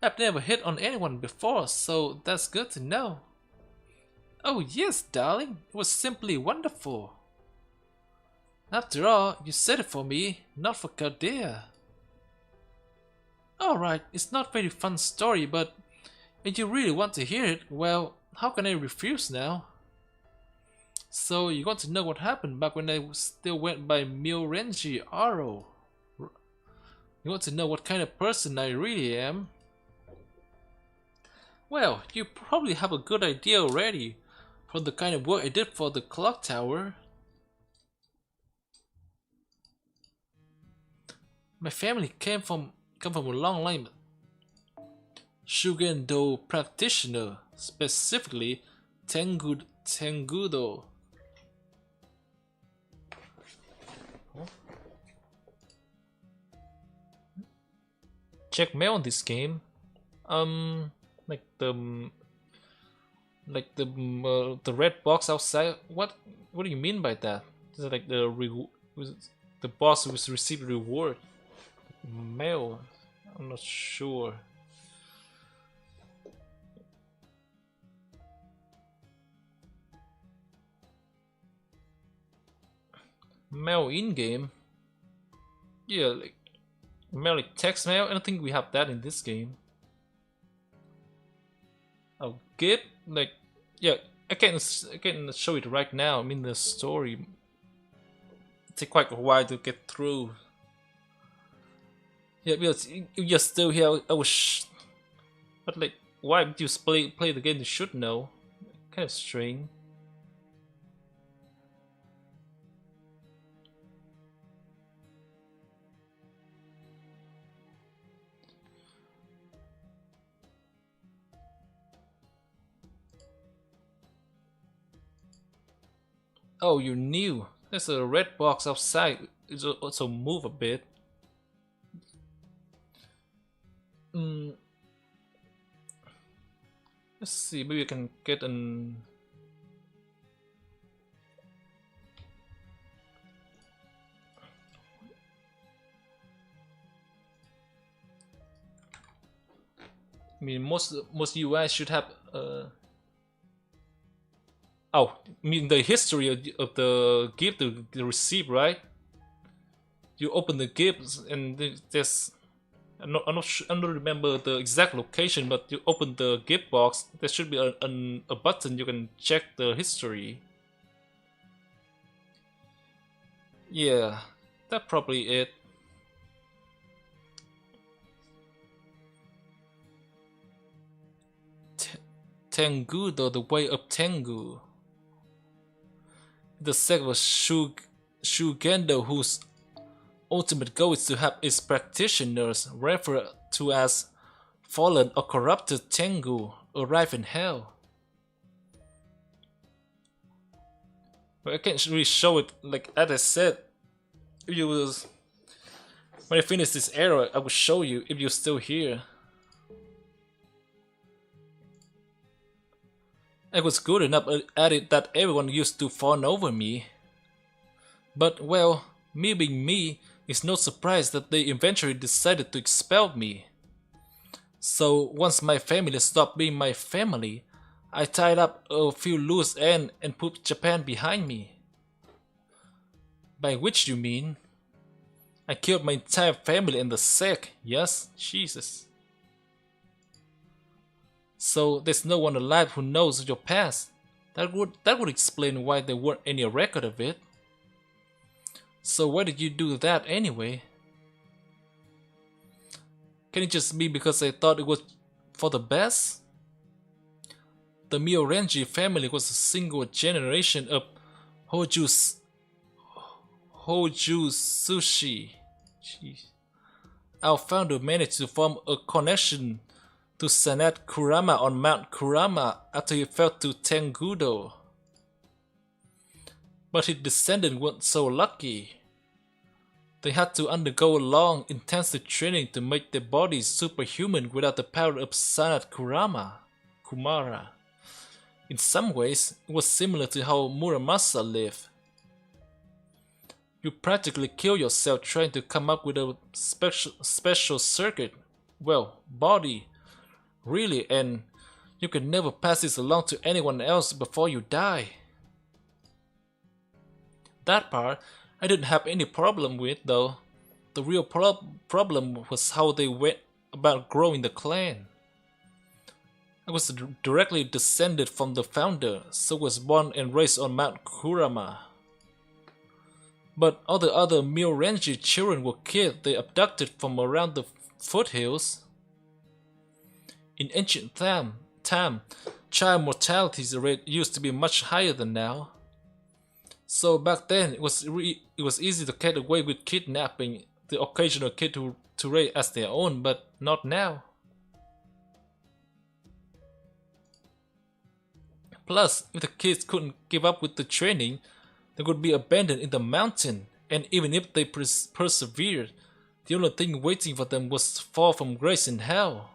I've never hit on anyone before, so that's good to know. Oh yes, darling, it was simply wonderful. After all, you said it for me, not for Caldea. Alright, it's not a very fun story, but if you really want to hear it, well, how can I refuse now? So you want to know what happened back when I still went by PNGtuber? You want to know what kind of person I really am? Well, you probably have a good idea already from the kind of work I did for the clock tower. My family come from a long line of Shugendo practitioner, specifically Tengudo. Check mail on this game. Like the red box outside. What do you mean by that? Is it like the boss was received reward? Mail? I'm not sure. Mail in game? Yeah, like mail, like text mail. I don't think we have that in this game. Oh, gift? Like, yeah, I can show it right now. I mean, the story it take quite a while to get through. Yeah, because if you're still here, I was. But like, why would you play the game? You should know. Kind of strange. Oh, you're new. There's a red box outside. It's also move a bit. Let's see, maybe I can get an. I mean, most UI should have. Oh, I mean the history of the gift you receive, right? You open the gift and there's. I don't remember the exact location, but you open the gift box. There should be a button you can check the history. Yeah, that's probably it. Tengu, though, the way of Tengu. The sect was Shugendo, whose ultimate goal is to have its practitioners referred to as fallen or corrupted Tengu arrive in hell. But I can't really show it, like as I said, if you was, when I finish this era, I will show you if you're still here. I was good enough at it that everyone used to fawn over me. But well, me being me, it's no surprise that they eventually decided to expel me. So once my family stopped being my family, I tied up a few loose ends and put Japan behind me. By which you mean, I killed my entire family in the sack, yes? Jesus. So there's no one alive who knows your past. That would explain why there weren't any record of it. So why did you do that anyway? Can it just be because I thought it was for the best? The Myorenji family was a single generation of Hoju Sushi. Jeez. Our founder managed to form a connection to Sanat Kurama on Mount Kurama after he fell to Tengudo. But his descendants weren't so lucky. They had to undergo long, intensive training to make their bodies superhuman without the power of Sanat Kumara. In some ways, it was similar to how Muramasa lived. You practically kill yourself trying to come up with a special circuit, well, body, really, and you can never pass this along to anyone else before you die. That part I didn't have any problem with though. The real problem was how they went about growing the clan. I was directly descended from the founder, so was born and raised on Mount Kurama. But all the other Myorenji children were kids they abducted from around the foothills. In ancient time, child mortality rate used to be much higher than now. So back then, it was easy to get away with kidnapping the occasional kid to raise as their own, but not now. Plus, if the kids couldn't give up with the training, they would be abandoned in the mountain, and even if they persevered, the only thing waiting for them was to fall from grace in hell.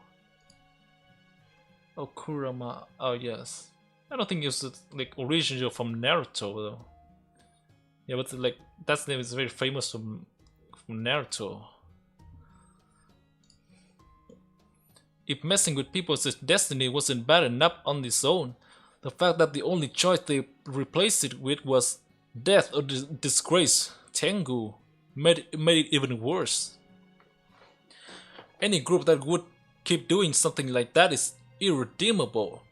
Oh, Kurama, oh yes. I don't think it was like original from Naruto though. Yeah, but like that name is very famous from Naruto. If messing with people's destiny wasn't bad enough on its own, the fact that the only choice they replaced it with was death or disgrace, Tengu, made it even worse. Any group that would keep doing something like that is irredeemable.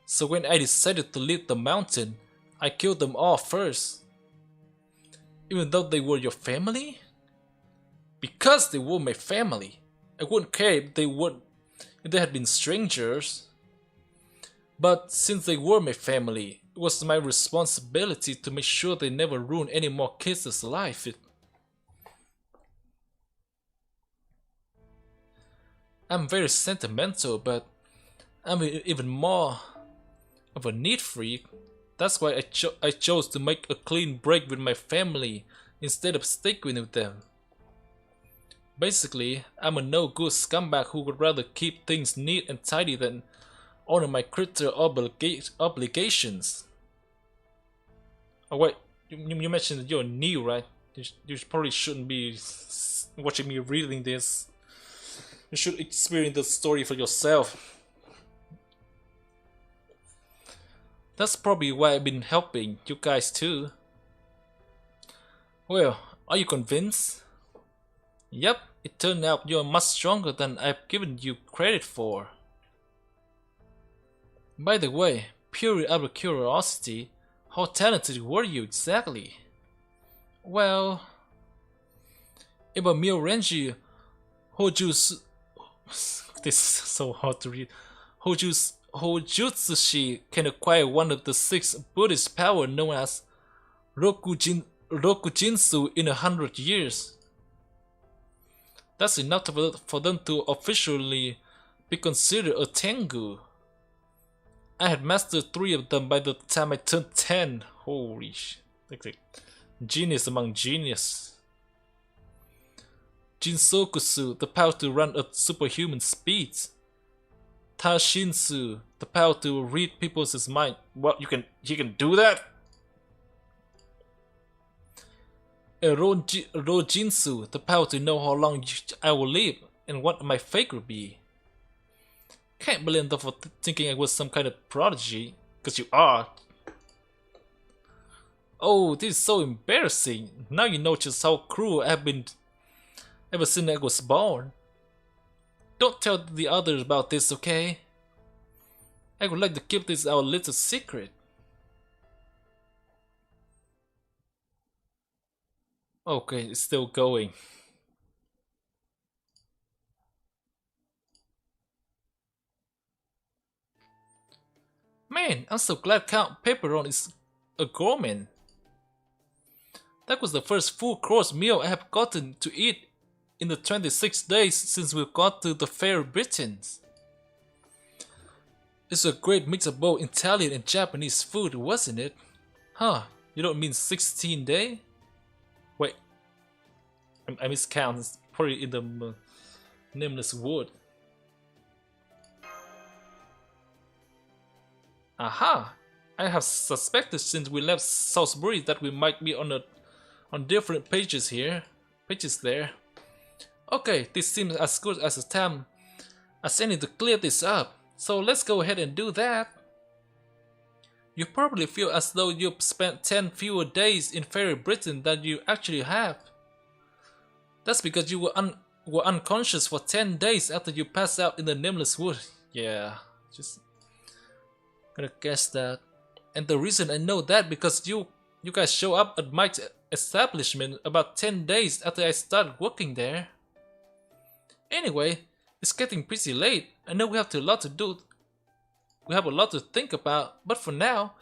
So when I decided to leave the mountain, I killed them all first. Even though they were your family? Because they were my family. I wouldn't care if they had been strangers. But since they were my family, it was my responsibility to make sure they never ruined any more kids' life. I'm very sentimental, but I'm even more of a neat freak. That's why I chose to make a clean break with my family instead of sticking with them. Basically, I'm a no-good scumbag who would rather keep things neat and tidy than honor my critter obligations. Oh wait, you mentioned that you're new, right? You probably shouldn't be watching me reading this. You should experience the story for yourself. That's probably why I've been helping you guys too. Well, are you convinced? Yep, it turned out you're much stronger than I've given you credit for. By the way, purely out of curiosity, how talented were you exactly? Well, if a Myorenji Hojutsu... This is so hard to read. Hojutsushi can acquire one of the 6 Buddhist power known as Rokujinsu in 100 years. That's enough for them to officially be considered a Tengu. I had mastered 3 of them by the time I turned 10. Holy shit. Like genius among genius. Jinsokusu, the power to run at superhuman speeds. Tashinsu, the power to read people's mind. What, you can do that? Rojinsu, the power to know how long I will live and what my fate will be. Can't blame them for thinking I was some kind of prodigy, because you are. Oh, this is so embarrassing. Now you know just how cruel I have been ever since I was born. Don't tell the others about this, okay? I would like to keep this our little secret. Okay, it's still going. Man, I'm so glad Count Pepperon is a gourmet. That was the first full-course meal I have gotten to eat in the 26 days since we got to the Fair Britons. It's a great mix of both Italian and Japanese food, wasn't it? Huh, you don't mean 16 days? Wait, I miscount, it's probably in the nameless wood. Aha! I have suspected since we left Salisbury that we might be on different pages here. Pages there. Okay, this seems as good as a time as any to clear this up. So let's go ahead and do that. You probably feel as though you've spent 10 fewer days in Fairy Britain than you actually have. That's because you were unconscious for 10 days after you passed out in the Nameless Wood. Yeah, just gonna guess that. And the reason I know that because you guys show up at my establishment about 10 days after I started working there. Anyway, it's getting pretty late. I know we have a lot to do. We have a lot to think about, but for now,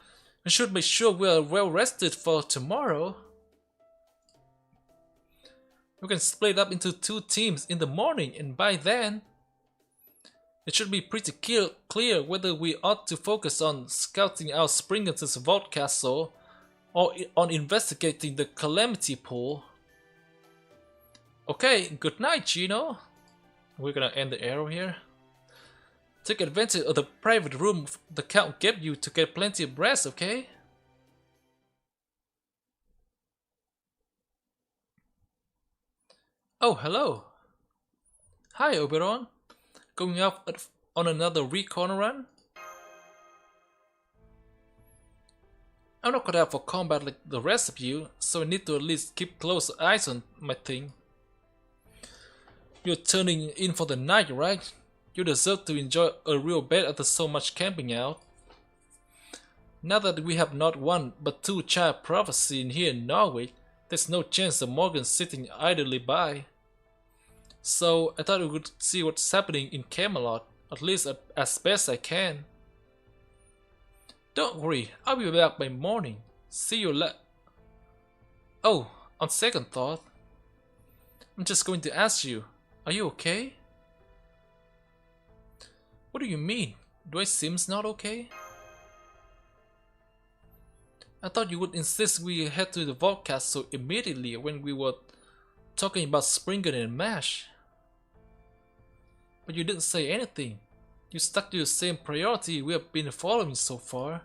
we should make sure we are well rested for tomorrow. We can split up into 2 teams in the morning, and by then, it should be pretty clear whether we ought to focus on scouting out Springerton's vault castle or on investigating the Calamity Pool. Okay, good night, Gino. We're gonna end the arrow here. Take advantage of the private room the Count gave you to get plenty of rest, okay? Oh, hello. Hi, Oberon. Going out on another recon run? I'm not cut out for combat like the rest of you, so I need to at least keep close eyes on my thing. You're turning in for the night, right? You deserve to enjoy a real bed after so much camping out. Now that we have not 1 but 2 child prophecy in here in Norwich, there's no chance of Morgan sitting idly by. So I thought we would see what's happening in Camelot, at least as best I can. Don't worry, I'll be back by morning. See you Oh, on second thought, I'm just going to ask you, are you okay? What do you mean? Do I seem not okay? I thought you would insist we head to the Vault Castle immediately when we were talking about Springer and Mash. But you didn't say anything. You stuck to the same priority we have been following so far.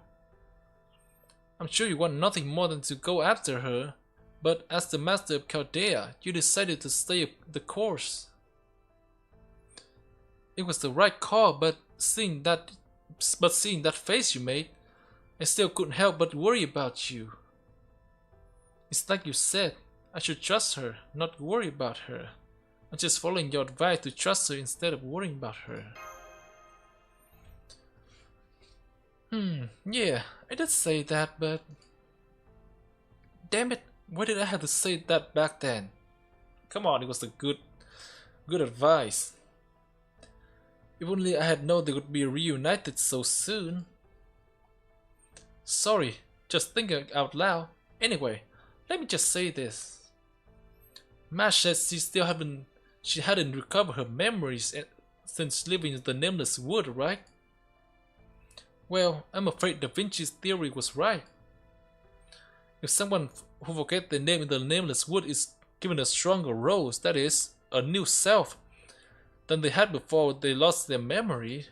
I'm sure you want nothing more than to go after her, but as the Master of Chaldea, you decided to stay the course. It was the right call, but seeing that face you made, I still couldn't help but worry about you. It's like you said, I should trust her, not worry about her. I'm just following your advice to trust her instead of worrying about her. Yeah, I did say that, but... Damn it, why did I have to say that back then? Come on, it was a good advice. If only I had known they would be reunited so soon. Sorry, just thinking out loud. Anyway, let me just say this. Mash said she hadn't recovered her memories since living in the Nameless Wood, right? Well, I'm afraid Da Vinci's theory was right. If someone who forgets their name in the Nameless Wood is given a stronger role, that is, a new self, than they had before they lost their memory,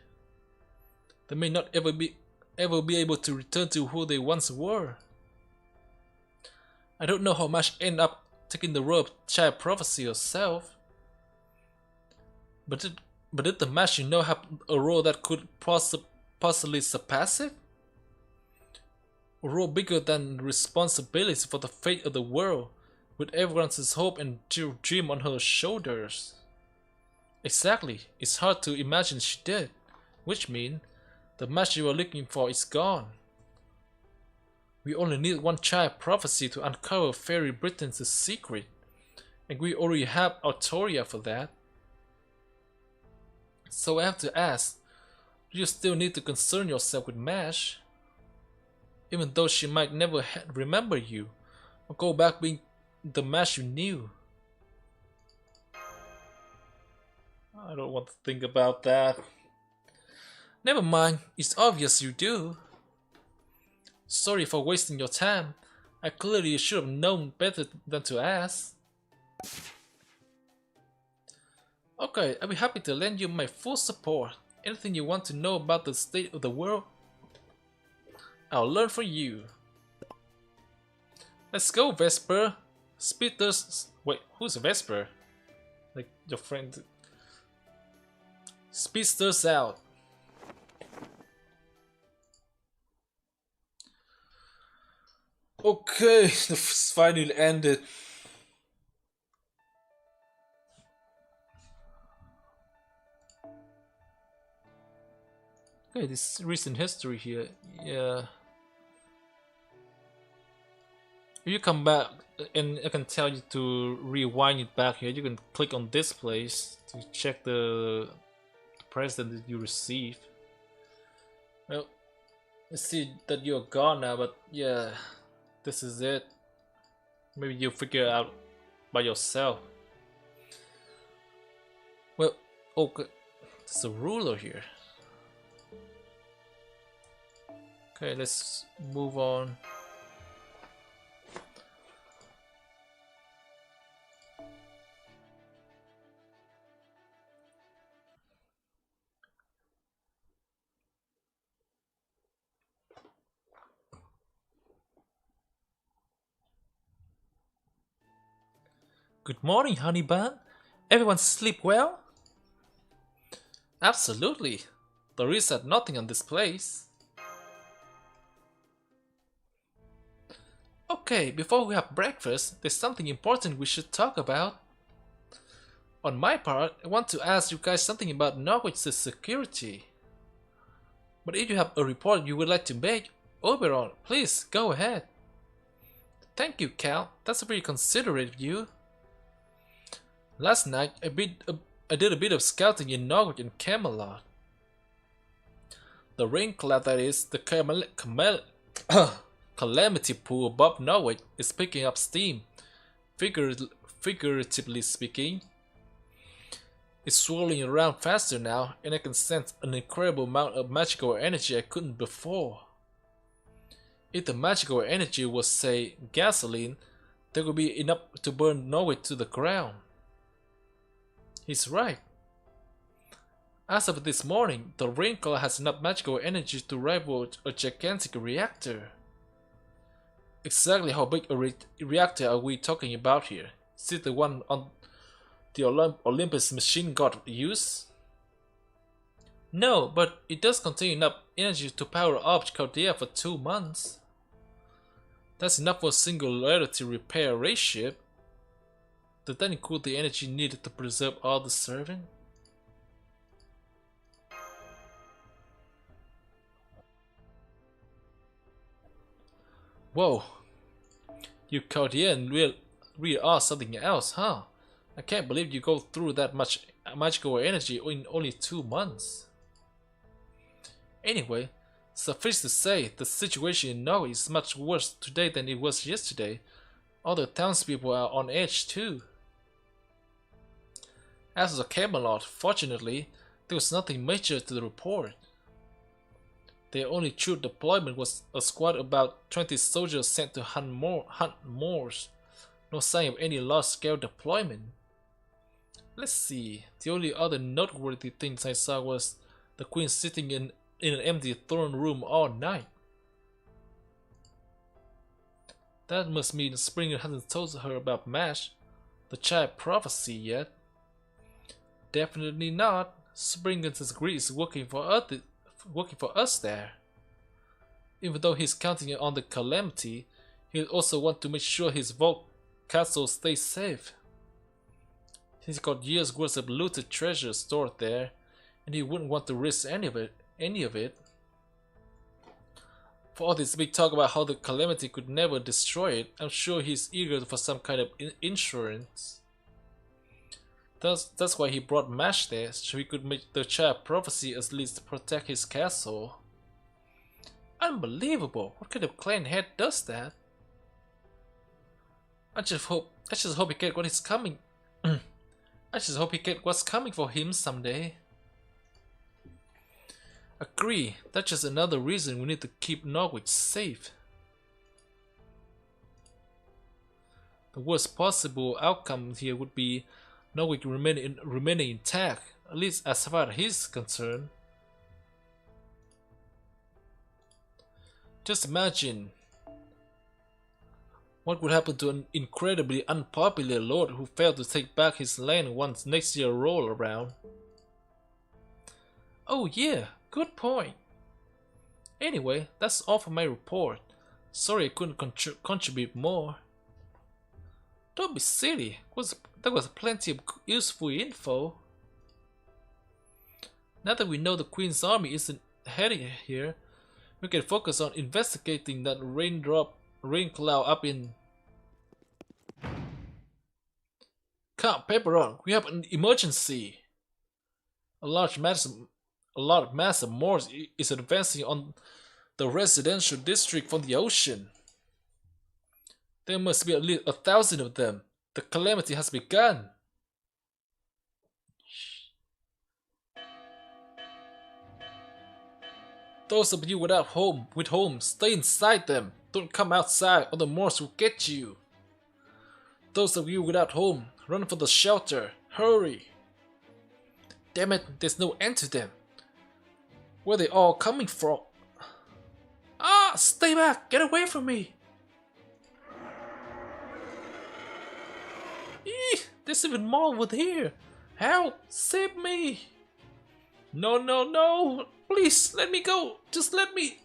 they may not ever be able to return to who they once were. I don't know how much end up taking the role of Child Prophecy yourself, but did the match you know have a role that could possibly surpass it? A role bigger than responsibility for the fate of the world, with everyone's hope and dream on her shoulders. Exactly, it's hard to imagine she did, which means the match you are looking for is gone. We only need one Child Prophecy to uncover Fairy Britain's secret, and we already have Autoria for that. So I have to ask, do you still need to concern yourself with MASH? Even though she might never remember you, or go back being the MASH you knew. I don't want to think about that. Never mind, it's obvious you do. Sorry for wasting your time. I clearly should have known better than to ask. Okay, I'll be happy to lend you my full support. Anything you want to know about the state of the world, I'll learn from you. Let's go, Vesper. Speeders. Wait, who's Vesper? Like your friend. Speedsters out. Okay, the finally ended. Okay, this recent history here, yeah. If you come back, and I can tell you to rewind it back here, you can click on this place to check the present that you received. Well, I see that you're gone now, but yeah, this is it. Maybe you'll figure it out by yourself. Well, okay, there's a ruler here. Okay, let's move on. Good morning, honey bun. Everyone sleep well? Absolutely. There is nothing on this place. Okay, before we have breakfast, there's something important we should talk about. On my part, I want to ask you guys something about Norwich's security. But if you have a report you would like to make, Oberon, please go ahead. Thank you, Cal. That's very considerate of you. Last night, I did a bit of scouting in Norwich and Camelot. The rain cloud, that is, the Calamity pool above Norwich is picking up steam, figuratively speaking. It's swirling around faster now, and I can sense an incredible amount of magical energy I couldn't before. If the magical energy was, say, gasoline, there would be enough to burn Norwich to the ground. He's right. As of this morning, the rain cloud has enough magical energy to rival a gigantic reactor. Exactly how big a reactor are we talking about here? Is it the one on the Olympus machine god used? No, but it does contain enough energy to power up Chaldea for 2 months. That's enough for a singularity repair ray ship. Does that include the energy needed to preserve all the servant? Whoa, you Chaldean really are something else, huh? I can't believe you go through that much magical energy in only 2 months. Anyway, suffice to say, the situation in Norway is much worse today than it was yesterday. All the townspeople are on edge too. As for Camelot, fortunately, There was nothing major to the report. Their only true deployment was a squad of about 20 soldiers sent to hunt Moors. No sign of any large-scale deployment. Let's see. The only other noteworthy things I saw was the Queen sitting in an empty throne room all night. That must mean Springer hasn't told her about MASH, the child prophecy, yet. Definitely not. Springer is working for us there. Even though he's counting on the calamity, he also wants to make sure his vault castle stays safe. He's got years worth of looted treasure stored there, and he wouldn't want to risk any of it. For all this big talk about how the calamity could never destroy it, I'm sure he's eager for some kind of insurance. That's why he brought MASH there, so he could make the child prophecy at least protect his castle. Unbelievable! What kind of clan head does that? I just hope he gets what is coming. I just hope he gets what's coming for him someday. Agree. That's just another reason we need to keep Norwich safe. The worst possible outcome here would be Norwich remaining intact, at least as far as he's concerned. Just imagine what would happen to an incredibly unpopular lord who failed to take back his land once next year rolled around. Oh yeah, good point. Anyway, that's all for my report. Sorry I couldn't contribute more. Don't be silly. There was plenty of useful info. Now that we know the Queen's army isn't heading here, we can focus on investigating that rain cloud up in... Count Pepperon, we have an emergency. A large mass of Moors is advancing on the residential district from the ocean. There must be at least 1,000 of them. The calamity has begun. Those of you with homes, stay inside them. Don't come outside or the Moors will get you. Those of you without home, run for the shelter. Hurry. Damn it, there's no end to them. Where are they all coming from? Ah, stay back, get away from me. Eeh, there's even more with here. Help, save me. No, no, no. Please, let me go. Just let me.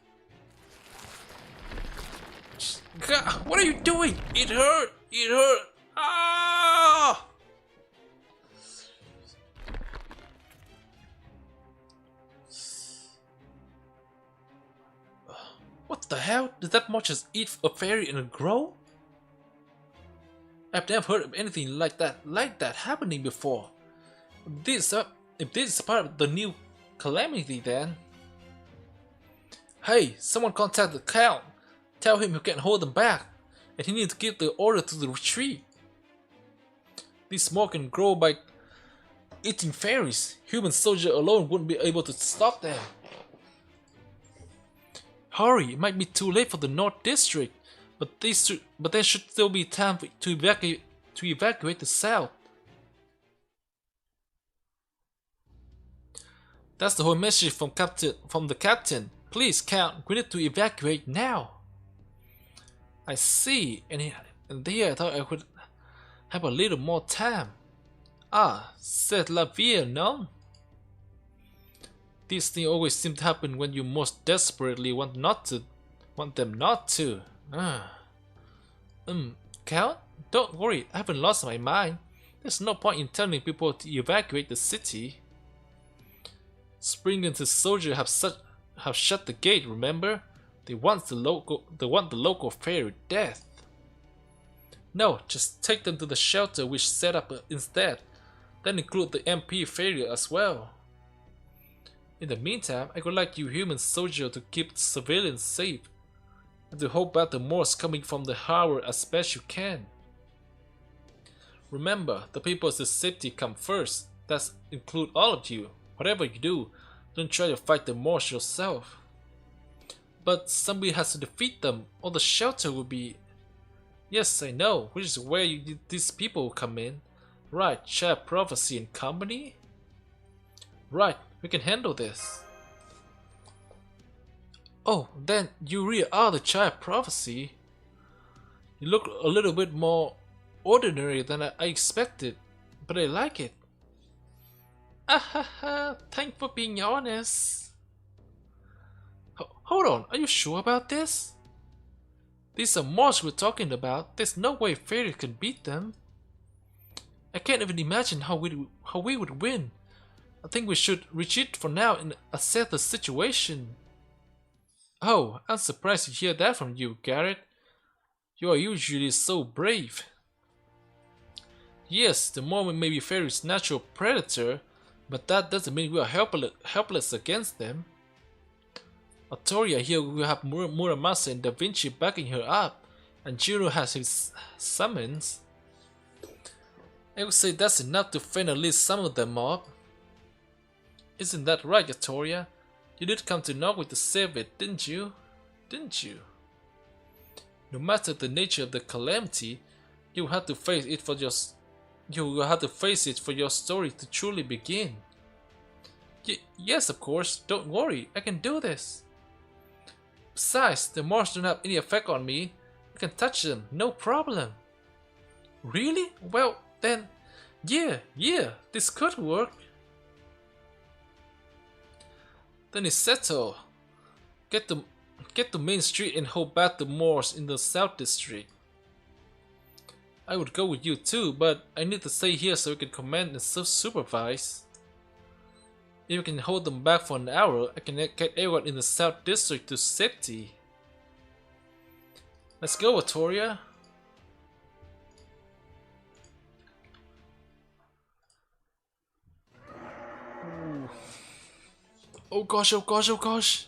God, what are you doing? It hurt. It hurt. Ah! What the hell? Did that much just eat a fairy in a grove? I've never heard of anything like that happening before. If this is part of the new calamity, then. Hey, someone contact the Count. Tell him you can't hold them back, and he needs to give the order to the retreat. These more can grow by eating fairies. Human soldier alone wouldn't be able to stop them. Hurry, it might be too late for the North District, but there should still be time to evacuate the South. That's the whole message from the captain. Please, Count, we need to evacuate now. I see, and here I thought I would have a little more time. Ah, c'est la vie, no? These things always seem to happen when you most desperately want them not to. Count? Don't worry, I haven't lost my mind. There's no point in telling people to evacuate the city. Spring and his soldiers have shut the gate, remember? They want the local fairy death. No, just take them to the shelter we set up instead. Then include the MP fairy as well. In the meantime, I would like you human soldier to keep civilians safe and to hold back the Moors coming from the harbor as best you can. Remember, the people's safety come first. That includes all of you. Whatever you do, don't try to fight the Moors yourself. But somebody has to defeat them, or the shelter will be... Yes, I know, which is where these people will come in. Right, Child Prophecy and Company? Right, we can handle this. Oh, then you really are the Child Prophecy. You look a little bit more ordinary than I expected, but I like it. Ahaha, thanks for being honest. Hold on, are you sure about this? These are Moors we're talking about. There's no way Fairy can beat them. I can't even imagine how we would win. I think we should retreat for now and assess the situation. Oh, I'm surprised to hear that from you, Garrett. You are usually so brave. Yes, the Moor may be Fairy's natural predator, but that doesn't mean we are helpless against them. Artoria here will have Muramasa and Da Vinci backing her up, and Jiro has his summons. I would say that's enough to fend at least some of them off. Isn't that right, Artoria? You did come to Norwich to save it, didn't you? Didn't you? No matter the nature of the calamity, you will have to face it for your story to truly begin. Yes, of course. Don't worry, I can do this. Besides, the Moors don't have any effect on me. I can touch them, no problem. Really? Well, then, yeah, this could work. Then it's settled. Get to Main Street and hold back the Moors in the South District. I would go with you too, but I need to stay here so we can command and supervise. If we can hold them back for an hour, I can get everyone in the South District to safety. Let's go, Artoria. Oh gosh, oh gosh, oh gosh.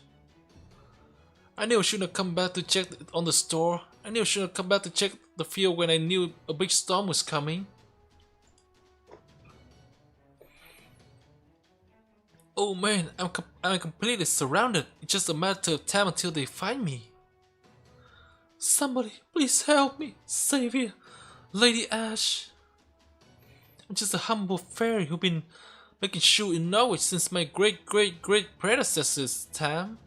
I knew I shouldn't have come back to check on the store. I knew I shouldn't have come back to check the field when I knew a big storm was coming. Oh man, I'm completely surrounded. It's just a matter of time until they find me. Somebody, please help me. Savior, Lady Ash. I'm just a humble fairy who's been making shoe in Norwich since my great predecessor's time.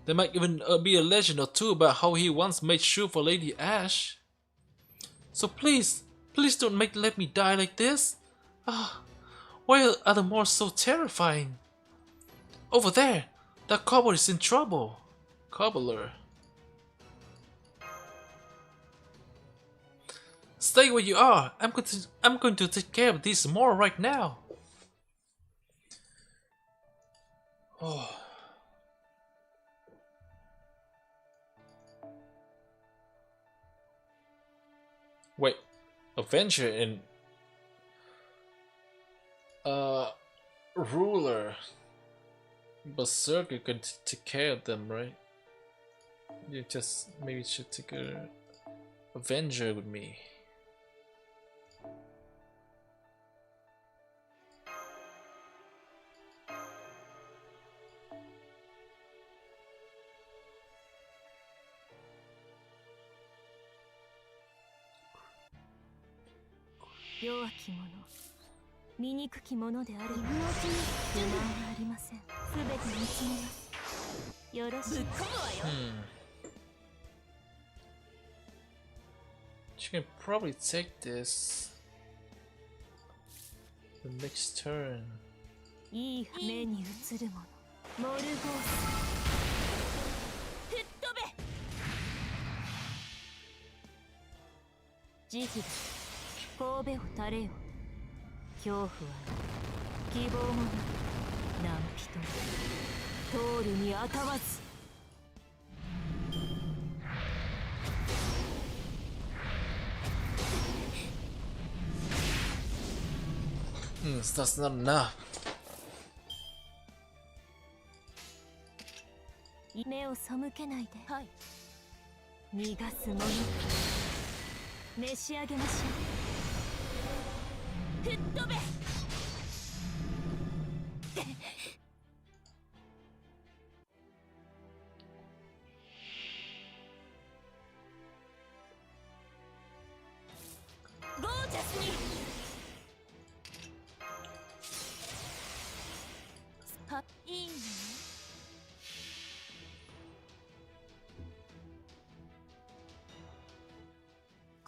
There might even be a legend or two about how he once made shoe for Lady Ash. So please don't let me die like this. Why are the Moors so terrifying? Over there, that cobbler is in trouble. Cobbler. Stay where you are. I'm going to take care of these Moors right now. Oh. Wait, Avenger and Ruler. Berserker can take care of them, right? You just maybe should take a Avenger with me. She can probably take this the next turn. That's not enough.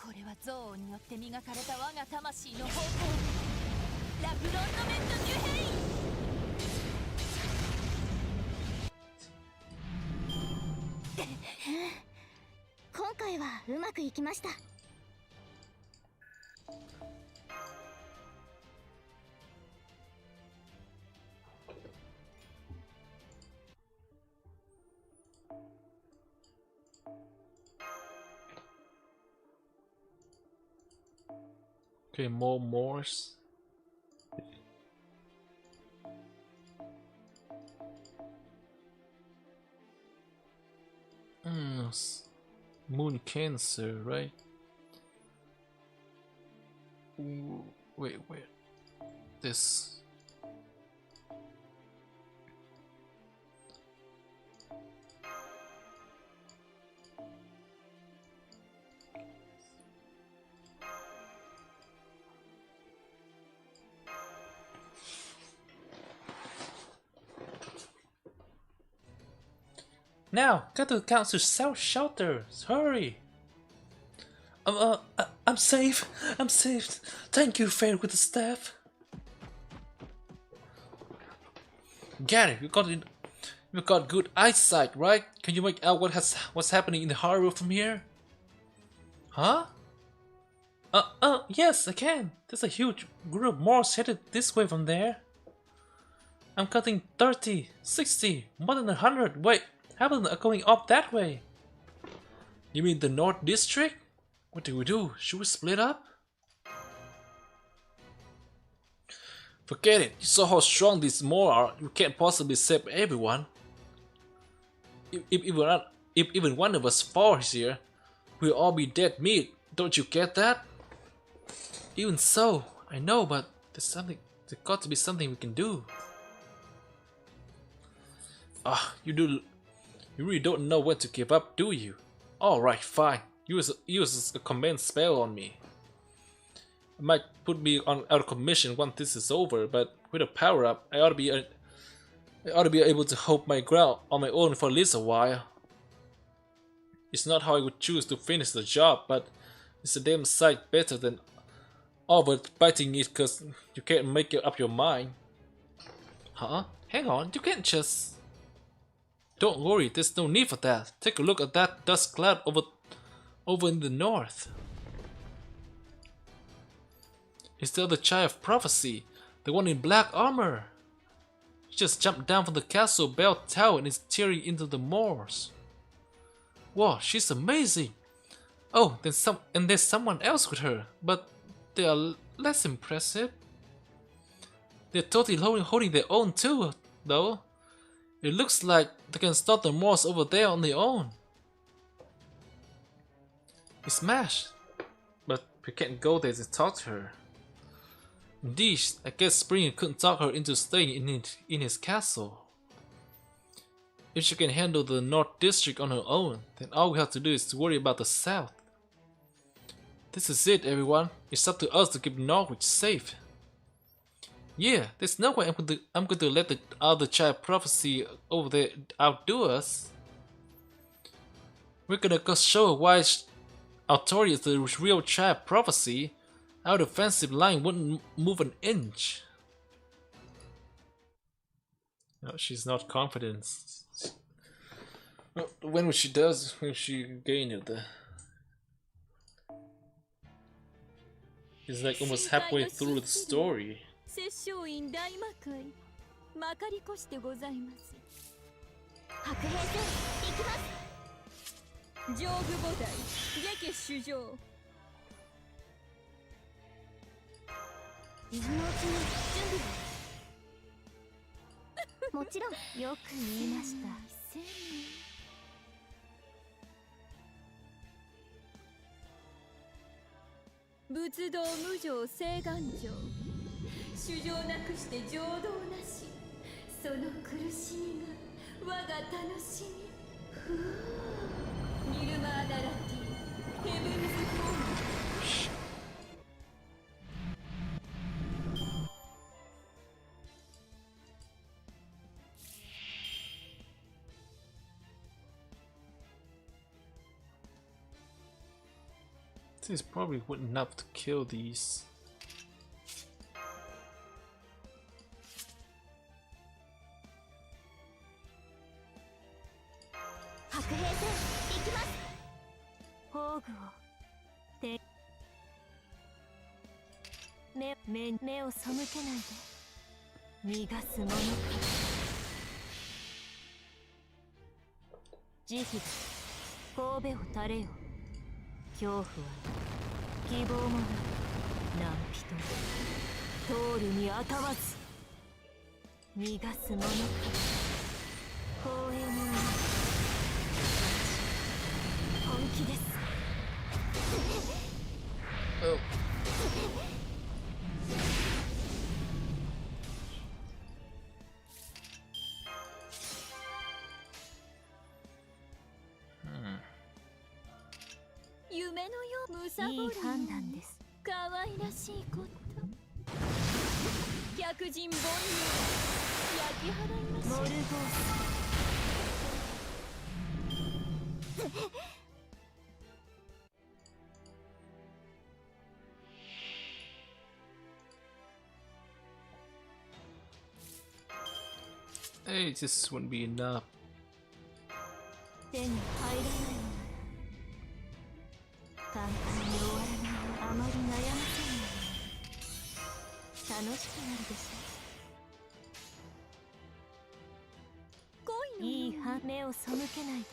これは憎悪によって磨かれた我が魂の方向。ラフロンドメント・デュヘイン。今回はうまくいきました。Okay, more Moors. Moon Cancer, right? Ooh, wait. This. Now, get to the council's south shelter. Hurry! I'm safe. I'm safe. Thank you, Fair with the staff. Gary, you got good eyesight, right? Can you make out what's happening in the harbor from here? Huh? Yes, I can. There's a huge group of Moors headed this way from there. I'm counting 30, 60, more than 100. Wait, half of them are going up that way. You mean the North District? What do we do? Should we split up? Forget it. You saw how strong these Moors are. You can't possibly save everyone. If even one of us falls here, we'll all be dead meat. Don't you get that? Even so, I know, but there's got to be something we can do. You really don't know when to give up, do you? Alright, fine. Use a command spell on me. It might put me out of commission once this is over, but with a power up, I ought to be able to hold my ground on my own for at least a while. It's not how I would choose to finish the job, but it's a damn sight better than biting it cause you can't make up your mind. Huh? Hang on, you can't just... Don't worry, there's no need for that. Take a look at that dust cloud over in the north. It's the other Child of Prophecy, the one in black armor. She just jumped down from the castle bell tower and is tearing into the moors. Wow, she's amazing. Oh, there's someone else with her, but they are less impressive. They're totally holding their own too, though. It looks like they can stop the Moors over there on their own. We smashed, but we can't go there to talk to her. Indeed, I guess Springer couldn't talk her into staying in his castle. If she can handle the North District on her own, then all we have to do is to worry about the South. This is it, everyone. It's up to us to keep Norwich safe. Yeah, there's no way I'm going to let the other Child Prophecy over there outdo us. We're gonna go show why Authority is the real Child Prophecy. Our defensive line wouldn't move an inch. No, she's not confident. Well, when she gain it, it's like almost halfway through the story. 摂政院大魔界まかりこしてございます。白兵戦行きます。上部母体下家主上。今のうちに準備もちろんよく言いました。仏道無常誓願上。主情なくして情動なし、その苦しみが我が楽しみ。ふうギルマーダラティヘブンズホーム。This is probably enough to kill these. 白兵戦行きます。宝具をで目を背けないで逃がすものか。慈悲だ神戸を垂れよ。恐怖は希望もない何人通るにあたわず逃がすものか。光栄の上本気です。夢のようむさぼりいい判断です。可愛らしいこと客人本能焼き払いましょう。モルゴース Hey, this wouldn't be enough. 手に入らないのなら簡単に終わらない。あまり悩ませない。楽しくなるでしょう。いい目を背けないで。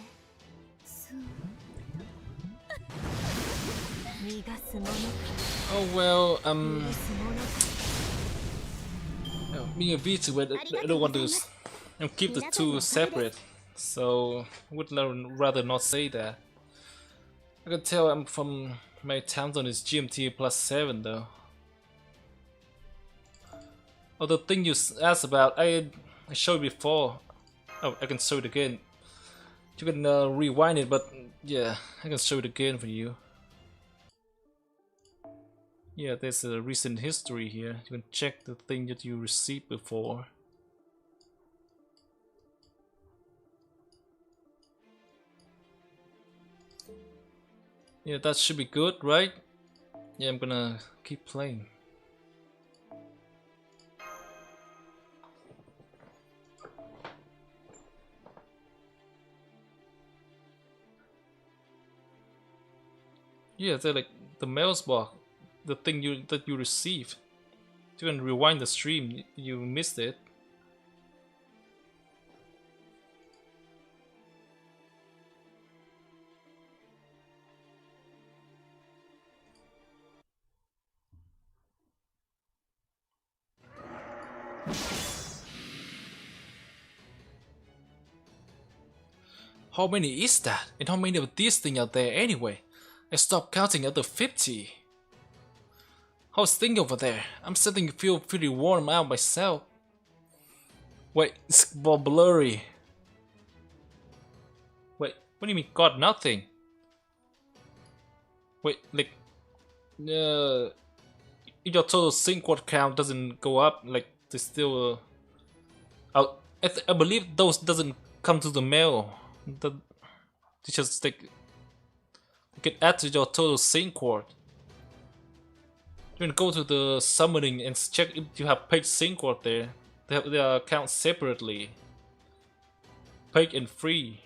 逃がすものか。 Oh well, 許すものか。 me and VTuber, I don't want to keep the two separate, so I would rather not say that. I can tell I'm from my time zone is GMT +7 though. Oh, the thing you asked about, I showed before. Oh, I can show it again. You can rewind it, but yeah, I can show it again for you. Yeah, there's a recent history here. You can check the thing that you received before. Yeah, that should be good, right? Yeah, I'm gonna keep playing. Yeah, they're like the mails box. The thing that you received. You can rewind the stream. You missed it. How many is that? And how many of these things are there anyway? I stopped counting at the 50. How's thing over there? I'm starting to feel pretty warm out myself. Wait, it's more blurry. Wait, what do you mean got nothing? Wait, like your total sync quad count doesn't go up, like they still I believe those doesn't come to the mail. They just like you can add to your total sync quad. You can go to the summoning and check if you have page sync quad there. They have their accounts separately. Page and free.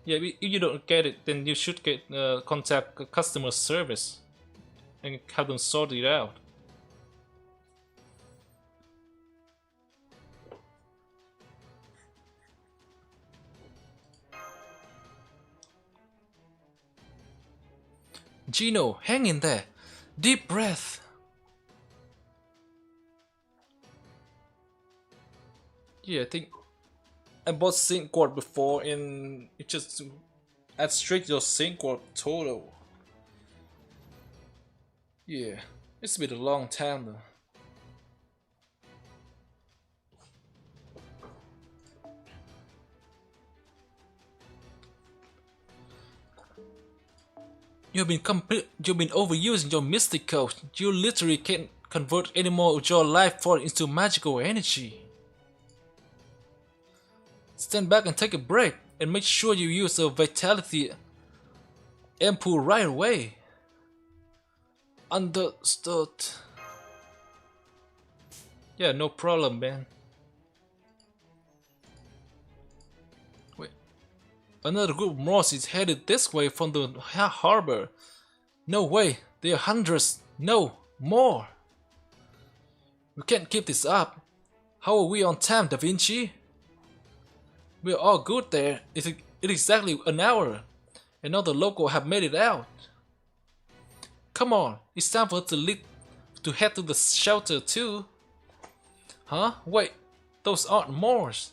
Yeah, if you don't get it, then you should get contact customer service and have them sort it out. Gino, hang in there. Deep breath. Yeah, I think I bought sync quad before and it just adds straight to your sync quad total. Yeah, it's been a long time though. You've been overusing your mystic code. You literally can't convert any more of your life force into magical energy. Stand back and take a break. and make sure you use a vitality ampoule right away. Understood. Yeah, no problem, man. Wait. Another group of Morse is headed this way from the harbor. No way, there are hundreds. No, more. We can't keep this up. How are we on time, Da Vinci? We're all good there. It's exactly an hour. And all the locals have made it out. Come on, it's time for us to head to the shelter too. Huh? Wait, those aren't Moors.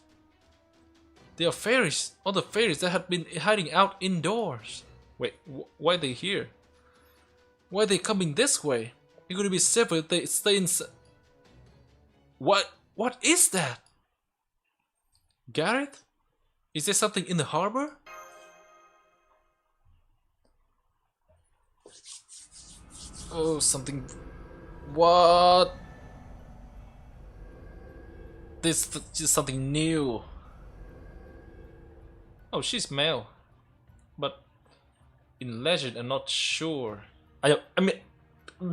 They are fairies. All the fairies that have been hiding out indoors. Wait, why are they here? Why are they coming this way? It's gonna be safer if they stay inside. What is that? Garrett? Is there something in the harbor? Oh, something. What? This is something new. Oh, she's male. But in legend, I'm not sure. I mean,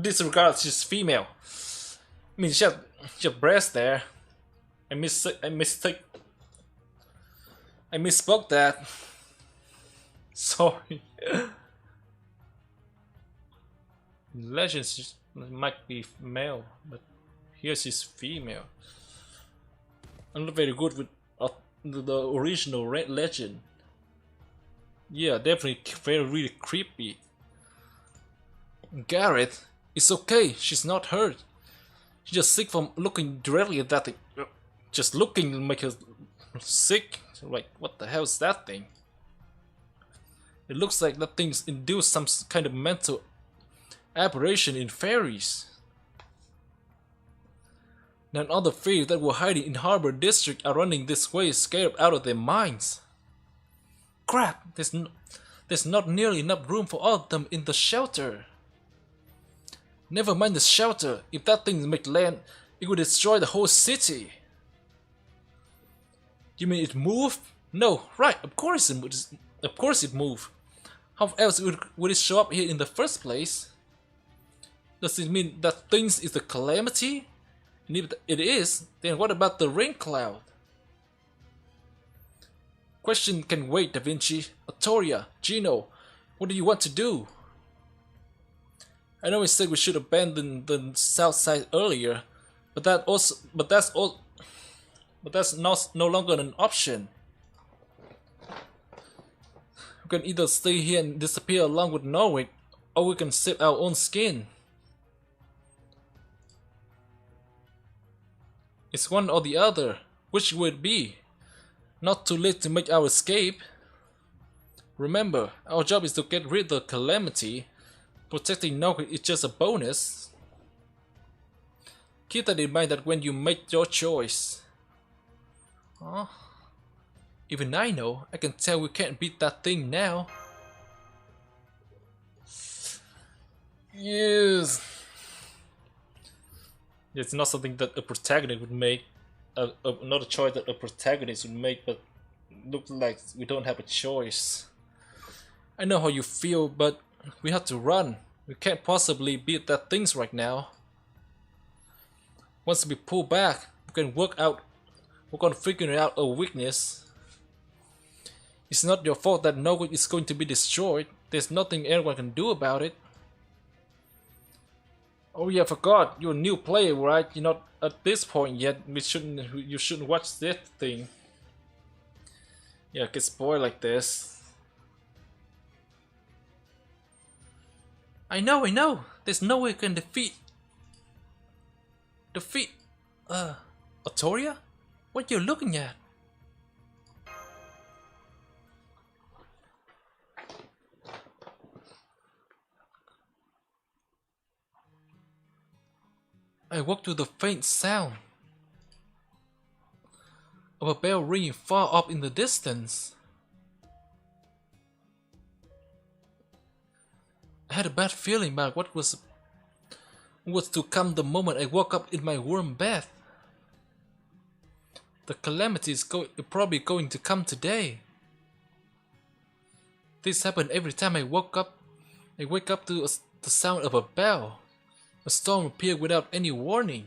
disregard, she's female. I mean, she has breast there. I misspoke that. Sorry. In legend, she might be male, but here she's female. I'm not very good with the original Red Legend. Yeah, definitely very really creepy. Garrett, it's okay. She's not hurt. She's just sick from looking directly at that thing. Just looking will make her sick. Like, what the hell is that thing? It looks like that thing's induced some kind of mental aberration in fairies. Now all the fairies that were hiding in Harbor District are running this way, scared out of their minds. Crap! There's not nearly enough room for all of them in the shelter. Never mind the shelter. If that thing make land, it would destroy the whole city. You mean it moved? No, right? Of course it moved. How else would it show up here in the first place? Does it mean that things is a calamity? And if it is, then what about the rain cloud? Question can wait, Da Vinci. Artoria, Gino, what do you want to do? I know we said we should abandon the south side earlier, but that's no longer an option. We can either stay here and disappear along with Norwich, or we can save our own skin. It's one or the other. Which would it be? Not too late to make our escape. Remember, our job is to get rid of the calamity. Protecting Norwich is just a bonus. Keep that in mind that when you make your choice. Huh? Even I know. I can tell we can't beat that thing now. Yes. It's not something that a protagonist would make. Not a choice that a protagonist would make, but looks like we don't have a choice. I know how you feel, but we have to run. We can't possibly beat that things right now. Once we pull back, we can work on figuring out a weakness. It's not your fault that Norwich is going to be destroyed. There's nothing anyone can do about it. Oh yeah, I forgot. You're a new player, right? You're not at this point yet. You shouldn't watch this thing. Yeah, get spoiled like this. I know. There's no way we can defeat Artoria? What you looking at? I woke to the faint sound of a bell ringing far up in the distance. I had a bad feeling about what was to come the moment I woke up in my warm bed. The calamity is probably going to come today. This happened every time I woke up. I wake up to the sound of a bell. A storm appeared without any warning.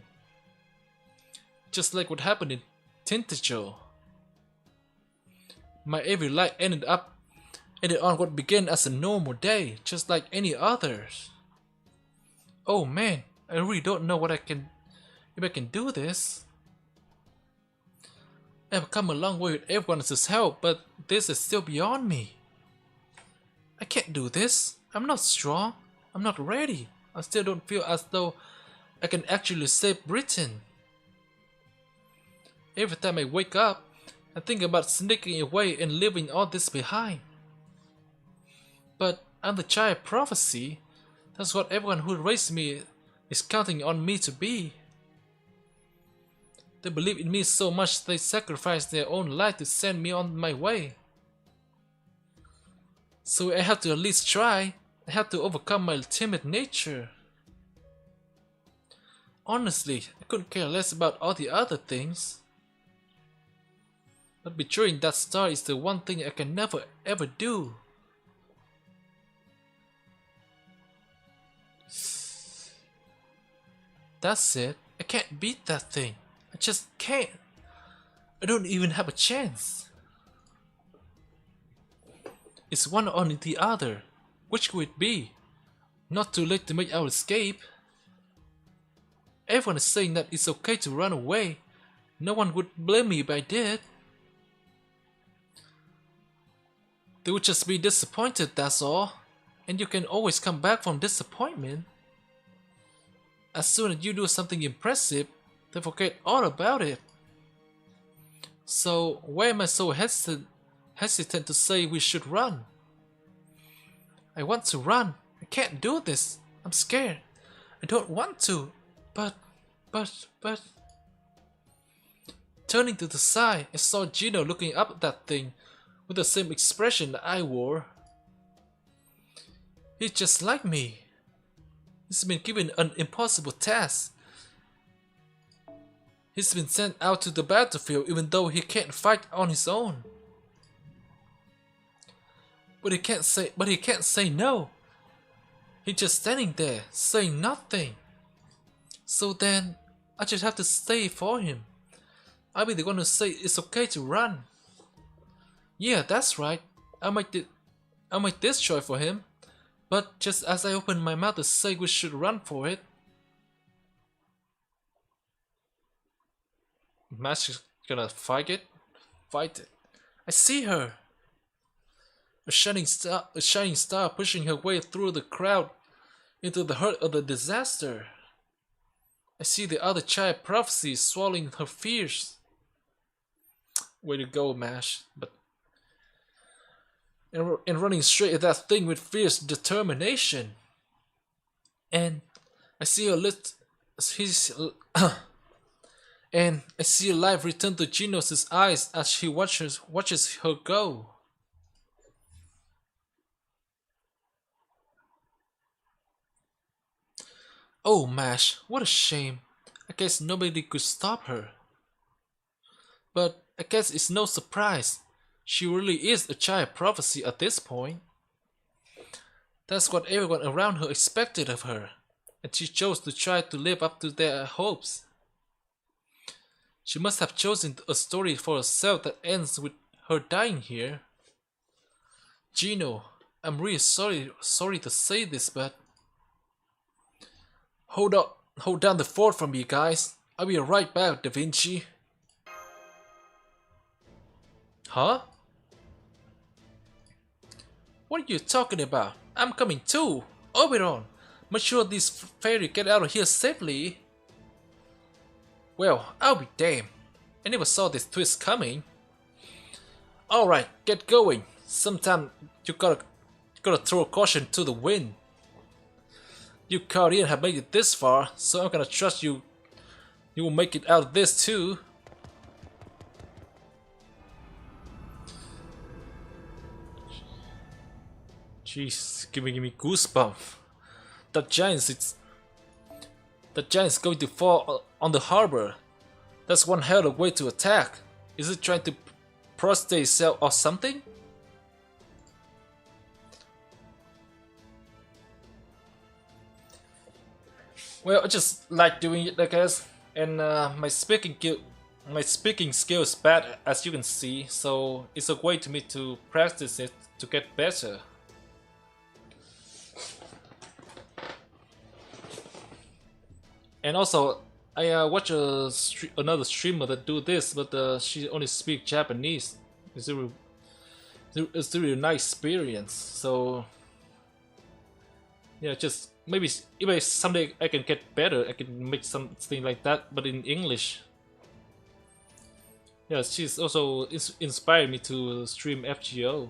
Just like what happened in PNGtuber. My every life ended on what began as a normal day, just like any others. Oh man, I really don't know if I can do this. I've come a long way with everyone else's help, but this is still beyond me. I can't do this. I'm not strong. I'm not ready. I still don't feel as though I can actually save Britain. Every time I wake up, I think about sneaking away and leaving all this behind. But I'm the child prophecy. That's what everyone who raised me is counting on me to be. They believe in me so much they sacrifice their own life to send me on my way. So I have to at least try. I have to overcome my timid nature. Honestly, I couldn't care less about all the other things. But betraying that star is the one thing I can never ever do. That's it. I can't beat that thing. I just can't. I don't even have a chance. It's one or the other. Which could it be? Not too late to make our escape. Everyone is saying that it's okay to run away. No one would blame me if I did. They would just be disappointed, that's all. And you can always come back from disappointment. As soon as you do something impressive, they forget all about it. So why am I so hesitant to say we should run? I want to run. I can't do this. I'm scared. I don't want to. But... Turning to the side, I saw Gino looking up at that thing with the same expression that I wore. He's just like me. He's been given an impossible task. He's been sent out to the battlefield even though he can't fight on his own. But he can't say no. He's just standing there, saying nothing. So then, I just have to stay for him. I'll be the one to say it's okay to run. Yeah, that's right. I'll make this choice for him. But just as I open my mouth to say we should run for it, Mash is gonna fight it. I see her. A shining star pushing her way through the crowd into the heart of the disaster. I see the other child prophecy swallowing her fears. Way to go, Mash. And running straight at that thing with fierce determination. And I see and I see life return to Genos' eyes as she watches her go. Oh, Mash, what a shame. I guess nobody could stop her. But I guess it's no surprise. She really is a child prophecy at this point. That's what everyone around her expected of her, and she chose to try to live up to their hopes. She must have chosen a story for herself that ends with her dying here. Gino, I'm really sorry to say this, but hold down the fort for me, guys. I'll be right back, Da Vinci. Huh? What are you talking about? I'm coming too! Oberon! Make sure these fairies get out of here safely! Well, I'll be damned. I never saw this twist coming. Alright, get going. Sometime you gotta throw caution to the wind. You Guardian have made it this far, so I'm gonna trust you. You will make it out of this too. Jeez, giving me goosebumps. That giant's going to fall on the harbor. That's one hell of a way to attack. Is it trying to prostrate itself or something? Well, I just like doing it, I guess. And my speaking skill is bad, as you can see. So it's a way to me to practice it to get better. And also, I watch another streamer that do this, but she only speaks Japanese. It's a really nice experience. So yeah, just maybe someday I can get better. I can make something like that, but in English. Yeah, she's also inspired me to stream FGO.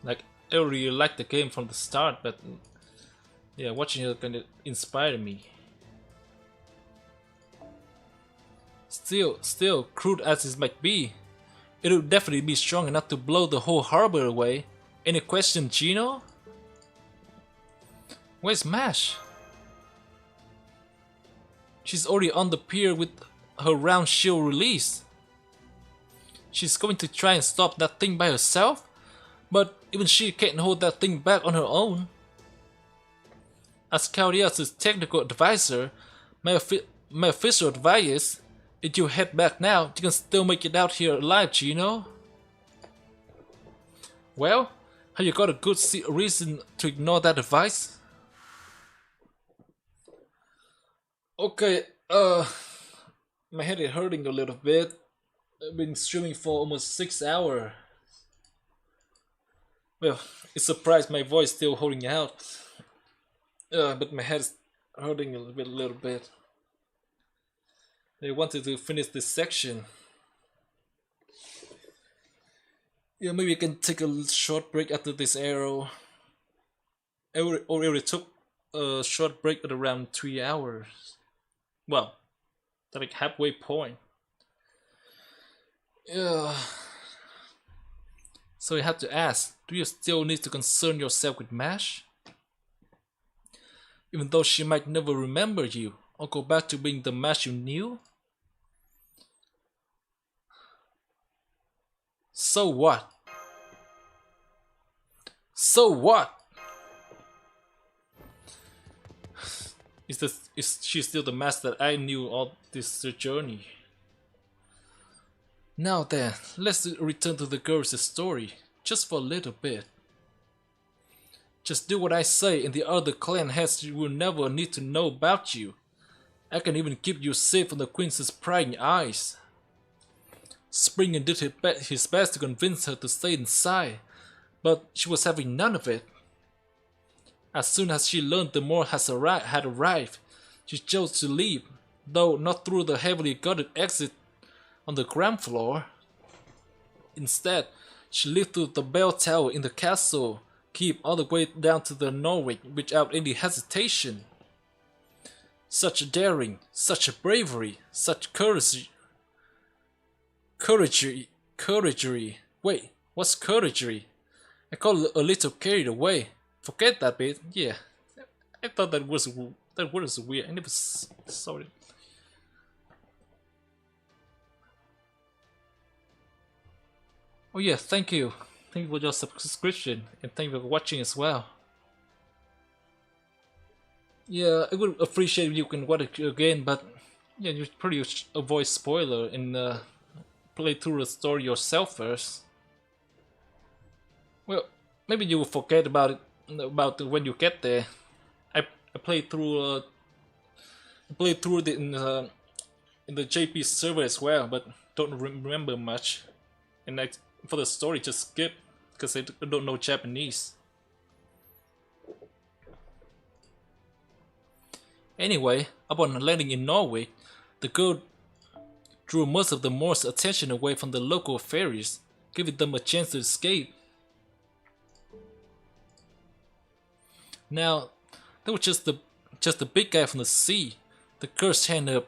Like, I really liked the game from the start, but yeah, watching her kind of inspired me. Still, crude as it might be, it would definitely be strong enough to blow the whole harbor away. Any question, Gino? Where's Mash? She's already on the pier with her round shield release. She's going to try and stop that thing by herself? But even she can't hold that thing back on her own. As Claudius' technical advisor, my official advice is, if you head back now, you can still make it out here alive, Gino. Well, have you got a good reason to ignore that advice? Okay, my head is hurting a little bit. I've been streaming for almost 6 hours. Well, it's surprised my voice still holding out. But my head is hurting a little bit. I wanted to finish this section. Yeah, maybe I can take a short break after this arrow. I already took a short break at around 3 hours. Well, that's like halfway point. Yeah. So I have to ask, do you still need to concern yourself with Mash? Even though she might never remember you, or go back to being the Mash you knew? So what? So what? Is she still the Mash that I knew all this journey? Now then, let's return to the girl's story, just for a little bit. Just do what I say and the other clan heads will never need to know about you. I can even keep you safe from the Queen's prying eyes. Springer did his best to convince her to stay inside, but she was having none of it. As soon as she learned the Moor had arrived, she chose to leave, though not through the heavily guarded exit on the ground floor. Instead, she lived through the bell tower in the castle, keep all the way down to the Norwich without any hesitation. Such daring, such bravery, such courage. Couragery. Wait, what's couragery? I got a little carried away. Forget that bit. Yeah, I thought that was weird. I never saw it. Oh yeah, thank you. Thank you for your subscription and thank you for watching as well. Yeah, I would appreciate if you can watch it again, but yeah, you pretty much avoid spoiler and play through the story yourself first. Well, maybe you will forget about it when you get there. I played through it in the JP server as well, but don't remember much. And for the story, just skip because I don't know Japanese. Anyway, upon landing in Norway, the girl drew most of the Moors' attention away from the local ferries, giving them a chance to escape. Now, that was just the big guy from the sea, the cursed hand of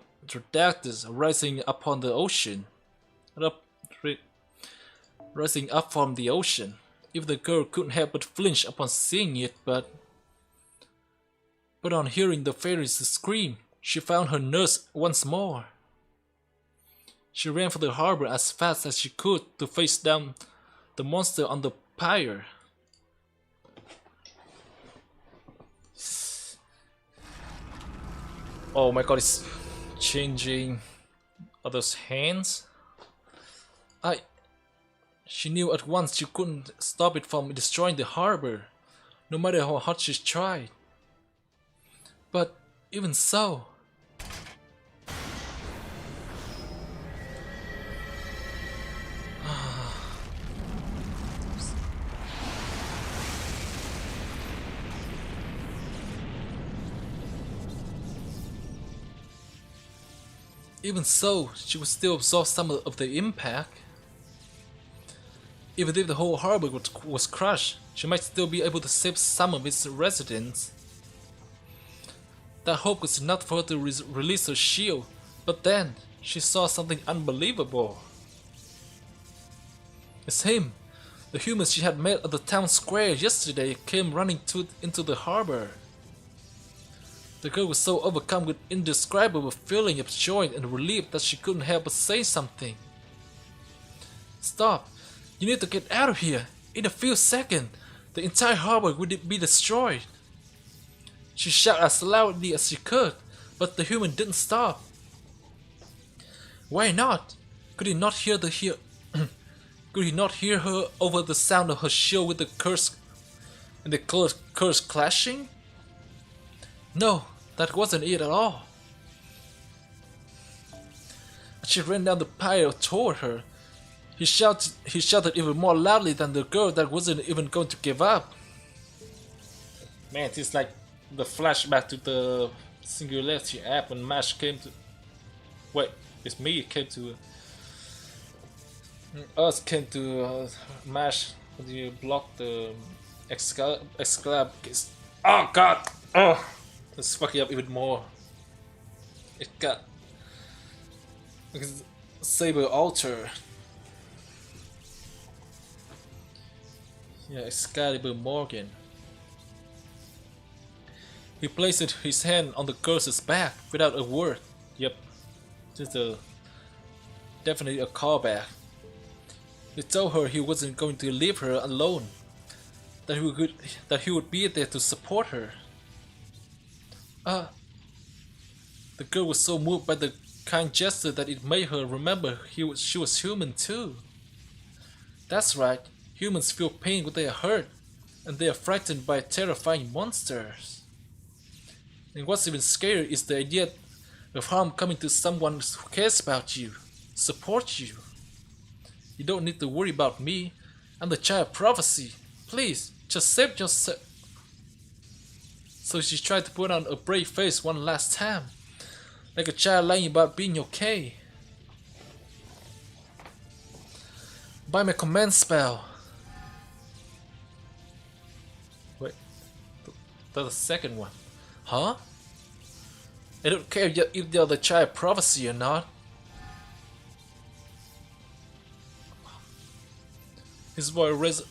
Dactys rising upon the ocean. Rising up from the ocean. Even the girl couldn't help but flinch upon seeing it, but on hearing the fairies scream, she found her nerves once more. She ran for the harbor as fast as she could to face down the monster on the pier. Oh my god, it's changing others' hands. She knew at once she couldn't stop it from destroying the harbor, no matter how hard she tried. But even so, she would still absorb some of the impact. Even if the whole harbor was crushed, she might still be able to save some of its residents. That hope was enough for her to release her shield, but then she saw something unbelievable. It's him! The humans she had met at the town square yesterday came running into the harbor. The girl was so overcome with indescribable feeling of joy and relief that she couldn't help but say something. Stop! You need to get out of here! In a few seconds, the entire harbor would be destroyed! She shouted as loudly as she could, but the human didn't stop. Why not? Could he not hear Could he not hear her over the sound of her shield with the curse clashing? No, that wasn't it at all. As she ran down the pier toward her, he shouted even more loudly than the girl that wasn't even going to give up. Man, it's like the flashback to the Singularity app when Mash came to... Wait, it's me, it came to... Us came to Mash when you blocked the Excalib. Oh god! Oh! It's fucking up even more. It got... Saber Altar. Yeah, Excalibur Morgan. He placed his hand on the girl's back without a word. Yep, just definitely a callback. He told her he wasn't going to leave her alone, that he would be there to support her. The girl was so moved by the kind gesture that it made her remember she was human too. That's right, humans feel pain when they are hurt, and they are frightened by terrifying monsters. And what's even scarier is the idea of harm coming to someone who cares about you, supports you. You don't need to worry about me. I'm the child of prophecy. Please, just save yourself. So she tried to put on a brave face one last time, like a child lying about being okay. By my command spell. Wait, that's the second one. Huh? I don't care if they're the child of prophecy or not. His voice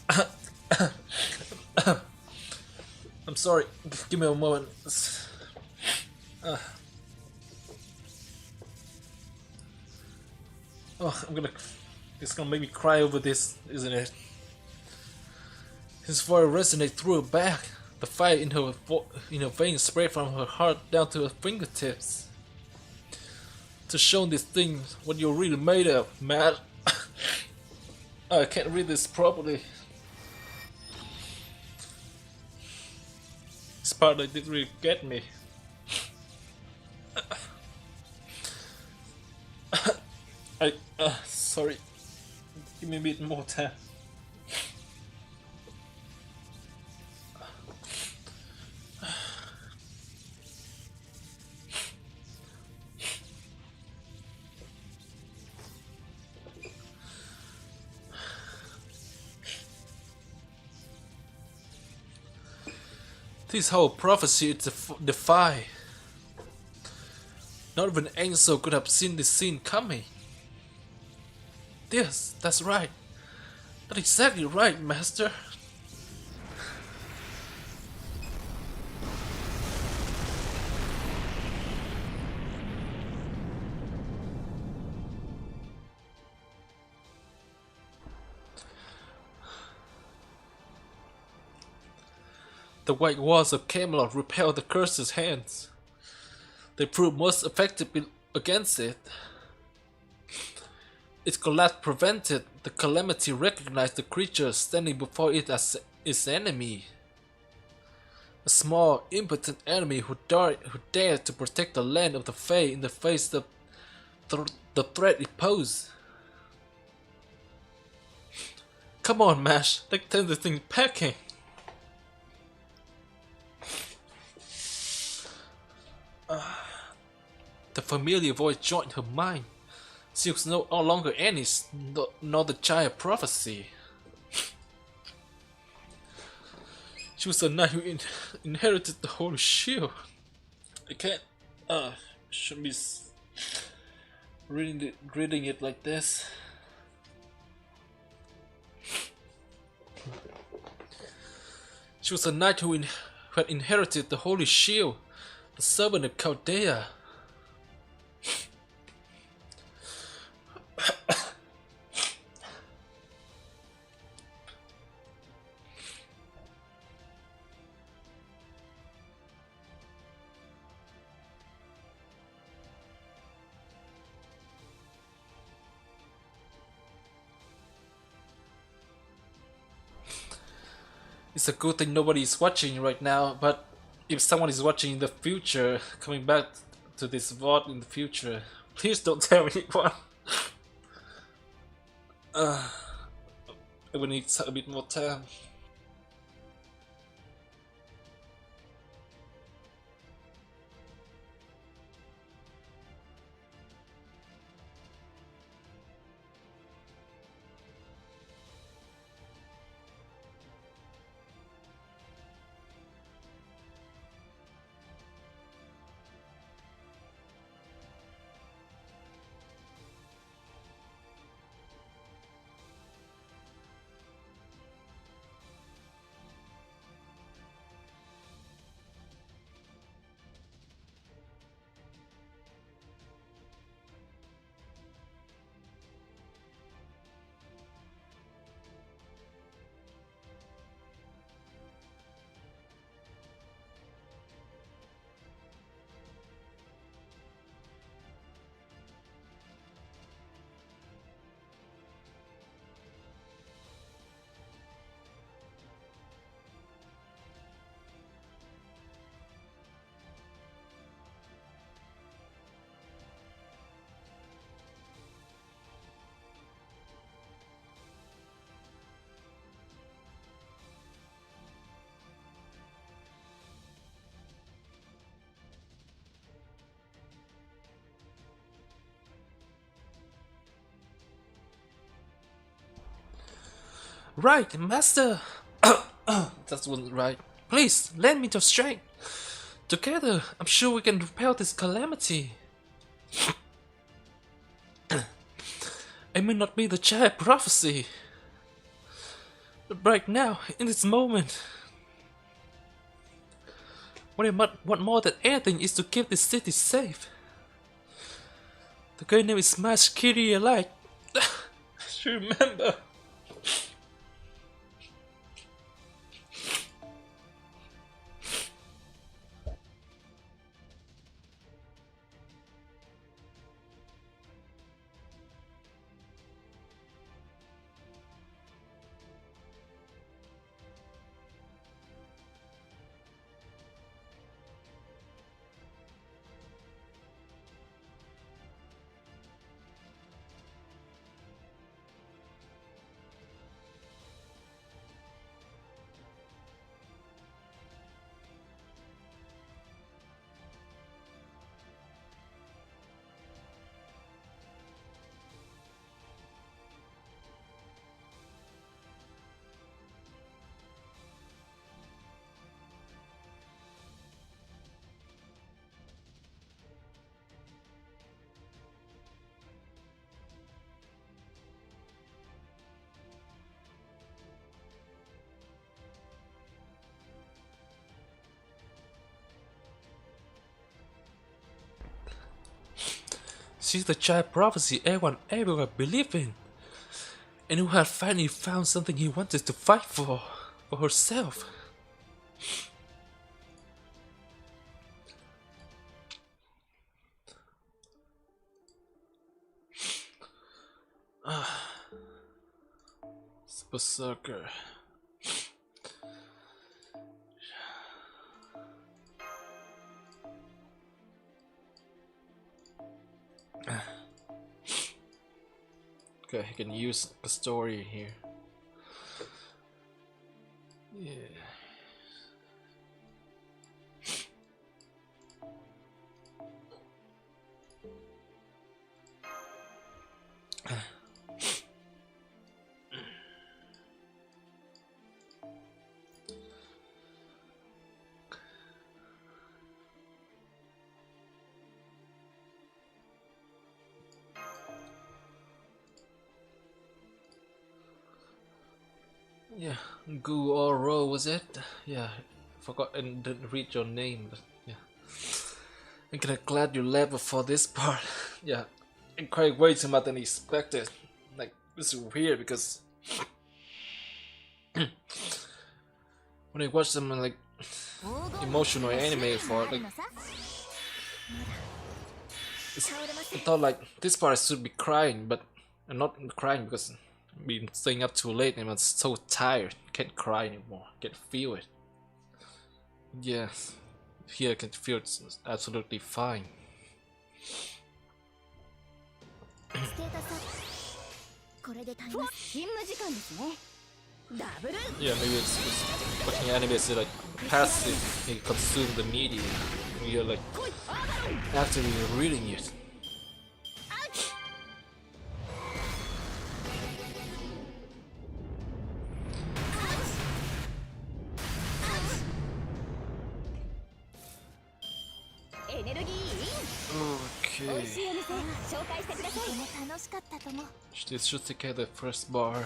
I'm sorry, give me a moment. It's gonna make me cry over this, isn't it? His voice resonated through her back. The fire in her veins spread from her heart down to her fingertips. To show this thing what you're really made of, man. I can't read this properly. This part didn't really get me. Sorry. Give me a bit more time. This whole prophecy is defy. Not even an angel could have seen this scene coming. Yes, that's right. That's exactly right, Master. The white walls of Camelot repelled the curse's hands. They proved most effective against it. Its collapse prevented the Calamity recognized the creature standing before it as its enemy. A small, impotent enemy who dared to protect the land of the Fae in the face of the threat it posed. Come on, Mash, let's take this thing packing. The familiar voice joined her mind. She was no longer Annie's, nor the giant prophecy. She was a knight who inherited the Holy Shield. I can't, shouldn't be reading it like this. She was a knight who had inherited the Holy Shield, the servant of Chaldea. It's a good thing nobody is watching right now, but if someone is watching in the future, coming back to this VOD in the future, please don't tell anyone. I will need a bit more time. Right, Master! That wasn't right. Please, lend me your strength. Together, I'm sure we can repel this calamity. I may not be the giant prophecy, but right now, in this moment, what I want more than anything is to keep this city safe. The girl name is Smash Kitty Alike. I should remember. She's the giant prophecy everyone everywhere believed in, and who had finally found something he wanted to fight for herself. Berserker. Okay, I can use a story here. Yeah. Yeah, Gu Oro was it? Yeah, forgot and didn't read your name, but yeah. I'm kinda glad you left before this part. Yeah, I cried way too much than expected. Like, this is weird because when I watch some like emotional anime for like, I thought like this part I should be crying, but I'm not crying because I've been staying up too late and I'm so tired. Can't cry anymore. Can't feel it. Yeah, here I can feel it's absolutely fine. ステータスアップこれでタイム勤務時間ですねダブル Yeah, maybe it's watching anime is like passive. You consume the media. You're like actively reading it. Okay. This should take care of the first bar.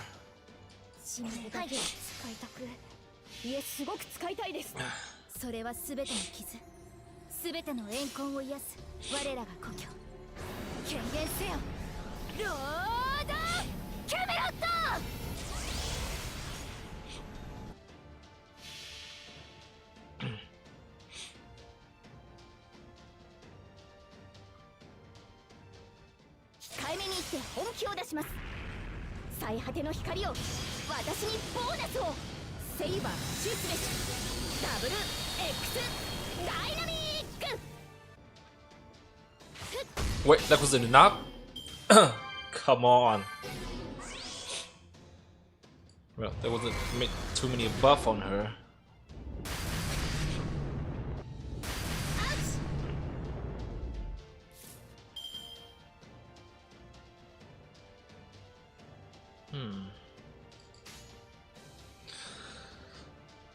使命だけ使いたくいえすごく使いたいですそれは全ての傷全ての怨恨を癒す我らが故郷権限せよロードキャメロット控えめに言って本気を出します最果ての光を私にボーナスをセイバーシスべしダブル X ダイナミック Wait, that wasn't enough? Come on. Well, there wasn't too many buff on her.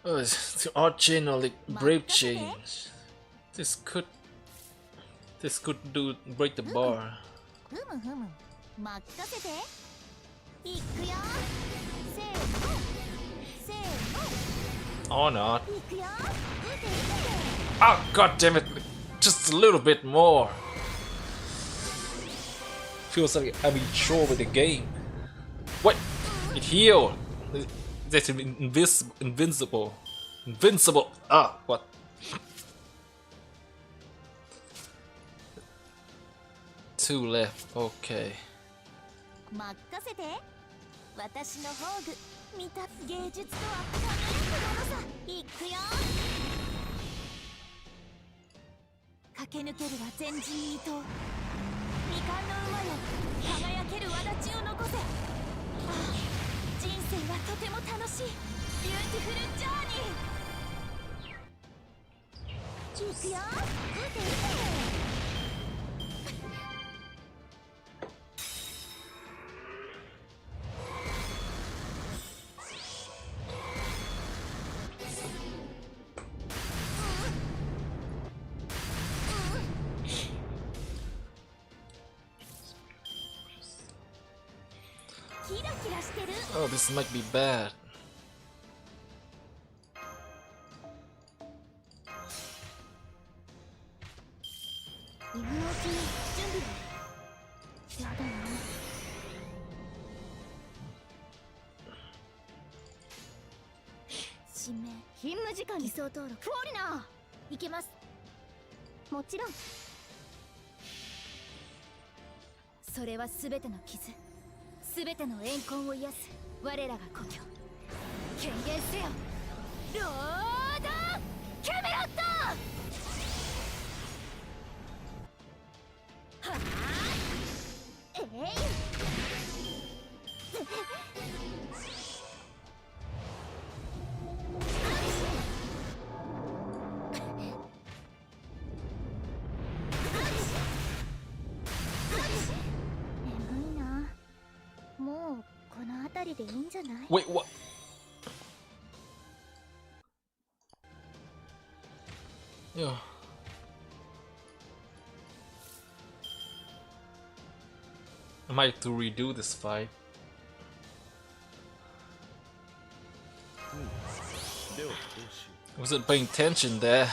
Oh, it's the odd chain or like brave chain. This could do break the bar. ふむふむ任せていくよせーのせーの Or not. いくよ Oh, god damn it! Just a little bit more. Feels like I'm in sure with the game. What? It healed. That's invincible. Invincible. Ah, what? Two left. Okay. 任せて私の宝具見た芸術とは輝くものさいくよ駆け抜けるは前人未到未完の馬よ輝ける轍を残せああ人生はとても楽しいビューティフルジャーニーいくよ撃て撃て Oh, this might be bad. すべての怨恨を癒す我らが故郷。権限せよロードキャメロット。はあ眠いな。もうこの辺りでいいんじゃない？ Wait, what? Yeah. I might have to redo this fight. I wasn't paying attention there.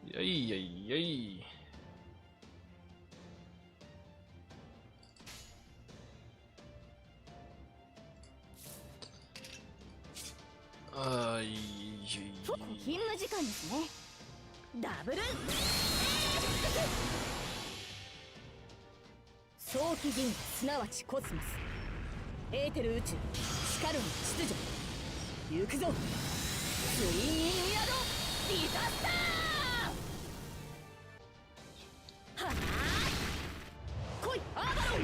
Yay, yay, yay. Ay, 勤務時間ですね。ダブル早期銀河すなわちコスモスエーテル宇宙しかるに秩序行くぞツインインヤドディザスター。はあ来いアーバロン。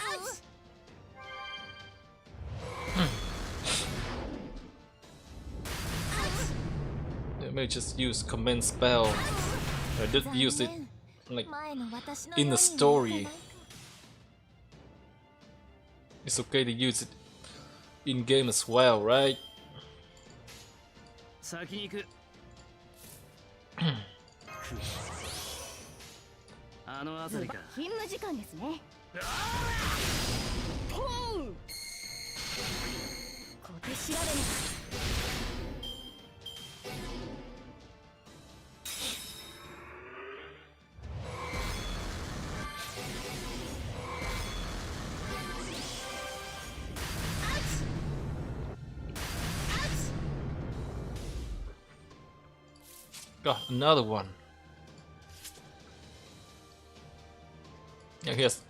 アウチ。I may just use command spell. I did use it like in the story. It's okay to use it in game as well, right? 先に行くあの辺りか。勤務時間ですね。ポー小手調べに。Got another one. Yeah, he has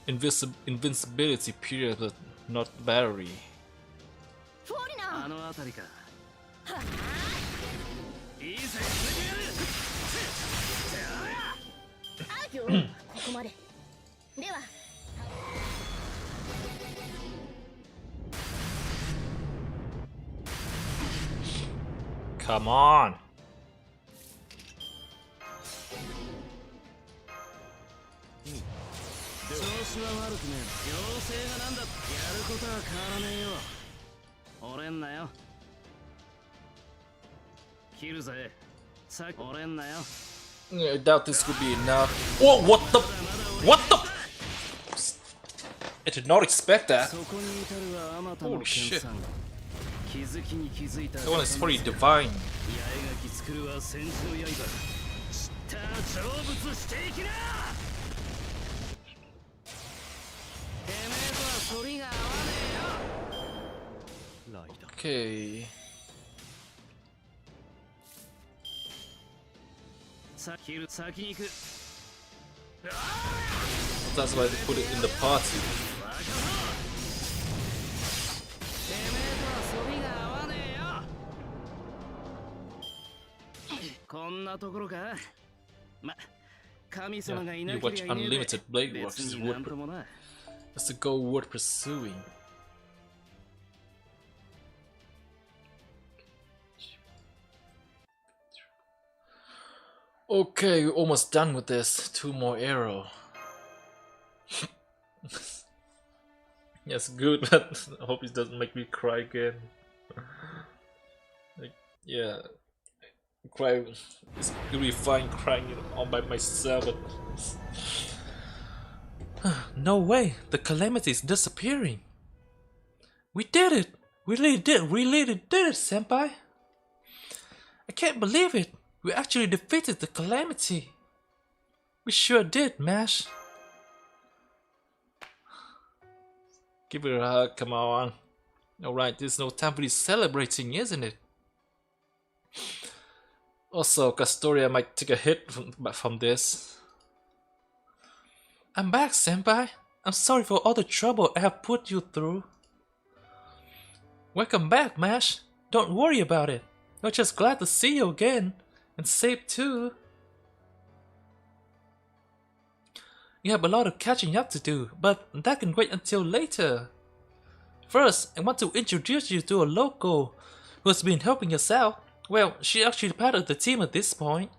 invincibility period, but not battery. あの辺りか。いいぜ、今日はここまで。では。Come on. 調子は悪くねえ。妖精がなんだ。やることは変わらねえよ。折れんなよ。切るぜ。さっ折れんなよ。 I doubt this could be enough. Whoa, what the? What the? I did not expect that. そこに至るはあまたの Holy shit. 剣さん。気づきに気づいた。 That one is pretty divine. 八重垣作るは戦士の刃。知った成仏していきな。てめえとは反りが合わねえよ。ライダー。 Okay. 先に行く。 That's why they put it in the party. てめえとは反りが合わねえよ。こんなところか。ま、神様がい Yeah, な you け watch りゃいねえで。 Unlimited Blade Works 別 is になんともな。 It's a goal worth pursuing. Okay, we're almost done with this. 2 more arrow. Yes, good, but I hope it doesn't make me cry again. Like, yeah, cry. It's really fine crying all by myself. But no way, the calamity is disappearing. We did it. We really did it, senpai. I can't believe it. We actually defeated the calamity. We sure did, Mash. Give her a hug, come on. Alright, there's no time for this celebrating, isn't it? Also, Castoria might take a hit from this. I'm back, Senpai. I'm sorry for all the trouble I have put you through. Welcome back, Mash. Don't worry about it. We're just glad to see you again. And safe too. You have a lot of catching up to do, but that can wait until later. First, I want to introduce you to a local who has been helping us out. Well, she's actually part of the team at this point.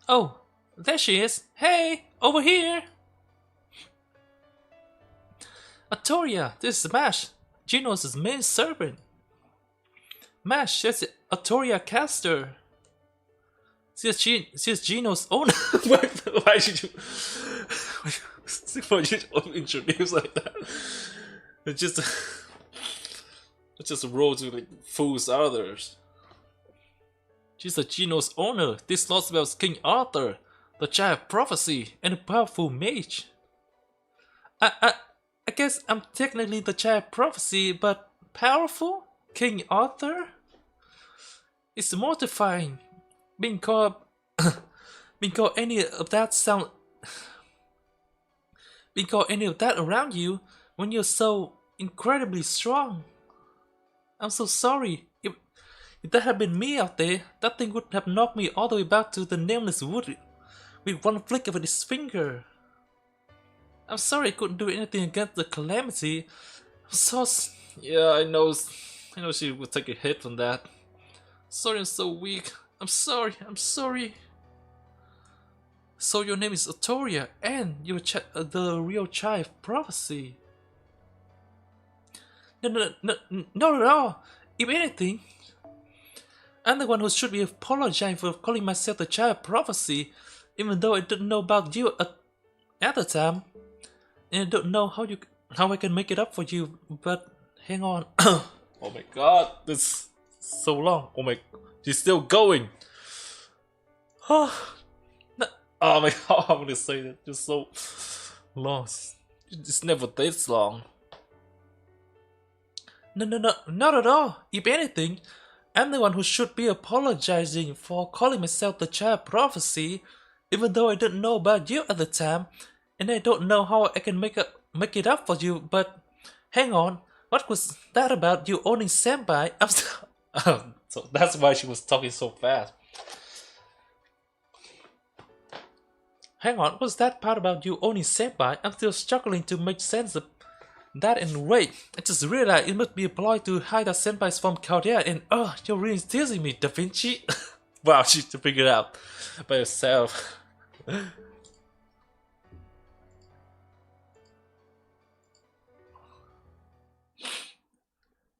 Oh, there she is. Hey, over here. Atoria, this is Mash, Geno's main servant. Mash, she's Atoria Caster. She's Geno's owner. Why should you... Why should you introduce like that? It just roll to like fools others. She's a Geno's owner. This Lostbelt's King Arthur, the Child of Prophecy, and a powerful mage. I guess I'm technically the Child of Prophecy, but powerful? King Arthur? It's mortifying. Being called any of that sound... Being called any of that around you when you're so incredibly strong. I'm so sorry. If that had been me out there, that thing would have knocked me all the way back to the Nameless Wood with one flick of its finger. I'm sorry I couldn't do anything against the calamity. I'm so... Yeah, I know she would take a hit from that. Sorry I'm so weak. I'm sorry. So your name is Atoria, and you're the real Child of Prophecy. No, not at all. If anything, I'm the one who should be apologizing for calling myself the Child of Prophecy, even though I didn't know about you at the time, and I don't know how I can make it up for you. But hang on. Oh my God, this is so long. Oh my, she's still going. Oh my God, I'm gonna say that. Just so long. It's never this long. No, not at all. If anything, I'm the one who should be apologizing for calling myself the Child of Prophecy, even though I didn't know about you at the time, and I don't know how I can make it up for you. But hang on, what was that about you owning Senpai? So that's why she was talking so fast. Hang on, what's that part about you owning Senpai? I'm still struggling to make sense of that, and wait, I just realized it must be a ploy to hide that Senpai's from Korea, and you're really teasing me, Da Vinci. Wow, she to figure it out by herself. And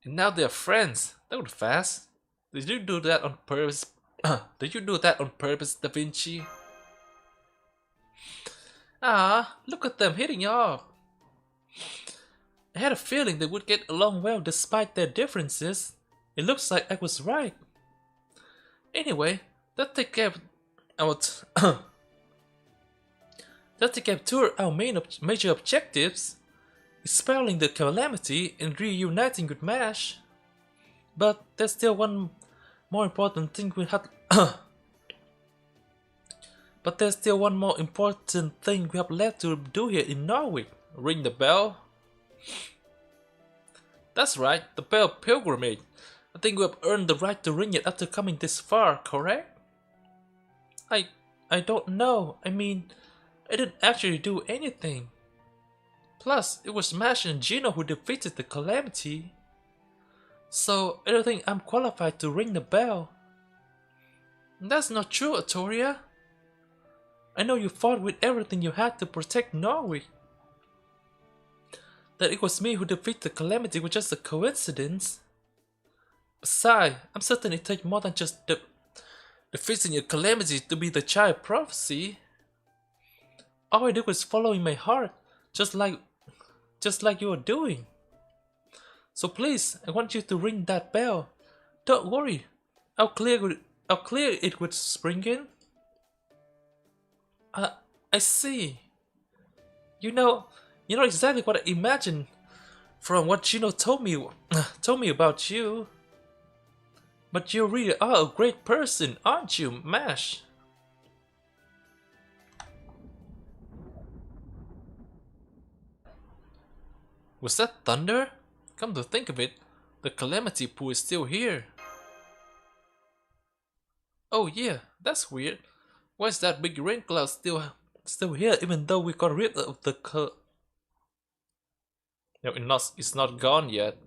now they're friends. That was fast. Did you do that on purpose? Did you do that on purpose, Da Vinci? Ah, look at them hitting off. I had a feeling they would get along well despite their differences. It looks like I was right. Anyway, let's take care of two of our major objectives: expelling the calamity and reuniting with Mash. But there's still one more important thing we have. But there's still one more important thing we have left to do here in Norwich. Ring the bell. That's right, the bell pilgrimage. I think we have earned the right to ring it after coming this far, correct? I don't know. I mean, I didn't actually do anything. Plus, it was Mash and Gino who defeated the calamity. So, I don't think I'm qualified to ring the bell. That's not true, Atoria. I know you fought with everything you had to protect Norwich. That it was me who defeated the calamity was just a coincidence. Besides, I'm certain it takes more than just defeating a calamity to be the Child of Prophecy. All I did was following my heart, just like you are doing. So please, I want you to ring that bell. Don't worry, I'll clear it with Springen. I see. You know exactly what I imagined from what Gino told me about you. But you really are a great person, aren't you, Mash? Was that thunder? Come to think of it, the Calamity Pool is still here. Oh yeah, that's weird. Why is that big rain cloud still here even though we got rid of the No, it's not gone yet.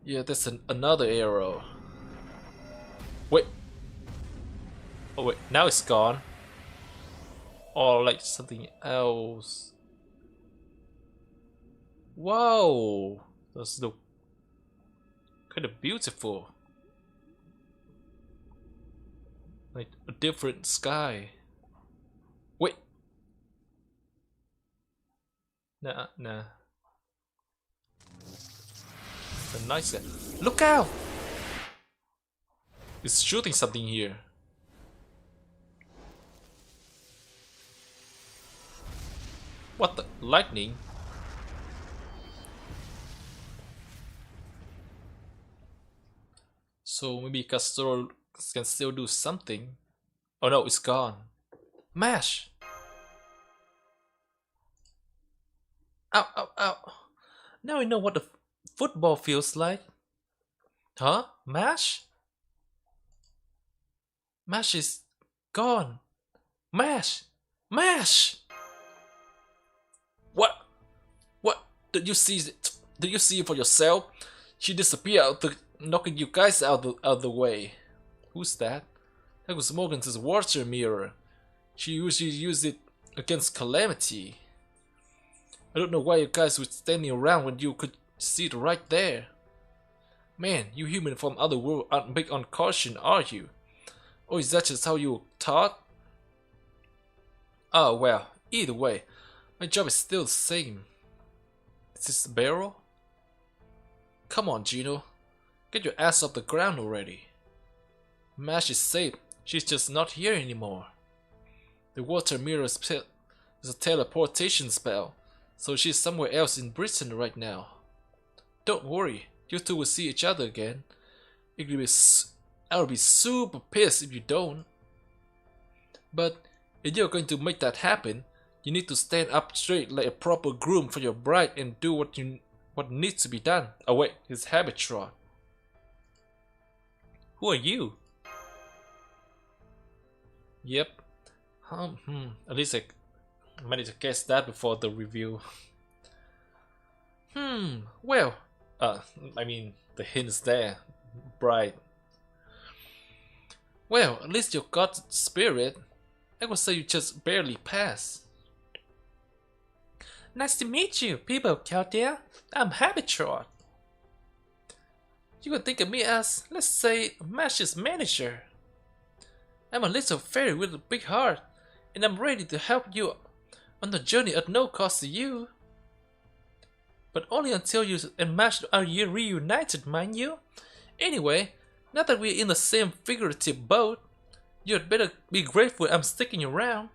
Yeah, that's another arrow. Wait. Oh wait, now it's gone. Or like something else. Whoa! That's the kind of beautiful. Like a different sky. Wait. Nah. A nice guy. Look out! It's shooting something here. What the? Lightning? So maybe Castor can still do something. Oh no, it's gone. Mash! Ow, ow, ow. Now I know what the football feels like. Huh? Mash? Mash is gone. Mash! Mash! What? What? Did you see it? Did you see it for yourself? She disappeared after knocking you guys out the way. Who's that? That was Morgan's water mirror. She usually used it against Calamity. I don't know why you guys were standing around when you could see it right there. Man, you human from other world aren't big on caution, are you? Or is that just how you taught? Oh well, either way, my job is still the same. Is this the barrel? Come on, Gino. Get your ass off the ground already. Mash is safe. She's just not here anymore. The water mirror is a teleportation spell, so she's somewhere else in Britain right now. Don't worry, you two will see each other again. I'll be super pissed if you don't. But if you're going to make that happen, you need to stand up straight like a proper groom for your bride and do what needs to be done. Oh wait, it's Habitron. Who are you? Yep. At least I managed to guess that before the review. Well, I mean, the hint's there. Bright. Well, at least you got spirit. I would say you just barely passed. Nice to meet you, people out there. I'm Habitron. You can think of me as, let's say, Mash's manager. I'm a little fairy with a big heart, and I'm ready to help you on the journey at no cost to you. But only until you and Mash are reunited, mind you. Anyway, now that we're in the same figurative boat, you'd better be grateful I'm sticking around.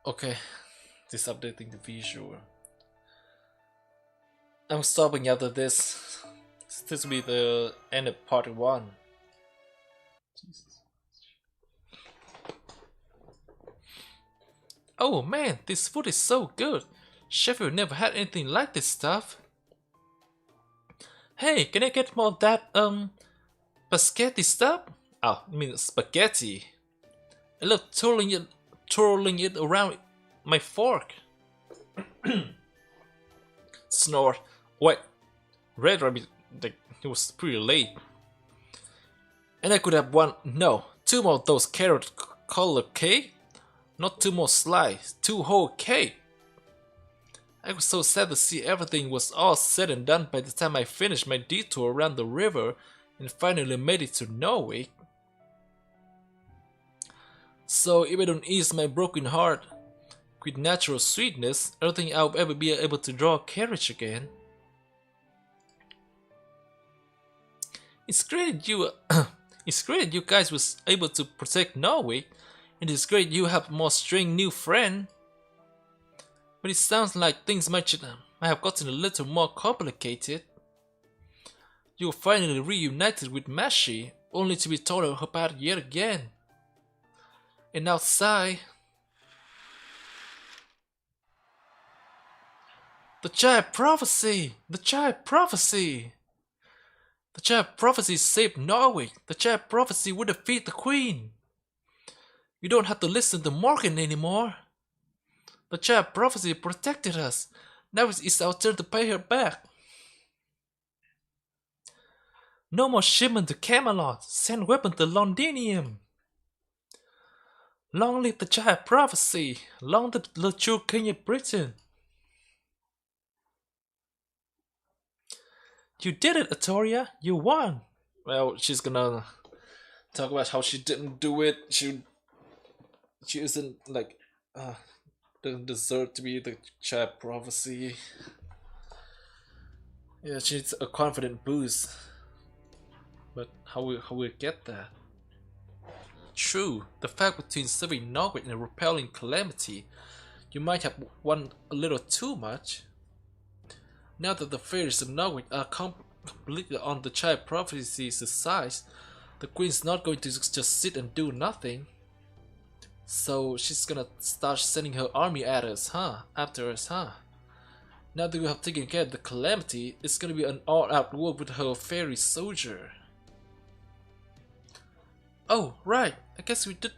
Okay, just updating the visual. I'm stopping after this. This will be the end of part 1. Jesus. Oh man, this food is so good. Sheffield never had anything like this stuff. Hey, can I get more of that, spaghetti stuff? Oh, I mean spaghetti. I love twirling it around my fork. Snort. Wait, Red Rabbit, it was pretty late. And I could have two more of those carrot colored cake? Not 2 more slices, 2 whole cake. I was so sad to see everything was all said and done by the time I finished my detour around the river and finally made it to Norwich. So if I don't ease my broken heart with natural sweetness, I don't think I'll ever be able to draw a carriage again. It's great you guys was able to protect Norway, and it's great you have more strange new friend. But it sounds like things might have gotten a little more complicated. You finally reunited with Mashi, only to be told about yet again. And outside, the giant prophecy! The giant prophecy! The giant prophecy saved Norwich. The giant prophecy would defeat the queen. You don't have to listen to Morgan anymore. The giant prophecy protected us. Now it's our turn to pay her back. No more shipment to Camelot. Send weapon to Londinium. Long live the giant prophecy. Long live the true king of Britain. You did it, Atoria. You won. Well, she's gonna talk about how she didn't do it. She isn't like doesn't deserve to be the giant prophecy. Yeah, she needs a confident boost. But how will get that? True, the fact between saving Norwich and repelling Calamity, you might have won a little too much. Now that the fairies of Norwich are completely on the giant prophecy's side, the queen's not going to just sit and do nothing. So she's gonna start sending her army at us, huh? After us, huh? Now that we have taken care of the Calamity, it's gonna be an all-out war with her fairy soldier. Oh, right. I guess we did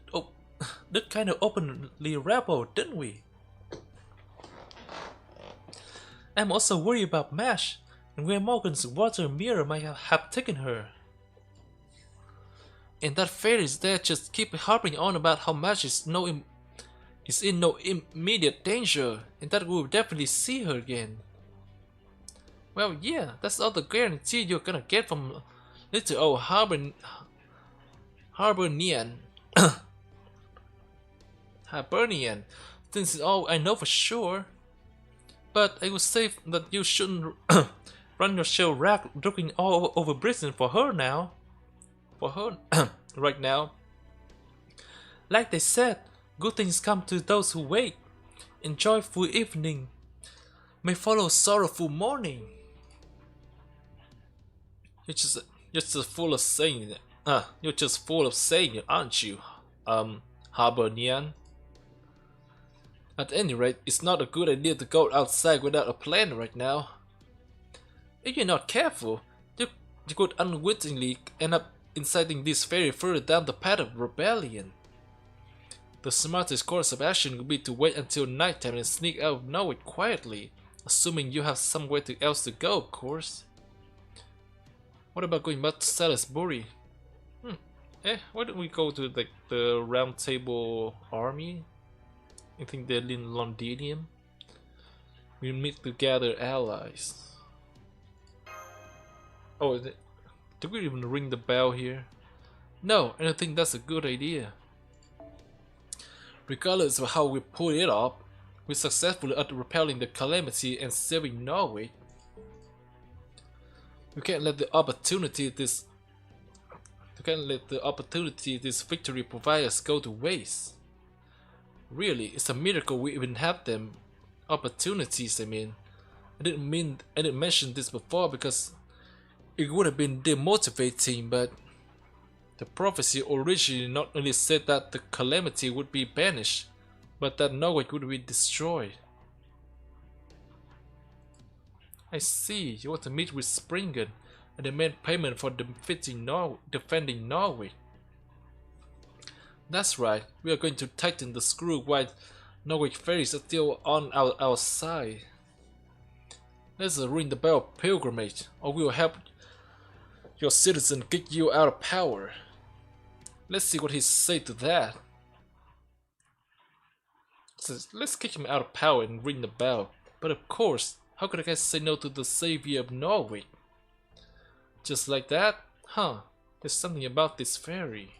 kind of openly rebel, didn't we? I'm also worried about Mash and where Morgan's water mirror might have taken her. And that fairies there just keep harping on about how Mash is in no immediate danger and that we'll definitely see her again. Well, yeah, that's all the guarantee you're gonna get from little old Hibernian. Hibernian. This is all I know for sure. But I would say that you shouldn't run your show rack looking all over Britain for her now. For her right now. Like they said, good things come to those who wait. And joyful evening may follow sorrowful morning. You're just full of saying it. You're just full of saying it, aren't you? Hibernian. At any rate, it's not a good idea to go outside without a plan right now. If you're not careful, you could unwittingly end up inciting this fairy further down the path of rebellion. The smartest course of action would be to wait until nighttime and sneak out of Norwich quietly, assuming you have somewhere else to go, of course. What about going back to Salisbury? Why don't we go to the Round Table Army? I think they're in Londinium. We meet to gather allies. Oh, did we even ring the bell here? No, I don't think that's a good idea. Regardless of how we pull it off, we're successful at repelling the Calamity and saving Norwich. We can't let the opportunity this victory provide us go to waste. Really, it's a miracle we even have them opportunities. I mean, I didn't mention this before because it would have been demotivating, but the prophecy originally not only said that the Calamity would be banished, but that Norwich would be destroyed. I see, you want to meet with Springen and demand payment for defending Norwich. That's right, we are going to tighten the screw while Norwich ferries are still on our side. Let's ring the bell pilgrimage, or we will help your citizen kick you out of power. Let's see what he say to that. So let's kick him out of power and ring the bell. But of course, how could I guys say no to the savior of Norwich? Just like that? Huh, there's something about this fairy.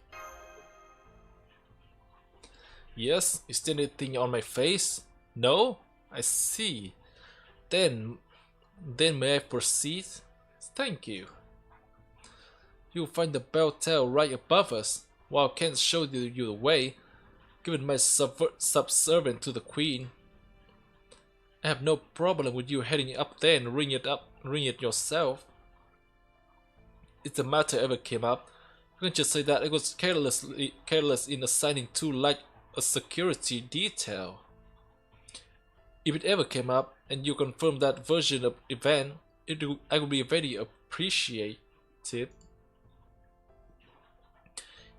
Yes, is there anything on my face? No? I see. Then may I proceed? Thank you. You'll find the bell tower right above us. While I can't show you the way, given my subservient to the queen, I have no problem with you heading up there and ring it yourself. if the matter ever came up, you can just say that it was careless in assigning too light a security detail. If it ever came up and you confirm that version of event, I would be very appreciative.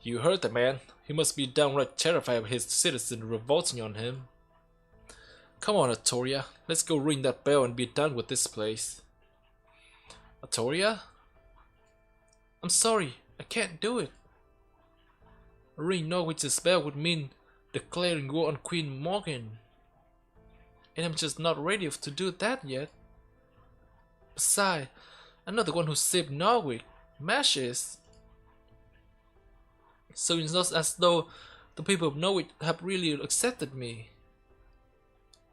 You heard the man. He must be downright terrified of his citizens revolting on him. Come on, Artoria. Let's go ring that bell and be done with this place. Artoria? I'm sorry, I can't do it. Ring Norwich's bell would mean declaring war on Queen Morgan. And I'm just not ready to do that yet. Besides, I'm not the one who saved Norwich. Mash is. So it's not as though the people of Norwich have really accepted me.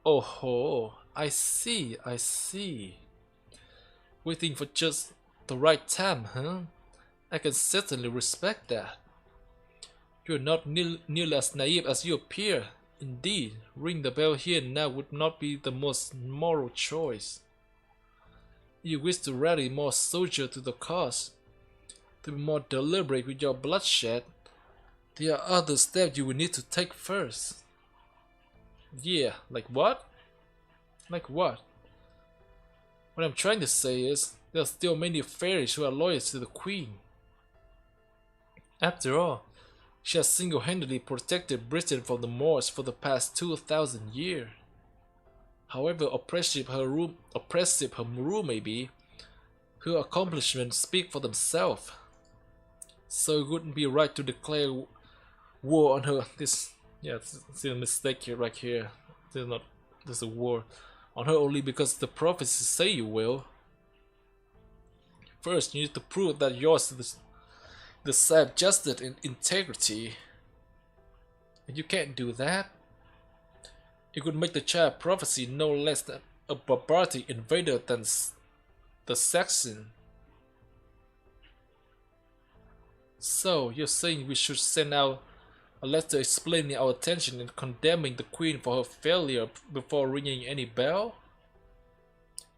Oh ho, I see. Waiting for just the right time, huh? I can certainly respect that. You're not nearly as naive as you appear. Indeed, ring the bell here now would not be the most moral choice. You wish to rally more soldiers to the cause, to be more deliberate with your bloodshed. There are other steps you will need to take first. Yeah, like what? Like what? What I'm trying to say is, there are still many fairies who are loyal to the Queen. After all, she has single-handedly protected Britain from the Moors for the past 2,000 years. However oppressive her rule may be, her accomplishments speak for themselves. So it wouldn't be right to declare war on her. It's a mistake here, right here. There's a war on her only because the prophecies say you will. First, you need to prove that yours is the side of justice and integrity. And you can't do that. It could make the child prophecy no less than a barbaric invader than the Saxon. So, you're saying we should send out a letter explaining our attention and condemning the Queen for her failure before ringing any bell?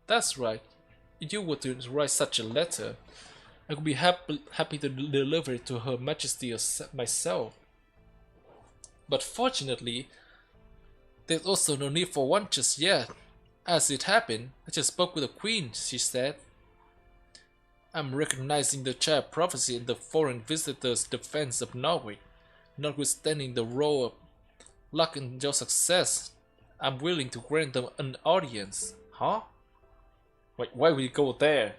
That's right. If you were to write such a letter, I would be happy to deliver it to Her Majesty myself. But fortunately, there's also no need for one just yet. As it happened, I just spoke with the Queen, she said. I'm recognizing the child prophecy in the foreign visitor's defense of Norwich. Notwithstanding the role of luck in your success, I'm willing to grant them an audience. Huh? Wait, why would you go there?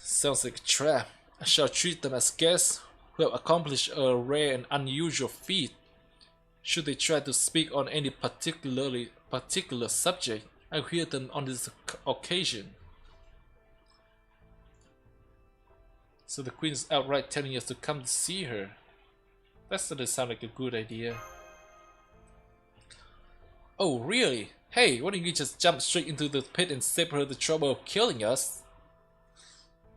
Sounds like a trap. I shall treat them as guests who have accomplished a rare and unusual feat. Should they try to speak on any particular subject, I'll hear them on this occasion. So the Queen is outright telling us to come to see her. That doesn't sound like a good idea. Oh really? Hey, why don't you just jump straight into the pit and save her the trouble of killing us?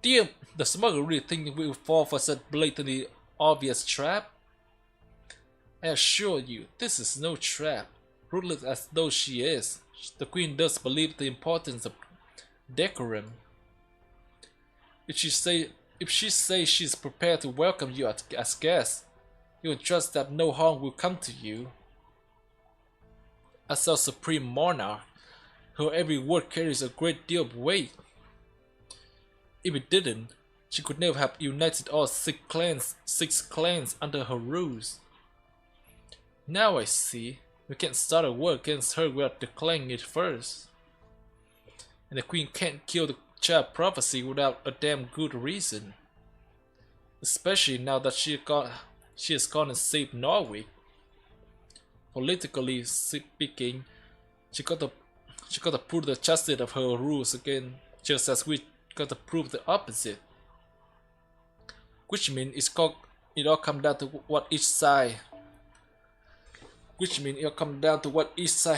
Dear, the smuggler really think we will fall for such blatantly obvious trap? I assure you, this is no trap. Ruthless as though she is, the Queen does believe the importance of decorum. If she says she's prepared to welcome you as guests, you will trust that no harm will come to you. As our supreme monarch, her every word carries a great deal of weight. If it didn't, she could never have united all six clans under her rules. Now I see, we can't start a war against her without declaring it first. And the Queen can't kill the child prophecy without a damn good reason. Especially now that she has gone and saved Norwich. Politically speaking, she got to prove the justice of her rules again, just as we got to prove the opposite. Which means it all comes down to what each side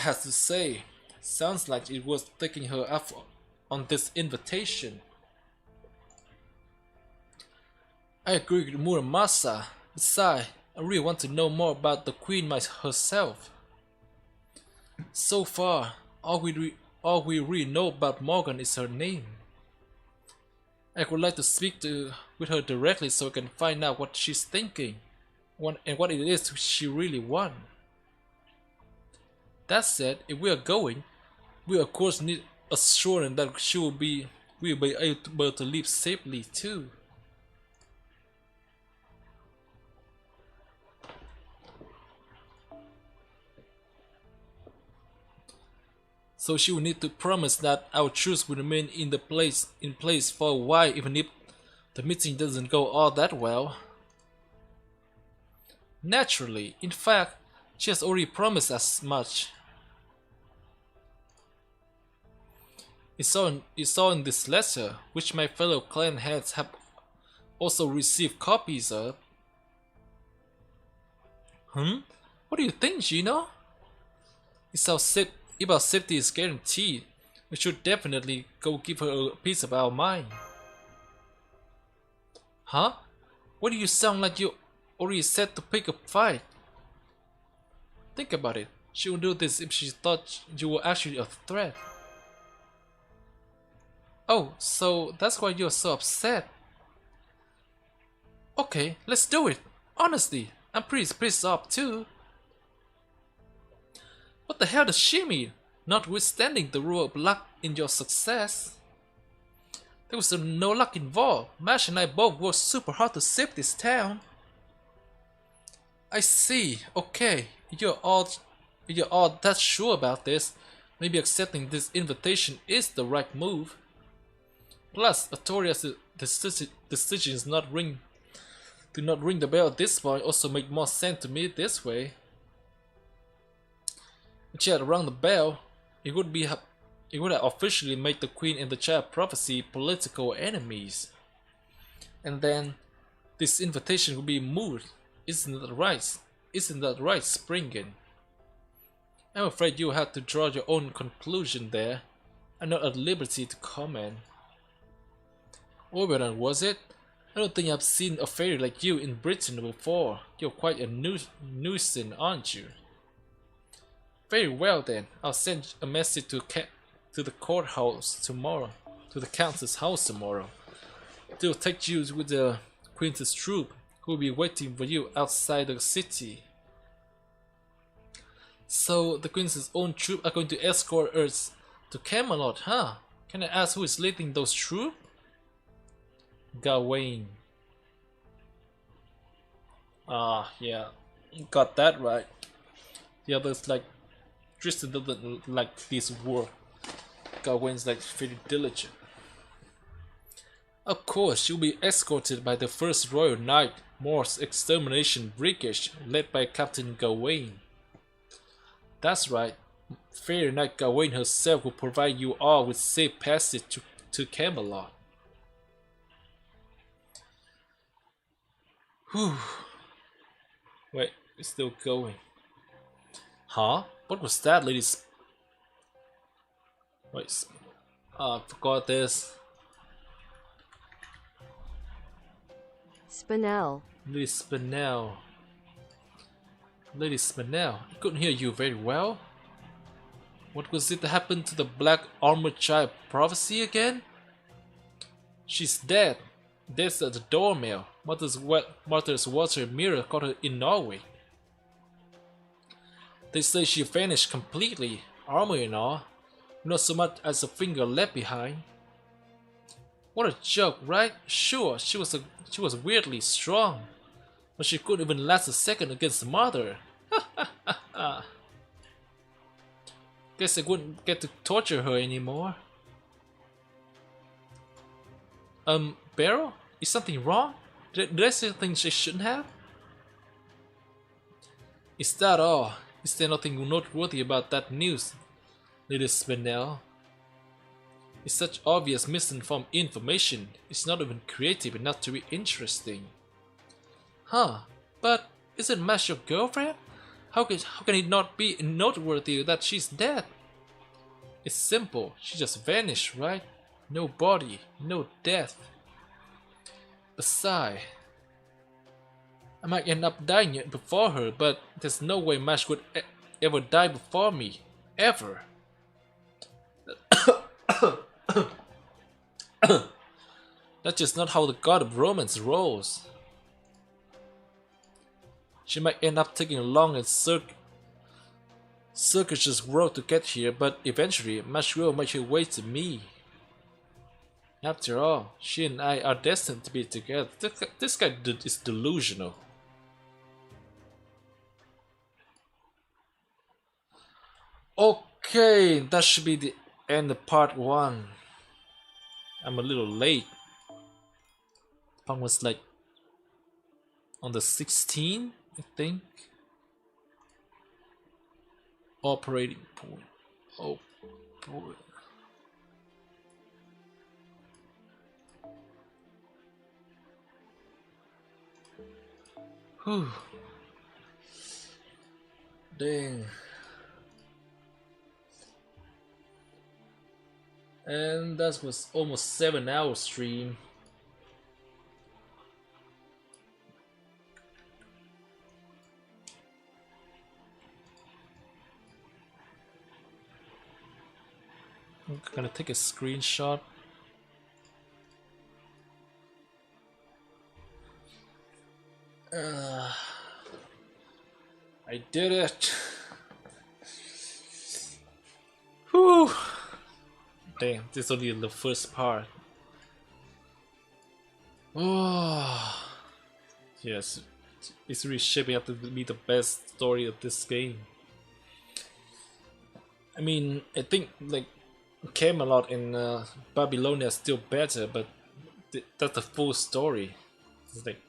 has to say. Sounds like it was taking her up on this invitation. I agree with Muramasa. Besides, I really want to know more about the Queen herself. So far, all we really know about Morgan is her name. I would like to with her directly so I can find out what she's thinking, and what it is she really wants. That said, if we are going, we of course need assurance that we will be able to leave safely too. So she will need to promise that our troops will remain in place for a while, even if the meeting doesn't go all that well. Naturally, in fact, she has already promised as much. It's all in this letter, which my fellow clan heads have also received copies of. What do you think, Gino? If our safety is guaranteed, we should definitely go give her a piece of our mind. Huh? Why do you sound like you already set to pick a fight? Think about it. She would do this if she thought you were actually a threat. Oh, so that's why you're so upset. Okay, let's do it. Honestly, I'm pretty pissed off too. What the hell does she mean? Notwithstanding the rule of luck in your success. There was no luck involved. Mash and I both worked super hard to save this town. I see. Okay, you're all that sure about this. Maybe accepting this invitation is the right move. Plus, Artoria's decisions do not ring the bell at this point also make more sense to me this way. If she had rung the bell, it would have officially made the Queen and the Child Prophecy political enemies. And then this invitation would be moot. Isn't that right? Isn't that right, Springen? I'm afraid you have to draw your own conclusion there. I'm not at liberty to comment. Oberon, was it? I don't think I've seen a fairy like you in Britain before. You're quite a nuisance, aren't you? Very well then, I'll send a message to the courthouse tomorrow, to the countess' house tomorrow. They'll take you with the Queen's troop, who will be waiting for you outside the city. So the Queen's own troop are going to escort us to Camelot, huh? Can I ask who is leading those troops? Gawain. Ah, yeah, got that right. The others like Tristan doesn't like this war. Gawain's like very diligent. Of course, she'll be escorted by the first Royal Knight, Morse Extermination Brigade, led by Captain Gawain. That's right. Fairy Knight Gawain herself will provide you all with safe passage to Camelot. Whew. Wait, it's still going. Huh? What was that, ladies? Wait. I forgot this. Spinel. Lady Spinel. Lady Spinel, I couldn't hear you very well. What was it that happened to the Black Armored Child Prophecy again? She's dead. Dead at the doormail. Mother's water mirror caught her in Norwich. They say she vanished completely, armor and all. Not so much as a finger left behind. What a joke, right? Sure, she was weirdly strong, but she couldn't even last a second against Mother. Guess I wouldn't get to torture her anymore. Barrow? Is something wrong? Did I say things I shouldn't have? Is that all? Is there nothing noteworthy about that news, Lady Spinel? It's such obvious misinformed information. It's not even creative enough to be interesting. Huh? But isn't Mash your girlfriend? How can it not be noteworthy that she's dead? It's simple. She just vanished, right? No body, no death. Besides, I might end up dying before her, but there's no way Mash would ever die before me. Ever. That's just not how the god of romance rolls. She might end up taking a long and circuitous road to get here, but eventually much will make her way to me. After all, she and I are destined to be together. This guy is delusional. Okay, that should be the end of part 1. I'm a little late. Part was like on the 16th, I think. Operating point. Oh boy. Whew. Dang. And that was almost 7-hour stream. I'm gonna take a screenshot. I did it. Whew. Damn, this is only the first part. Oh, yes, it's really shaping up to be the best story of this game. I mean, I think like Camelot in Babylonia is still better, but that's the full story. It's like,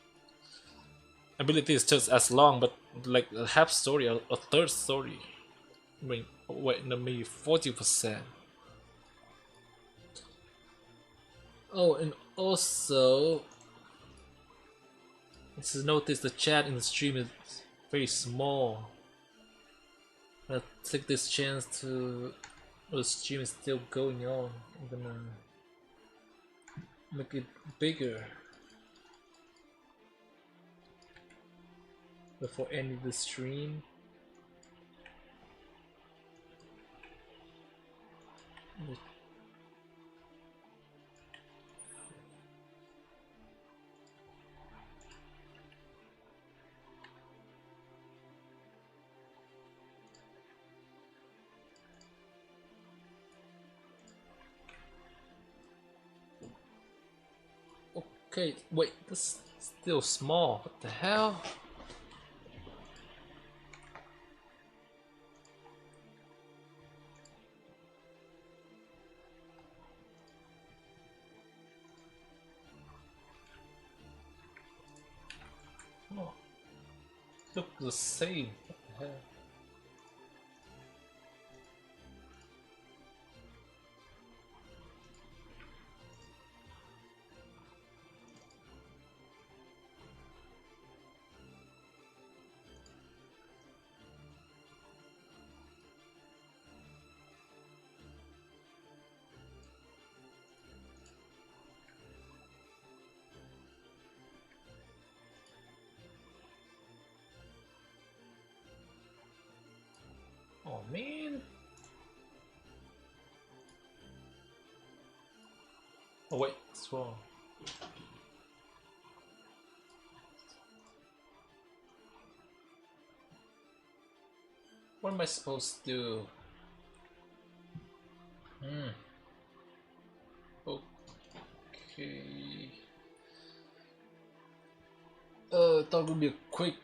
I believe this is just as long, but like a half story or a third story. I mean, wait, no, maybe 40%. Oh, and also, just notice the chat in the stream is very small. I'll take this chance to. Oh, the stream is still going on. I'm gonna make it bigger before ending the stream. Okay, wait, this is still small. What the hell? Oh, look the same. What the hell? Oh man. Oh wait, it's wrong. What am I supposed to do? Okay. I thought it would be a quick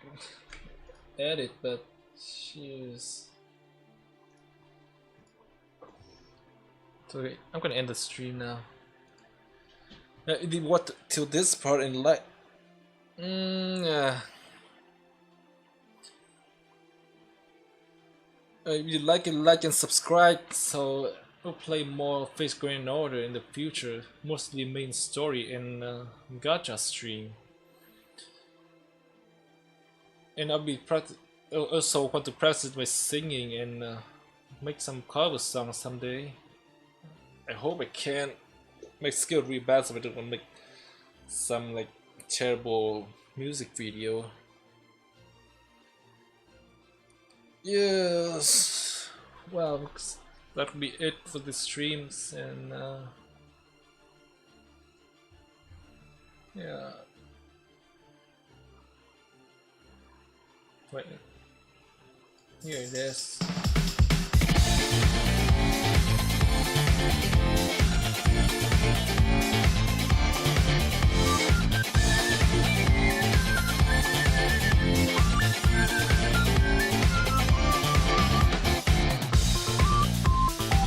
edit, but jeez. So okay, I'm gonna end the stream now. It did what till this part in light? Yeah. If you like it, like and subscribe. So I'll play more Face Grand Order in the future, mostly main story and gacha stream. And I'll be also want to practice my singing and make some cover songs someday. I hope I can. My skill really bad, so I don't want to make some like terrible music video. Yes. Well, that will be it for the streams, and Yeah. Wait. Here it is.